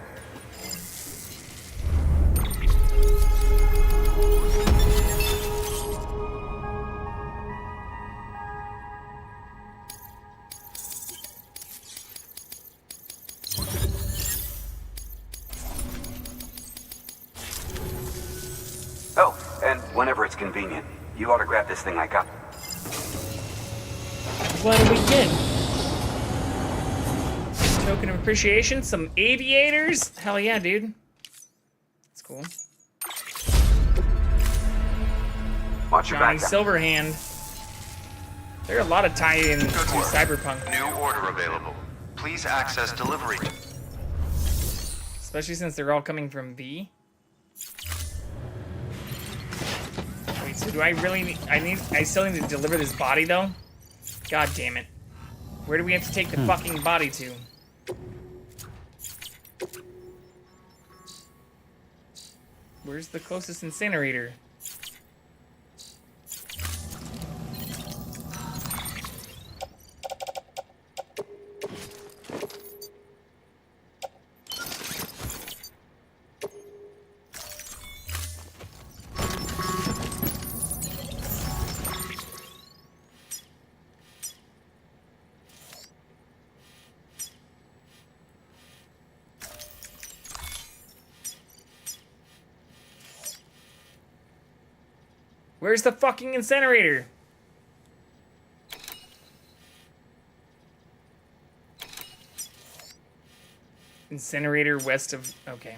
Oh, and whenever it's convenient, you ought to grab this thing I got. What do we get? Token of appreciation, some aviators? Hell yeah, dude. That's cool. Watch your Johnny back. Silverhand. There are a lot of tie-ins to Cyberpunk. New order available. Please access delivery. Especially since they're all coming from V. Wait, so do I really need... I still need to deliver this body, though? God damn it. Where do we have to take the fucking body to? Where's the closest incinerator? Where's the fucking incinerator? Incinerator west of... Okay.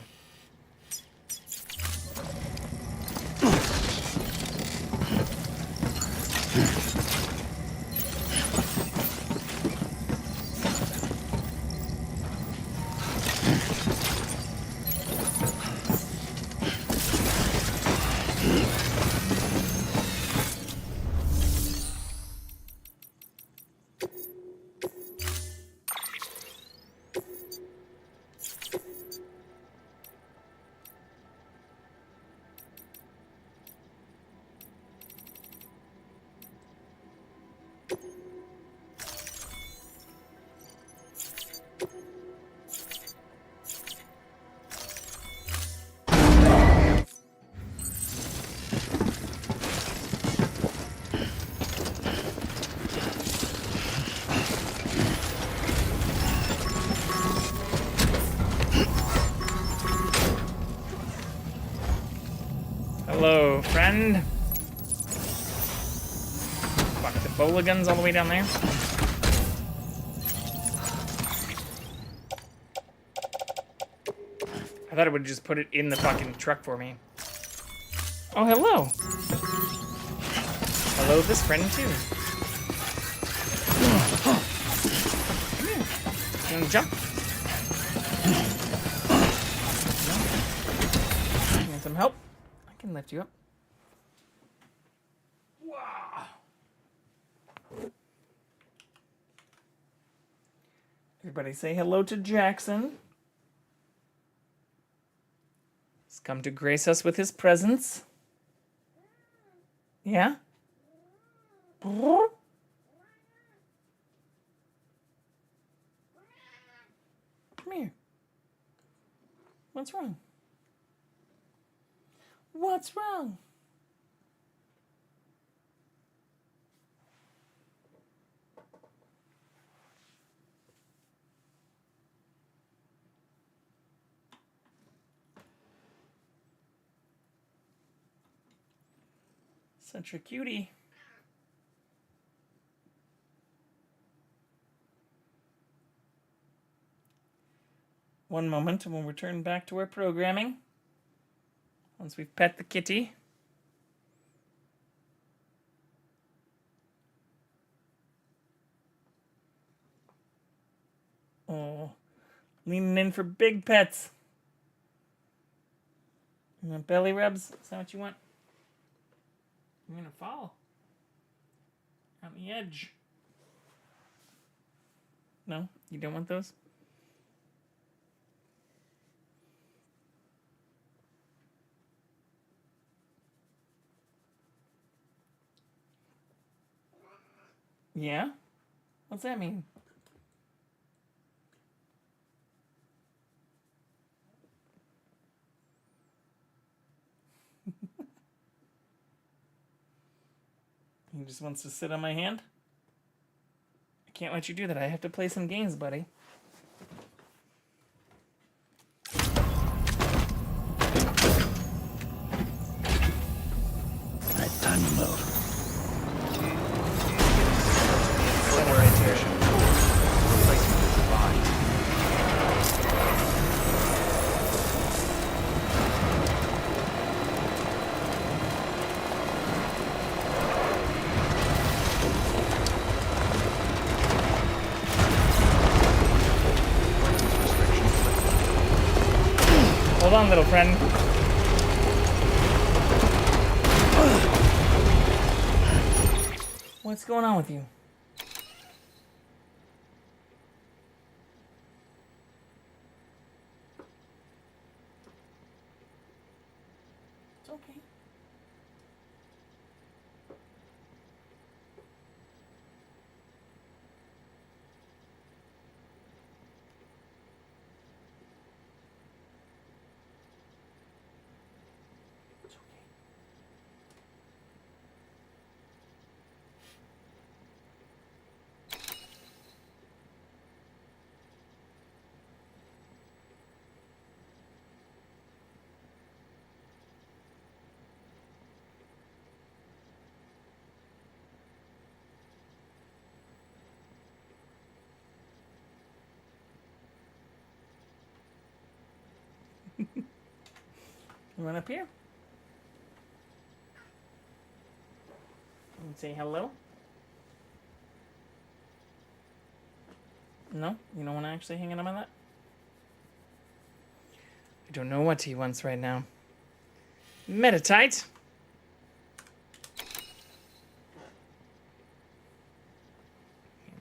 Hello, friend. Fuck, the bola guns all the way down there. I thought it would just put it in the fucking truck for me. Oh, hello. Hello, this friend, too. You wanna jump? You want some help? I can lift you up. Wow. Everybody say hello to Jackson. He's come to grace us with his presence. Yeah? Come here. What's wrong? What's wrong? Such a cutie. One moment and we'll return back to our programming. Once we've pet the kitty. Oh, leaning in for big pets. You want belly rubs? Is that what you want? I'm gonna fall. On the edge. No? You don't want those? Yeah? What's that mean? He just wants to sit on my hand? I can't let you do that. I have to play some games, buddy. Alright, time to move. Hold on, little friend. What's going on with you? It's okay. You run up here? And say hello? No? You don't want to actually hang out on that? I don't know what he wants right now. Meditate.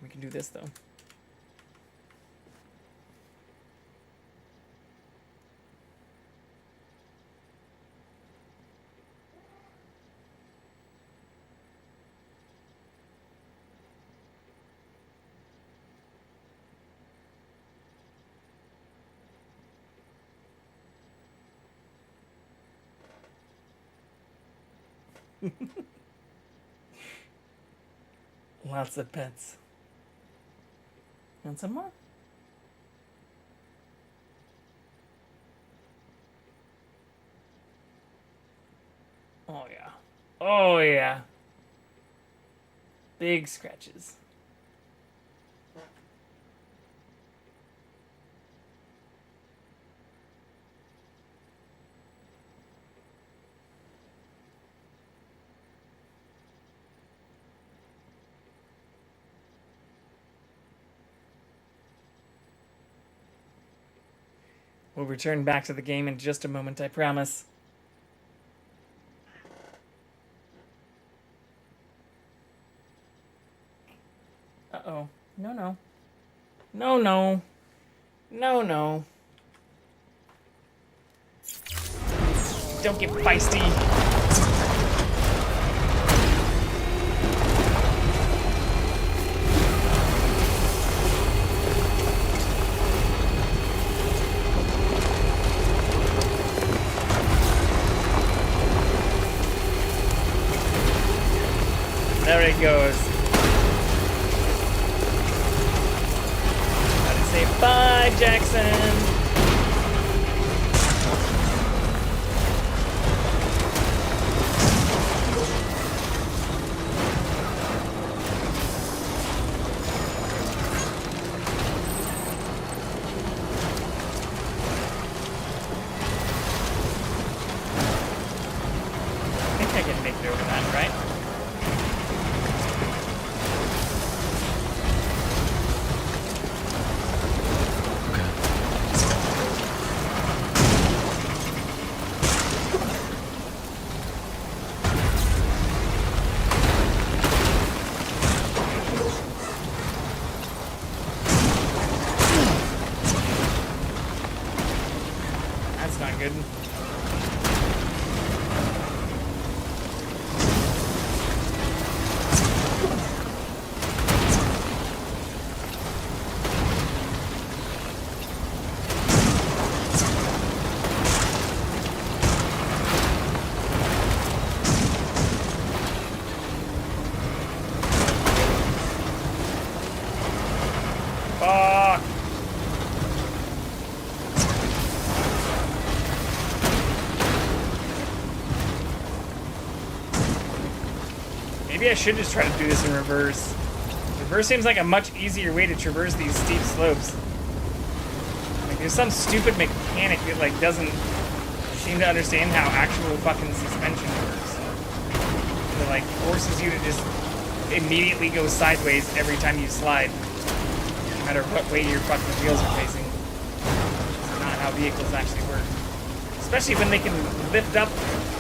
We can do this though. Lots of pets. Want some more? Oh yeah. Oh yeah. Big scratches. We'll return back to the game in just a moment, I promise. Uh-oh. No, no. No, no. No, no. Don't get feisty. There he goes. Gotta say bye, Jackson. I think I can make it over that, right? That's not good. Fuck. Maybe I should just try to do this in reverse. Reverse seems like a much easier way to traverse these steep slopes. Like there's some stupid mechanic that like doesn't seem to understand how actual fucking suspension works. It like forces you to just immediately go sideways every time you slide. No matter what way your fucking wheels are facing. It's not how vehicles actually work. Especially when they can lift up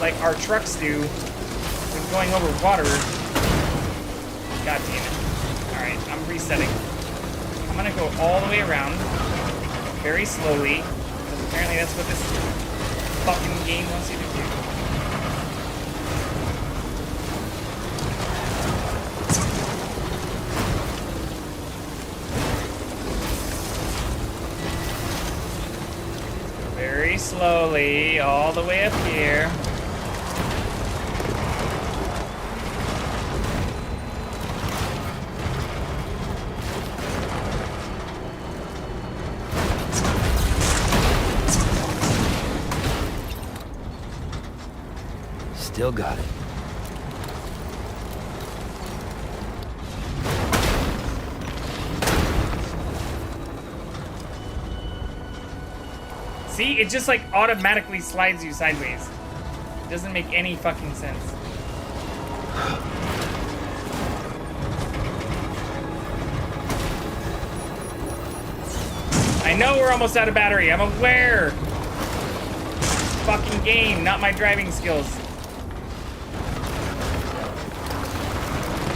like our trucks do when going over water. God damn it. Alright, I'm resetting. I'm gonna go all the way around very slowly, because apparently that's what this fucking game wants you to do. Very slowly, all the way up here. Still got it. See, it just like automatically slides you sideways. It doesn't make any fucking sense. I know we're almost out of battery. I'm aware. Fucking game, not my driving skills.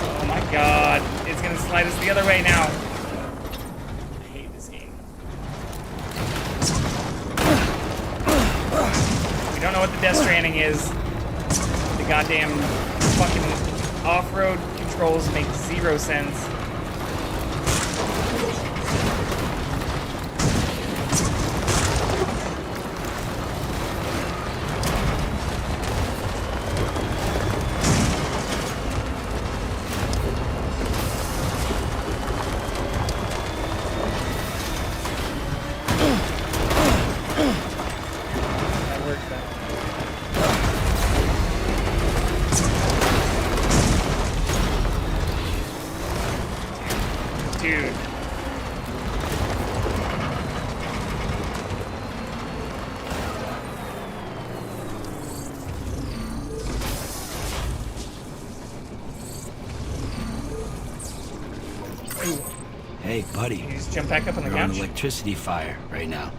Oh my god. It's gonna slide us the other way now. I hate this game. We don't know what the Death Stranding is. The goddamn fucking off-road controls make zero sense. Dude. Hey, buddy. You just jump back up on the We're on couch? an electricity fire right now.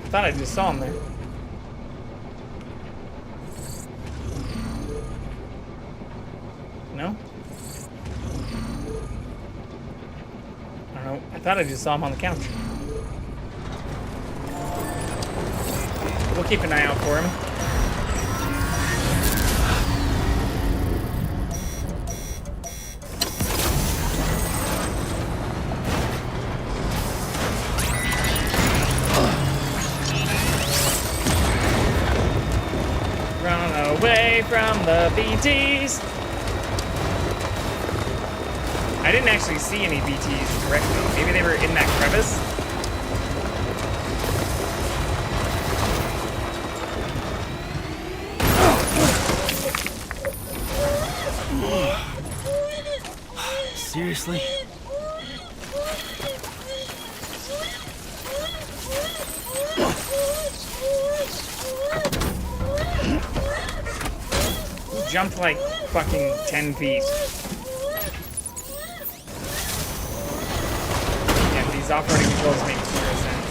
I thought I just saw him there. No? I don't know. I thought I just saw him on the couch. We'll keep an eye out for him. Run away from the BTs. I didn't actually see any BTs directly. Maybe they were in that crevice. Seriously? Jumped like fucking 10 feet. Yeah, these off-roading controls make zero sense.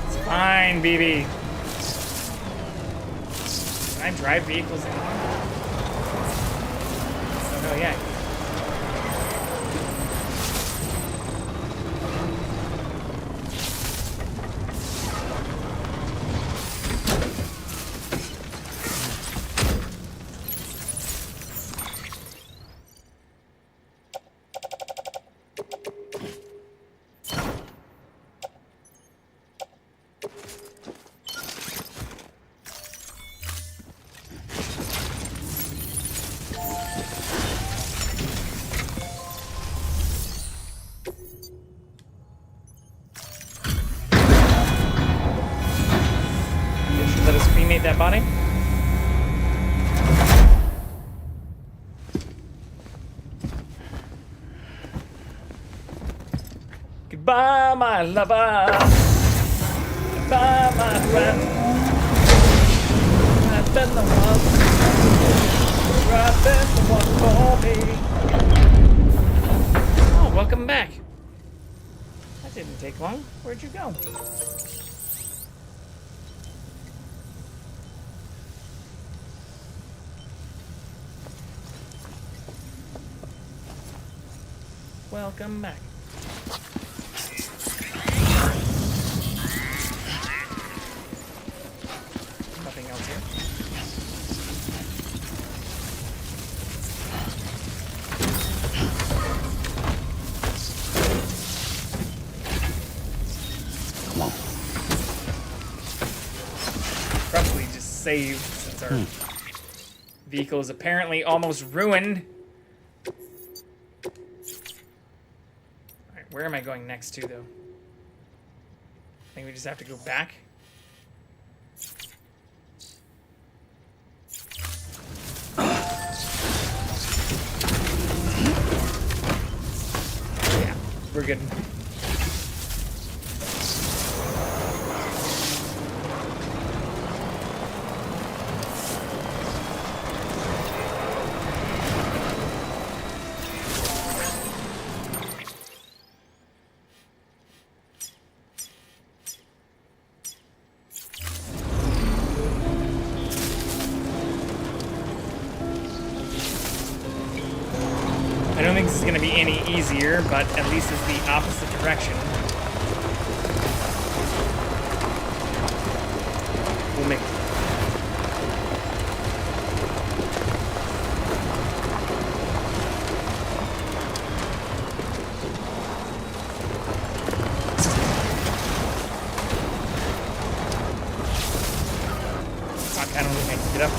It's fine, BB. Can I drive vehicles anymore? Oh yeah. Let us cremate that body. Goodbye, my lover. by my friend. I've been the one. I've been the one for me. Oh, welcome back. That didn't take long. Where'd you go? Welcome back. Nothing else here. Come on. Probably just save since our vehicle is apparently almost ruined. Where am I going next to, though? I think we just have to go back. Yeah, we're good. I don't think this is going to be any easier, but at least it's the opposite direction. We'll make it. Fuck, I don't think I can get up.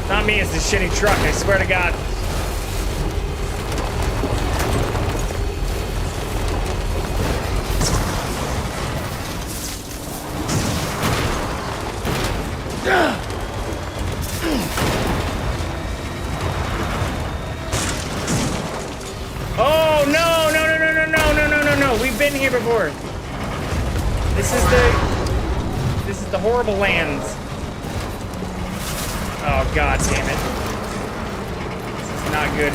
Not me, it's this shitty truck, I swear to God. Oh no, no, no, no, no, no, no, no, no, no. We've been here before. This is the horrible lands. Oh god damn it. This is not good.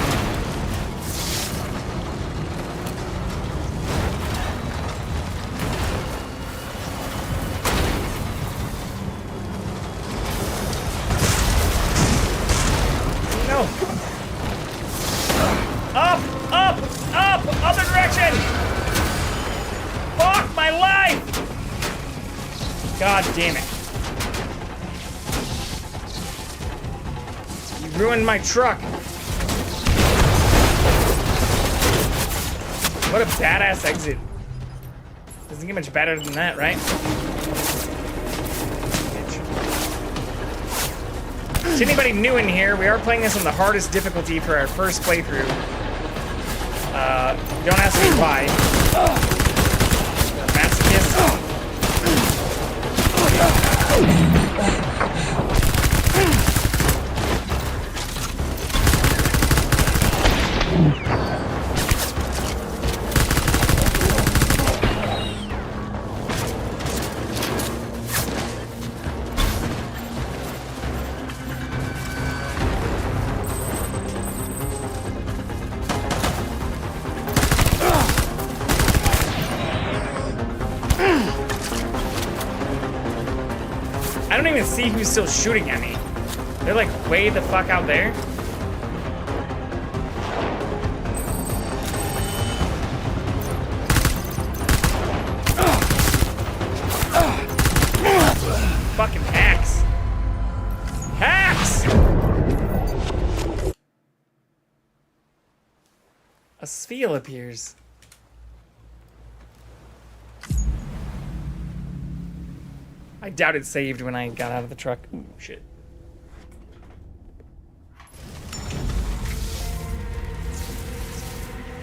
No. Up! Up! Up! Other direction! Fuck my life! God damn it. You ruined my truck. What a badass exit. Doesn't get much better than that, right? To anybody new in here, we are playing this on the hardest difficulty for our first playthrough. Don't ask me why. Masochist. I don't even see who's still shooting at me. They're like way the fuck out there. Fucking hacks. Hacks! Theo appears. I doubt it saved when I got out of the truck. Ooh, shit.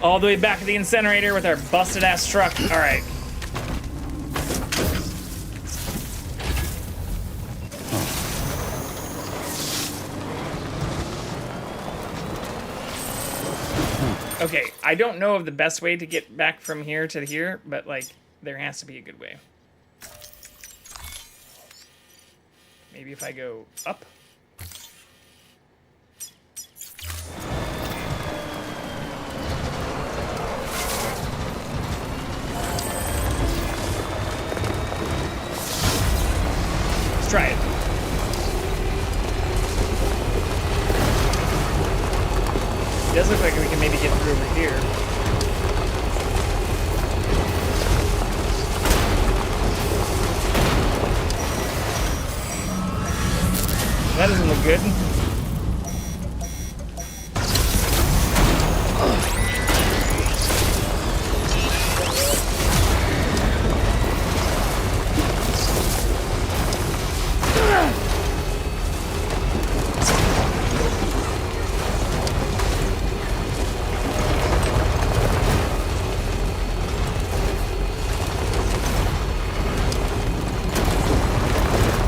All the way back to the incinerator with our busted ass truck. All right. Okay, I don't know of the best way to get back from here to here, but like, there has to be a good way. Maybe if I go up. Let's try it. It does look like we can maybe get through over here. That doesn't look good.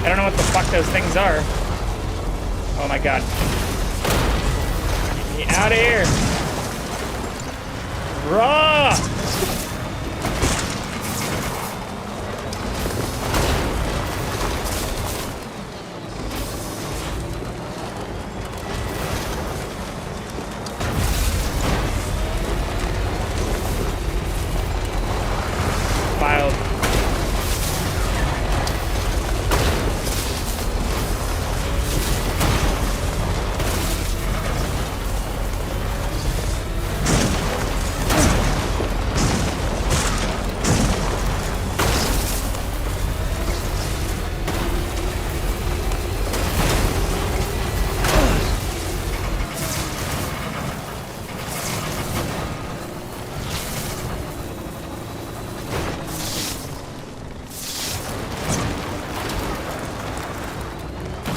I don't know what the fuck those things are. Oh my god. Get me out of here. Raw! Filed.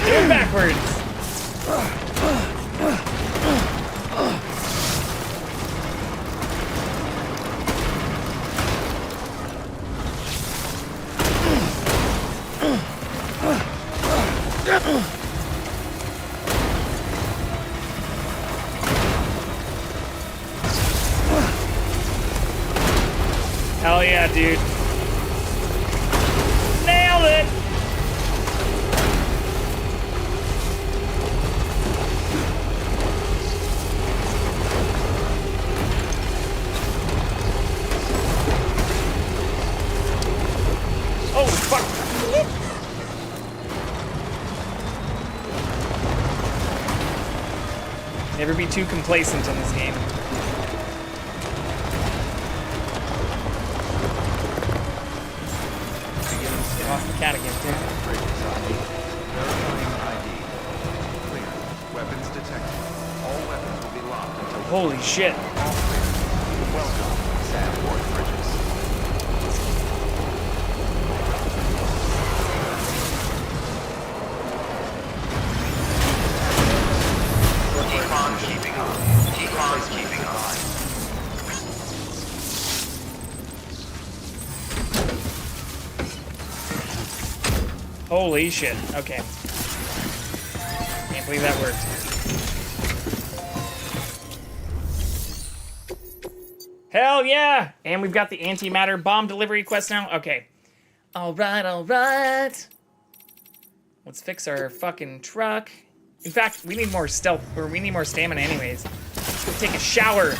Going backwards. Hell yeah, dude. Nailed it. Oh, fuck. Never be too complacent in this game. Get off the cat again, too. Weapons detected. All weapons will be locked until... Holy shit. Welcome, Sandport Bridges. Keep on keeping on. Keep on keeping on. Holy shit. Okay. Can't believe that worked. Hell yeah! And we've got the antimatter bomb delivery quest now. Okay. Alright, alright. Let's fix our fucking truck. In fact, we need more stealth, or we need more stamina anyways. Let's go take a shower.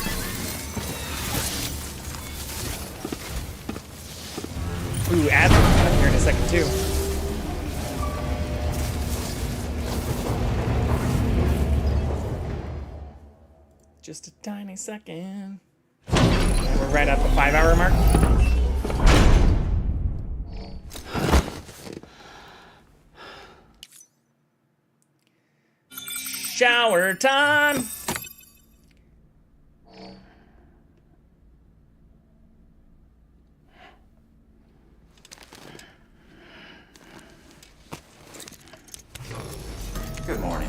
Ooh, Ad's coming here in a second too. Just a tiny second. And we're right at the 5-hour mark. Shower time.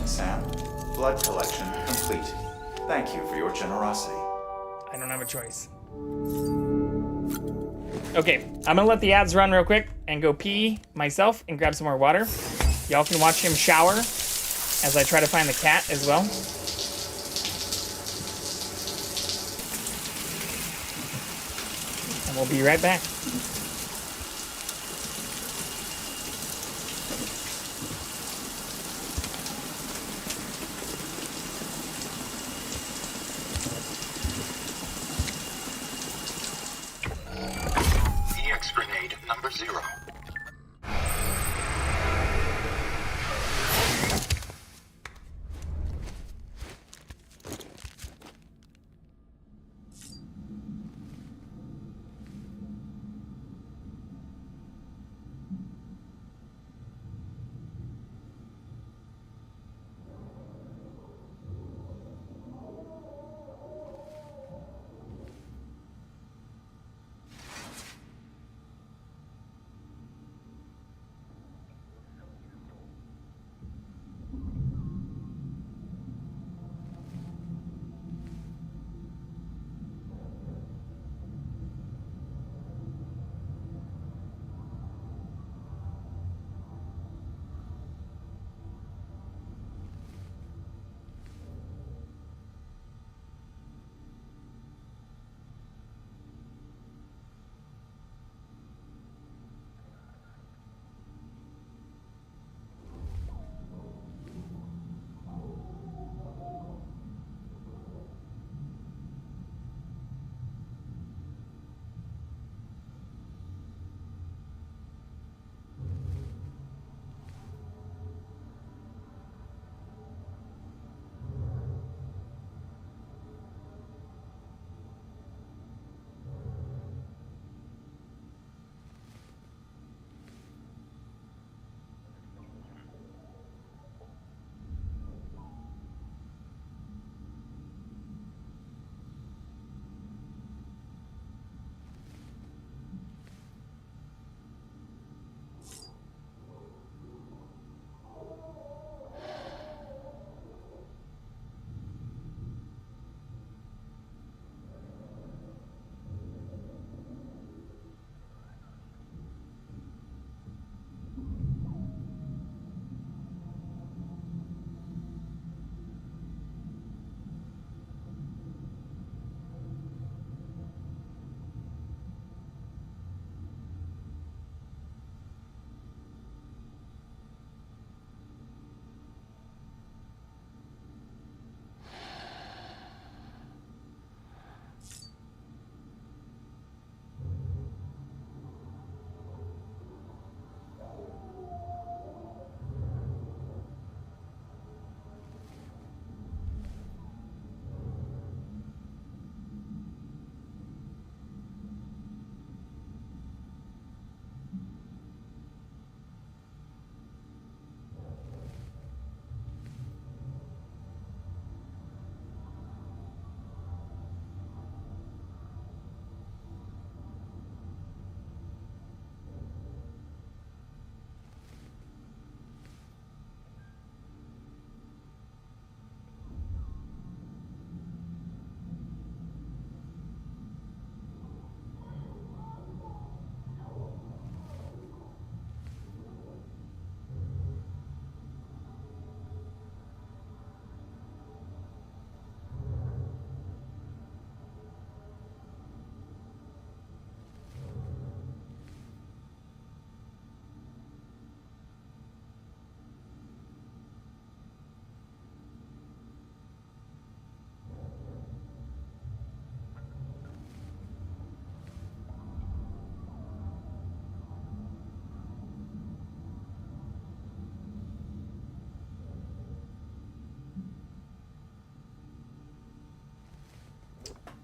Sam. Blood collection complete. Thank you for your generosity. I don't have a choice. Okay, I'm gonna let the ads run real quick and go pee myself and grab some more water. Y'all can watch him shower as I try to find the cat as well. And we'll be right back. EX grenade number 0.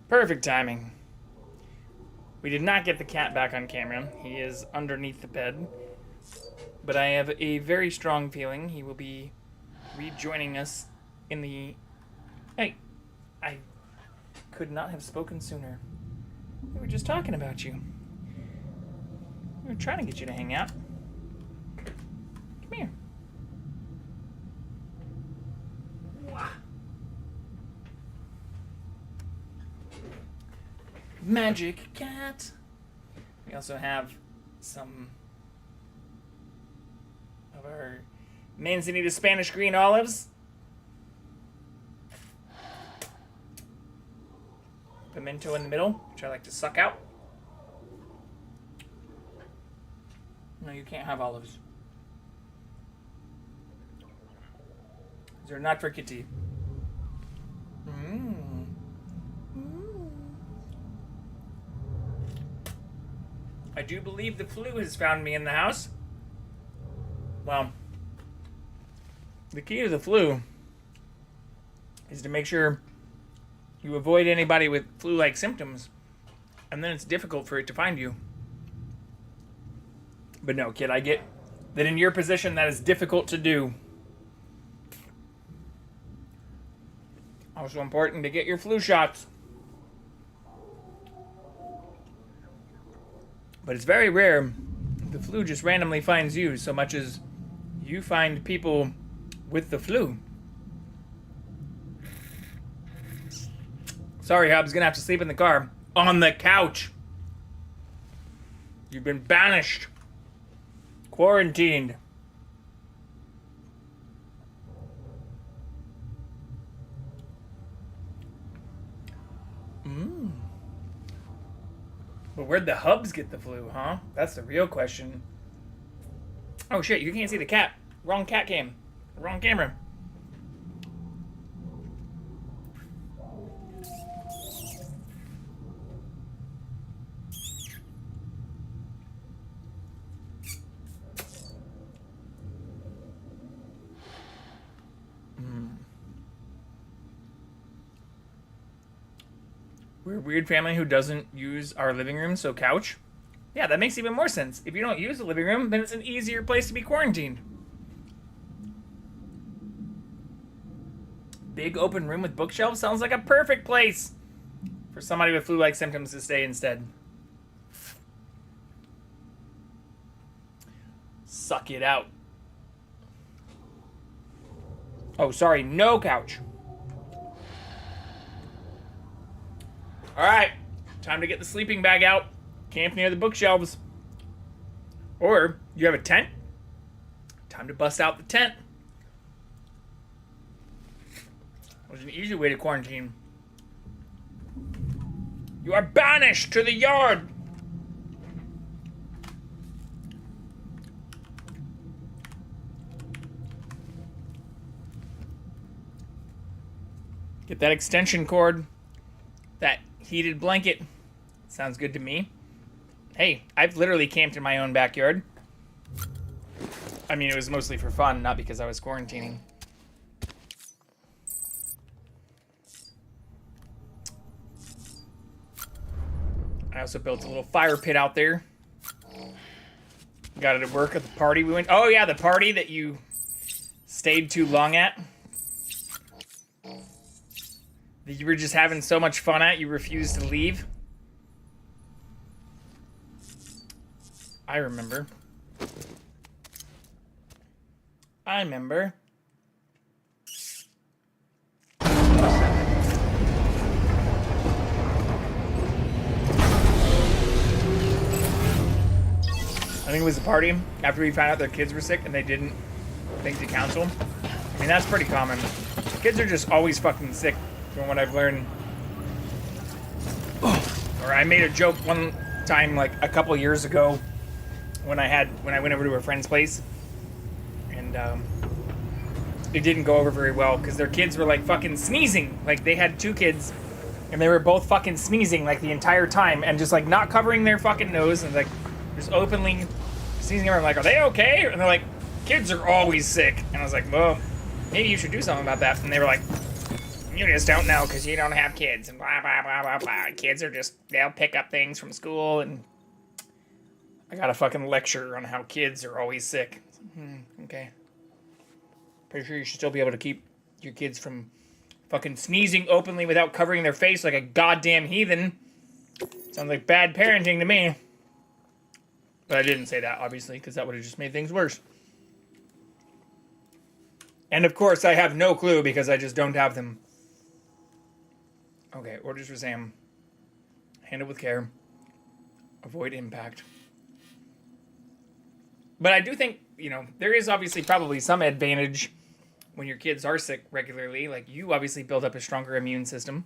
Perfect timing. We did not get the cat back on camera. He is underneath the bed. But I have a very strong feeling he will be rejoining us in the... Hey, I could not have spoken sooner. We were just talking about you. We were trying to get you to hang out. Come here. Magic cat. We also have some of our Manzanita Spanish green olives. Pimento in the middle, which I like to suck out. No, you can't have olives. They're not for kitty. I do believe the flu has found me in the house. Well, the key to the flu is to make sure you avoid anybody with flu-like symptoms, and then it's difficult for it to find you. But no, kid, I get that in your position that is difficult to do. Also important to get your flu shots. But it's very rare the flu just randomly finds you so much as you find people with the flu. Sorry, Hub's gonna have to sleep in the car. On the couch. You've been banished. Quarantined. But where'd the Hubs get the flu, huh? That's the real question. Oh shit, you can't see the cat. Wrong cat cam. Wrong camera. We're a weird family who doesn't use our living room, so couch. Yeah, that makes even more sense. If you don't use the living room, then it's an easier place to be quarantined. Big open room with bookshelves sounds like a perfect place for somebody with flu-like symptoms to stay instead. Suck it out. Oh, sorry, no couch. All right, time to get the sleeping bag out. Camp near the bookshelves. Or you have a tent. Time to bust out the tent. There's an easy way to quarantine. You are banished to the yard. Get that extension cord. That heated blanket. Sounds good to me. Hey, I've literally camped in my own backyard. I mean, it was mostly for fun, not because I was quarantining. I also built a little fire pit out there. Got it at work at the party we went. Oh yeah, the party that you stayed too long at. That you were just having so much fun at, you refused to leave. I remember. I remember. I think it was a party after we found out their kids were sick and they didn't think to counsel. I mean, that's pretty common. Kids are just always fucking sick, from what I've learned. Or I made a joke one time, like a couple years ago, when I went over to a friend's place, and it didn't go over very well because their kids were like fucking sneezing. Like they had two kids, and they were both fucking sneezing like the entire time, and just like not covering their fucking nose, and like just openly sneezing. I'm like, are they okay? And they're like, kids are always sick. And I was like, well, maybe you should do something about that. And they were like, you just don't know because you don't have kids, and blah, blah, blah, blah, blah. Kids are just, they'll pick up things from school, and I got a fucking lecture on how kids are always sick. Okay. Pretty sure you should still be able to keep your kids from fucking sneezing openly without covering their face like a goddamn heathen. Sounds like bad parenting to me. But I didn't say that, obviously, because that would have just made things worse. And of course, I have no clue because I just don't have them. Okay, orders for Sam. Handle with care. Avoid impact. But I do think, you know, there is obviously probably some advantage when your kids are sick regularly. Like, you obviously build up a stronger immune system.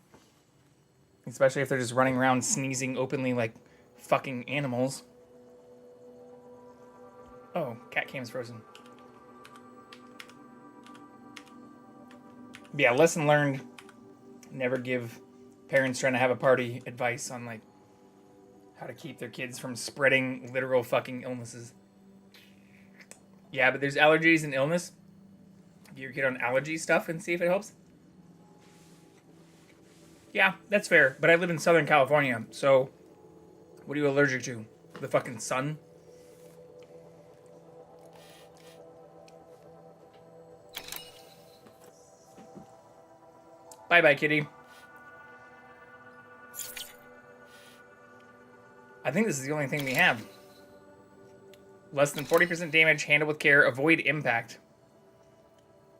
Especially if they're just running around sneezing openly like fucking animals. Oh, CatCam's frozen. But yeah, lesson learned. Never give parents trying to have a party advice on, like, how to keep their kids from spreading literal fucking illnesses. Yeah, but there's allergies and illness. Get your kid on allergy stuff and see if it helps. Yeah, that's fair. But I live in Southern California, so what are you allergic to? The fucking sun? Bye-bye, kitty. I think this is the only thing we have. Less than 40% damage, handle with care, avoid impact.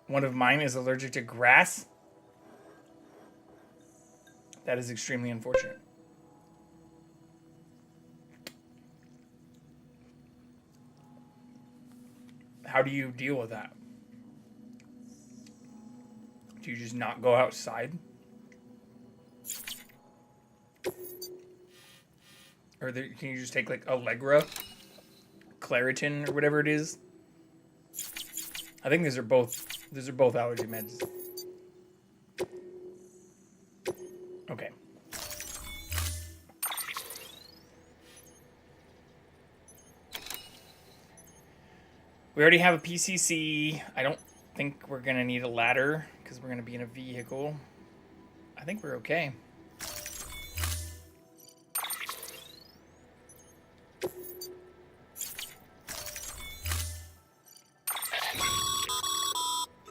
One of mine is allergic to grass. That is extremely unfortunate. How do you deal with that? Do you just not go outside? Or can you just take, like, Allegra? Claritin or whatever it is? I think these are both allergy meds. Okay. We already have a PCC. I don't think we're gonna need a ladder because we're gonna be in a vehicle. I think we're okay.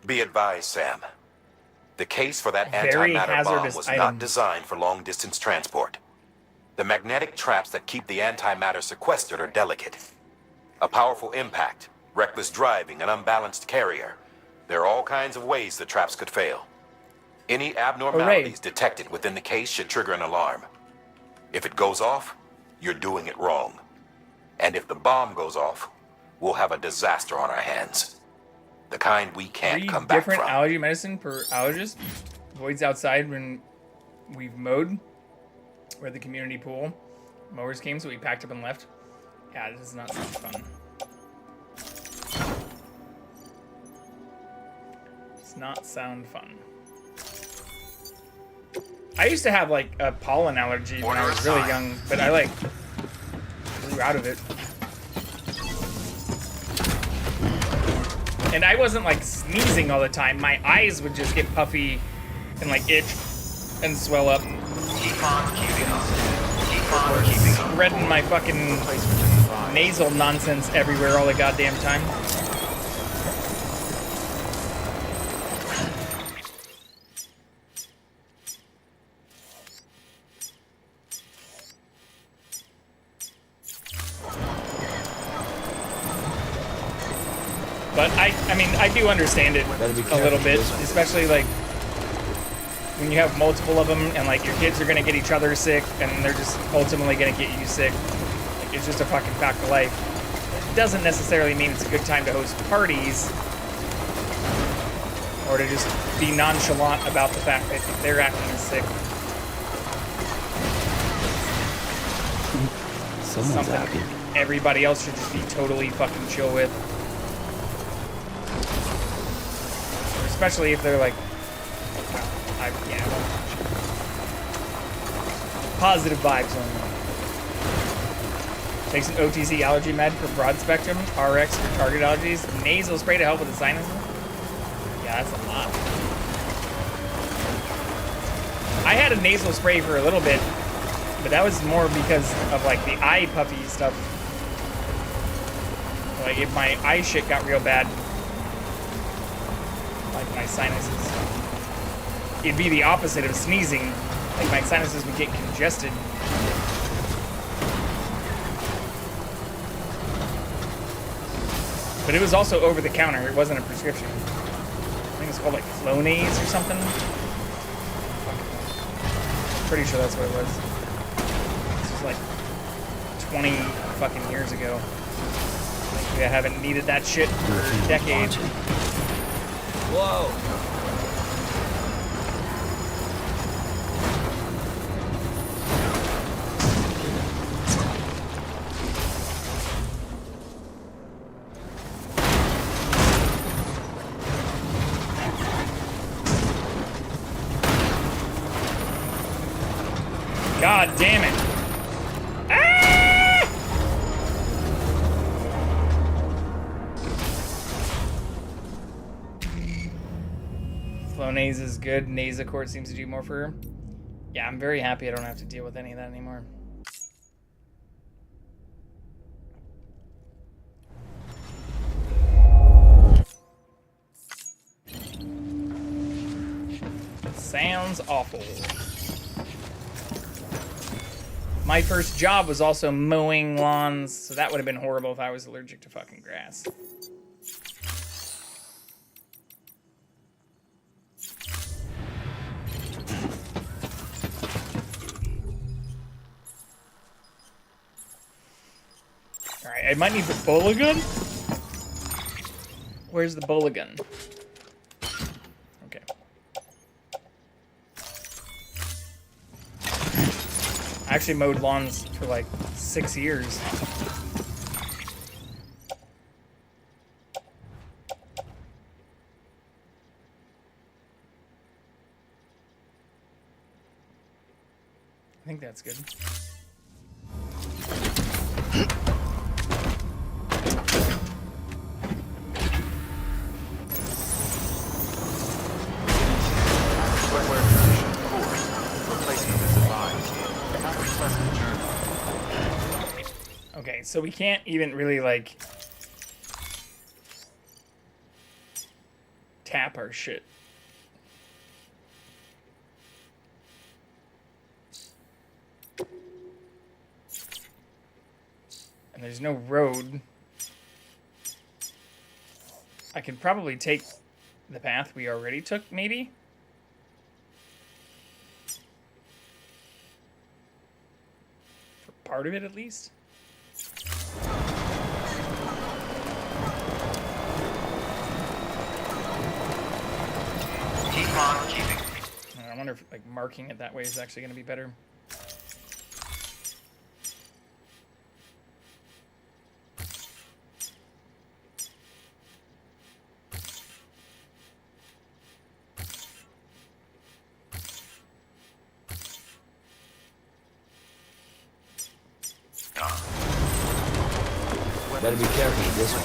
Be advised, Sam. The case for that Very antimatter bomb hazardous was item. not designed for long-distance transport. The magnetic traps that keep the antimatter sequestered are delicate. A powerful impact, reckless driving, an unbalanced carrier. There are all kinds of ways the traps could fail. Any abnormalities detected within the case should trigger an alarm. If it goes off, you're doing it wrong. And if the bomb goes off, we'll have a disaster on our hands. The kind we can't come back from. Different allergy medicine per allergist. Voids outside when we've mowed. Where the community pool mowers came, so we packed up and left. Yeah, this does not sound fun. Does not sound fun. I used to have, like, a pollen allergy when I was really young, but I, like, grew out of it. And I wasn't, like, sneezing all the time. My eyes would just get puffy and, like, itch and swell up. Keep on keeping on. Keep on keeping on. Spreading my fucking nasal nonsense everywhere all the goddamn time. But I mean, I do understand it a little bit, especially like when you have multiple of them and like your kids are gonna get each other sick and they're just ultimately gonna get you sick. Like, it's just a fucking fact of life. It doesn't necessarily mean it's a good time to host parties or to just be nonchalant about the fact that they're acting sick. Someone's happy. Everybody else should just be totally fucking chill with. Especially if they're like, positive vibes only. Takes an OTC allergy med for broad spectrum, RX for target allergies, nasal spray to help with the sinuses. Yeah, that's a lot. I had a nasal spray for a little bit, but that was more because of like the eye puffy stuff. Like if my eye shit got real bad, like my sinuses, it'd be the opposite of sneezing. Like my sinuses would get congested. But it was also over the counter. It wasn't a prescription. I think it's called like Flonase or something. Pretty sure that's what it was. 20 fucking years ago. Like, we haven't needed that shit for decades. Whoa. God damn it. Flonase is good. Nasacort seems to do more for her. Yeah, I'm very happy I don't have to deal with any of that anymore. Sounds awful. My first job was also mowing lawns, so that would have been horrible if I was allergic to fucking grass. Alright, I might need the bola gun. Where's the bola gun? Okay. I actually mowed lawns for like 6 years. I think that's good. Okay, so we can't even really, like, tap our shit. And there's no road. I could probably take the path we already took, maybe? For part of it, at least? Keep on keeping. I wonder if, like, marking it that way is actually going to be better. Better be careful with this one.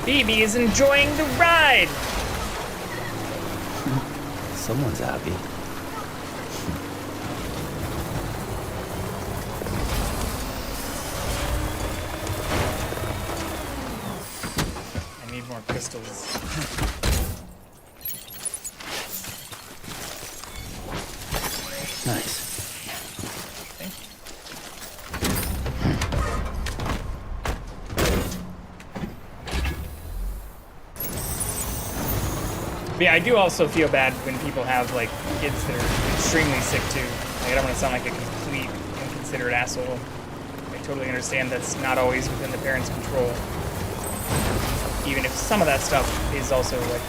Phoebe is enjoying the ride! Someone's happy. I need more crystals. Nice. But yeah, I do also feel bad when people have, like, kids that are extremely sick, too. Like, I don't want to sound like a complete inconsiderate asshole. I totally understand that's not always within the parents' control. Even if some of that stuff is also, like,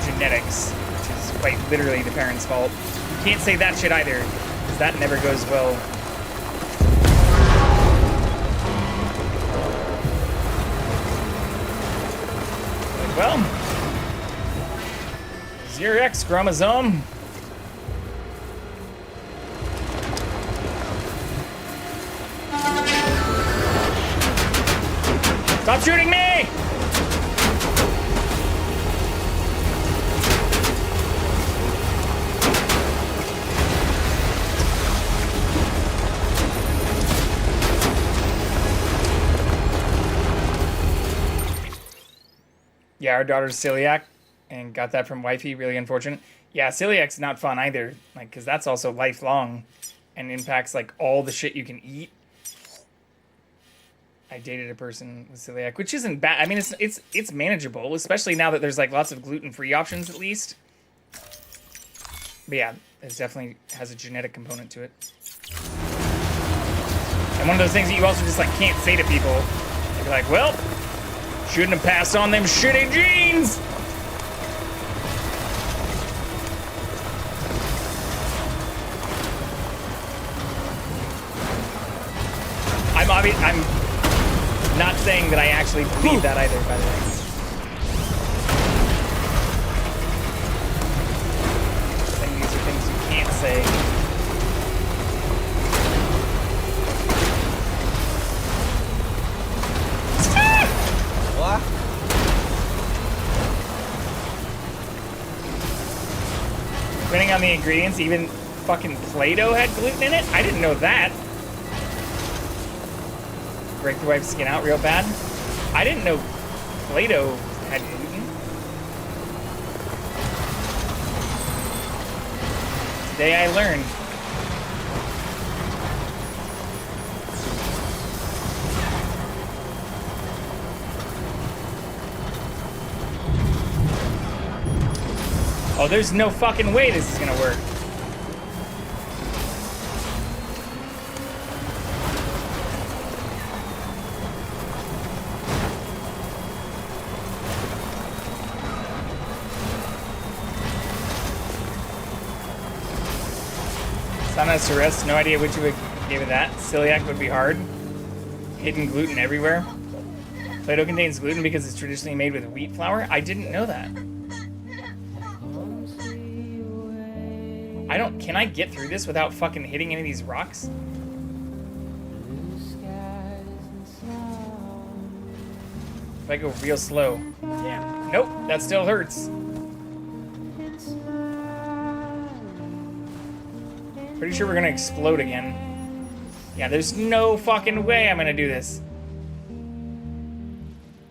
genetics, which is quite literally the parents' fault. You can't say that shit either, because that never goes well. Well, it's your X chromosome. Stop shooting me! Yeah, our daughter's celiac. And got that from wifey, really unfortunate. Yeah, celiac's not fun either, like, because that's also lifelong and impacts, like, all the shit you can eat. I dated a person with celiac, which isn't bad. I mean, it's manageable, especially now that there's, like, lots of gluten-free options, at least. But yeah, it definitely has a genetic component to it. And one of those things that you also just, like, can't say to people. You're like, well, shouldn't have passed on them shitty genes! I'm not saying that I actually believe that either, by the way. I'm saying these are things you can't say. What? Depending on the ingredients, even fucking Play-Doh had gluten in it? I didn't know that. Break the wife's skin out real bad. I didn't know Play-Doh had gluten. Today I learned. Oh, there's no fucking way this is gonna work. Sana Ceres, no idea what you would give it that. Celiac would be hard. Hidden gluten everywhere. Play-Doh contains gluten because it's traditionally made with wheat flour. I didn't know that. Can I get through this without fucking hitting any of these rocks? If I go real slow. Yeah. Nope, that still hurts. Pretty sure we're gonna explode again. Yeah, there's no fucking way I'm gonna do this.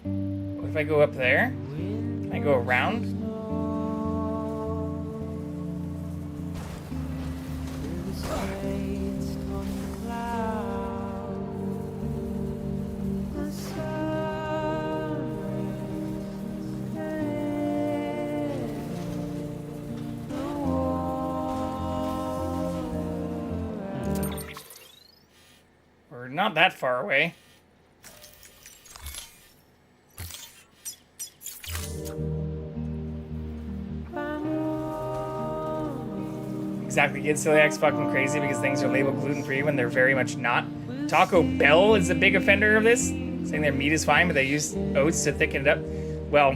What if I go up there? Can I go around? We're not that far away. Exactly, kid. Celiac's fucking crazy because things are labeled gluten-free when they're very much not. Taco Bell is a big offender of this, saying their meat is fine, but they use oats to thicken it up. Well,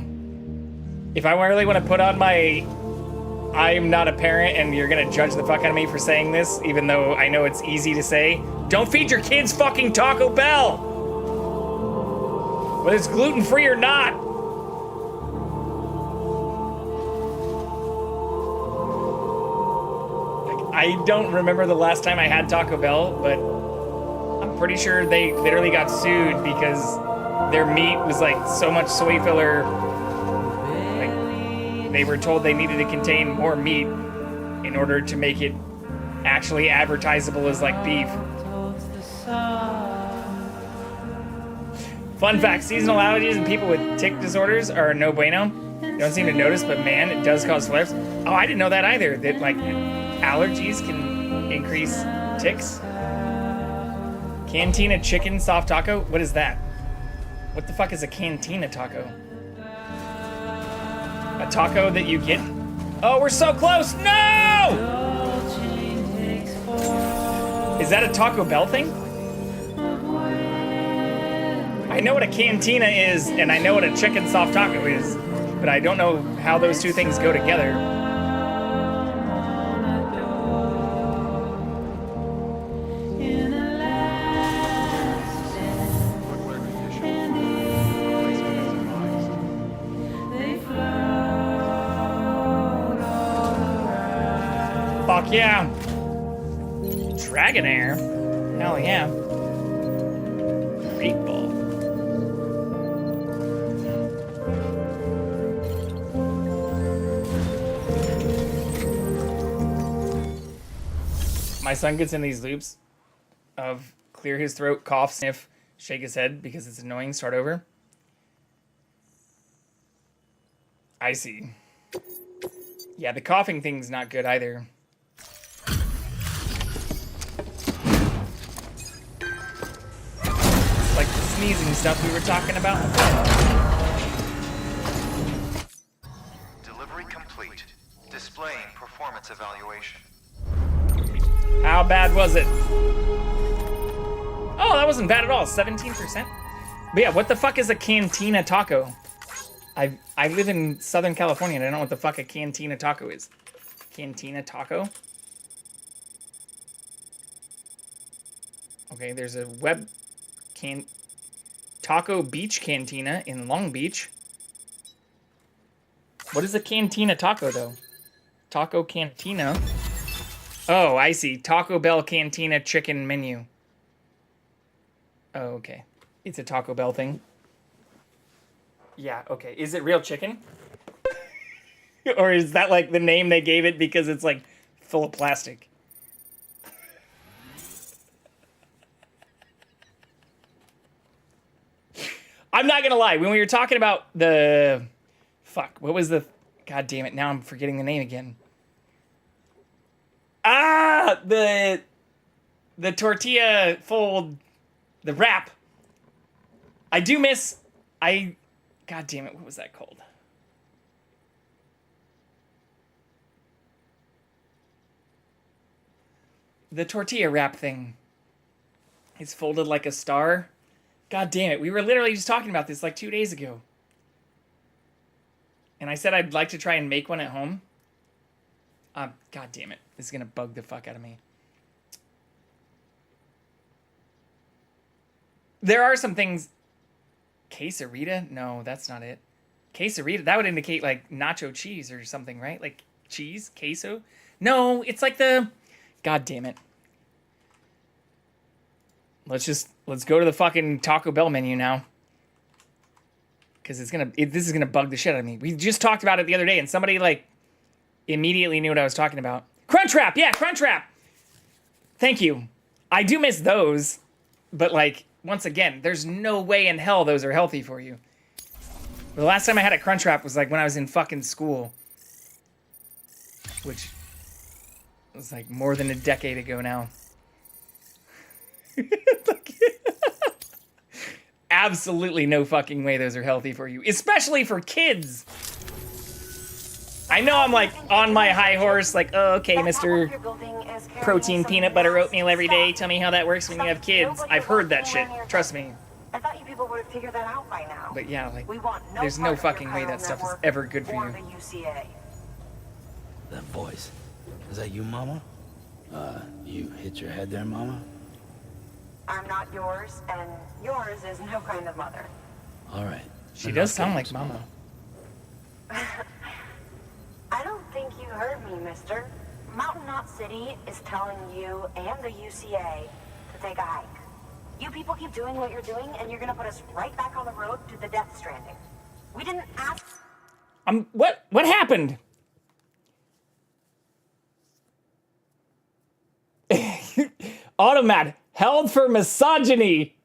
if I really want to put on my I'm not a parent and you're gonna judge the fuck out of me for saying this, even though I know it's easy to say, don't feed your kids fucking Taco Bell! Whether it's gluten-free or not! I don't remember the last time I had Taco Bell, but I'm pretty sure they literally got sued because their meat was like so much soy filler. Like, they were told they needed to contain more meat in order to make it actually advertisable as like beef. Fun fact, seasonal allergies and people with tick disorders are no bueno. Don't seem to notice, but man, it does cause flares. Oh, I didn't know that either, that like allergies can increase ticks. Cantina chicken soft taco? What is that? What the fuck is a cantina taco? A taco that you get? Oh, we're so close! No! Is that a Taco Bell thing? I know what a cantina is, and I know what a chicken soft taco is, but I don't know how those two things go together. Fuck yeah. Dragonair. Hell yeah. Great ball. My son gets in these loops of clear his throat, cough, sniff, shake his head because it's annoying, start over. I see. Yeah, the coughing thing's not good either. Like the sneezing stuff we were talking about. Delivery complete. Displaying performance evaluation. How bad was it? Oh, that wasn't bad at all. 17%. But yeah, what the fuck is a cantina taco? I live in Southern California and I don't know what the fuck a cantina taco is. Cantina taco? Okay, there's a Taco Beach Cantina in Long Beach. What is a cantina taco though? Taco Cantina. Oh, I see. Taco Bell Cantina chicken menu. Oh, okay. It's a Taco Bell thing. Yeah, okay. Is it real chicken? Or is that like the name they gave it because it's like full of plastic? I'm not gonna lie. When we were talking about the... Fuck, what was the... God damn it, now I'm forgetting the name again. Ah! The tortilla fold... The wrap. I do miss... God damn it, what was that called? The tortilla wrap thing. It's folded like a star. God damn it, we were literally just talking about this like 2 days ago. And I said I'd like to try and make one at home. God damn it, this is gonna bug the fuck out of me. There are some things... Quesarita? No, that's not it. Quesarita, that would indicate like nacho cheese or something, right? Like cheese? Queso? No, it's like the... God damn it. Let's go to the fucking Taco Bell menu now. Because this is gonna bug the shit out of me. We just talked about it the other day and somebody like immediately knew what I was talking about. Crunchwrap! Yeah, Crunchwrap! Thank you. I do miss those, but like... Once again, there's no way in hell those are healthy for you. The last time I had a Crunchwrap was like when I was in fucking school. Which was like more than a decade ago now. Absolutely no fucking way those are healthy for you. Especially for kids. I know I'm like on my high horse, like, oh, okay, Mr. Protein Peanut Butter Oatmeal every day. Tell me how that works when you have kids. I've heard that shit. Trust me. I thought you people would have figured that out by now. But yeah, like, there's no fucking way that stuff is ever good for you. That voice. Is that you, Mama? You hit your head there, Mama? I'm not yours, and yours is no kind of mother. All right. She does sound like Mama. I don't think you heard me, mister. Mountain Knot City is telling you and the UCA to take a hike. You people keep doing what you're doing, and you're gonna put us right back on the road to the Death Stranding. We didn't ask... What happened? Automat, held for misogyny.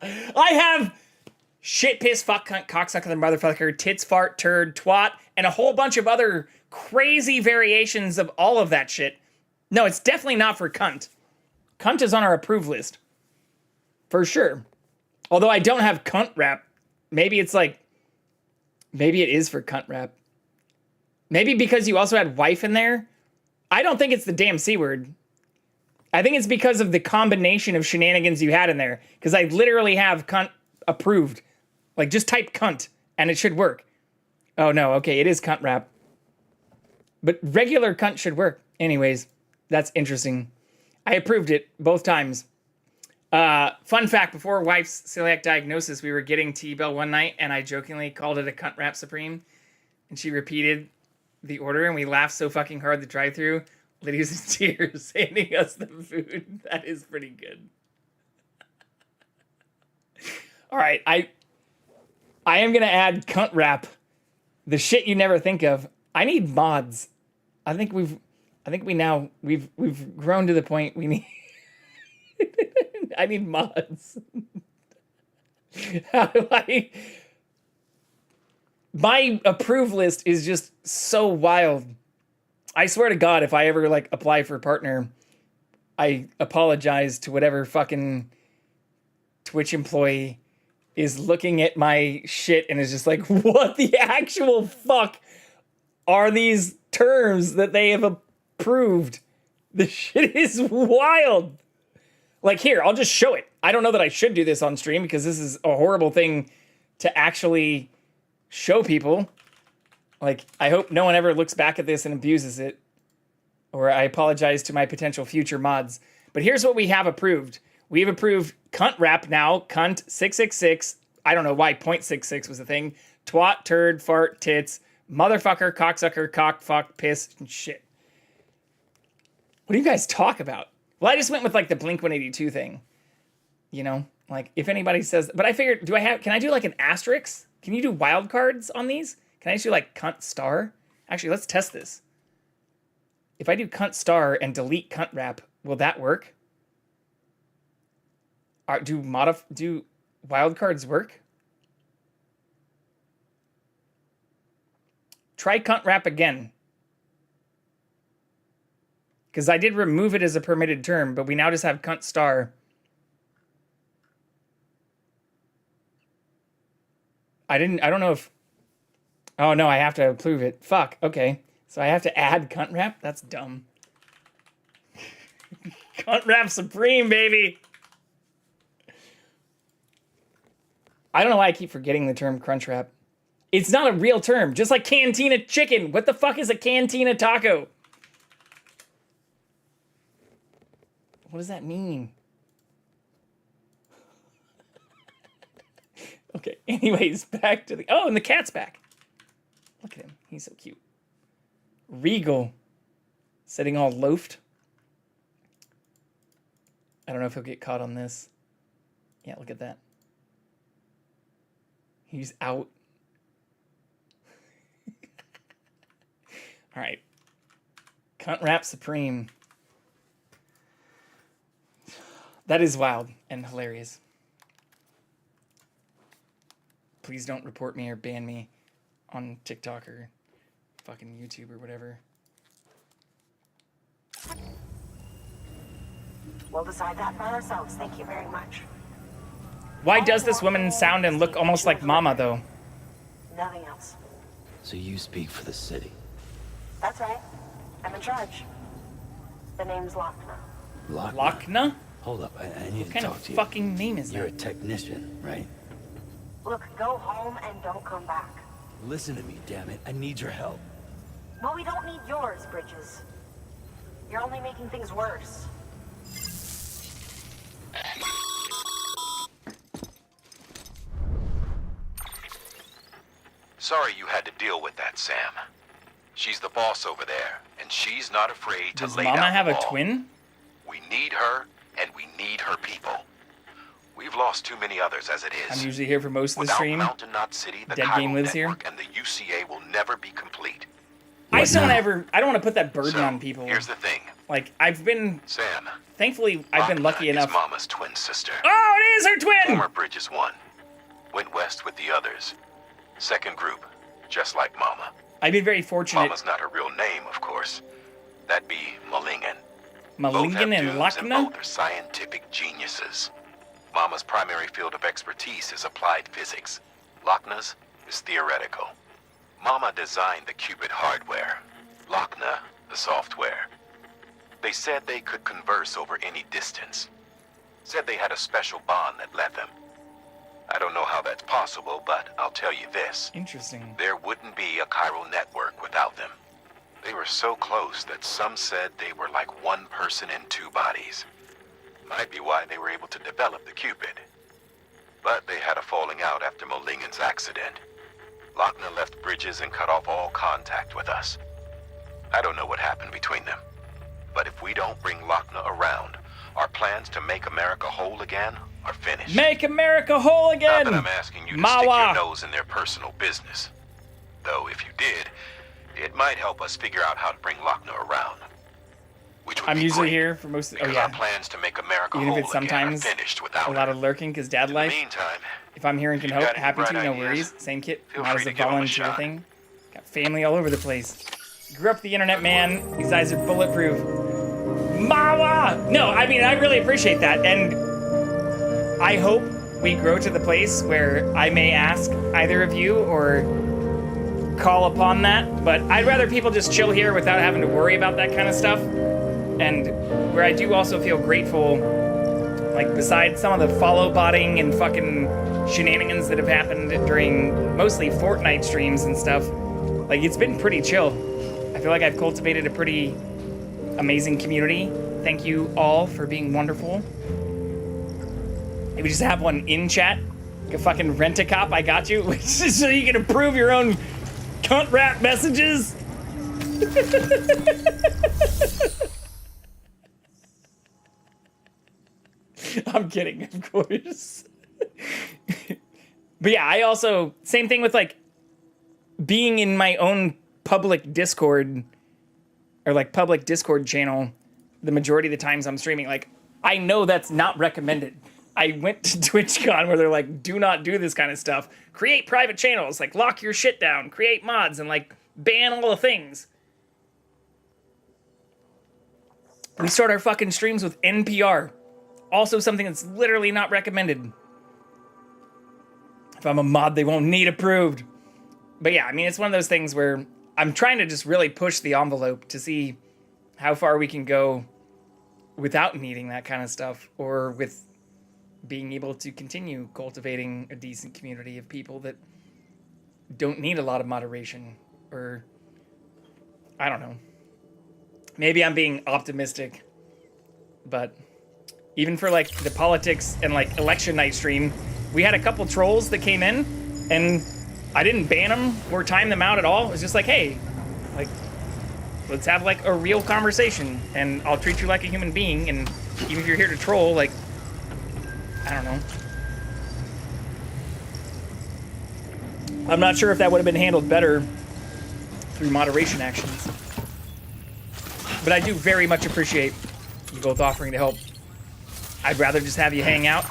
I have shit, piss, fuck, cunt, cocksucker, motherfucker, tits, fart, turd, twat, and a whole bunch of other crazy variations of all of that shit. No, it's definitely not for cunt. Cunt is on our approved list. For sure. Although I don't have cunt rap. Maybe it's like... Maybe it is for cunt rap. Maybe because you also had wife in there? I don't think it's the damn C word. I think it's because of the combination of shenanigans you had in there. Because I literally have cunt approved. Like, just type cunt, and it should work. Oh, no, okay, it is cunt rap. But regular cunt should work. Anyways, that's interesting. I approved it both times. Fun fact, before wife's celiac diagnosis, we were getting T-Bell one night, and I jokingly called it a cunt rap supreme. And she repeated the order, and we laughed so fucking hard the drive-thru. Lydia was in tears, handing us the food. That is pretty good. All right, I am gonna add cunt rap The shit you never think of. I need mods. I think we've grown to the point we need. I need mods. How do I? My approved list is just so wild. I swear to God, if I ever like apply for a partner, I apologize to whatever fucking Twitch employee is looking at my shit and is just like, what the actual fuck are these terms that they have approved? This shit is wild. Like, here, I'll just show it. I don't know that I should do this on stream because this is a horrible thing to actually show people. Like, I hope no one ever looks back at this and abuses it. Or I apologize to my potential future mods. But here's what we have approved. We have approved cunt rap now, cunt 666. I don't know why 0.66 was a thing. Twat, turd, fart, tits, motherfucker, cocksucker, cock, fuck, piss, and shit. What do you guys talk about? Well, I just went with like the Blink-182 thing. You know, like if anybody says, but I figured, can I do like an asterisk? Can you do wildcards on these? Can I just do like cunt star? Actually, let's test this. If I do cunt star and delete cunt rap, will that work? Do wildcards work? Try cunt rap again. Because I did remove it as a permitted term, but we now just have cunt star. I don't know if... Oh, no, I have to approve it. Fuck, okay. So I have to add cunt rap? That's dumb. Cunt rap supreme, baby! I don't know why I keep forgetting the term crunch wrap. It's not a real term, just like cantina chicken. What the fuck is a cantina taco? What does that mean? Okay, anyways, back to the... Oh, and the cat's back. Look at him. He's so cute. Regal. Sitting all loafed. I don't know if he'll get caught on this. Yeah, look at that. He's out. All right. Cunt rap supreme. That is wild and hilarious. Please don't report me or ban me on TikTok or fucking YouTube or whatever. We'll decide that for ourselves. Thank you very much. Why does this woman sound and look almost like Mama, though? Nothing else. So you speak for the city? That's right. I'm in charge. The name's Lochna. Lochna? Hold up, I need to talk to you. What kind of fucking name is that? You're a technician, right? Look, go home and don't come back. Listen to me, damn it. I need your help. Well, we don't need yours, Bridges. You're only making things worse. Sorry you had to deal with that, Sam. She's the boss over there, and she's not afraid to lay down the law. Does Mama have a twin? We need her, and we need her people. We've lost too many others as it is. I'm usually here for most of the Without stream. Mountain Knot City, the Dead Chiral Game lives here. Network and the UCA will never be complete. I don't want to put that burden on people. Here's the thing. Like, I've been... Sam. Thankfully, I've been lucky enough... Is Mama's twin sister. Oh, it is her twin! Former Bridges 1. Went west with the others. Second group, just like Mama. I've been very fortunate. Mama's not her real name, of course. That'd be Malingen. Malingen and Lochna? Both are scientific geniuses. Mama's primary field of expertise is applied physics. Lochna's is theoretical. Mama designed the qubit hardware. Lochna, the software. They said they could converse over any distance. Said they had a special bond that led them. I don't know how that's possible, but I'll tell you this. Interesting. There wouldn't be a chiral network without them. They were so close that some said they were like one person in two bodies. Might be why they were able to develop the qubit. But they had a falling out after Molingen's accident. Lochna left Bridges and cut off all contact with us. I don't know what happened between them. But if we don't bring Lochna around, our plans to make America whole again are finished. Make America whole again! Not that I'm asking you to stick your nose in their personal business. Though if you might help us figure out how to bring Lochner around. Which would I'm be usually great, here for most. Oh because yeah. our plans to make America Even if whole it's again are sometimes finished without a lot of lurking because dad life. meantime, If I'm here and can if you help, got any happy to. bright No ideas, worries. Same kit. feel Not free as a to give 'em a volunteer shot. thing. Got family all over the place. Grew up the internet, man. These eyes are bulletproof. Mama! No, I mean, I really appreciate that. And I hope we grow to the place where I may ask either of you or call upon that. But I'd rather people just chill here without having to worry about that kind of stuff. And where I do also feel grateful, like besides some of the follow botting and fucking shenanigans that have happened during mostly Fortnite streams and stuff, like it's been pretty chill. I feel like I've cultivated a pretty amazing community. Thank you all for being wonderful. Maybe just have one in chat. Like a fucking rent-a-cop, I got you. So you can approve your own cunt rap messages. I'm kidding, of course. But yeah, I also, same thing with like being in my own public Discord or like public Discord channel the majority of the times I'm streaming. Like, I know that's not recommended. I went to TwitchCon where they're like, do not do this kind of stuff. Create private channels, like lock your shit down, create mods, and like ban all the things. We start our fucking streams with NPR. Also something that's literally not recommended. If I'm a mod, they won't need approved. But yeah, I mean, it's one of those things where I'm trying to just really push the envelope to see how far we can go without needing that kind of stuff, or with being able to continue cultivating a decent community of people that don't need a lot of moderation, or I don't know. Maybe I'm being optimistic, but even for like the politics and like election night stream, we had a couple trolls that came in and I didn't ban them or time them out at all. It was just like, hey, like, let's have like a real conversation and I'll treat you like a human being. And even if you're here to troll, like, I don't know. I'm not sure if that would have been handled better through moderation actions. But I do very much appreciate you both offering to help. I'd rather just have you hang out.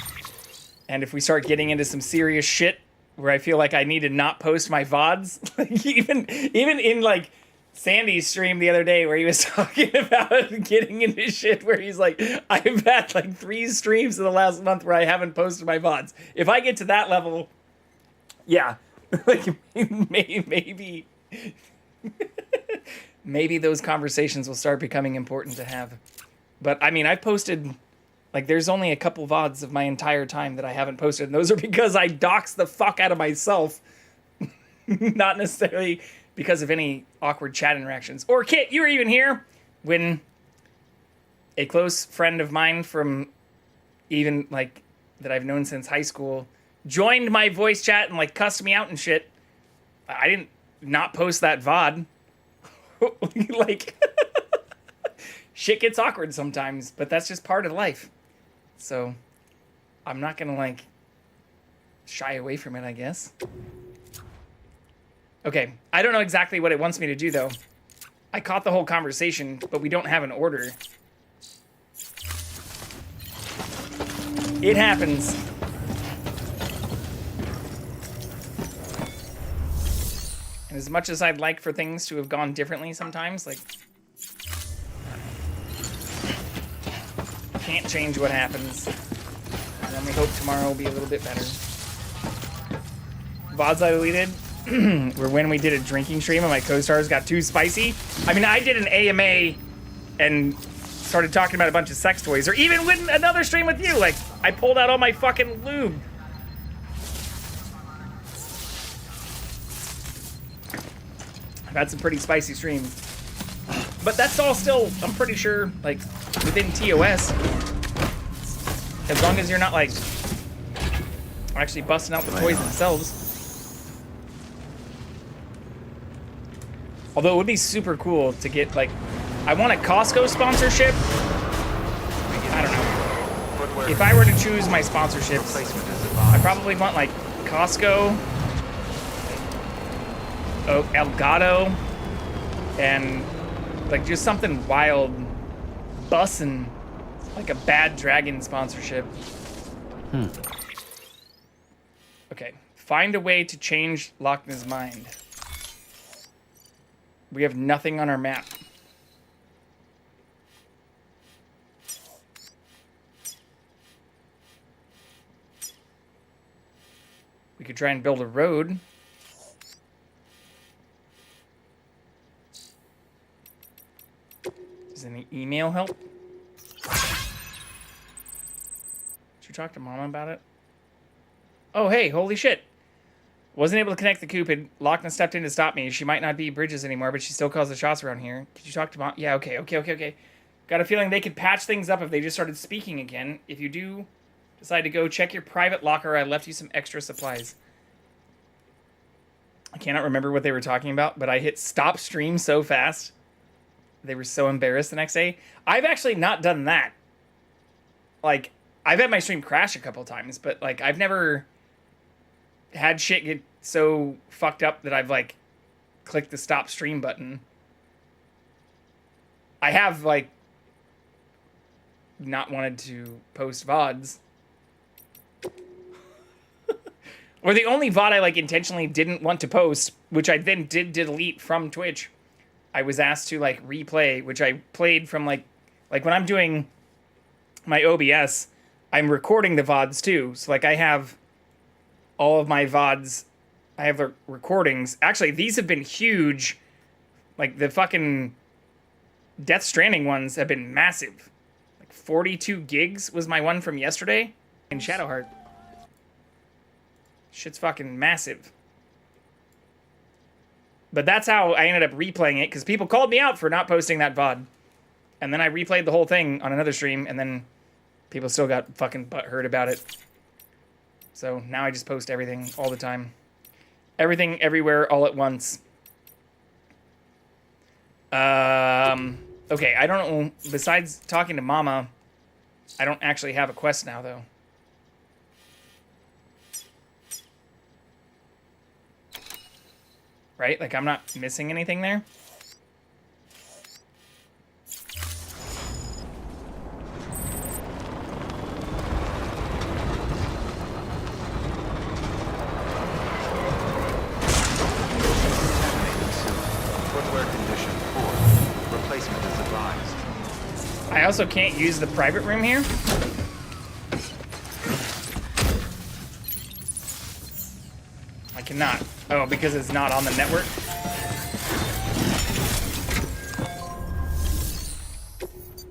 And if we start getting into some serious shit where I feel like I need to not post my VODs, like even in like Sandy's stream the other day where he was talking about getting into shit where he's like, I've had like 3 streams in the last month where I haven't posted my VODs. If I get to that level, yeah, like maybe maybe those conversations will start becoming important to have. But I mean, I've posted, like, there's only a couple VODs of my entire time that I haven't posted, and those are because I dox the fuck out of myself. Not necessarily because of any awkward chat interactions. Or Kit, you were even here when a close friend of mine from even, like, that I've known since high school joined my voice chat and, like, cussed me out and shit. I didn't not post that VOD. Like, shit gets awkward sometimes, but that's just part of life. So I'm not gonna like shy away from it, I guess. Okay, I don't know exactly what it wants me to do though. I caught the whole conversation, but we don't have an order. It happens. And as much as I'd like for things to have gone differently sometimes, like, can't change what happens. And then we hope tomorrow will be a little bit better. VODs I deleted were when we did a drinking stream and my co-stars got too spicy. I mean, I did an AMA and started talking about a bunch of sex toys, or even with another stream with you, like, I pulled out all my fucking lube. I've had some pretty spicy streams. But that's all still, I'm pretty sure, like, within TOS. As long as you're not, like, actually busting out the toys themselves. Although it would be super cool to get, like, I want a Costco sponsorship. I don't know. If I were to choose my sponsorships, I probably want, like, Costco, Elgato, and like just something wild, bussin', like a Bad Dragon sponsorship. Okay, find a way to change Lochna's mind. We have nothing on our map. We could try and build a road. Does any email help? Did you talk to Mama about it? Oh, hey, holy shit. Wasn't able to connect the Cupid. Lochna stepped in to stop me. She might not be Bridges anymore, but she still calls the shots around here. Could you talk to Mom? Yeah, okay. Got a feeling they could patch things up if they just started speaking again. If you do decide to go, check your private locker. I left you some extra supplies. I cannot remember what they were talking about, but I hit stop stream so fast. They were so embarrassed the next day. I've actually not done that. Like, I've had my stream crash a couple times, but like I've never had shit get so fucked up that I've like clicked the stop stream button. I have like not wanted to post VODs. Or the only VOD I like intentionally didn't want to post, which I then did delete from Twitch. I was asked to like replay, which I played from like when I'm doing my OBS, I'm recording the VODs too. So like I have all of my VODs, I have the recordings. Actually, these have been huge. Like the fucking Death Stranding ones have been massive. Like 42 gigs was my one from yesterday in Shadowheart. Shit's fucking massive. But that's how I ended up replaying it, because people called me out for not posting that VOD. And then I replayed the whole thing on another stream, and then people still got fucking butthurt about it. So now I just post everything all the time. Everything, everywhere, all at once. Okay, I don't know. Besides talking to Mama, I don't actually have a quest now, though. Right? Like, I'm not missing anything there. Footwear condition 4. Replacement is advised. I also can't use the private room here. I cannot. Oh, because it's not on the network?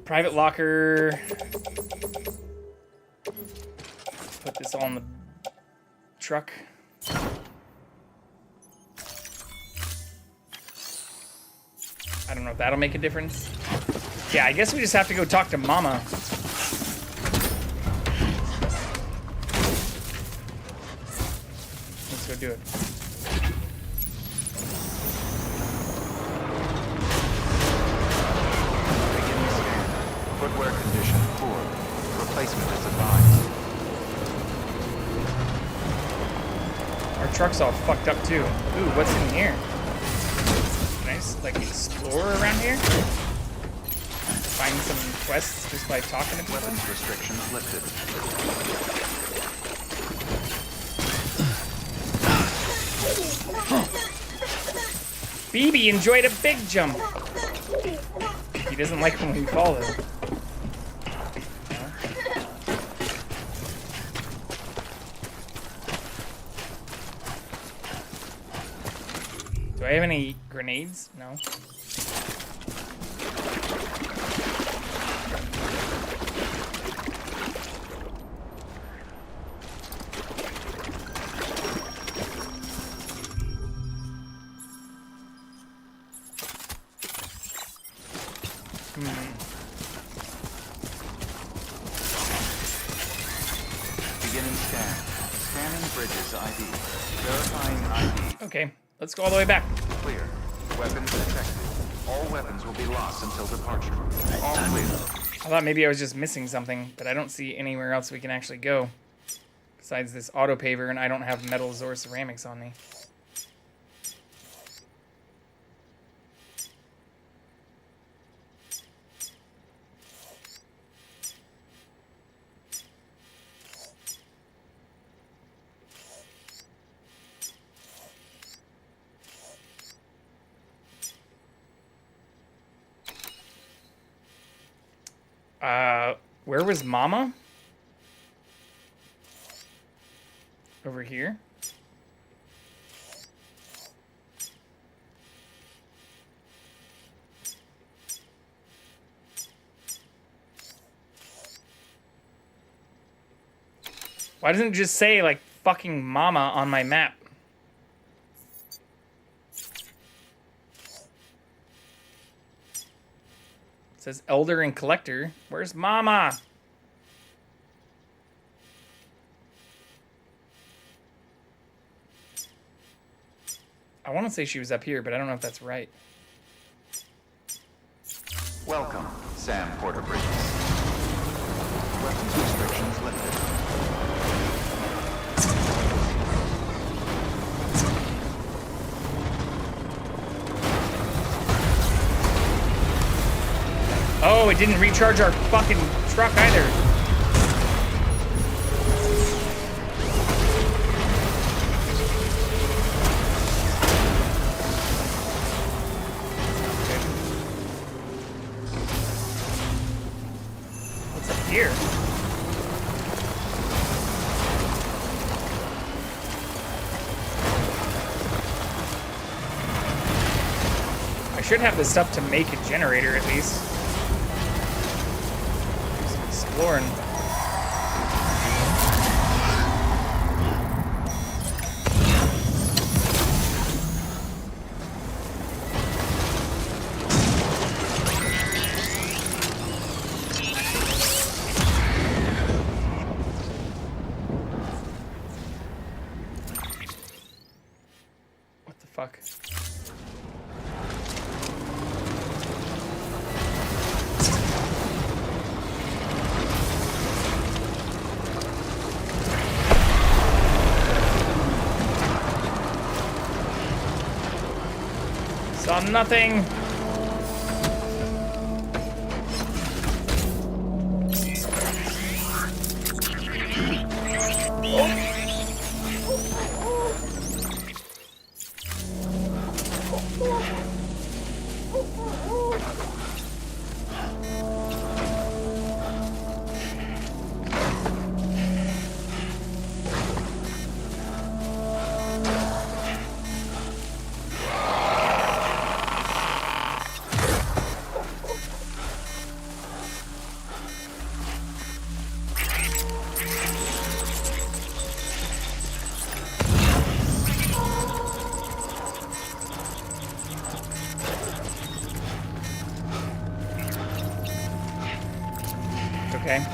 Private locker. Put this all in the truck. I don't know if that'll make a difference. Yeah, I guess we just have to go talk to Mama. Let's go do it. Footwear condition 4. Replacement is advised. Our truck's all fucked up too. Ooh, what's in here? Can I just like explore around here? Find some quests just by talking to people? Weapons restrictions lifted. BB enjoyed a big jump. He doesn't like when we fall though. Do I have any grenades? No. Beginning scan. Scanning bridges ID. Verifying ID. Okay, let's go all the way back. Clear. Weapons detected. All weapons will be lost until departure. All clear. I thought maybe I was just missing something, but I don't see anywhere else we can actually go. Besides this auto paver, and I don't have metals or ceramics on me. Where was Mama? Over here? Why doesn't it just say, like, fucking Mama on my map? It says Elder and Collector. Where's Mama? I want to say she was up here, but I don't know if that's right. Welcome, Sam Porter Bridges. Weapons restrictions lifted. Oh, it didn't recharge our fucking truck either. What's up here? I should have the stuff to make a generator at least. Exploring. What the fuck? Saw nothing. Okay.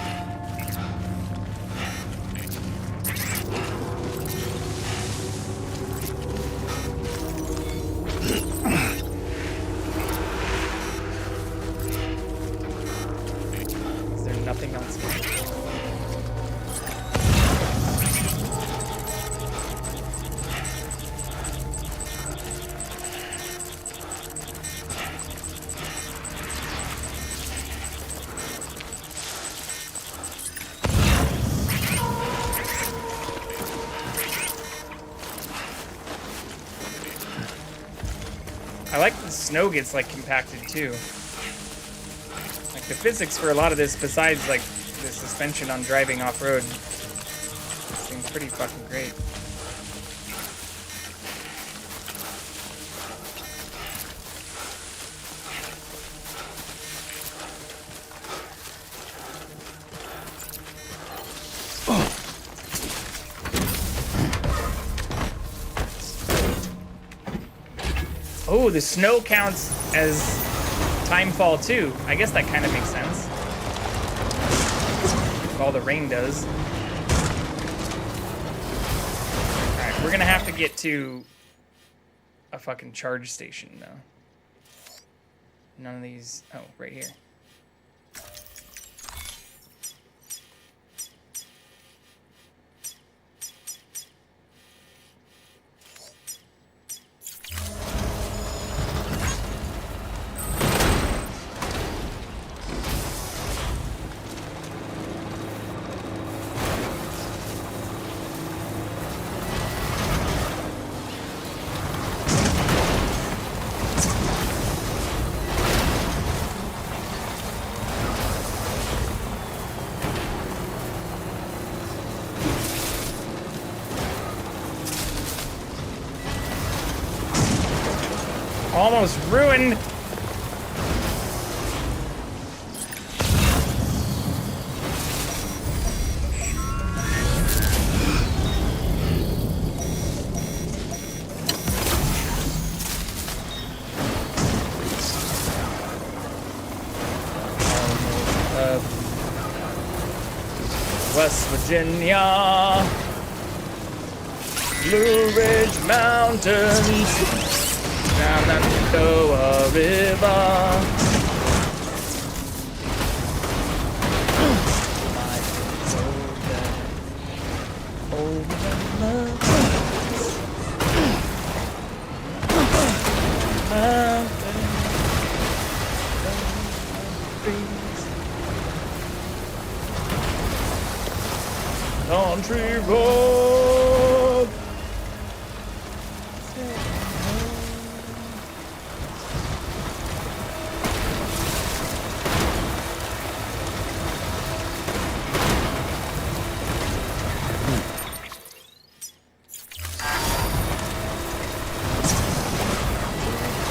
Is there nothing else here? I like the snow gets like compacted too. Like the physics for a lot of this, besides like the suspension on driving off-road, seems pretty fucking great. Oh, the snow counts as timefall too. I guess that kind of makes sense. All the rain does. Alright, we're gonna have to get to a fucking charge station though. None of these. Oh, right here. Almost ruined. West Virginia, Blue Ridge Mountains, down the Shenandoah River. Country road.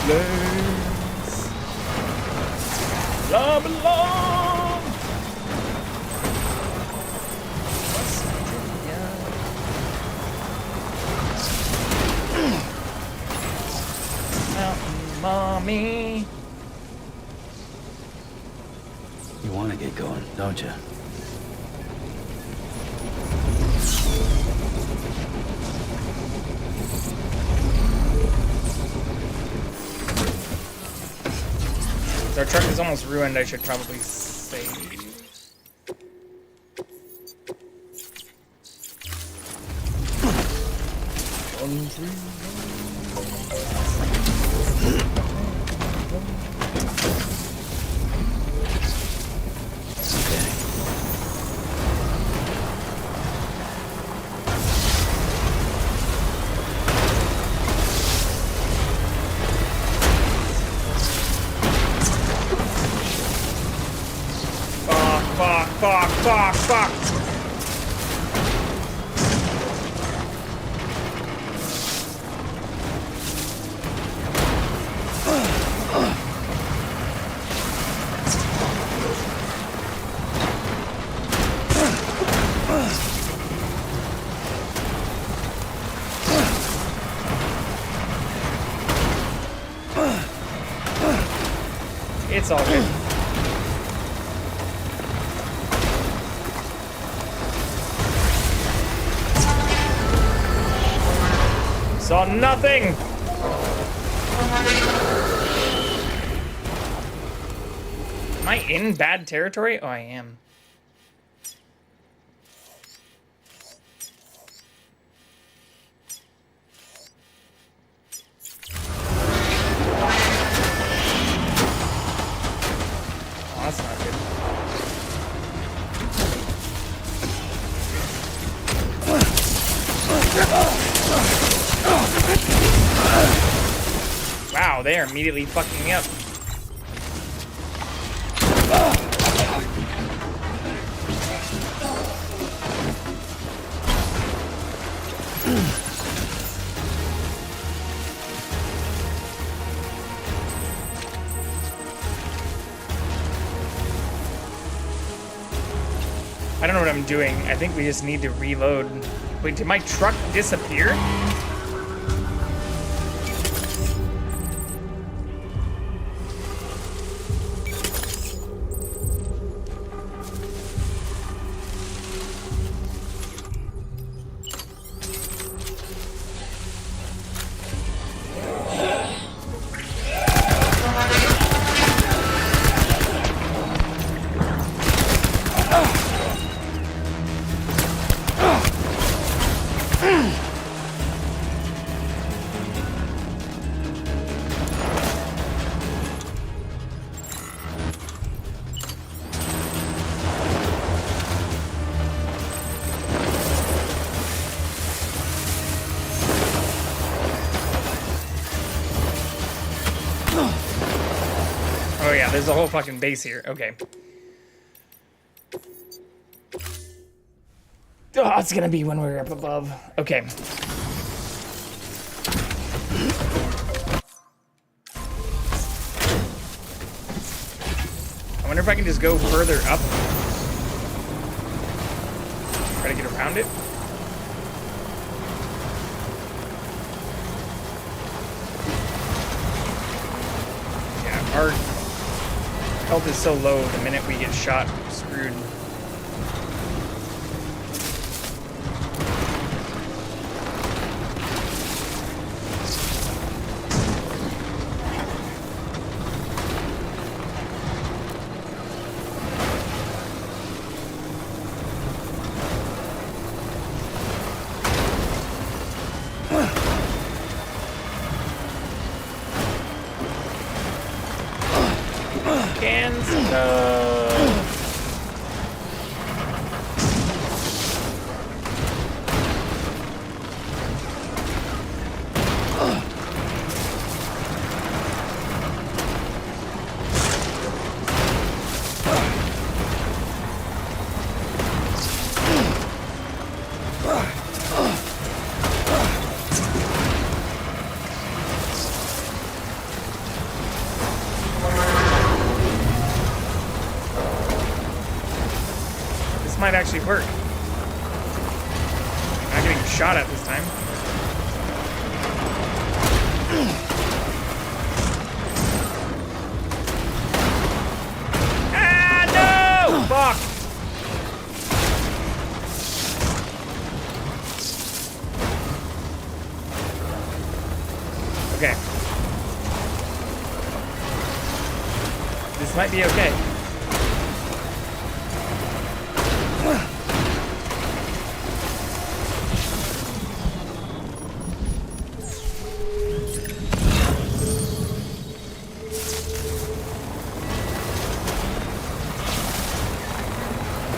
Place. Love alone. Mountain mommy. You want to get going, don't you? Our truck is almost ruined. I should probably save. Fuck. It's all good. Saw nothing. Am I in bad territory? Oh, I am. Oh, that's not good. Wow, they are immediately fucking me up. I don't know what I'm doing. I think we just need to reload. Wait, did my truck disappear? Oh yeah, there's a whole fucking base here. Okay. Oh, it's gonna be when we're up above. Okay. wonder if I can just go further up. Try to get around it. Yeah, our health is so low, the minute we get shot, we're screwed. Might actually work. Not getting shot at this time. Ah, no! Fuck! Okay. This might be okay.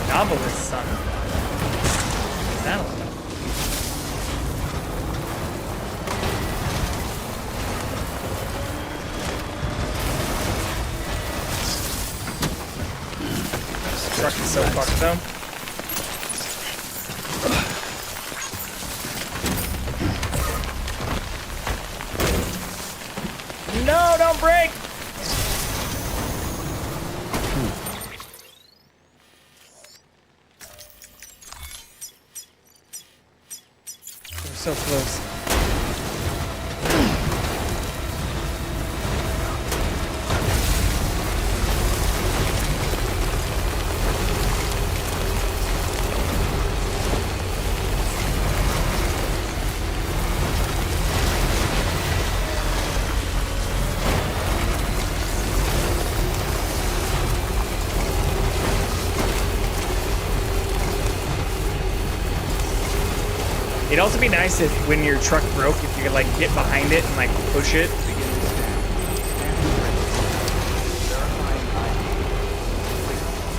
Novelist son. What's that all about? This truck is so fucked though. No, don't break! So close. It'd also be nice if when your truck broke, if you could like get behind it and like push it.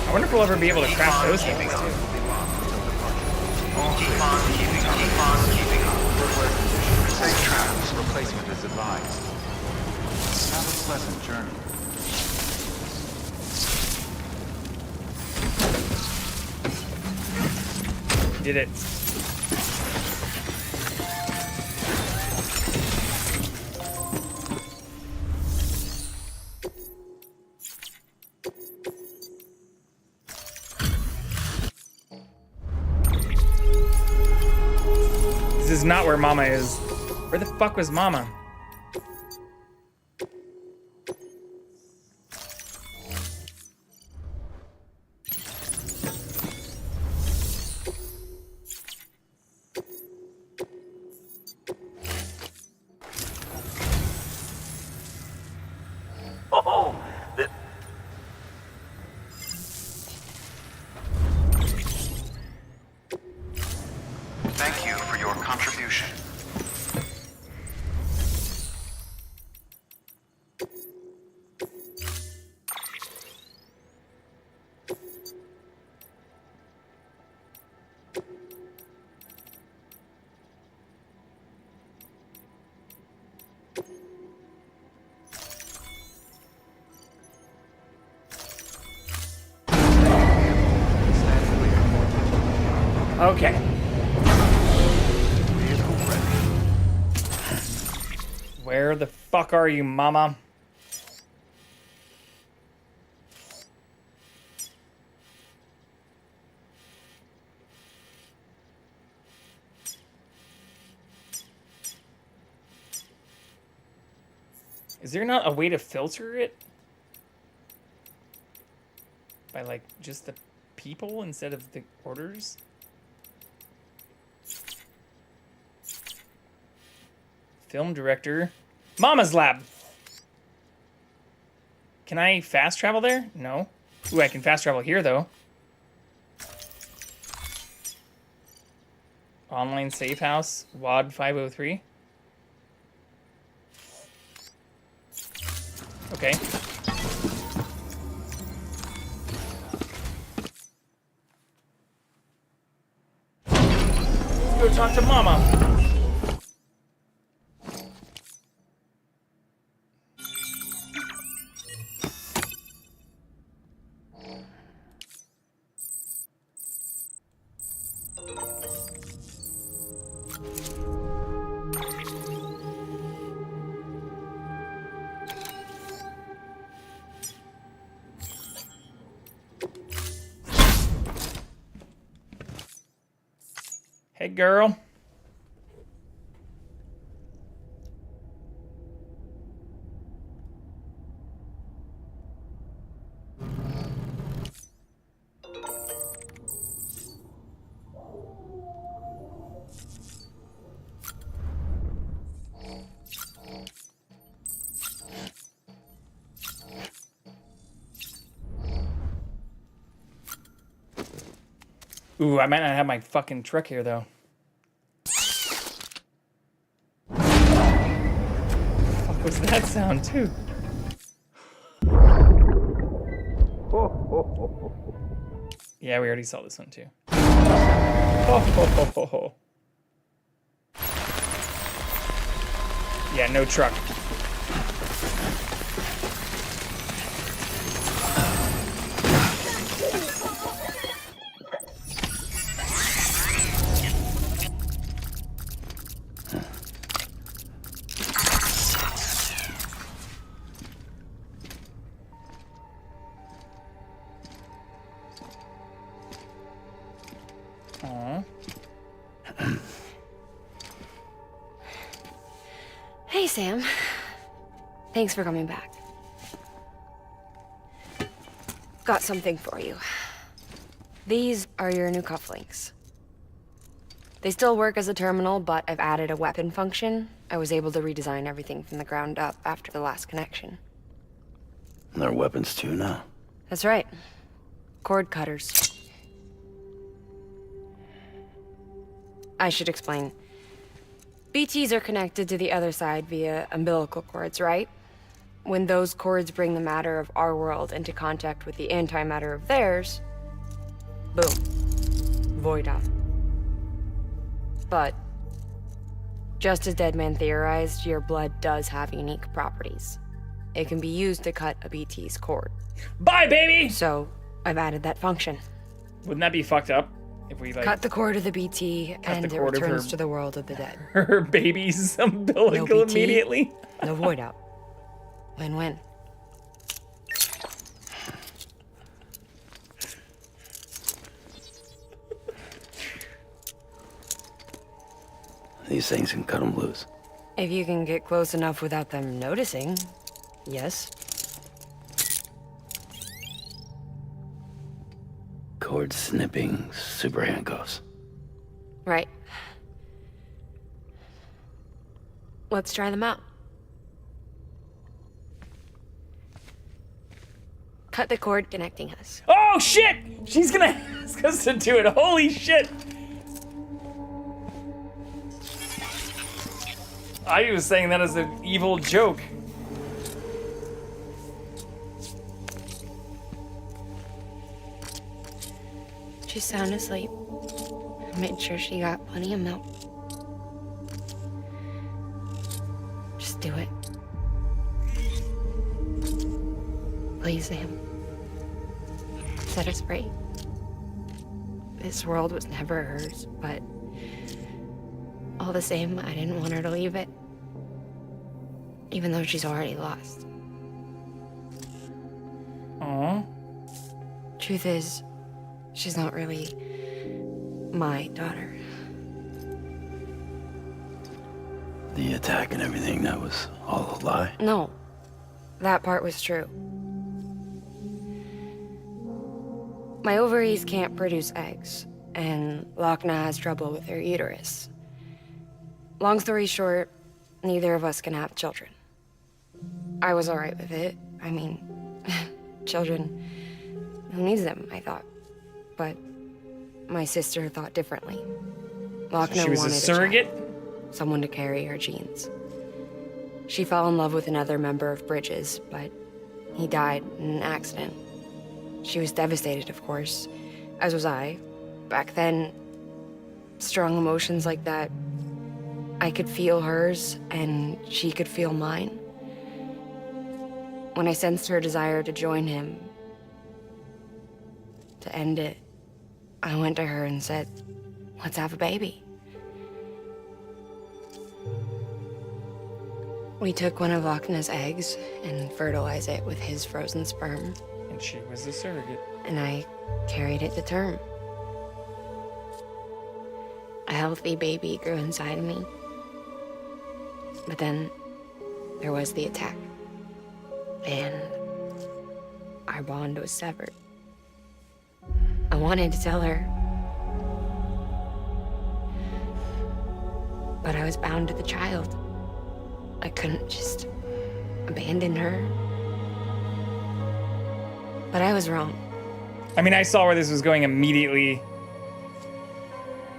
I wonder if we'll ever be able to craft those things too. Keep on keeping up. Footwear condition. Safe traps. Replacement is advised. Have a pleasant journey. Did it. This is not where Mama is. Where the fuck was Mama? Oh, Thank you for your contribution. Okay. Where the fuck are you, Mama? Is there not a way to filter it? By, like, just the people instead of the orders? Film director. Mama's lab! Can I fast travel there? No. Ooh, I can fast travel here, though. Online safe house. WAD 503. Okay. Let's go talk to Mama. Hey, girl. Ooh, I might not have my fucking truck here, though. What was that sound, too? Yeah, we already saw this one, too. Yeah, no truck. Hey, Sam. Thanks for coming back. Got something for you. These are your new cufflinks. They still work as a terminal, but I've added a weapon function. I was able to redesign everything from the ground up after the last connection. And they're weapons too now. That's right. Cord cutters. I should explain. BTs are connected to the other side via umbilical cords, right? When those cords bring the matter of our world into contact with the antimatter of theirs, boom. Void out. But, just as Deadman theorized, your blood does have unique properties. It can be used to cut a BT's cord. Bye, baby! So, I've added that function. Wouldn't that be fucked up? If we, like, cut the cord of the BT, and it returns to the world of the dead. Her baby's umbilical no BT, immediately? No void out. Win-win. These things can cut them loose. If you can get close enough without them noticing, yes. Cord snipping super handcuffs. Right. Let's try them out. Cut the cord connecting us. Oh, shit! She's gonna ask us to do it. Holy shit! I was saying that as an evil joke. She's sound asleep. I made sure she got plenty of milk. Just do it. Please, Sam. Set us free. This world was never hers, but all the same, I didn't want her to leave it. Even though she's already lost. Aww. Truth is, she's not really my daughter. The attack and everything, that was all a lie? No, That part was true. My ovaries can't produce eggs, and Lochna has trouble with her uterus. Long story short, neither of us can have children. I was alright with it. I mean, children, who needs them, I thought. But my sister thought differently. Lochna So she was wanted a surrogate? someone to carry her genes. She fell in love with another member of Bridges, but he died in an accident. She was devastated, of course, as was I. Back then, strong emotions like that, I could feel hers, and she could feel mine. When I sensed her desire to join him, to end it, I went to her and said, let's have a baby. We took one of Lochna's eggs and fertilized it with his frozen sperm. And she was a surrogate. And I carried it to term. A healthy baby grew inside of me. But then there was the attack. And our bond was severed. I wanted to tell her, but I was bound to the child. I couldn't just abandon her. But I was wrong. I mean, I saw where this was going immediately.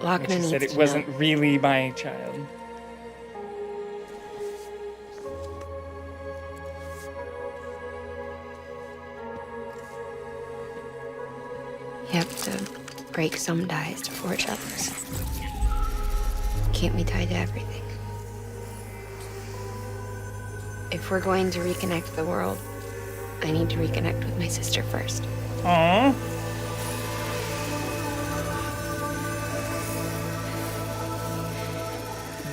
Lochna She needs said it to wasn't know. really my child. You have to break some ties to forge others. Can't be tied to everything. If we're going to reconnect the world, I need to reconnect with my sister first. Aww.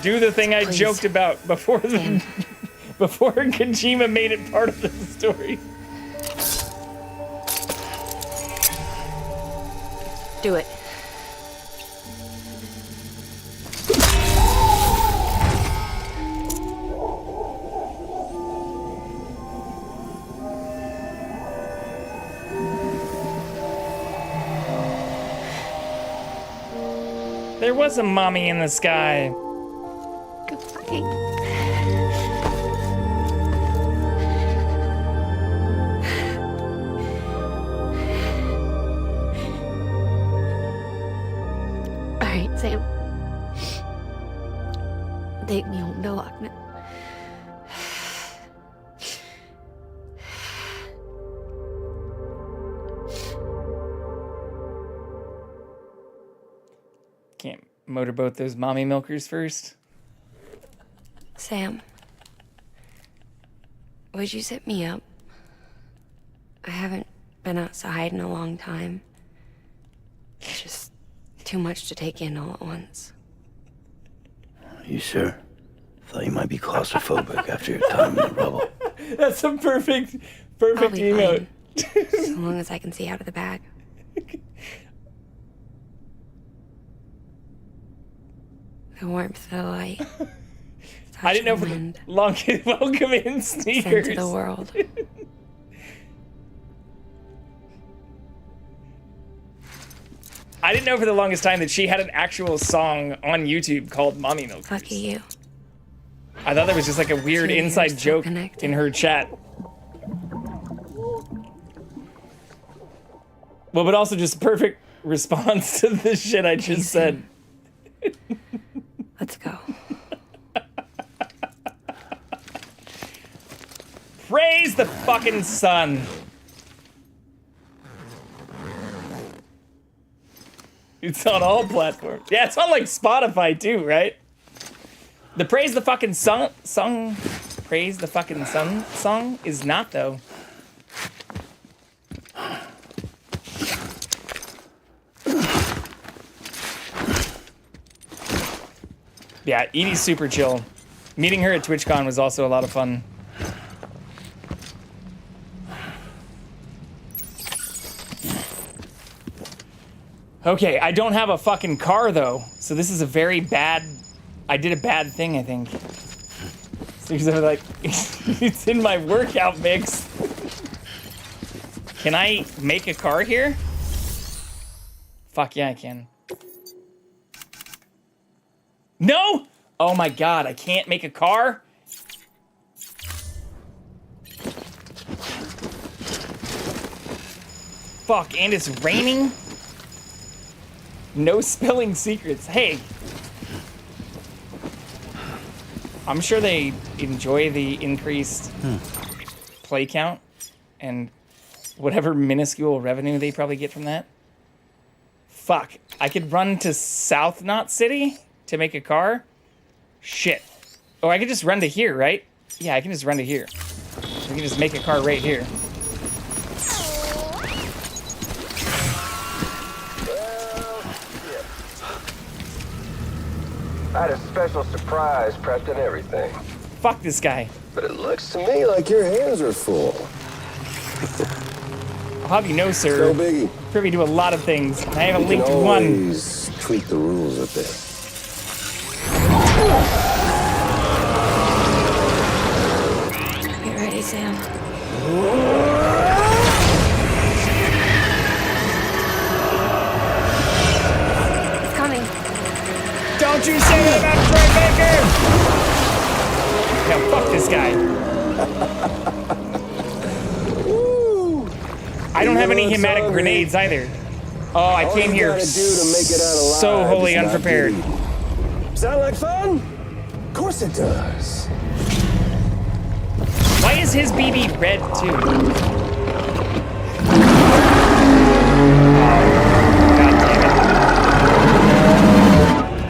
Do the thing I Please. joked about before before Kojima made it part of the story. Do it. There was a mommy in the sky. Goodbye. All right, Sam. Take me home to Lochna. Can't motorboat those mommy milkers first. Sam, would you set me up? I haven't been outside in a long time. It's just too much to take in all at once. You sure? Thought you might be claustrophobic after your time in the rubble. That's a perfect I'll be emote. fine, so long as I can see out of the bag. The warmth of the light. I didn't know for the wind. long welcome in sneakers. Scent of the world. I didn't know for the longest time that she had an actual song on YouTube called Mommy Milkers. Lucky you. I thought that was just like a weird 2 years inside still joke connected. in her chat. Well, but also just perfect response to the shit I just said. Let's go. Praise the fucking sun. It's on all platforms. Yeah, it's on like Spotify too, right? The Praise the fucking sun song. Praise the fucking sun song is not though. Yeah, Edie's super chill. Meeting her at TwitchCon was also a lot of fun. Okay, I don't have a fucking car though, so this is a very bad... I did a bad thing, I think. Seriously, like, it's in my workout mix. Can I make a car here? Fuck yeah, I can. No! Oh my god, I can't make a car? Fuck, and it's raining? No spilling secrets. Hey. I'm sure they enjoy the increased play count and whatever minuscule revenue they probably get from that. Fuck, I could run to South Knot City to make a car? Shit. Oh, I could just run to here, right? Yeah, I can just run to here. We can just make a car right here. I had a special surprise prepped and everything. Fuck this guy. But it looks to me like your hands are full. I'll have you know, sir. No biggie. Privy to a lot of things. I have a You link can to one. always tweak the rules a bit. Get ready, Sam. It's coming. Don't you say that about Troy Baker! Now fuck this guy. I don't have any hematic grenades either. Oh, I came here so wholly unprepared. Sound like fun? Of course it does. Why is his BB red too?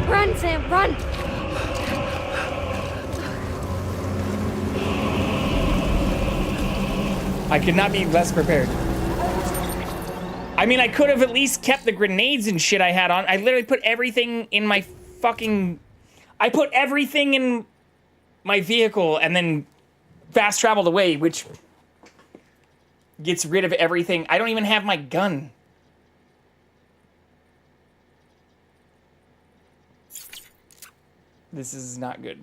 Run, Sam, run! I could not be less prepared. I mean, I could have at least kept the grenades and shit I had on. I literally put everything in my fucking... I put everything in my vehicle and then fast traveled away, which gets rid of everything. I don't even have my gun. This is not good.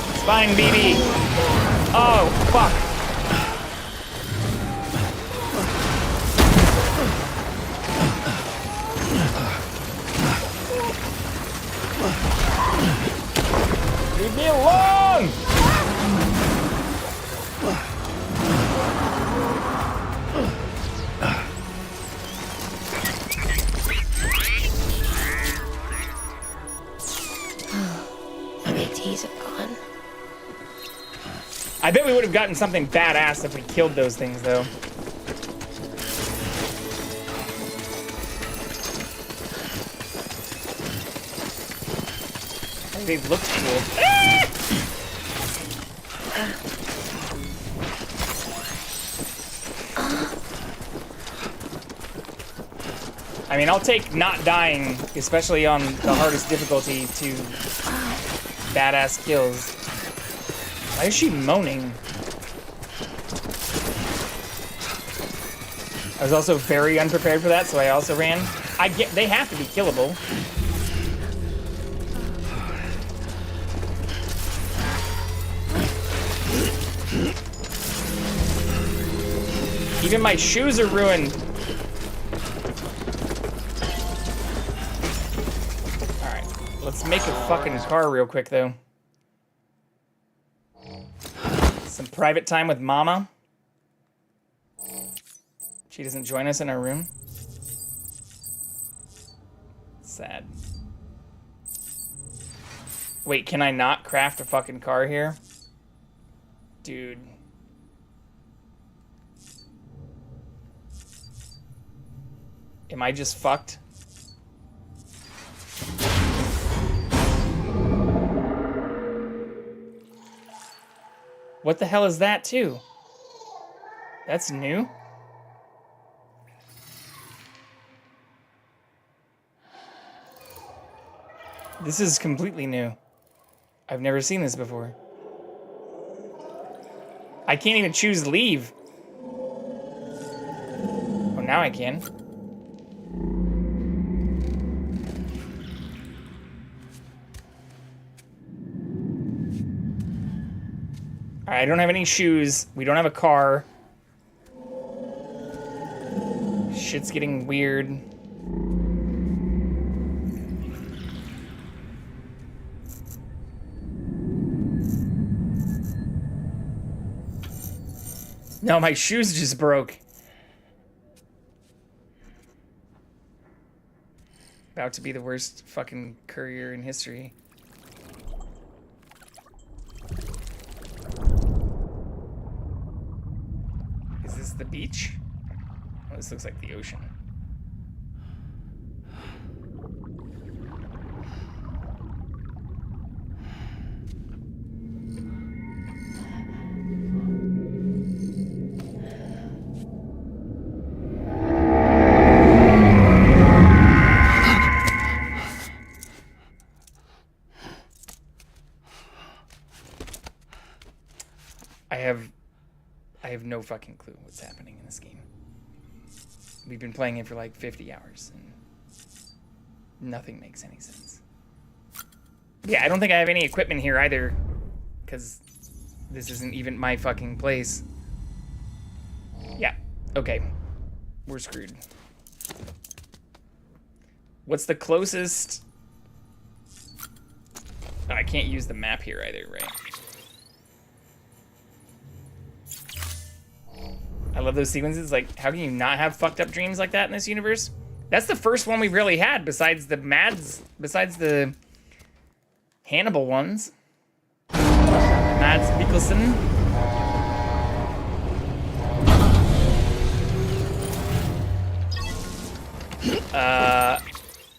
It's fine, BB. Oh, fuck. Leave me alone! MATs have gone. I bet we would have gotten something badass if we killed those things, though. They look cool. I mean, I'll take not dying, especially on the hardest difficulty, to badass kills. Why is she moaning? I was also very unprepared for that, so I also ran. They have to be killable. Even my shoes are ruined. Alright, let's make a fucking car real quick, though. Some private time with Mama. She doesn't join us in our room. Sad. Wait, can I not craft a fucking car here? Dude. Am I just fucked? What the hell is that, too? That's new? This is completely new. I've never seen this before. I can't even choose leave. Oh, now I can. All right, I don't have any shoes. We don't have a car. Shit's getting weird. No, my shoes just broke. About to be the worst fucking courier in history. Is this the beach? Oh, this looks like the ocean. I have no fucking clue what's happening in this game. We've been playing it for like 50 hours and nothing makes any sense. Yeah, I don't think I have any equipment here either, because this isn't even my fucking place. Yeah, okay. We're screwed. What's the closest? Oh, I can't use the map here either, right? I love those sequences. Like, how can you not have fucked up dreams like that in this universe? That's the first one we've really had, besides the Hannibal ones. Mads Mikkelsen.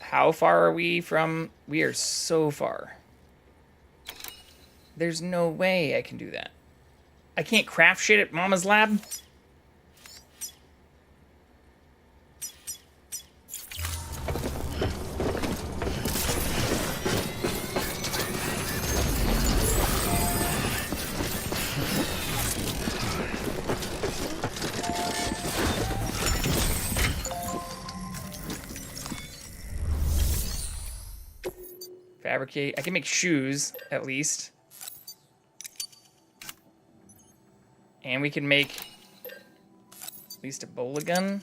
How far are we from? We are so far. There's no way I can do that. I can't craft shit at Mama's lab. Fabricate. I can make shoes, at least. And we can make at least a bola gun.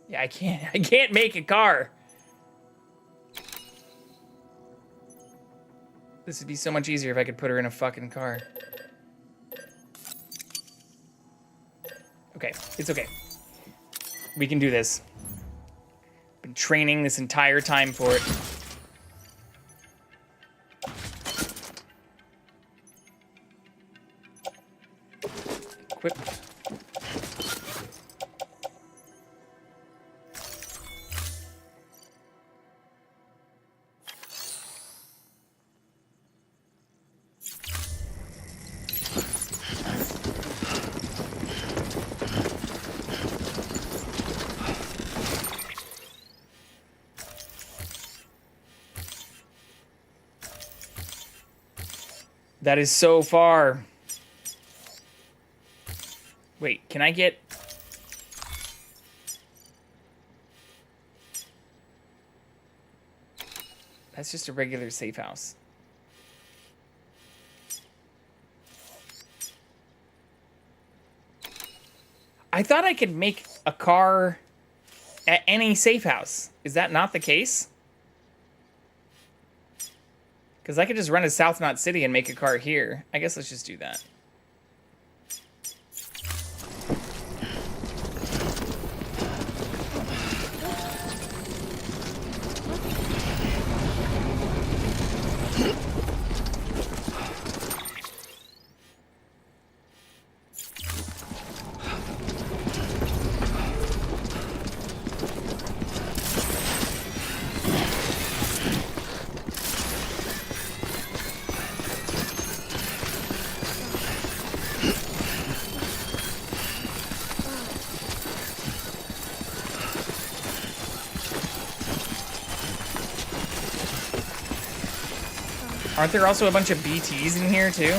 Yeah, I can't make a car. This would be so much easier if I could put her in a fucking car. Okay, it's okay. We can do this. Been training this entire time for it. Equip. That is so far. Wait, can I get... That's just a regular safe house. I thought I could make a car at any safe house. Is that not the case? Because I could just run to South Knot City and make a car here. I guess let's just do that. Aren't there also a bunch of BTs in here too?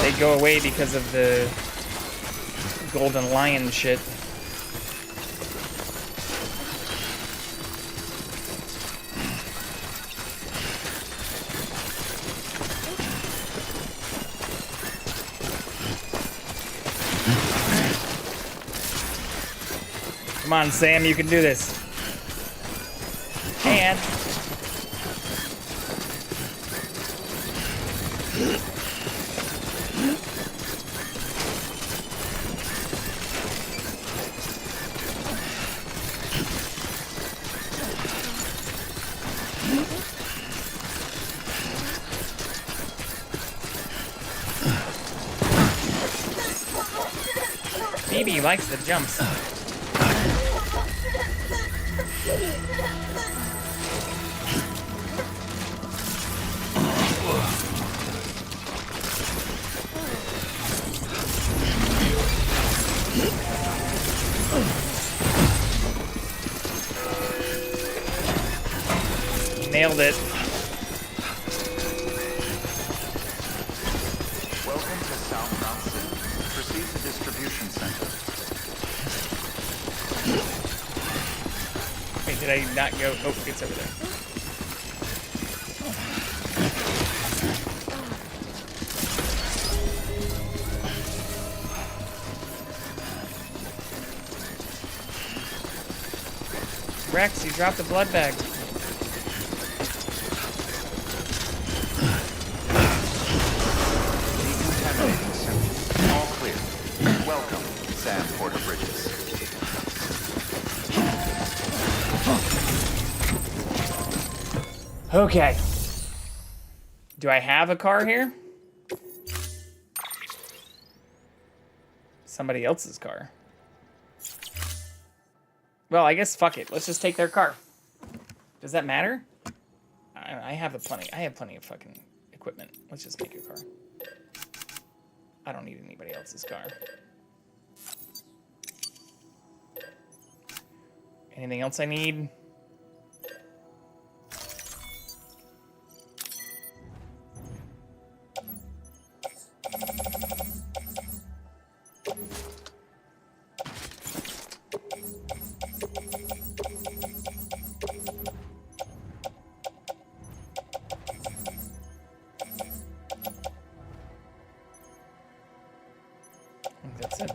They go away because of the golden lion shit. Come on, Sam, you can do this. And Phoebe likes the jumps. Nailed it. Welcome to South Knot City. Proceed to distribution center. Wait, did I not go? Oh, it's over there. Rex, you dropped the blood bag. Decontaminating center. All clear. Welcome, Sam Porter Bridges. Okay. Do I have a car here? Somebody else's car. Well, I guess fuck it. Let's just take their car. Does that matter? I have plenty of fucking equipment. Let's just make a car. I don't need anybody else's car. Anything else I need? That's it.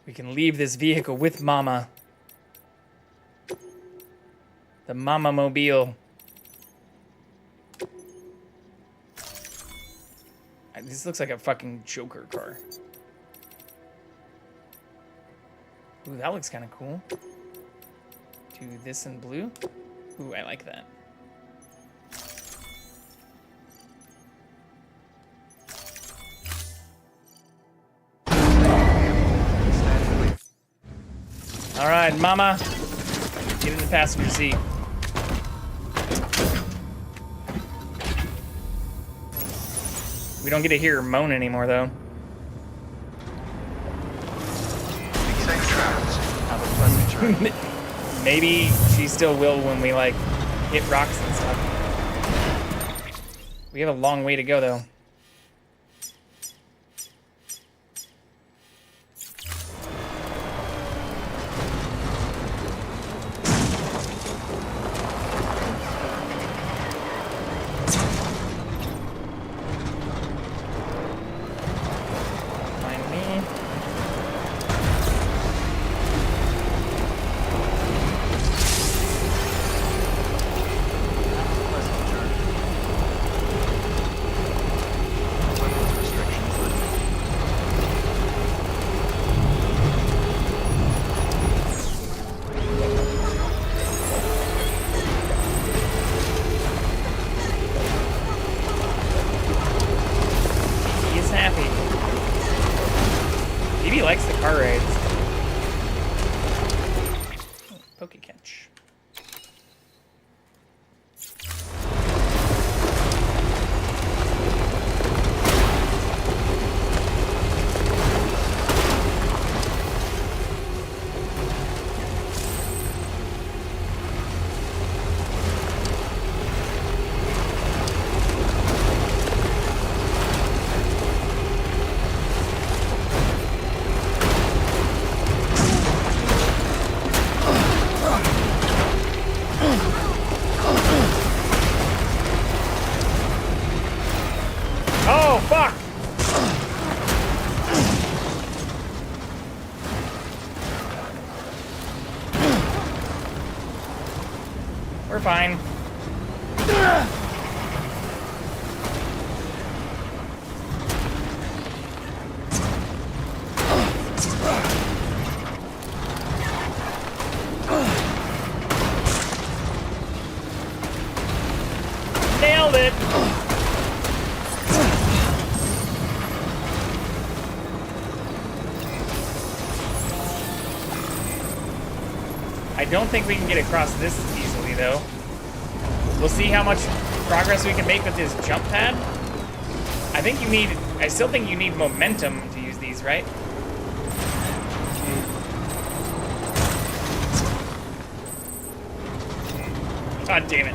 We can leave this vehicle with Mama. The Mama Mobile. This looks like a fucking Joker car. Ooh, that looks kind of cool. Do this in blue. Ooh, I like that. All right, Mama, get in the passenger seat. We don't get to hear her moan anymore, though. Safe travels. Have a pleasant journey. Maybe she still will when we, like, hit rocks and stuff. We have a long way to go, though. Likes the car rides. Poke catch. We're fine. Nailed it! I don't think we can get across this easily, though. We'll see how much progress we can make with this jump pad. I still think you need momentum to use these, right? God damn it.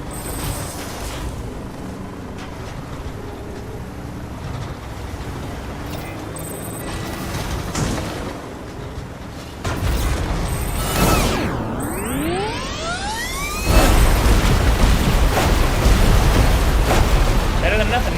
Better than nothing.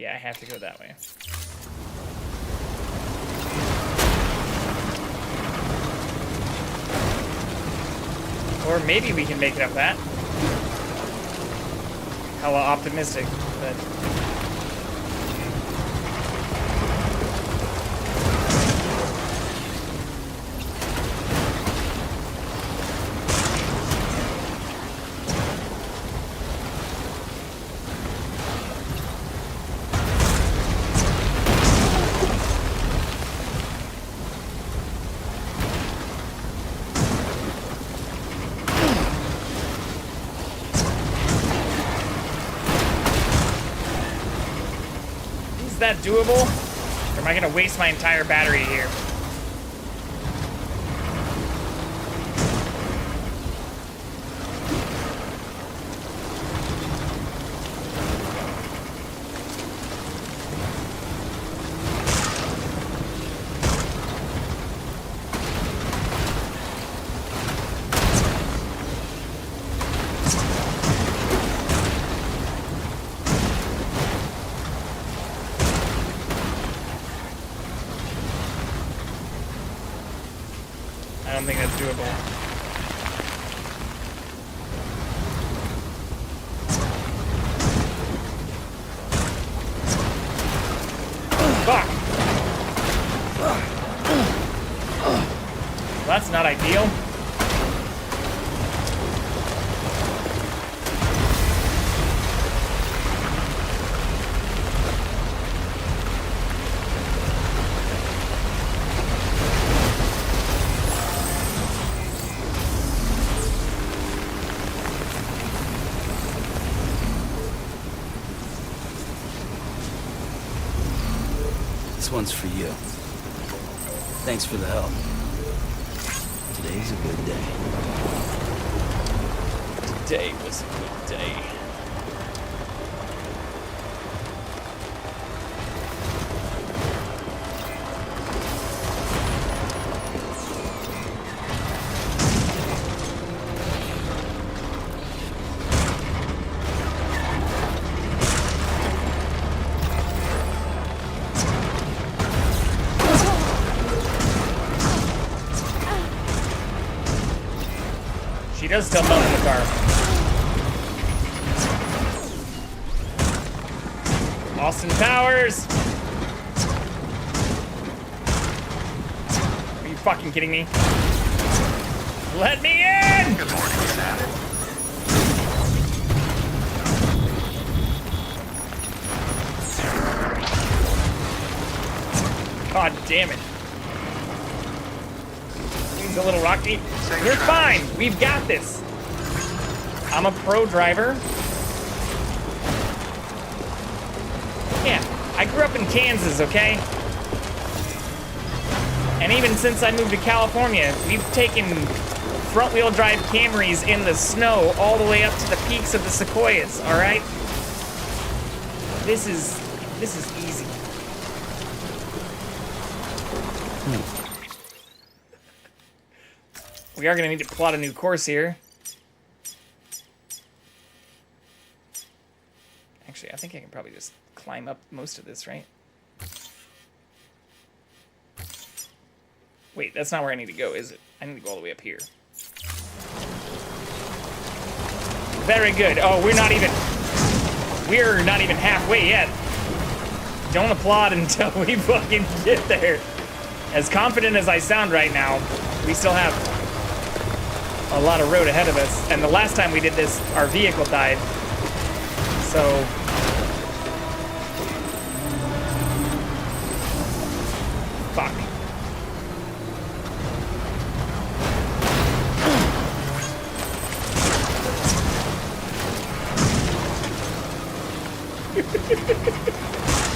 Yeah, I have to go that way. Or maybe we can make it up that. Hella optimistic, but... Is that doable? Or am I gonna waste my entire battery here? I don't think that's doable. Fuck! Well, that's not ideal. This one's for you. Thanks for the help. Today's a good day. Today was a good day. She does still mount in the car. Austin Powers! Are you fucking kidding me? Let me in! Good morning, Sam. God damn it. Things a little rocky. You're fine. We've got this. I'm a pro driver. Yeah, I grew up in Kansas, okay? And even since I moved to California, we've taken front-wheel drive Camrys in the snow all the way up to the peaks of the Sequoias, all right? This is easy. We are gonna need to plot a new course here. Actually, I think I can probably just climb up most of this, right? Wait, that's not where I need to go, is it? I need to go all the way up here. Very good. Oh, we're not even halfway yet. Don't applaud until we fucking get there. As confident as I sound right now, we still have a lot of road ahead of us. And the last time we did this, our vehicle died. So... fuck.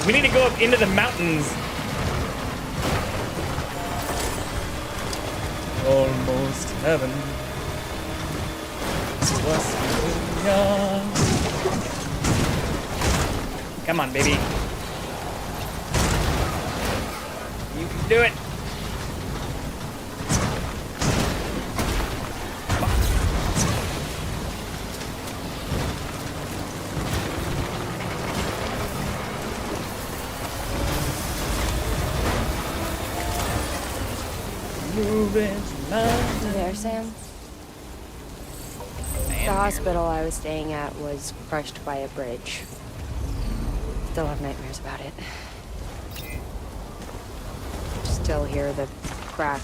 We need to go up into the mountains. Almost heaven. Come on, baby. You can do it. Moving You there, Sam? The hospital I was staying at was crushed by a bridge. Still have nightmares about it. Still hear the crack.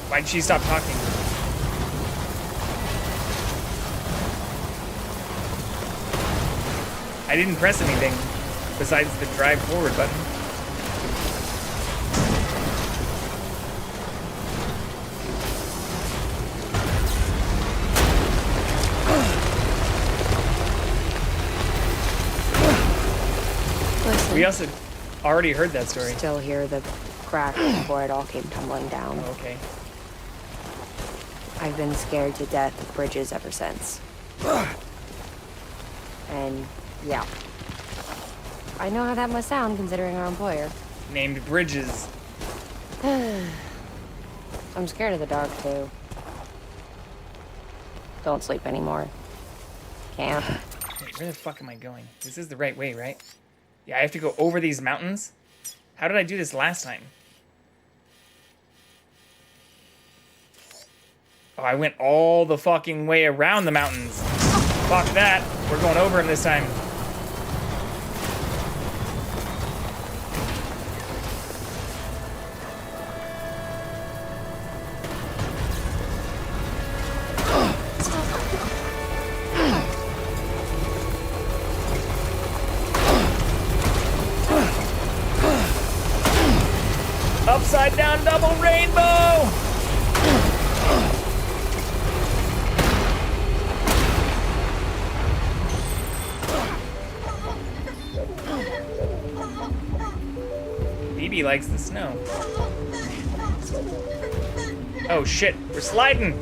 Why'd she stop talking? I didn't press anything besides the drive forward button. We also already heard that story. Still hear the crack before it all came tumbling down. Okay. I've been scared to death of bridges ever since. And yeah, I know how that must sound considering our employer. Named Bridges. I'm scared of the dark too. Don't sleep anymore. Can't. Wait, where the fuck am I going? This is the right way, right? Yeah, I have to go over these mountains? How did I do this last time? Oh, I went all the fucking way around the mountains. Fuck that. We're going over them this time. Upside down double rainbow! BB likes the snow. Oh shit, we're sliding!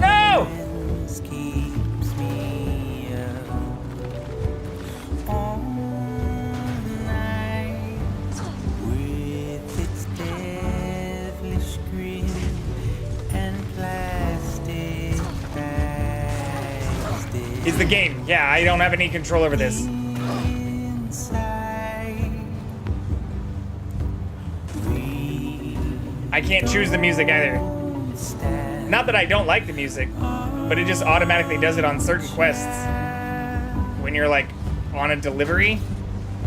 No! Is the game. Yeah, I don't have any control over this. I can't choose the music either. Not that I don't like the music, but it just automatically does it on certain quests. When you're like on a delivery,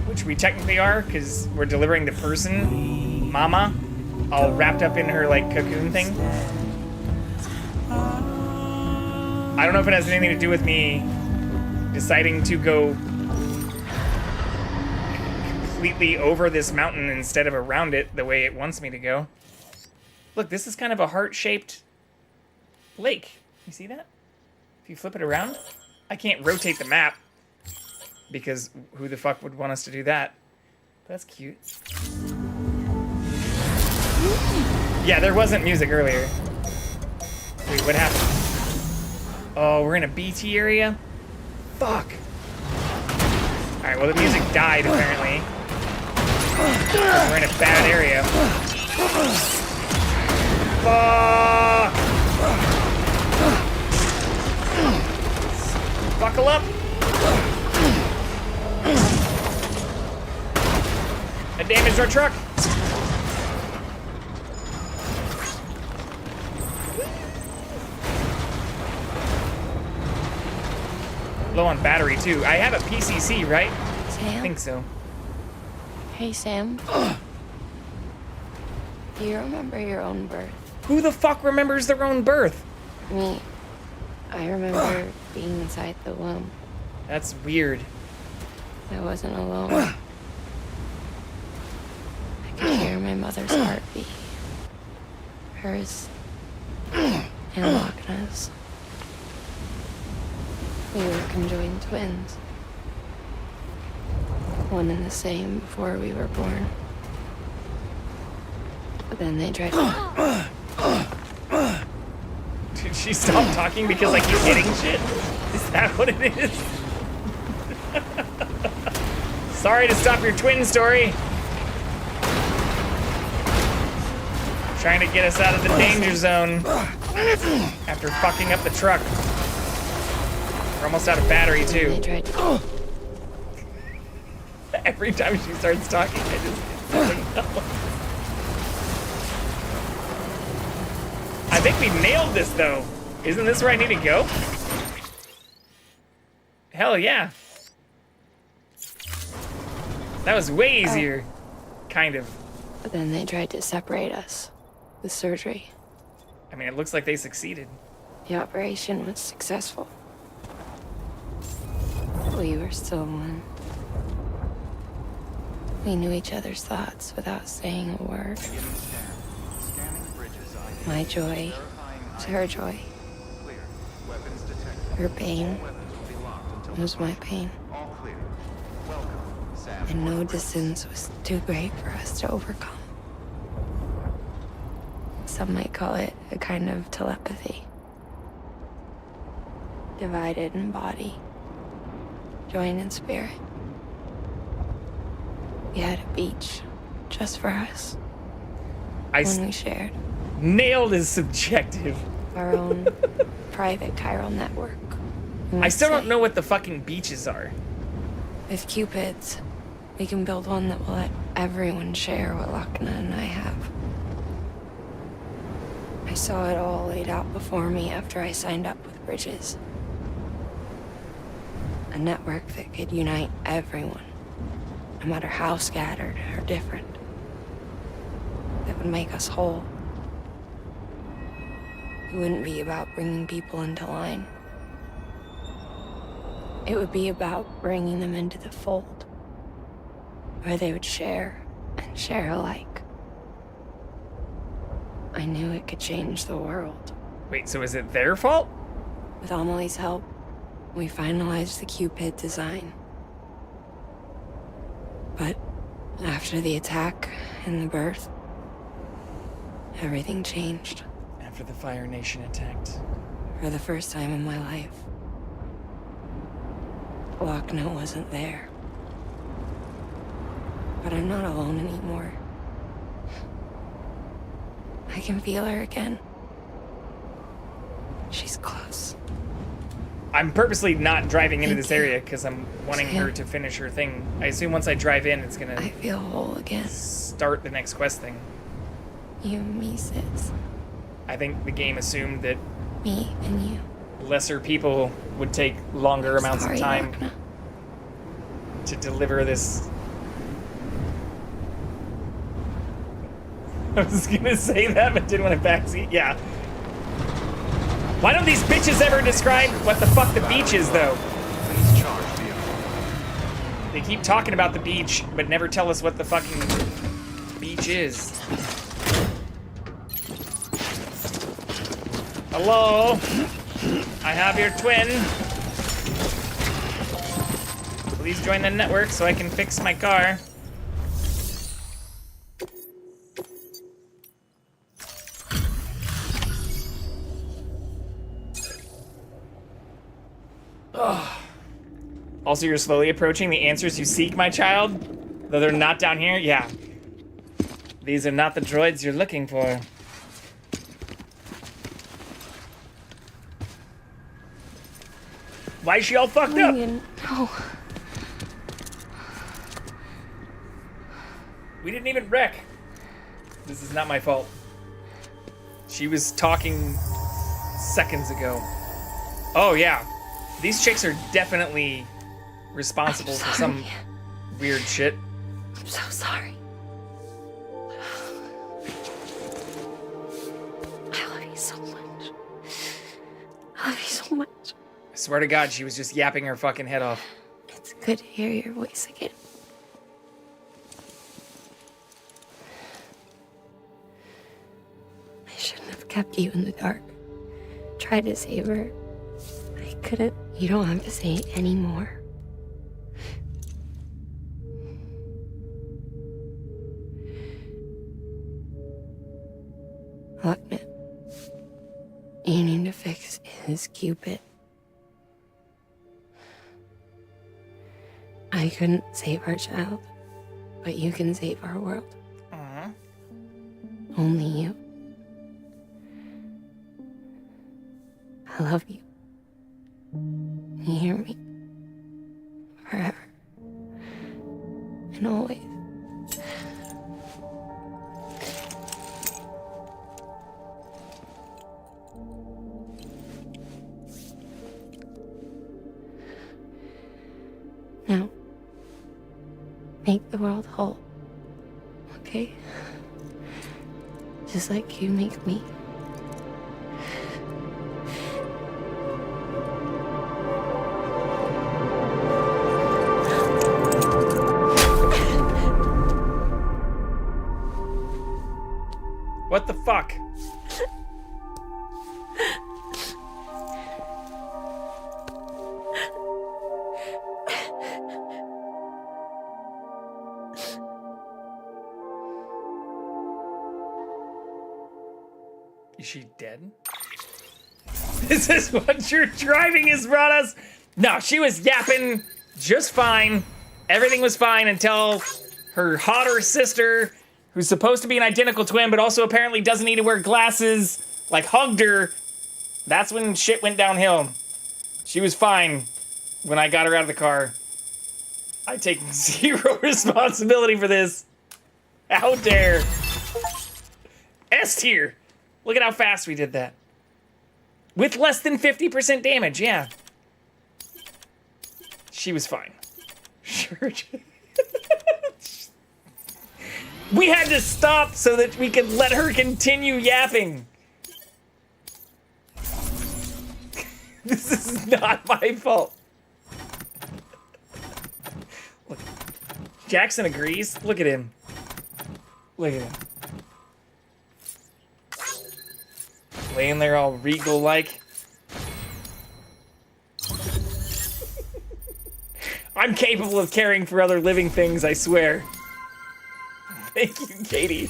which we technically are, because we're delivering the person, Mama, all wrapped up in her like cocoon thing. I don't know if it has anything to do with me deciding to go completely over this mountain instead of around it the way it wants me to go. Look, this is kind of a heart-shaped lake. You see that? If you flip it around, I can't rotate the map because who the fuck would want us to do that? That's cute. Yeah, there wasn't music earlier. Wait, what happened? Oh, we're in a BT area? Fuck. Alright, well the music died apparently. We're in a bad area. Fuck! Buckle up! That damaged our truck! Low on battery too. I have a PCC, right? Sam? I think so. Hey, Sam. Do you remember your own birth? Who the fuck remembers their own birth? Me. I remember being inside the womb. That's weird. I wasn't alone. I could hear my mother's heartbeat. Hers. And Lochna's. We were conjoined twins. One and the same before we were born. But then they tried to... Did she stop talking because I keep hitting shit? Is that what it is? Sorry to stop your twin story. Trying to get us out of the danger zone after fucking up the truck. We're almost out of battery too. They tried to... Every time she starts talking, I just I think we nailed this though. Isn't this where I need to go? Hell yeah. That was way easier. Kind of. But then they tried to separate us. With surgery. I mean, it looks like they succeeded. The operation was successful. We were still one. We knew each other's thoughts without saying a word. My joy was her joy. Her pain was my pain. And no distance was too great for us to overcome. Some might call it a kind of telepathy. Divided in body, joined in spirit. We had a beach just for us. When we shared. Nailed is subjective. Our own private chiral network. I still don't know what the fucking beaches are. With Cupids, we can build one that will let everyone share what Lochna and I have. I saw it all laid out before me after I signed up with Bridges. A network that could unite everyone, no matter how scattered or different. That would make us whole. It wouldn't be about bringing people into line. It would be about bringing them into the fold, where they would share and share alike. I knew it could change the world. Wait, so is it their fault? With Amelie's help, we finalized the Cupid design. But after the attack and the birth, everything changed. After the Fire Nation attacked. For the first time in my life, Lochna wasn't there. But I'm not alone anymore. I can feel her again. She's close. I'm purposely not driving into this you. area because I'm wanting her to finish her thing. I assume once I drive in, it's gonna... I feel whole again. Start the next quest thing. You and me, sis. I think the game assumed that... Me and you. Lesser people would take longer amounts of time Lochna. to deliver this. I was gonna say that, but didn't want to backseat. Yeah. Why don't these bitches ever describe what the fuck the beach is, though? They keep talking about the beach, but never tell us what the fucking beach is. Hello? I have your twin. Please join the network so I can fix my car. Ugh. Also, you're slowly approaching the answers you seek, my child? Though they're not down here? Yeah. These are not the droids you're looking for. Why is she all fucked up? No. We didn't even wreck. This is not my fault. She was talking seconds ago. Oh, yeah. These chicks are definitely responsible for some weird shit. I'm so sorry. I love you so much. I love you so much. I swear to God, she was just yapping her fucking head off. It's good to hear your voice again. I shouldn't have kept you in the dark. Tried to save her. I couldn't. You don't have to say it anymore. Look, man. You need to fix his Cupid. I couldn't save our child, but you can save our world. Only you. I love you. You hear me? Forever. And always. Now, make the world whole, okay? Just like you make me. What the fuck? Is she dead? This is what your driving has brought us? No, she was yapping just fine. Everything was fine until her hotter sister, who's supposed to be an identical twin, but also apparently doesn't need to wear glasses, like hugged her. That's when shit went downhill. She was fine when I got her out of the car. I take zero responsibility for this. How dare. S tier. Look at how fast we did that. With less than 50% damage, yeah. She was fine. Sure. We had to stop so that we could let her continue yapping. This is not my fault. Look, Jackson agrees. Look at him. Look at him. Laying there all regal-like. I'm capable of caring for other living things, I swear. Thank you, Katie.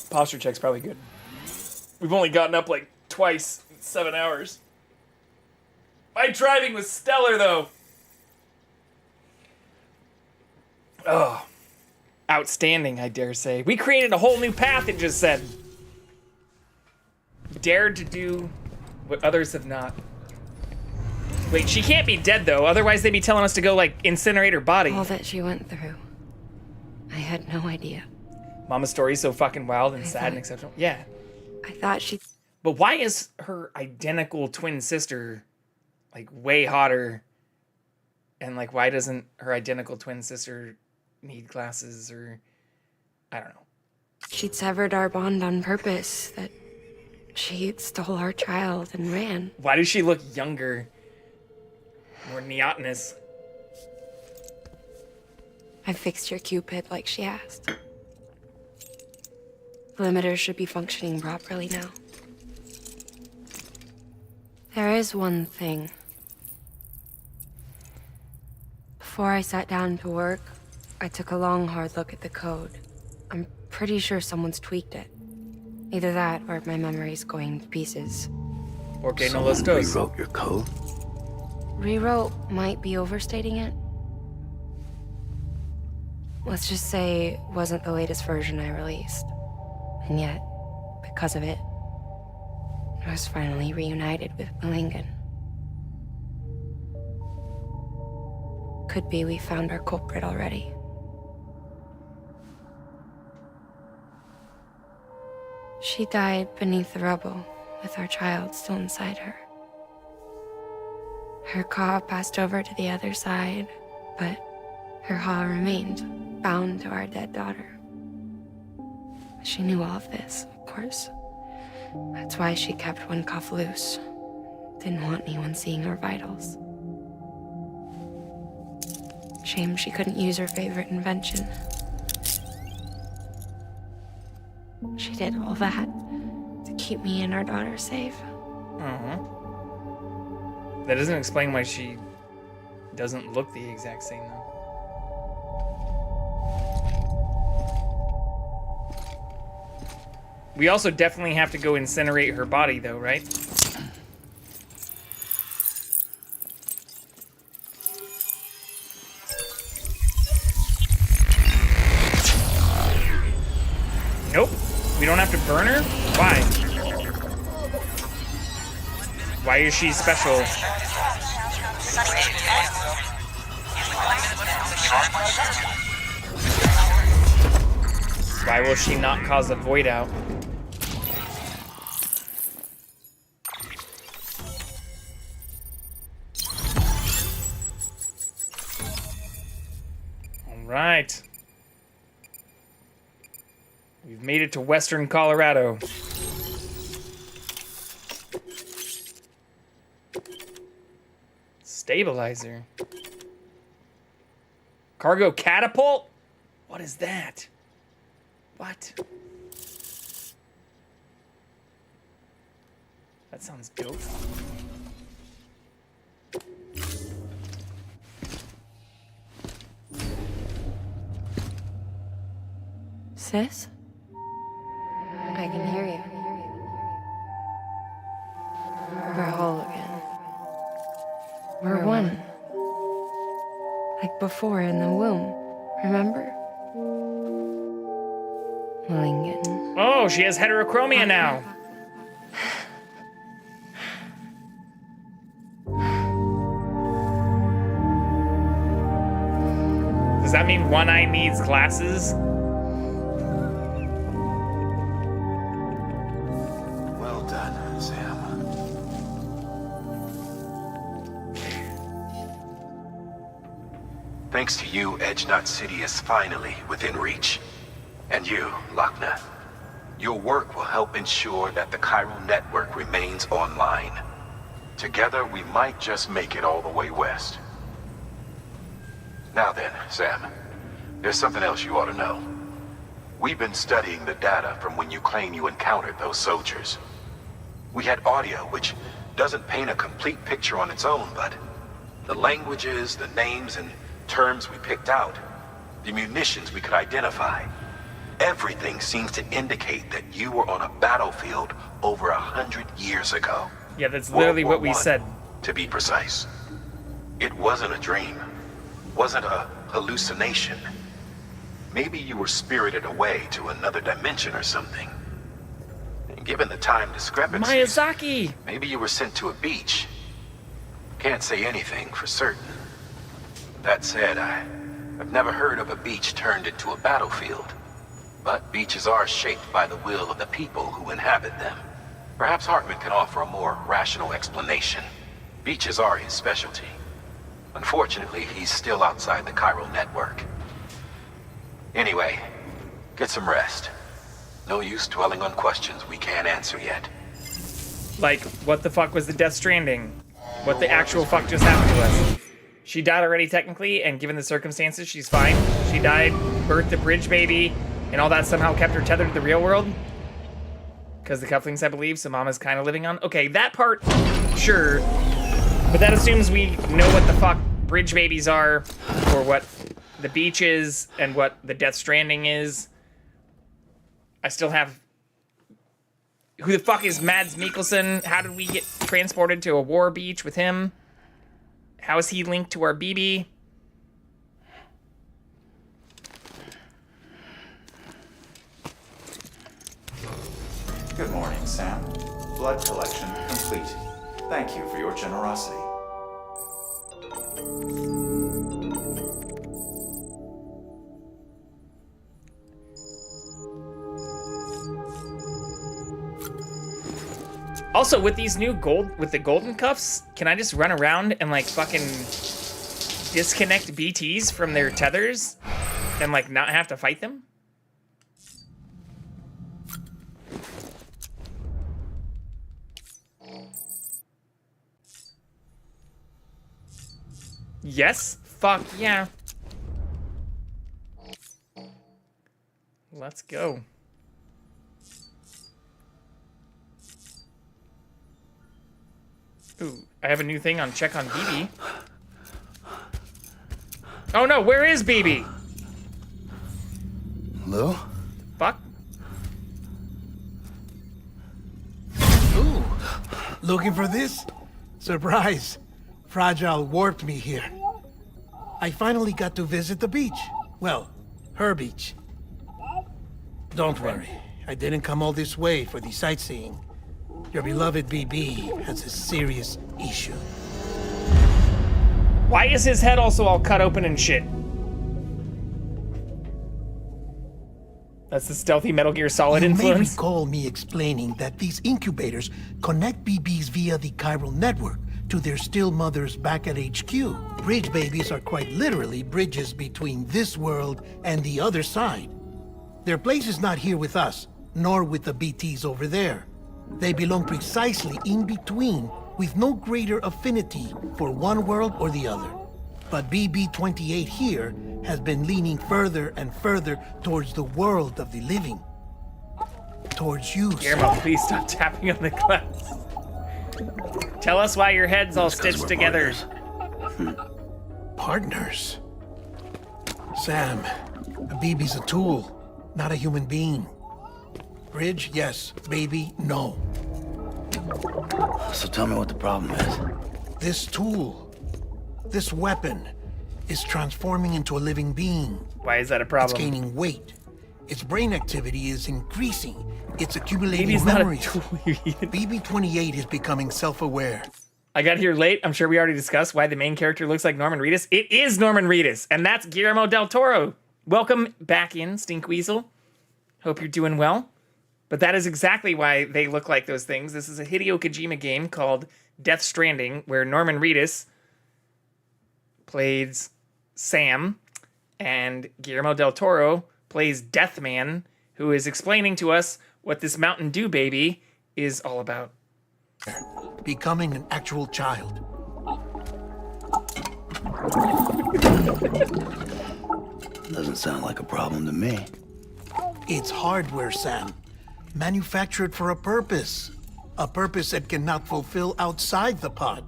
Posture check's probably good. We've only gotten up like twice in 7 hours. My driving was stellar, though. Oh. Outstanding, I dare say. We created a whole new path, it just said. Dared to do what others have not. Wait, she can't be dead, though. Otherwise, they'd be telling us to go, like, incinerate her body. All that she went through. I had no idea. Mama's story's so fucking wild and sad and exceptional. Yeah. I thought she... But why is her identical twin sister, like, way hotter? And, like, why doesn't her identical twin sister need glasses or... I don't know. She'd severed our bond on purpose. That She stole our child and ran. Why does she look younger? More neotenous. I fixed your Cupid like she asked. The limiter should be functioning properly now. There is one thing. Before I sat down to work, I took a long, hard look at the code. I'm pretty sure someone's tweaked it. Either that, or my memory's going to pieces. Okay, no los dos. Rewrote your code? Rewrote might be overstating it. Let's just say it wasn't the latest version I released. And yet, because of it, I was finally reunited with Malingan. Could be we found our culprit already. She died beneath the rubble, with our child still inside her. Her Ka passed over to the other side, but her Ha remained, bound to our dead daughter. She knew all of this, of course. That's why she kept one cuff loose. Didn't want anyone seeing her vitals. Shame she couldn't use her favorite invention. She did all that to keep me and our daughter safe. That doesn't explain why she doesn't look the exact same, though. We also definitely have to go incinerate her body, though, right? Nope. We don't have to burn her? Why? Why is she special? Why will she not cause a void out? Right. We've made it to Western Colorado. Stabilizer. Cargo catapult? What is that? What? That sounds dope. Sis? I can hear you. We're whole again. We're one. Like before in the womb, remember? Malingan. Oh, she has heterochromia now. Does that mean One Eye needs glasses? Well done, Sam. Thanks to you, Edgenut City is finally within reach. And you, Lochna. Your work will help ensure that the chiral network remains online. Together, we might just make it all the way west. Now then, Sam, there's something else you ought to know. We've been studying the data from when you claim you encountered those soldiers. We had audio, which doesn't paint a complete picture on its own, but the languages, the names, and terms we picked out, the munitions we could identify, everything seems to indicate that you were on a battlefield over 100 years ago. Yeah, that's literally what we said. To be precise. It wasn't a dream. Wasn't a hallucination. Maybe you were spirited away to another dimension or something. And given the time discrepancies, Miyazaki! Maybe you were sent to a beach. Can't say anything for certain. That said, I've never heard of a beach turned into a battlefield. But beaches are shaped by the will of the people who inhabit them. Perhaps Hartman can offer a more rational explanation. Beaches are his specialty. Unfortunately, he's still outside the chiral network. Anyway, get some rest. No use dwelling on questions we can't answer yet. Like, what the fuck was the Death Stranding? What the actual fuck just happened to us? She died already, technically, and given the circumstances, she's fine. She died, birthed a bridge baby, and all that somehow kept her tethered to the real world? Because the cufflinks, I believe, so Mama's kind of living on. Okay, that part, sure. But that assumes we know what the fuck bridge babies are, or what the beach is, and what the Death Stranding is. I still have... Who the fuck is Mads Mikkelsen? How did we get transported to a war beach with him? How is he linked to our BB? Good morning, Sam. Blood collection complete. Thank you for your generosity. Also, with these new with the golden cuffs, can I just run around and like fucking disconnect BTs from their tethers and like not have to fight them? Yes? Fuck yeah. Let's go. Ooh, I have a new thing on check on BB. Oh no, where is BB? Lou? Fuck. Ooh, looking for this? Surprise. Fragile warped me here. I finally got to visit the beach. Well, her beach. Don't worry, I didn't come all this way for the sightseeing. Your beloved BB has a serious issue. Why is his head also all cut open and shit? That's the stealthy Metal Gear Solid influence. You may recall me explaining that these incubators connect BBs via the chiral network to their still mothers back at HQ. Bridge babies are quite literally bridges between this world and the other side. Their place is not here with us, nor with the BTs over there. They belong precisely in between, with no greater affinity for one world or the other. But BB-28 here has been leaning further and further towards the world of the living. Towards you, Guillermo, please stop tapping on the glass. Tell us why your head's all stitched together. Partners? Sam, a BB's a tool, not a human being. Bridge, yes. Baby, no. So tell me what the problem is. This tool, this weapon, is transforming into a living being. Why is that a problem? It's gaining weight. Its brain activity is increasing. It's accumulating BB's memories. not a tool. BB-28 is becoming self-aware. I got here late. I'm sure we already discussed why the main character looks like Norman Reedus. It is Norman Reedus, and that's Guillermo del Toro. Welcome back in, Stinkweasel. Hope you're doing well. But that is exactly why they look like those things. This is a Hideo Kojima game called Death Stranding, where Norman Reedus plays Sam, and Guillermo del Toro plays Deathman, who is explaining to us what this Mountain Dew baby is all about. Becoming an actual child. Doesn't sound like a problem to me. It's hardware, Sam. Manufactured for a purpose. A purpose it cannot fulfill outside the pod.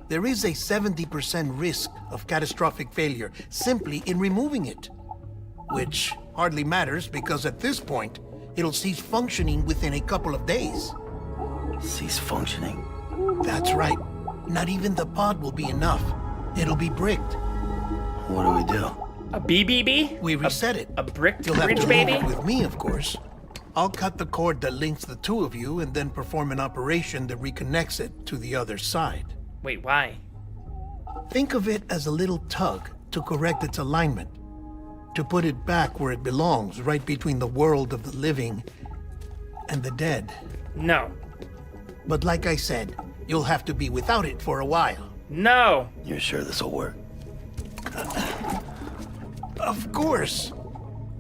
There is a 70% risk of catastrophic failure simply in removing it. Which hardly matters because at this point, it'll cease functioning within a couple of days. Cease functioning? That's right. Not even the pod will be enough. It'll be bricked. What do we do? A BBB? We reset it. A bricked You'll have bridge to baby? leave it with me, of course. I'll cut the cord that links the two of you and then perform an operation that reconnects it to the other side. Wait, why? Think of it as a little tug to correct its alignment. To put it back where it belongs, right between the world of the living and the dead. No. But like I said, you'll have to be without it for a while. No. You're sure this'll work? Of course.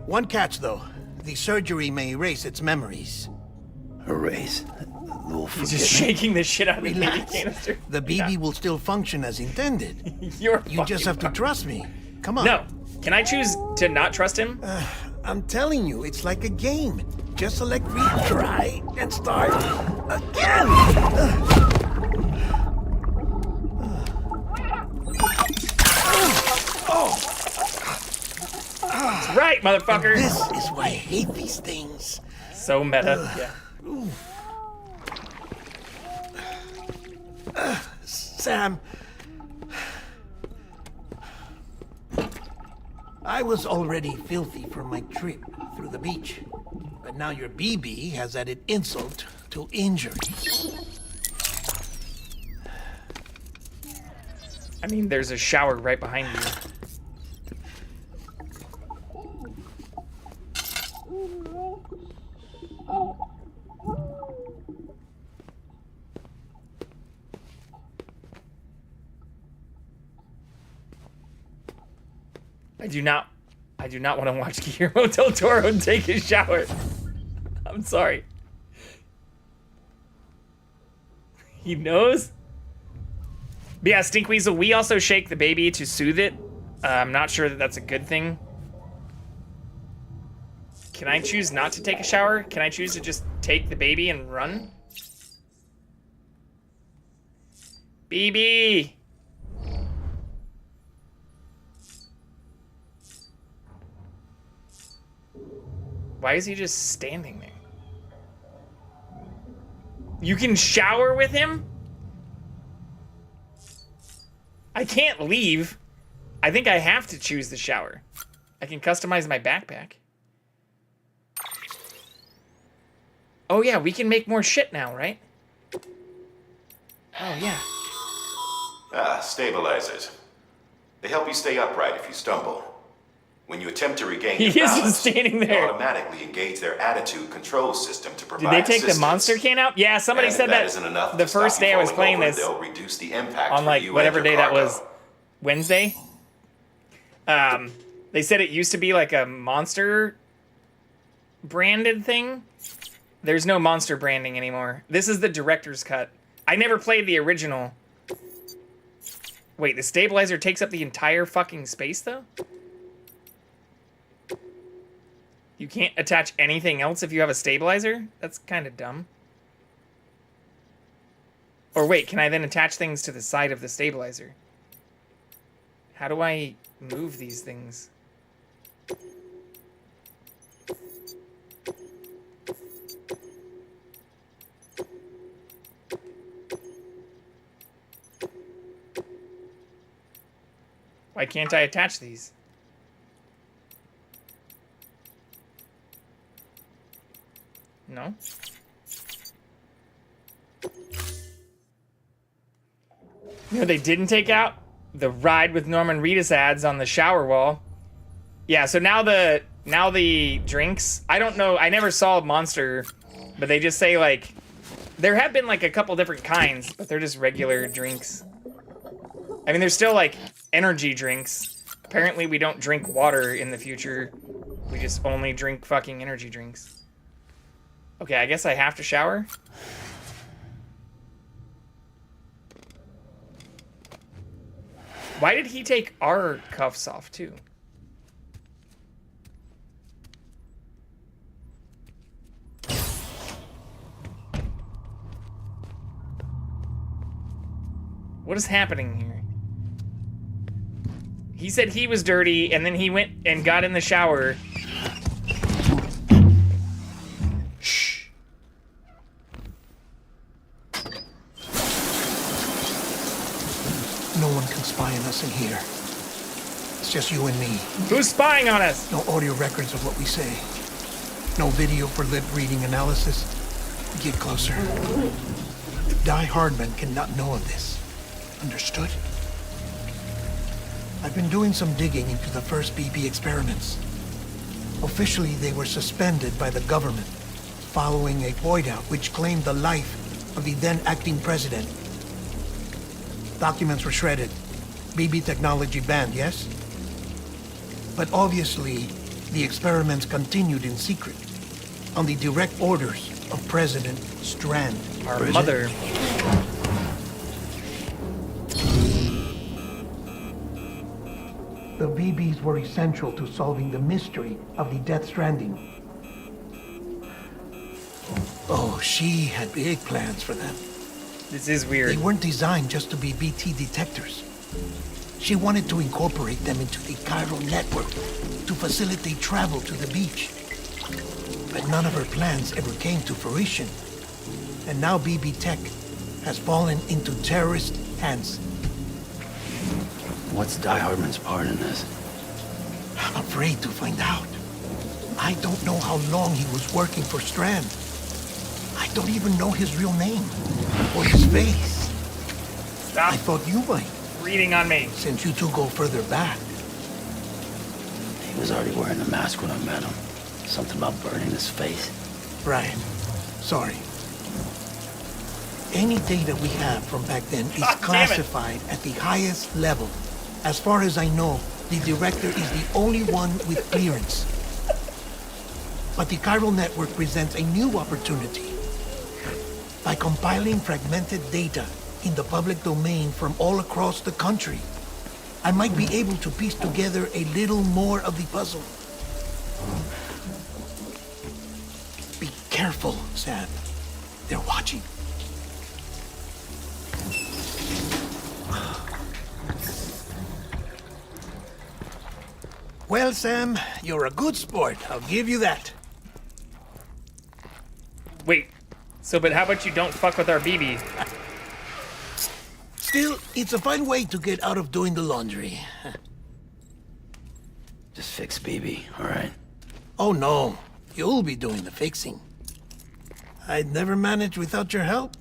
One catch, though. The surgery may erase its memories. Erase? He's just shaking the shit out of the baby Relax. canister. The BB will still function as intended. You just have to trust me. Come on. No. Can I choose to not trust him? I'm telling you, it's like a game. Just select retry and start again. That's right, motherfucker. And this is why I hate these things. So meta. Yeah. Sam, I was already filthy from my trip through the beach, but now your BB has added insult to injury. I mean, there's a shower right behind you. I do not want to watch Guillermo del Toro take a shower. I'm sorry. He knows? But yeah, Stinkweasel, we also shake the baby to soothe it. I'm not sure that that's a good thing. Can I choose not to take a shower? Can I choose to just take the baby and run? BB! Why is he just standing there? You can shower with him? I can't leave. I think I have to choose the shower. I can customize my backpack. Oh yeah, we can make more shit now, right? Oh yeah. Stabilizers. They help you stay upright if you stumble. When you attempt to regain He your is balance, just standing they there. automatically engage their attitude control system to provide Did they take the assistance. monster can out? Yeah, somebody And said if that isn't enough the to stop first you day I was falling playing over, this they'll reduce the impact on for like you whatever and your day that cargo. was. Wednesday. They said it used to be like a monster branded thing. There's no monster branding anymore. This is the director's cut. I never played the original. Wait, the stabilizer takes up the entire fucking space though? You can't attach anything else if you have a stabilizer? That's kind of dumb. Or wait, can I then attach things to the side of the stabilizer? How do I move these things? Why can't I attach these? No? You know, they didn't take out the Ride with Norman Reedus ads on the shower wall. Yeah, so now the drinks, I don't know, I never saw Monster, but they just say like, there have been like a couple different kinds, but they're just regular drinks. I mean, there's still like energy drinks. Apparently we don't drink water in the future. We just only drink fucking energy drinks. Okay, I guess I have to shower. Why did he take our cuffs off too? What is happening here? He said he was dirty, and then he went and got in the shower. Shh. No one can spy on us in here. It's just you and me. Who's spying on us? No audio records of what we say. No video for lip-reading analysis. Get closer. Die Hardman cannot know of this. Understood? I've been doing some digging into the first BB experiments. Officially, they were suspended by the government following a void out which claimed the life of the then acting president. Documents were shredded. BB technology banned, yes? But obviously, the experiments continued in secret, on the direct orders of President Strand. Our mother. The BBs were essential to solving the mystery of the Death Stranding. Oh, she had big plans for them. This is weird. They weren't designed just to be BT detectors. She wanted to incorporate them into the chiral network to facilitate travel to the beach. But none of her plans ever came to fruition. And now BB Tech has fallen into terrorist hands. What's Die Hardman's part in this? I'm afraid to find out. I don't know how long he was working for Strand. I don't even know his real name or his face. Stop. I thought you might. Reading on me. Since you two go further back. He was already wearing a mask when I met him. Something about burning his face. Right. Sorry. Any data we have from back then is classified at the highest level. As far as I know, the director is the only one with clearance. But the chiral network presents a new opportunity. By compiling fragmented data in the public domain from all across the country, I might be able to piece together a little more of the puzzle. Be careful, Sam. They're watching. Well, Sam, you're a good sport. I'll give you that. Wait. So, but how about you don't fuck with our BB? Still, it's a fine way to get out of doing the laundry. Just fix BB, all right? Oh, no. You'll be doing the fixing. I'd never manage without your help.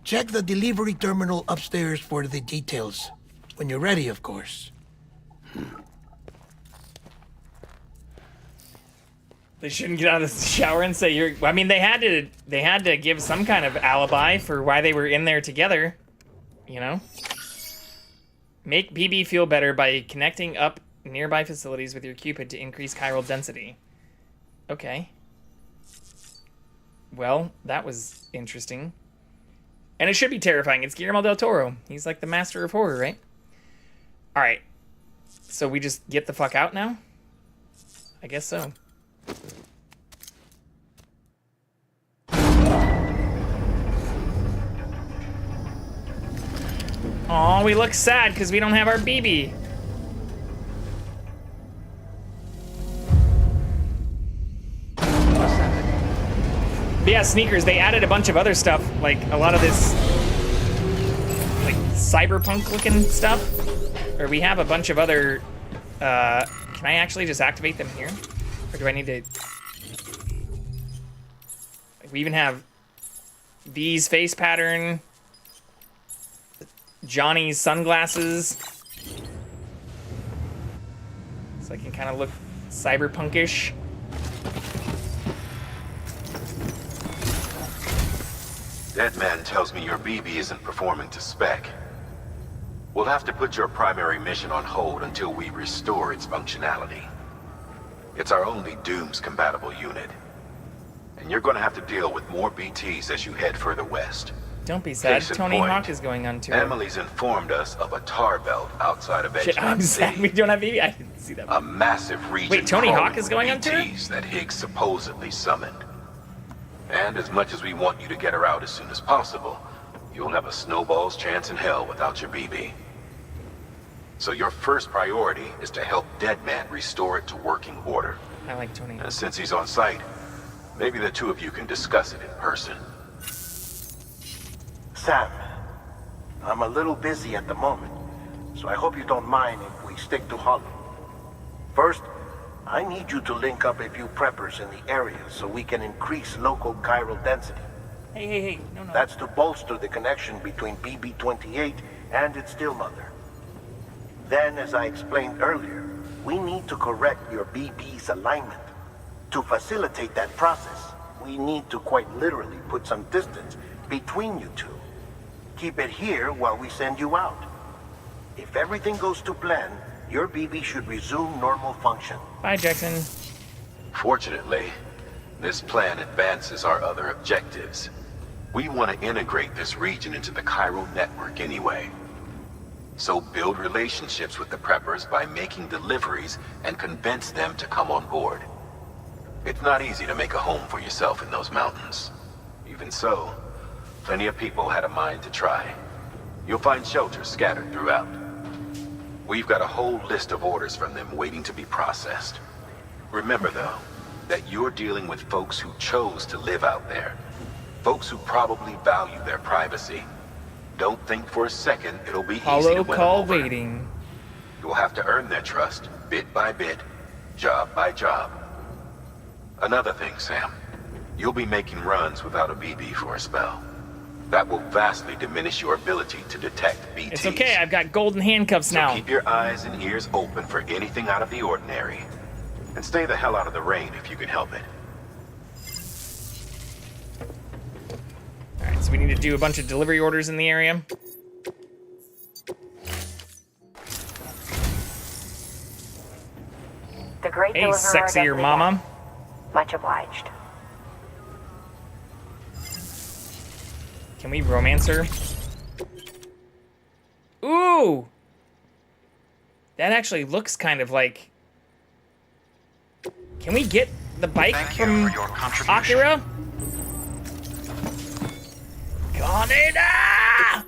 Check the delivery terminal upstairs for the details. When you're ready, of course. They shouldn't get out of the shower and say you're... I mean, they had to give some kind of alibi for why they were in there together. You know? Make BB feel better by connecting up nearby facilities with your Cupid to increase chiral density. Okay. Well, that was interesting. And it should be terrifying. It's Guillermo del Toro. He's like the master of horror, right? Alright. So we just get the fuck out now? I guess so. Aw, we look sad because we don't have our BB. But yeah, sneakers, they added a bunch of other stuff, like a lot of this like cyberpunk looking stuff. Or we have a bunch of other can I actually just activate them here? Or do I need to... We even have these face pattern, Johnny's sunglasses. So I can kind of look cyberpunkish. That man tells me your BB isn't performing to spec. We'll have to put your primary mission on hold until we restore its functionality. It's our only Dooms-compatible unit. And you're gonna have to deal with more BTs as you head further west. Don't be sad. Case in Tony point, Hawk is going on tour. Emily's informed us of a tar belt outside of Shit, I'm Edgemont sad City. we don't have BB. I didn't see that. A massive region. Wait, Tony crawling Hawk is with going on tour? BTs that Higgs supposedly summoned. And as much as we want you to get her out as soon as possible, you'll have a snowball's chance in hell without your BB. So your first priority is to help Deadman restore it to working order. I like Tony. And since he's on site, maybe the two of you can discuss it in person. Sam, I'm a little busy at the moment, so I hope you don't mind if we stick to Hollow. First, I need you to link up a few preppers in the area so we can increase local chiral density. Hey, no. That's to bolster the connection between BB-28 and its still mother. Then, as I explained earlier, we need to correct your BB's alignment. To facilitate that process, we need to quite literally put some distance between you two. Keep it here while we send you out. If everything goes to plan, your BB should resume normal function. Bye, Jackson. Fortunately, this plan advances our other objectives. We want to integrate this region into the chiral network anyway. So build relationships with the preppers by making deliveries and convince them to come on board. It's not easy to make a home for yourself in those mountains. Even so, plenty of people had a mind to try. You'll find shelters scattered throughout. We've got a whole list of orders from them waiting to be processed. Remember, though, that you're dealing with folks who chose to live out there. Folks who probably value their privacy. Don't think for a second it'll be easy to Hollow win them call over. waiting. You'll have to earn their trust, bit by bit, job by job. Another thing, Sam. You'll be making runs without a BB for a spell. That will vastly diminish your ability to detect BTs. It's okay, I've got golden handcuffs So now. keep your eyes and ears open for anything out of the ordinary. And stay the hell out of the rain if you can help it. Alright, so we need to do a bunch of delivery orders in the area. The great Hey, deliverer sexier does it mama. again. Much obliged. Can we romance her? Ooh! That actually looks kind of like... Can we get the bike from Akira? Kaneda!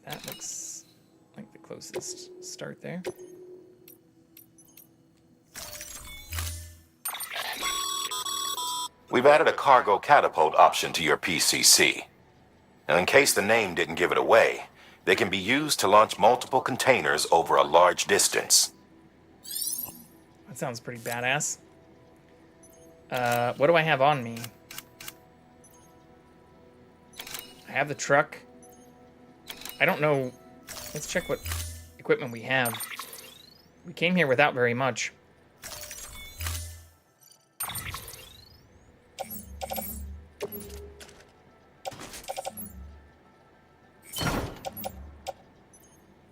That looks like the closest start there. We've added a cargo catapult option to your PCC. Now, in case the name didn't give it away, they can be used to launch multiple containers over a large distance. That sounds pretty badass. What do I have on me? I have the truck. I don't know. Let's check what equipment we have. We came here without very much.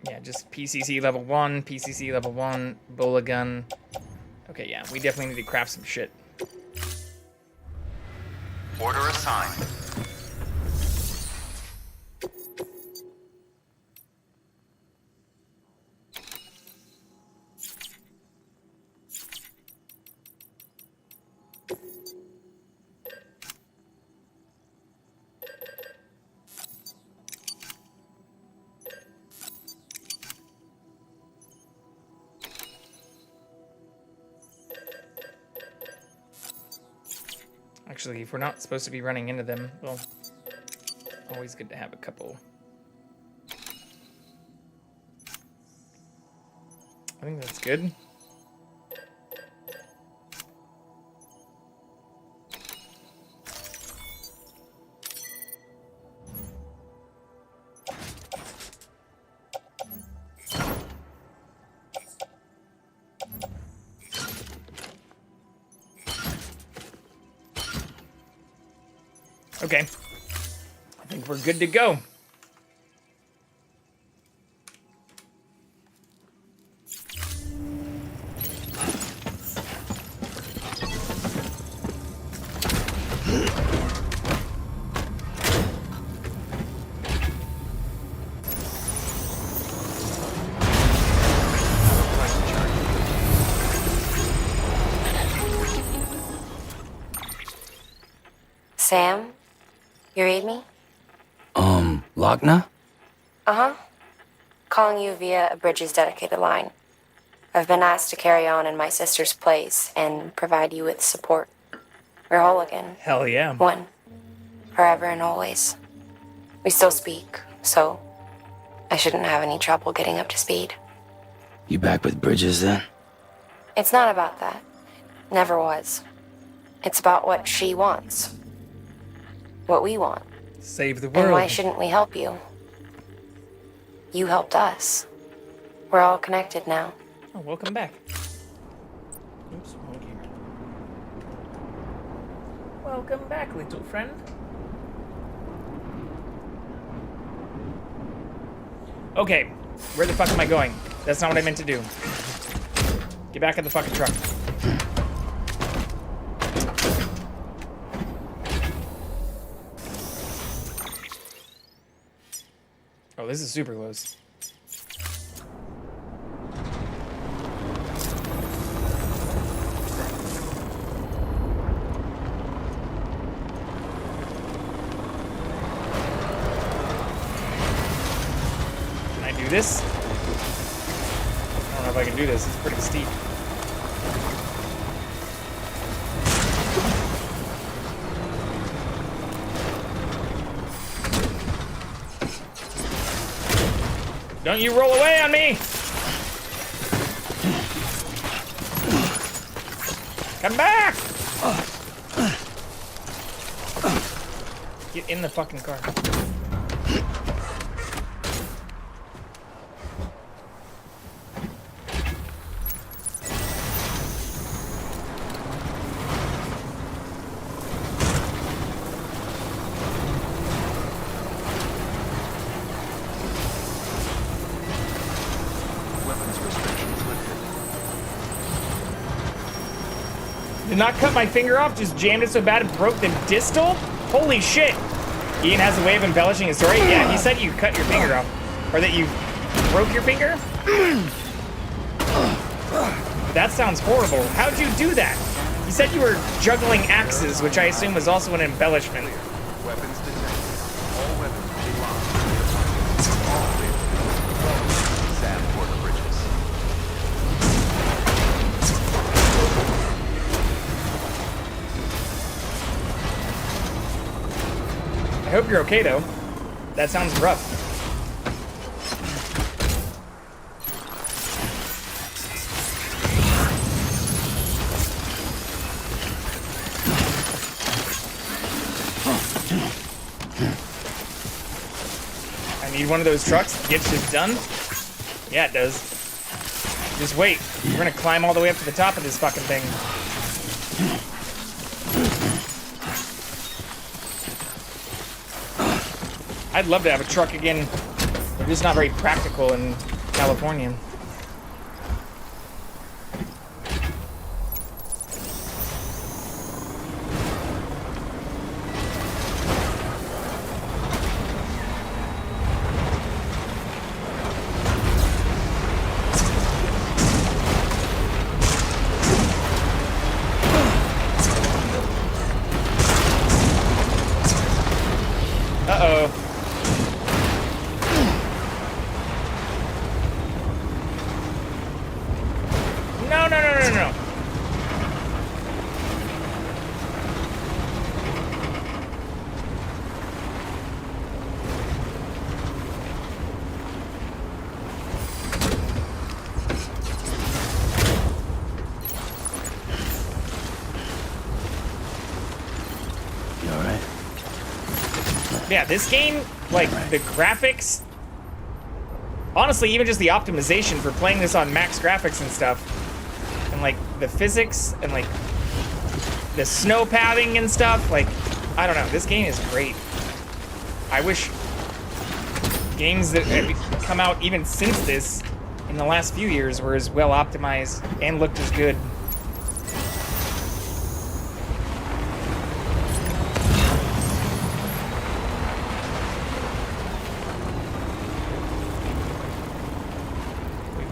Yeah, just PCC level 1, PCC level 1, bola gun. Okay, yeah, we definitely need to craft some shit. Order assigned. Actually, if we're not supposed to be running into them, well, always good to have a couple. I think that's good. Okay. I think we're good to go. Sam? You read me? Lochna? Uh-huh. Calling you via a Bridges dedicated line. I've been asked to carry on in my sister's place and provide you with support. We're whole again. Hell yeah. One. Forever and always. We still speak, so I shouldn't have any trouble getting up to speed. You back with Bridges then? It's not about that. Never was. It's about what she wants. What we want. Save the world. And why shouldn't we help you? You helped us. We're all connected now. Oh, welcome back. Oops, wrong camera. Welcome back, little friend. Okay, Where the fuck am I going? That's not what I meant to do. Get back in the fucking truck. Oh, this is super close. Can I do this? I don't know if I can do this. It's pretty steep. Don't you roll away on me! Come back! Get in the fucking car. Did not cut my finger off, just jammed it so bad it broke the distal? Holy shit! Ian has a way of embellishing his story. Yeah, he said you cut your finger off. Or that you broke your finger? That sounds horrible. How'd you do that? He said you were juggling axes, which I assume was also an embellishment. Weapons detected. All weapons will be locked. All clear. Sam for the bridges. I hope you're okay, though. That sounds rough. I need one of those trucks to get shit done. Yeah, it does. Just wait. We're gonna climb all the way up to the top of this fucking thing. I'd love to have a truck again. They're just not very practical in California. Uh-oh. No. You alright? Yeah, this game, like, the graphics... Honestly, even just the optimization for playing this on max graphics and stuff, and, like, the physics, and, like, the snow padding and stuff, like, I don't know, this game is great. I wish games that have come out even since this, in the last few years, were as well optimized and looked as good.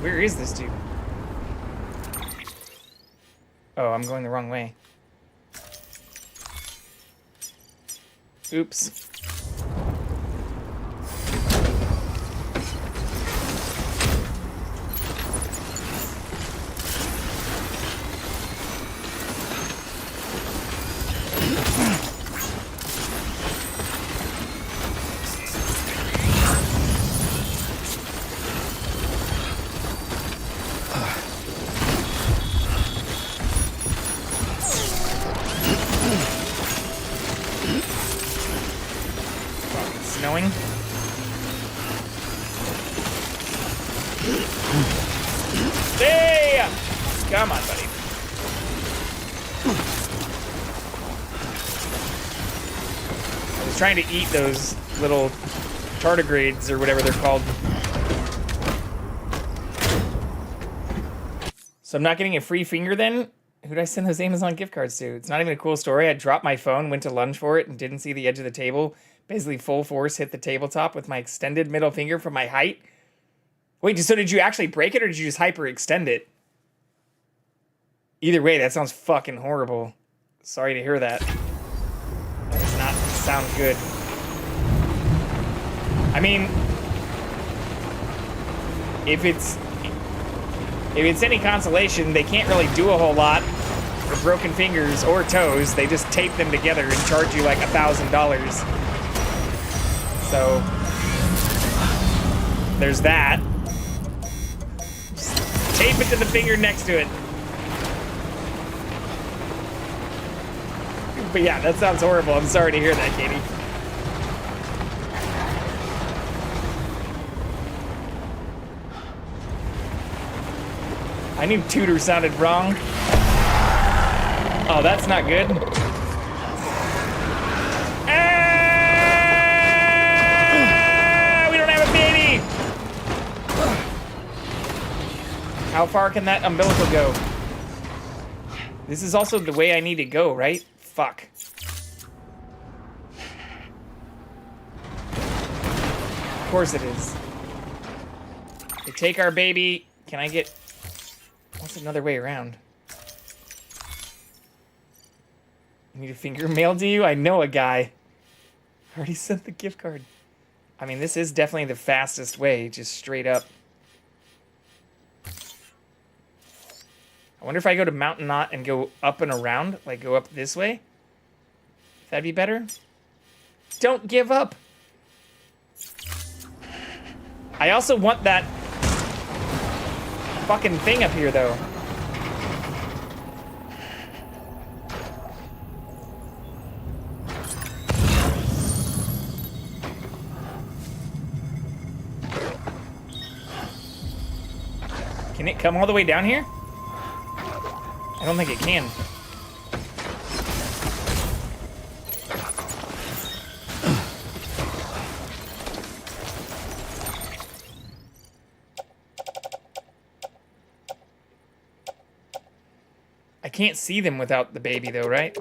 Where is this dude? Oh, I'm going the wrong way. Oops. Snowing. Hey! Come on, buddy. I was trying to eat those little tardigrades or whatever they're called. So I'm not getting a free finger then? Who'd I send those Amazon gift cards to? It's not even a cool story. I dropped my phone, went to lunge for it, and didn't see the edge of the table. Basically full force hit the tabletop with my extended middle finger from my height. Wait, so did you actually break it or did you just hyperextend it? Either way, that sounds fucking horrible. Sorry to hear that. That does not sound good. I mean, if it's any consolation, they can't really do a whole lot for broken fingers or toes. They just tape them together and charge you like $1,000. So there's that. Just tape it to the finger next to it. But yeah, that sounds horrible. I'm sorry to hear that, Katie. I knew tutor sounded wrong. Oh, that's not good. We don't have a baby! How far can that umbilical go? This is also the way I need to go, right? Fuck. Of course it is. They take our baby. Can I get... What's another way around? I need a finger mailed to you? I know a guy. I already sent the gift card. I mean, this is definitely the fastest way, just straight up. I wonder if I go to Mountain Knot and go up and around, like go up this way? That'd be better? Don't give up! I also want that fucking thing up here, though. Can it come all the way down here? I don't think it can. I can't see them without the baby though, right?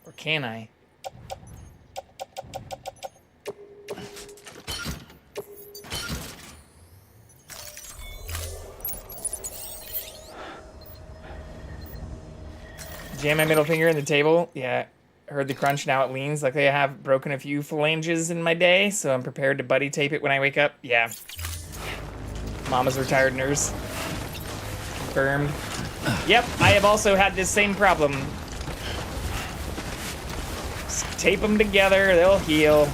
Or can I? Jam my middle finger in the table. Yeah, heard the crunch, now it leans. Like I have broken a few phalanges in my day, so I'm prepared to buddy tape it when I wake up. Yeah. Mama's retired nurse. Confirmed. Yep, I have also had this same problem. Just tape them together, they'll heal.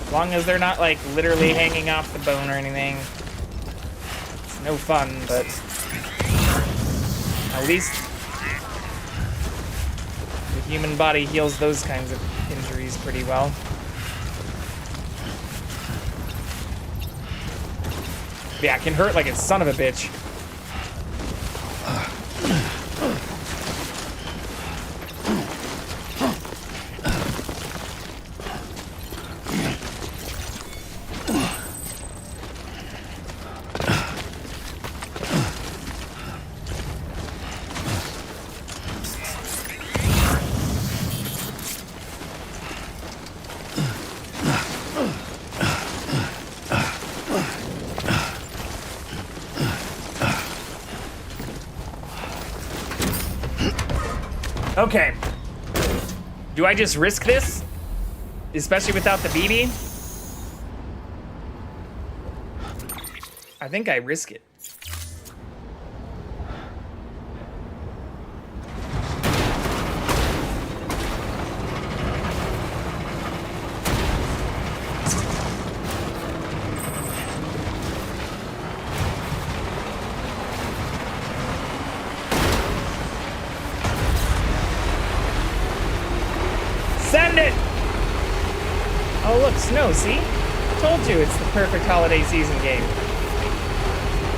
As long as they're not like literally hanging off the bone or anything. It's no fun, but at least the human body heals those kinds of injuries pretty well. Yeah, it can hurt like a son of a bitch. Okay. Do I just risk this? Especially without the BB? I think I risk it. Send it! Oh look, snow, see? Told you it's the perfect holiday season game.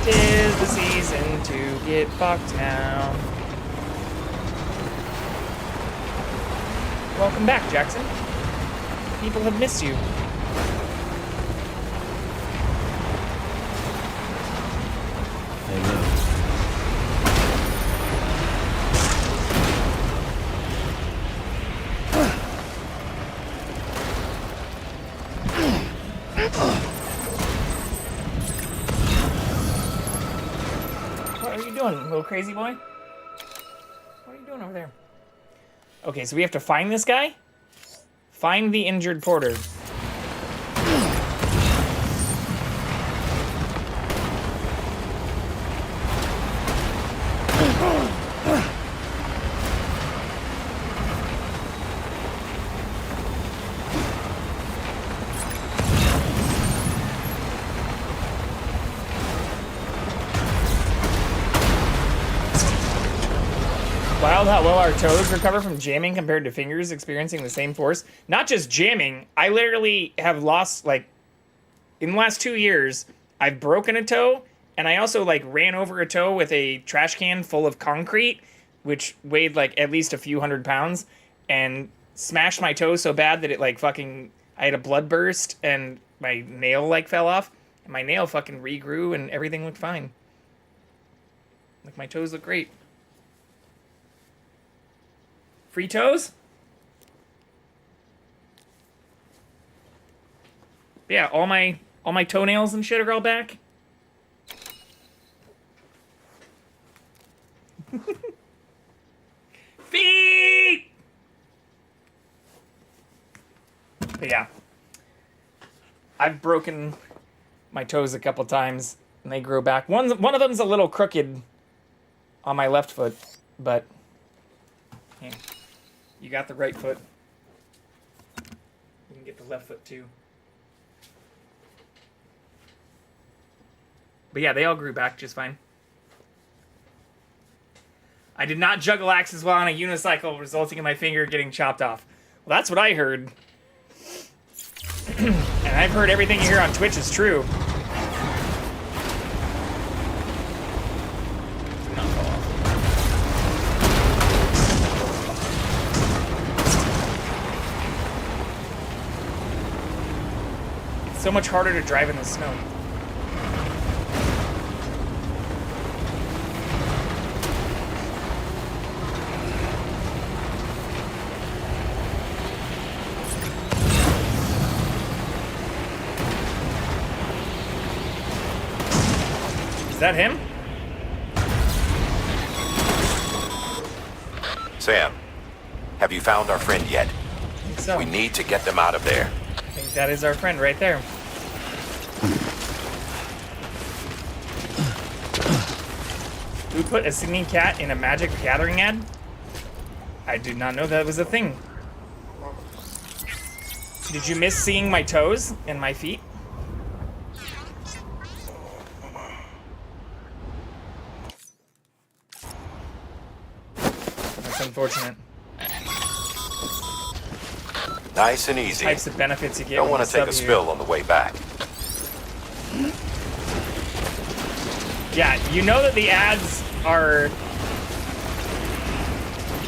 'Tis the season to get fucked now. Welcome back, Jackson. People have missed you. What are you doing, little crazy boy? What are you doing over there? Okay, so we have to find this guy? Find the injured porter. Wild how well our toes recover from jamming compared to fingers experiencing the same force. Not just jamming, I literally have lost, like, in the last 2 years, I've broken a toe, and I also, like, ran over a toe with a trash can full of concrete, which weighed, like, at least a few hundred pounds, and smashed my toe so bad that it, like, fucking, I had a blood burst, and my nail, like, fell off, and my nail fucking regrew, and everything looked fine. Like, my toes look great. Free toes? Yeah, all my toenails and shit are all back. Feet! But yeah. I've broken my toes a couple times and they grow back. One of them's a little crooked on my left foot, but hey. You got the right foot. You can get the left foot too. But yeah, they all grew back just fine. I did not juggle axes while on a unicycle, resulting in my finger getting chopped off. Well, that's what I heard. And I've heard everything you hear on Twitch is true. So much harder to drive in the snow. Is that him? Sam, have you found our friend yet? I think so. We need to get them out of there. I think that is our friend right there. We put a singing cat in a Magic the Gathering ad? I did not know that was a thing. Did you miss seeing my toes and my feet? That's unfortunate. Nice and easy. Types of benefits you get. Don't want to take a spill on the way back. Yeah, you know that the ads are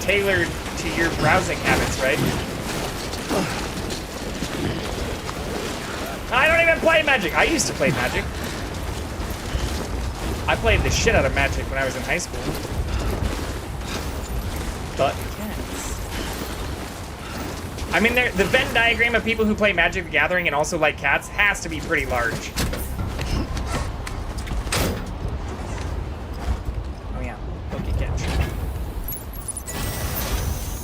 tailored to your browsing habits, right? I don't even play Magic. I used to play Magic. I played the shit out of Magic when I was in high school. But cats. I mean, the Venn diagram of people who play Magic the Gathering and also like cats has to be pretty large. Oh yeah, okay, catch.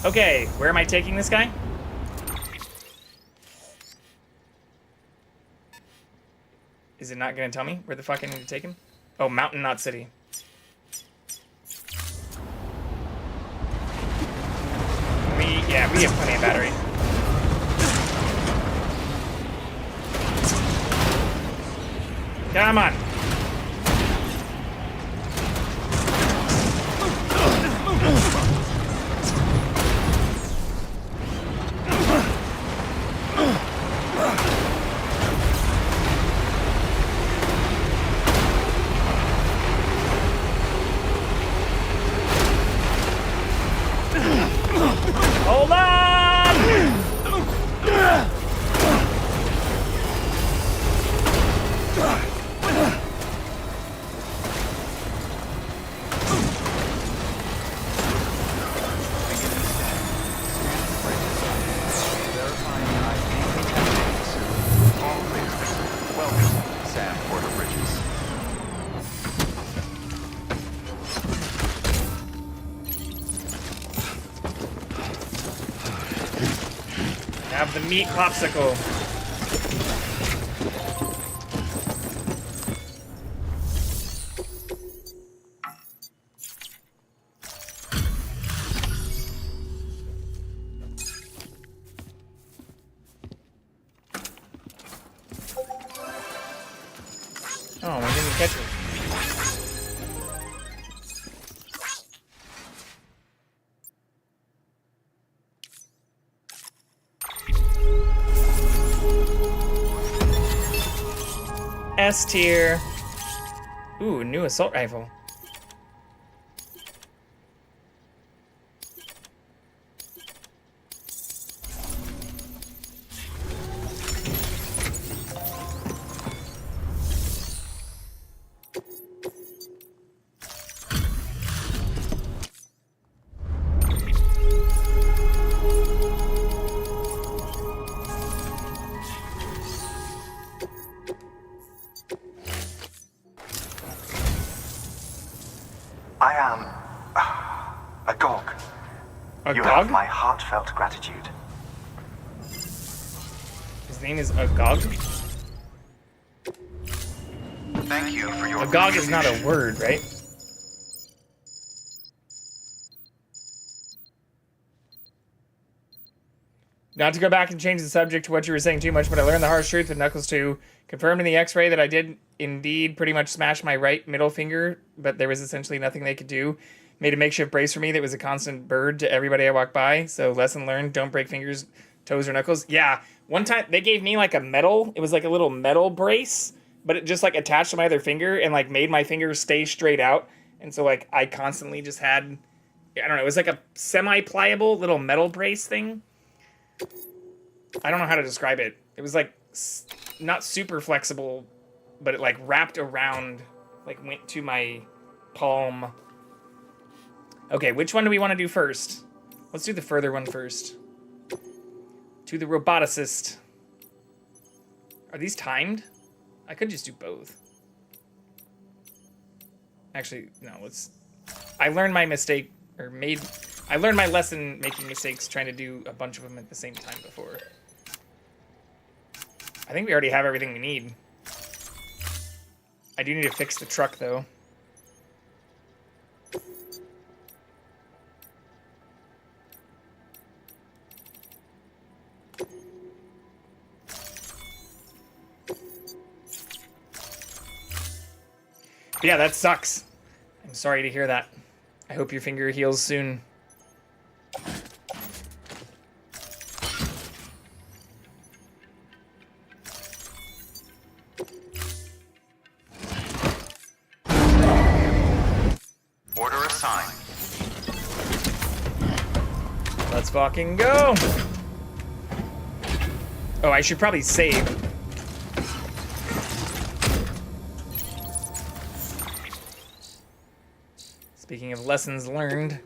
Okay, where am I taking this guy? Is it not gonna tell me where the fuck I need to take him? Oh, mountain, not city. Yeah, we have plenty of battery. Come on. Hold on! sand for the bridges. Have the meat popsicle. Oh, we didn't catch it. S tier. Ooh, new assault rifle. I am agog. You have my heartfelt gratitude. His name is Agog? Thank you for your Agog is not a word, right? Not to go back and change the subject to what you were saying too much, but I learned the harsh truth with Knuckles 2. Confirmed in the X-ray that I did indeed pretty much smash my right middle finger, but there was essentially nothing they could do. Made a makeshift brace for me that was a constant bird to everybody I walked by. So lesson learned, don't break fingers, toes, or knuckles. Yeah, one time they gave me like a metal, it was like a little metal brace, but it just like attached to my other finger and like made my finger stay straight out. And so like I constantly just had, I don't know, it was like a semi-pliable little metal brace thing. I don't know how to describe it. It was like not super flexible, but it like wrapped around, like went to my palm. Okay, which one do we want to do first? Let's do the further one first. To the roboticist. Are these timed? I could just do both. Actually, no, let's... I learned my mistake, or I learned my lesson making mistakes trying to do a bunch of them at the same time before. I think we already have everything we need. I do need to fix the truck, though. Yeah, that sucks. I'm sorry to hear that. I hope your finger heals soon. Order assigned. Let's fucking go. Oh, I should probably save. Speaking of lessons learned.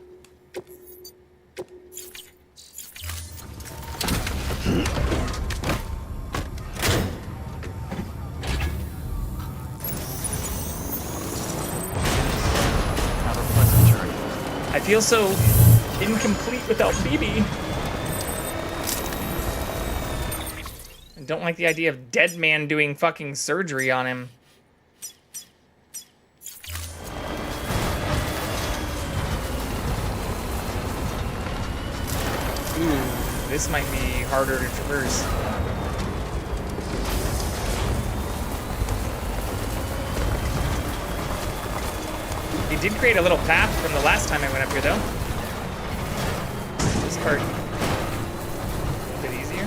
I feel so incomplete without BB. I don't like the idea of Dead Man doing fucking surgery on him. Ooh, this might be harder to traverse. It did create a little path from the last time I went up here, though. This part a little bit easier.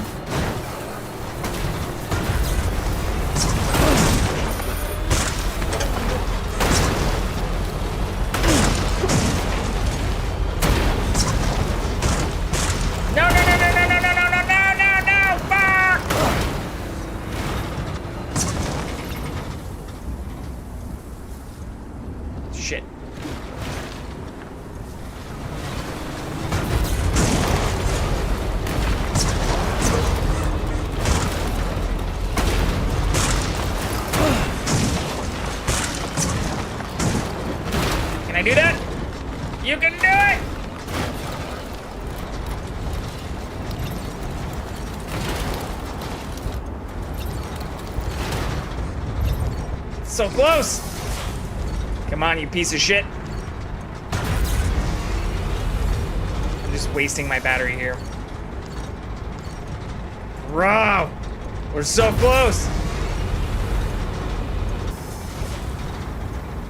No, no, no, no, no, no, no, no, no, no, no, no, fuck! Shit. I do that? You can do it! So close! Come on, you piece of shit. I'm just wasting my battery here. Bro! We're so close!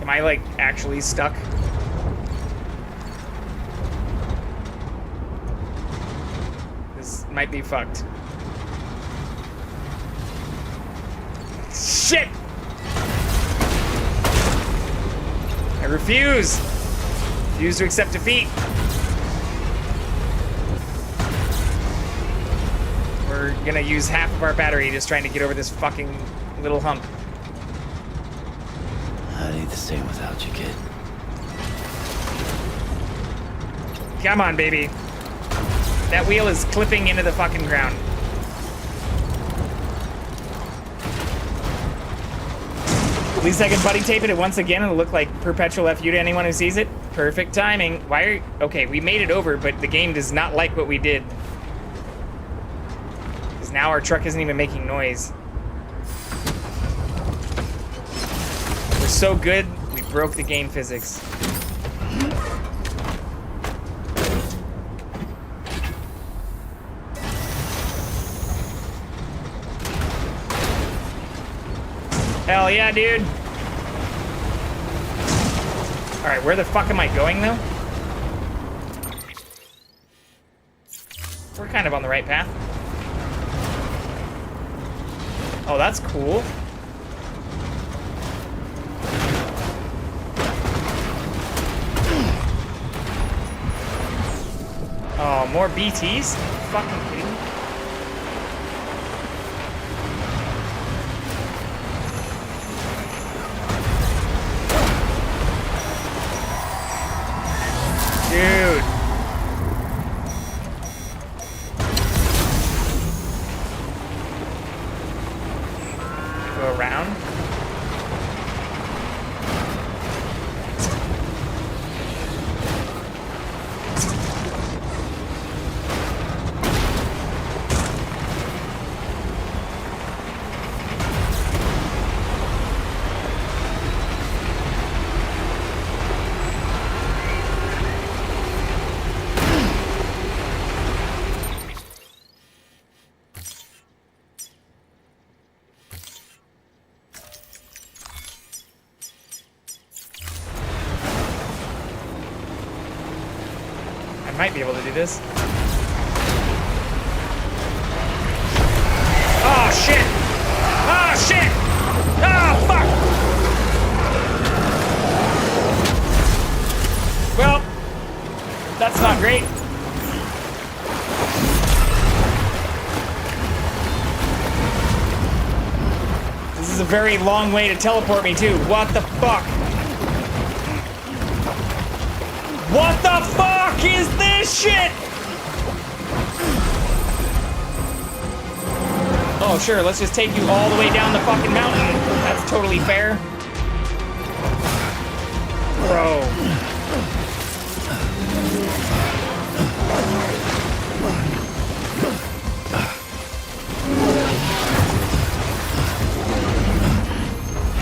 Am I, like, actually stuck? This might be fucked. Shit! I refuse! Refuse to accept defeat. We're gonna use half of our battery just trying to get over this fucking little hump. I need the same without you, kid. Come on, baby. That wheel is clipping into the fucking ground. At least I can buddy tape it once again and it'll look like perpetual FU to anyone who sees it. Perfect timing. Why are you... Okay, we made it over, but the game does not like what we did. Because now our truck isn't even making noise. We're so good, we broke the game physics. Hell yeah, dude. Alright, where the fuck am I going, though? We're kind of on the right path. Oh, that's cool. Oh, more BTs? Fucking kidding me? Dude. Go around. Might be able to do this. Oh shit! Oh shit! Oh fuck! Well, that's not great. This is a very long way to teleport me to. What the fuck? What the fuck is this shit? Oh, sure, let's just take you all the way down the fucking mountain. That's totally fair. Bro.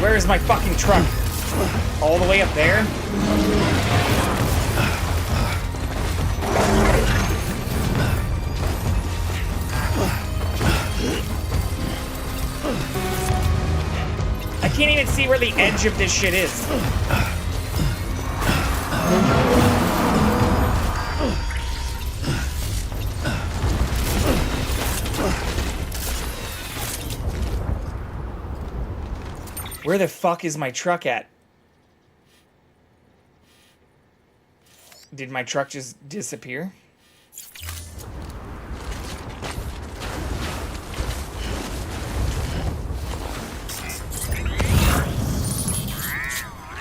Where is my fucking truck? All the way up there? I can't even see where the edge of this shit is. Where the fuck is my truck at? Did my truck just disappear?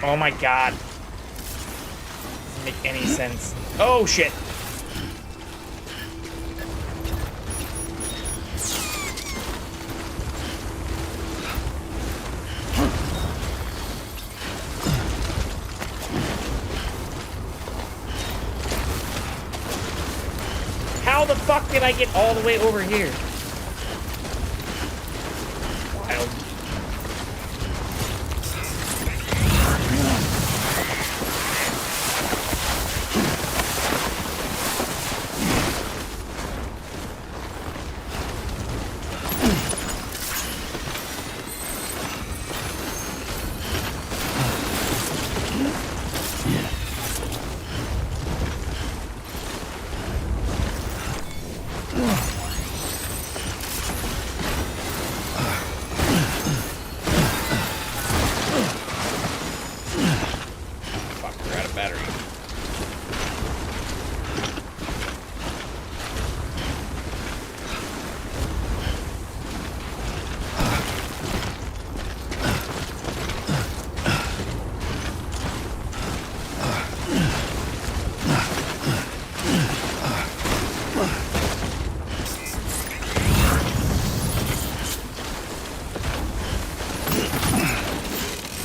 Oh my god. Doesn't make any sense. Oh shit. How the fuck did I get all the way over here? Wild.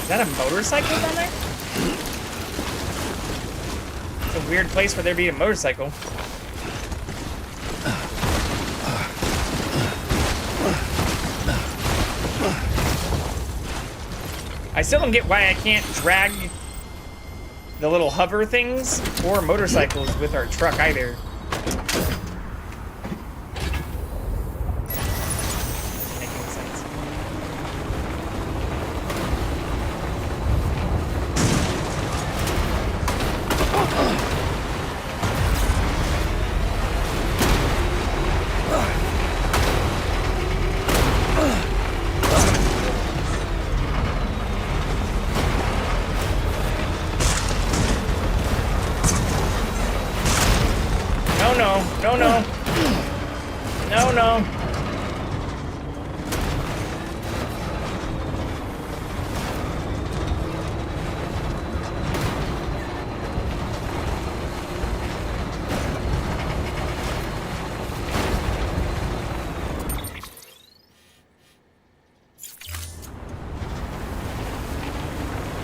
Is that a motorcycle down there? It's a weird place for there to be a motorcycle. I still don't get why I can't drag the little hover things or motorcycles with our truck either.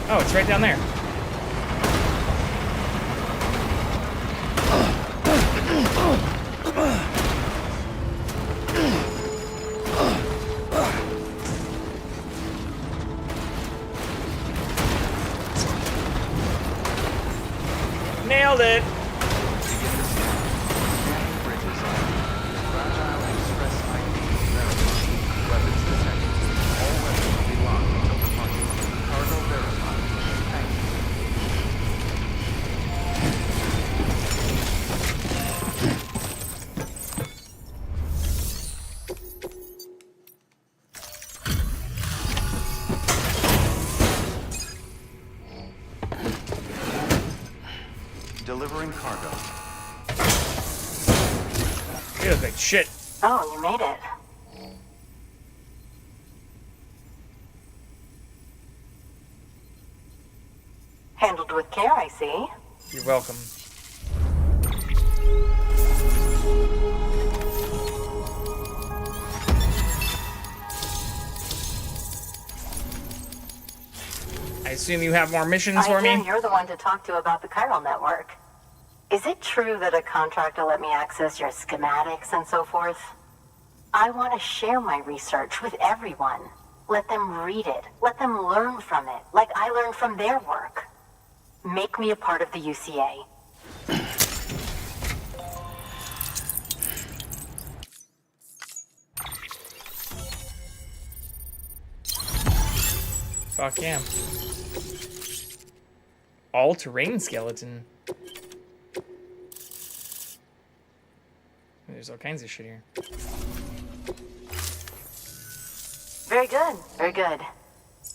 Oh, it's right down there. Nailed it. Delivering cargo. You look like shit. Oh, you made it. Handled with care, I see. You're welcome. I assume you have more missions for me? You're the one to talk to about the chiral network. Is it true that a contractor let me access your schematics and so forth? I want to share my research with everyone. Let them read it. Let them learn from it, like I learned from their work. Make me a part of the UCA. Fuck yeah. All-terrain skeleton. There's all kinds of shit here. Very good, very good.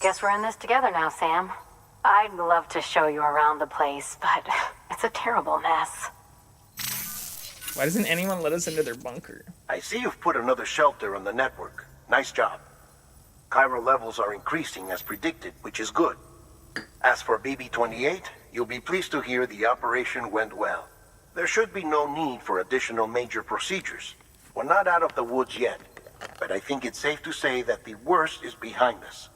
Guess we're in this together now, Sam. I'd love to show you around the place, but it's a terrible mess. Why doesn't anyone let us into their bunker? I see you've put another shelter on the network. Nice job. Chiral levels are increasing as predicted, which is good. As for BB-28, you'll be pleased to hear the operation went well. There should be no need for additional major procedures. We're not out of the woods yet, but I think it's safe to say that the worst is behind us.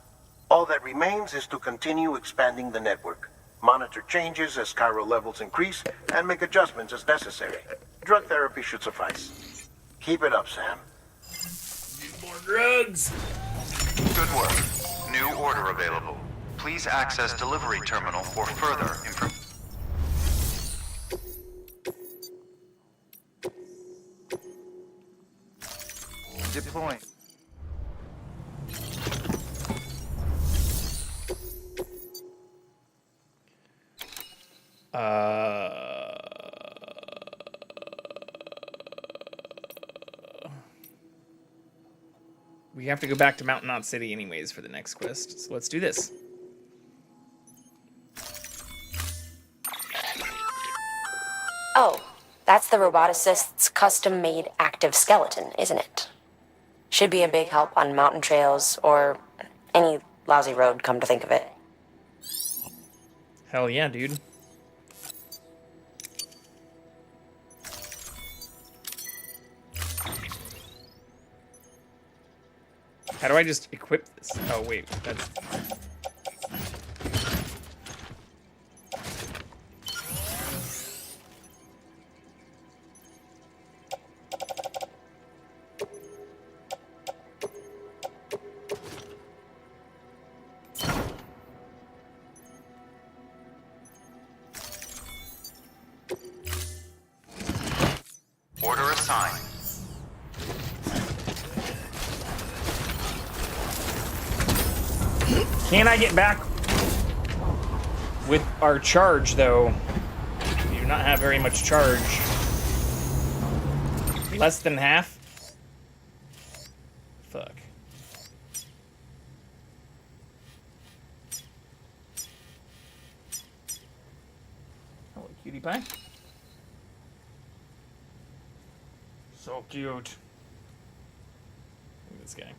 All that remains is to continue expanding the network, monitor changes as chiral levels increase, and make adjustments as necessary. Drug therapy should suffice. Keep it up, Sam. More drugs. Good work. New order available. Please access delivery terminal for further information. Deploying. We have to go back to Mountain Knot City anyways for the next quest, so let's do this. Oh, that's the roboticist's custom-made active skeleton, isn't it? Should be a big help on mountain trails or any lousy road, come to think of it. Hell yeah, dude. How do I just equip this? Oh, wait, that's... Order assigned. Can I get back with our charge, though? We do not have very much charge. Less than half? Fuck. Hello, cutie pie. So cute. Look at this guy.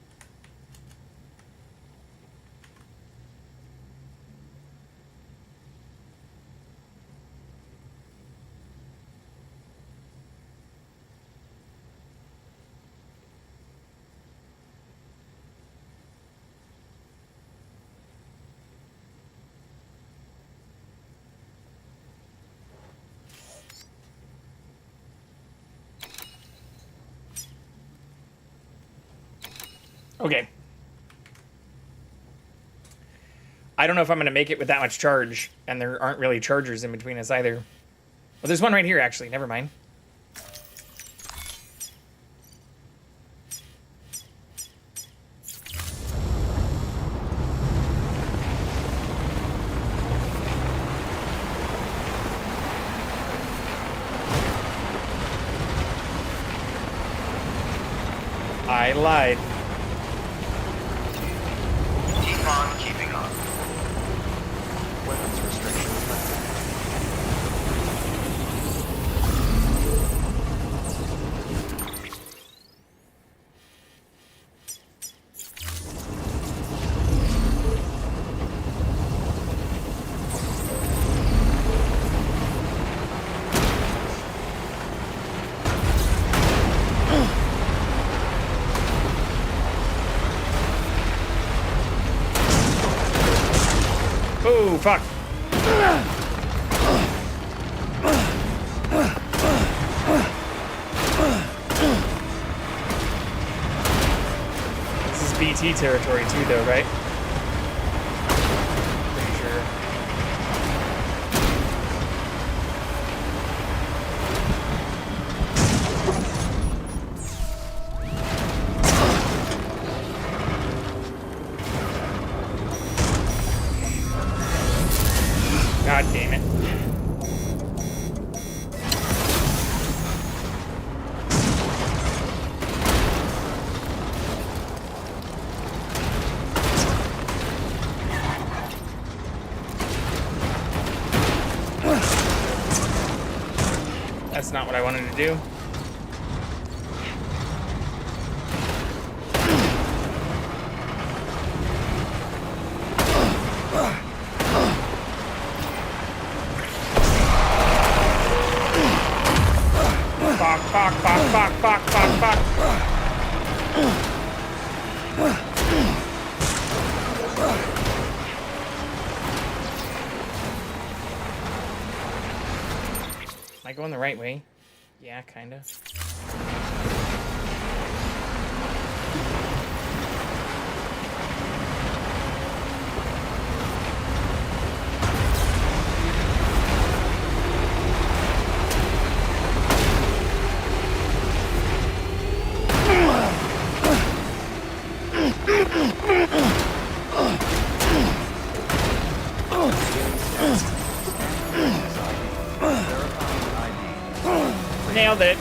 Okay. I don't know if I'm going to make it with that much charge, and there aren't really chargers in between us either. Well, there's one right here, actually. Never mind. I lied. Keep on keeping on. Weapons restrictions lifted. Oh, fuck. This is BT territory too, though, right? Pretty sure. God damn it. That's not what I wanted to do. Fuck. Am I going the right way? Yeah, kinda. Nailed it.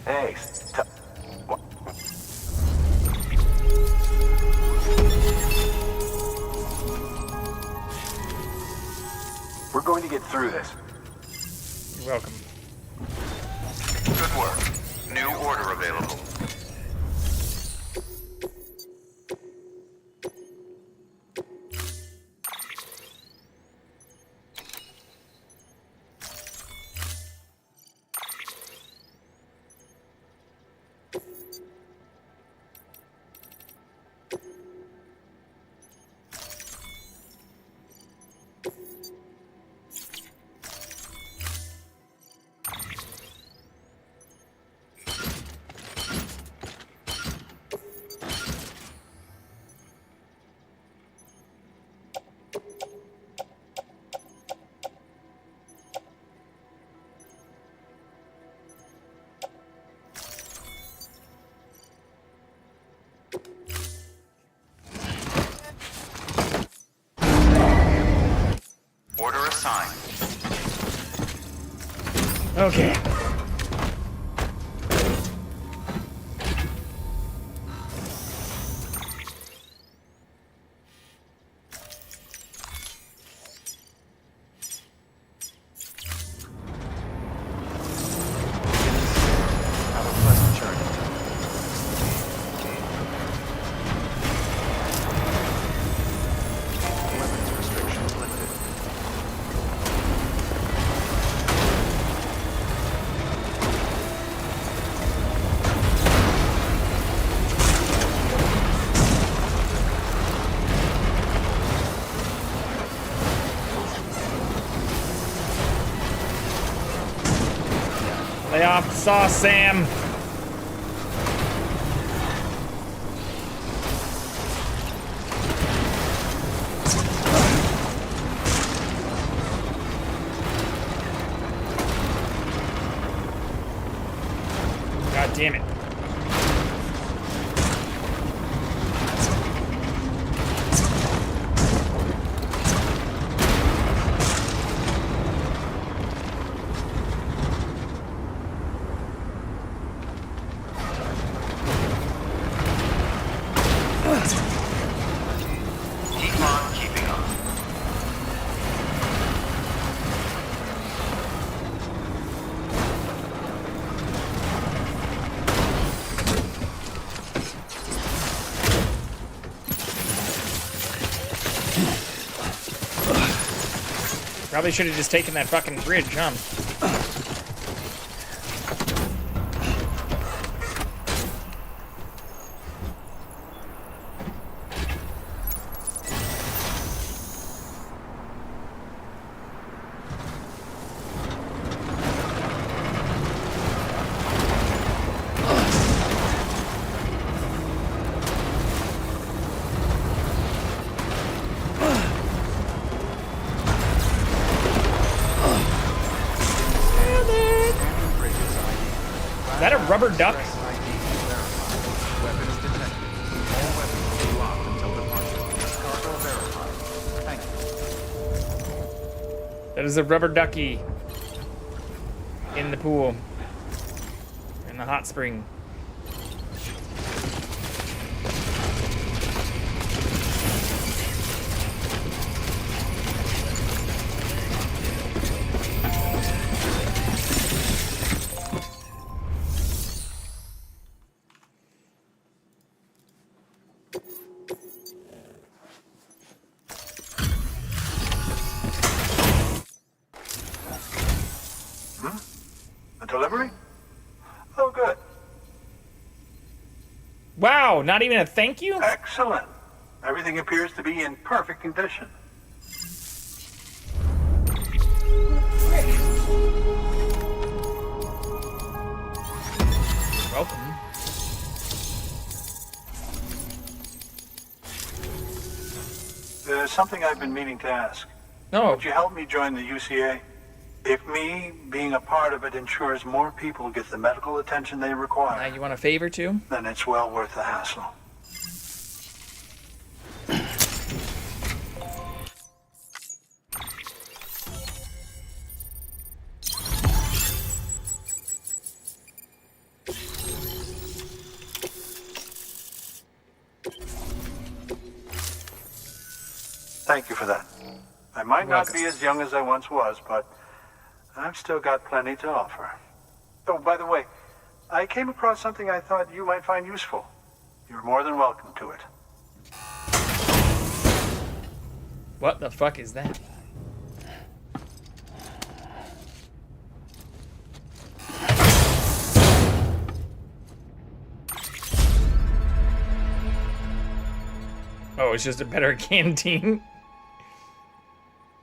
Hey, we're going to get through this. You're welcome. Good work. New order available. Order assigned. Okay. Have a pleasant journey. Weapons restrictions lifted. Lay off the sauce, Sam. God damn it. Keep on keeping on. Probably should have just taken that fucking bridge, huh? Is that a rubber duck? Weapons detected. All weapons will be locked until departure. Cargo verified. Thank you. That is a rubber ducky in the pool, in the hot spring. Wow, not even a thank you? Excellent. Everything appears to be in perfect condition. Welcome. There's something I've been meaning to ask. No. Would you help me join the UCA? If me being a part of it ensures more people get the medical attention they require, You want a favor too? then it's well worth the hassle. Thank you for that. I might not be as young as I once was, but I've still got plenty to offer. Oh, by the way, I came across something I thought you might find useful. You're more than welcome to it. What the fuck is that? Oh, it's just a better canteen.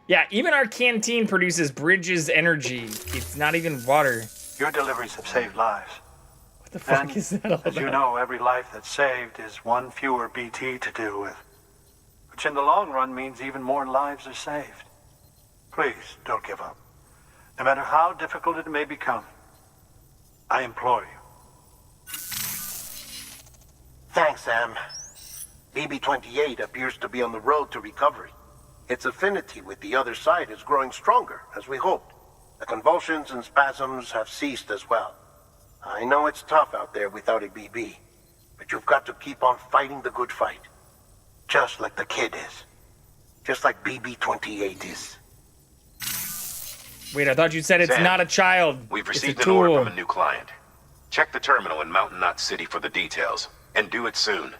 Yeah, even our canteen produces Bridges energy. It's not even water. Your deliveries have saved lives. What the fuck is that all As you about? know, every life that's saved is one fewer BT to deal with. Which in the long run means even more lives are saved. Please, don't give up. No matter how difficult it may become, I implore you. Thanks, Sam. BB-28 appears to be on the road to recovery. Its affinity with the other side is growing stronger, as we hoped. The convulsions and spasms have ceased as well. I know it's tough out there without a BB, but you've got to keep on fighting the good fight. Just like the kid is. Just like BB-28 is. Wait, I thought you said it's Sam, not a child. We've It's a received an tool. order from a new client. Check the terminal in Mountain Knot City for the details, and do it soon.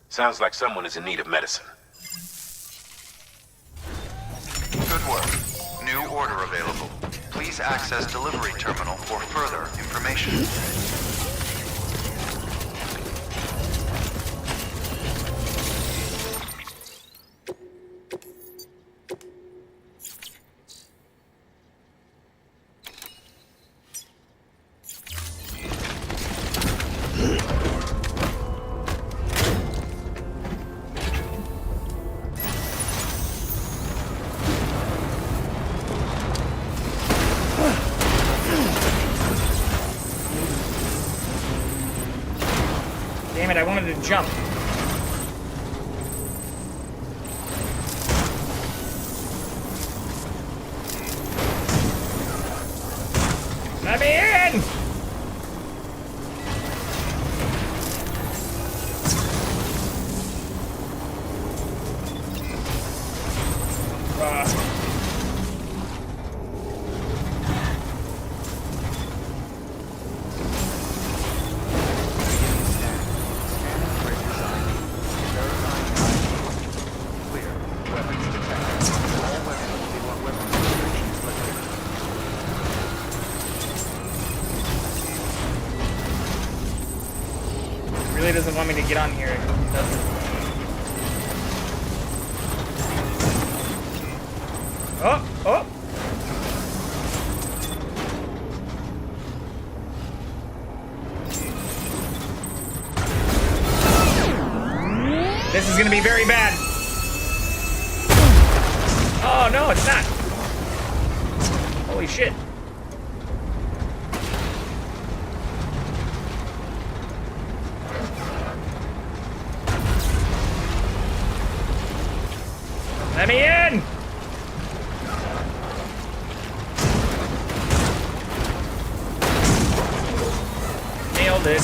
Sounds like someone is in need of medicine. Good work. New order available. Please access delivery terminal for further information. Damn it, I wanted to jump. Let me in! Really doesn't want me to get on here. It doesn't. Oh, oh. This is gonna be very bad. Oh no, it's not. Holy shit. Let me in! Nailed it.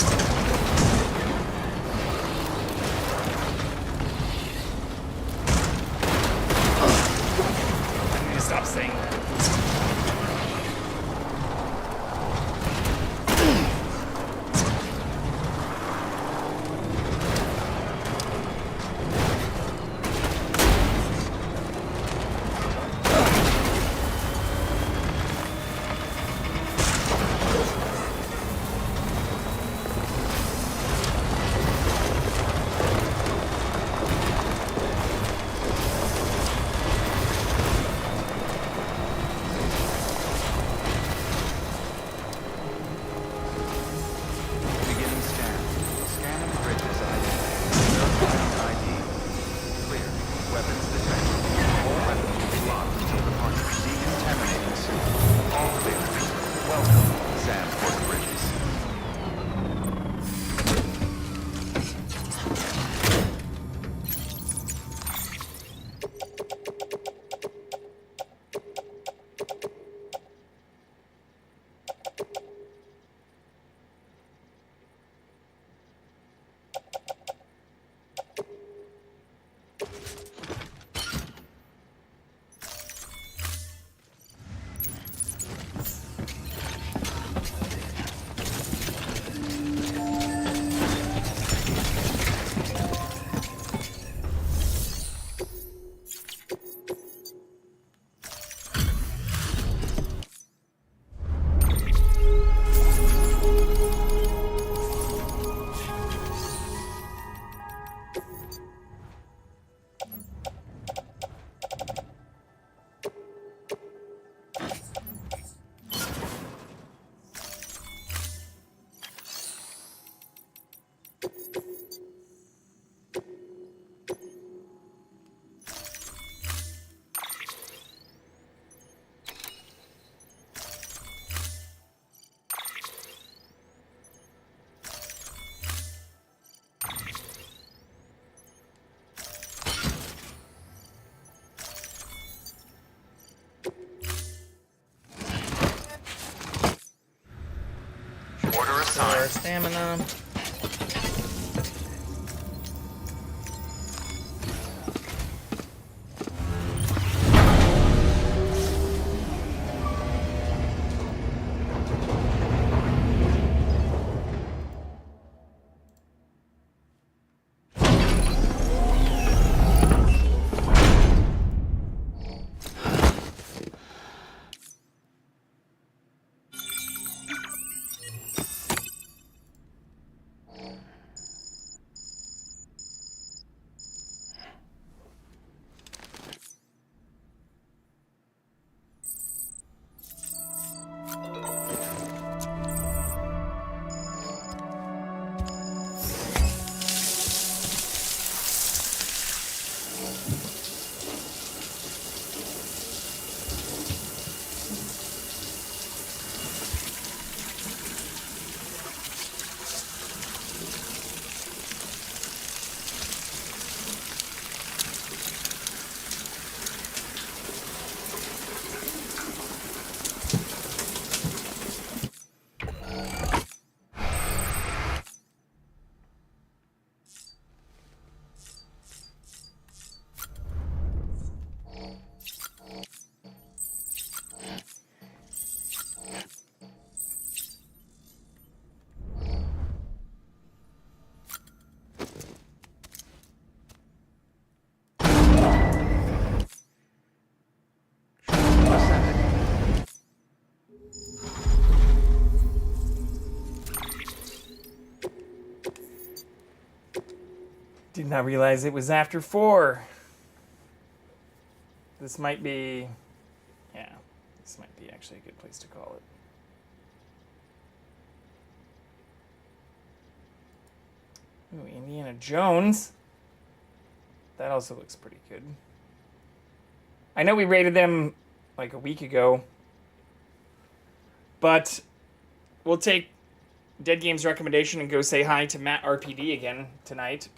I need to stop saying that. time. Our stamina. Did not realize it was after 4. This might be... Yeah, this might be actually a good place to call it. Ooh, Indiana Jones. That also looks pretty good. I know we rated them like a week ago, but we'll take Dead Game's recommendation and go say hi to Matt RPD again tonight.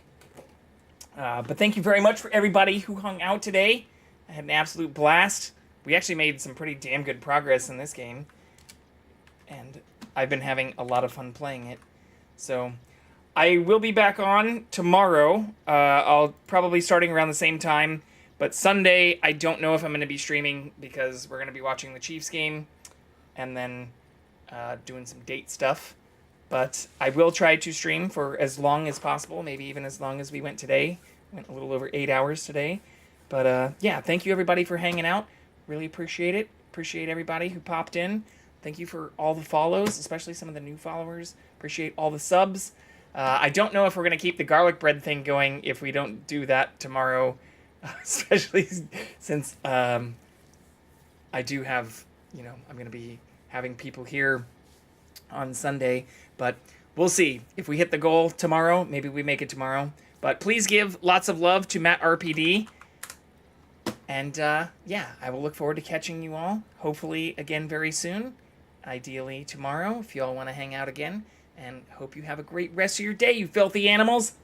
But thank you very much for everybody who hung out today. I had an absolute blast. We actually made some pretty damn good progress in this game. And I've been having a lot of fun playing it. So I will be back on tomorrow. I'll probably starting around the same time. But Sunday, I don't know if I'm going to be streaming because we're going to be watching the Chiefs game. And then doing some date stuff. But I will try to stream for as long as possible, maybe even as long as we went today. Went a little over 8 hours today. But yeah, thank you everybody for hanging out. Really appreciate it. Appreciate everybody who popped in. Thank you for all the follows, especially some of the new followers. Appreciate all the subs. I don't know if we're going to keep the garlic bread thing going if we don't do that tomorrow. Especially since I do have, I'm going to be having people here on Sunday. But we'll see. If we hit the goal tomorrow, maybe we make it tomorrow. But please give lots of love to Matt RPD. And yeah, I will look forward to catching you all, hopefully again very soon. Ideally tomorrow, if you all want to hang out again. And hope you have a great rest of your day, you filthy animals.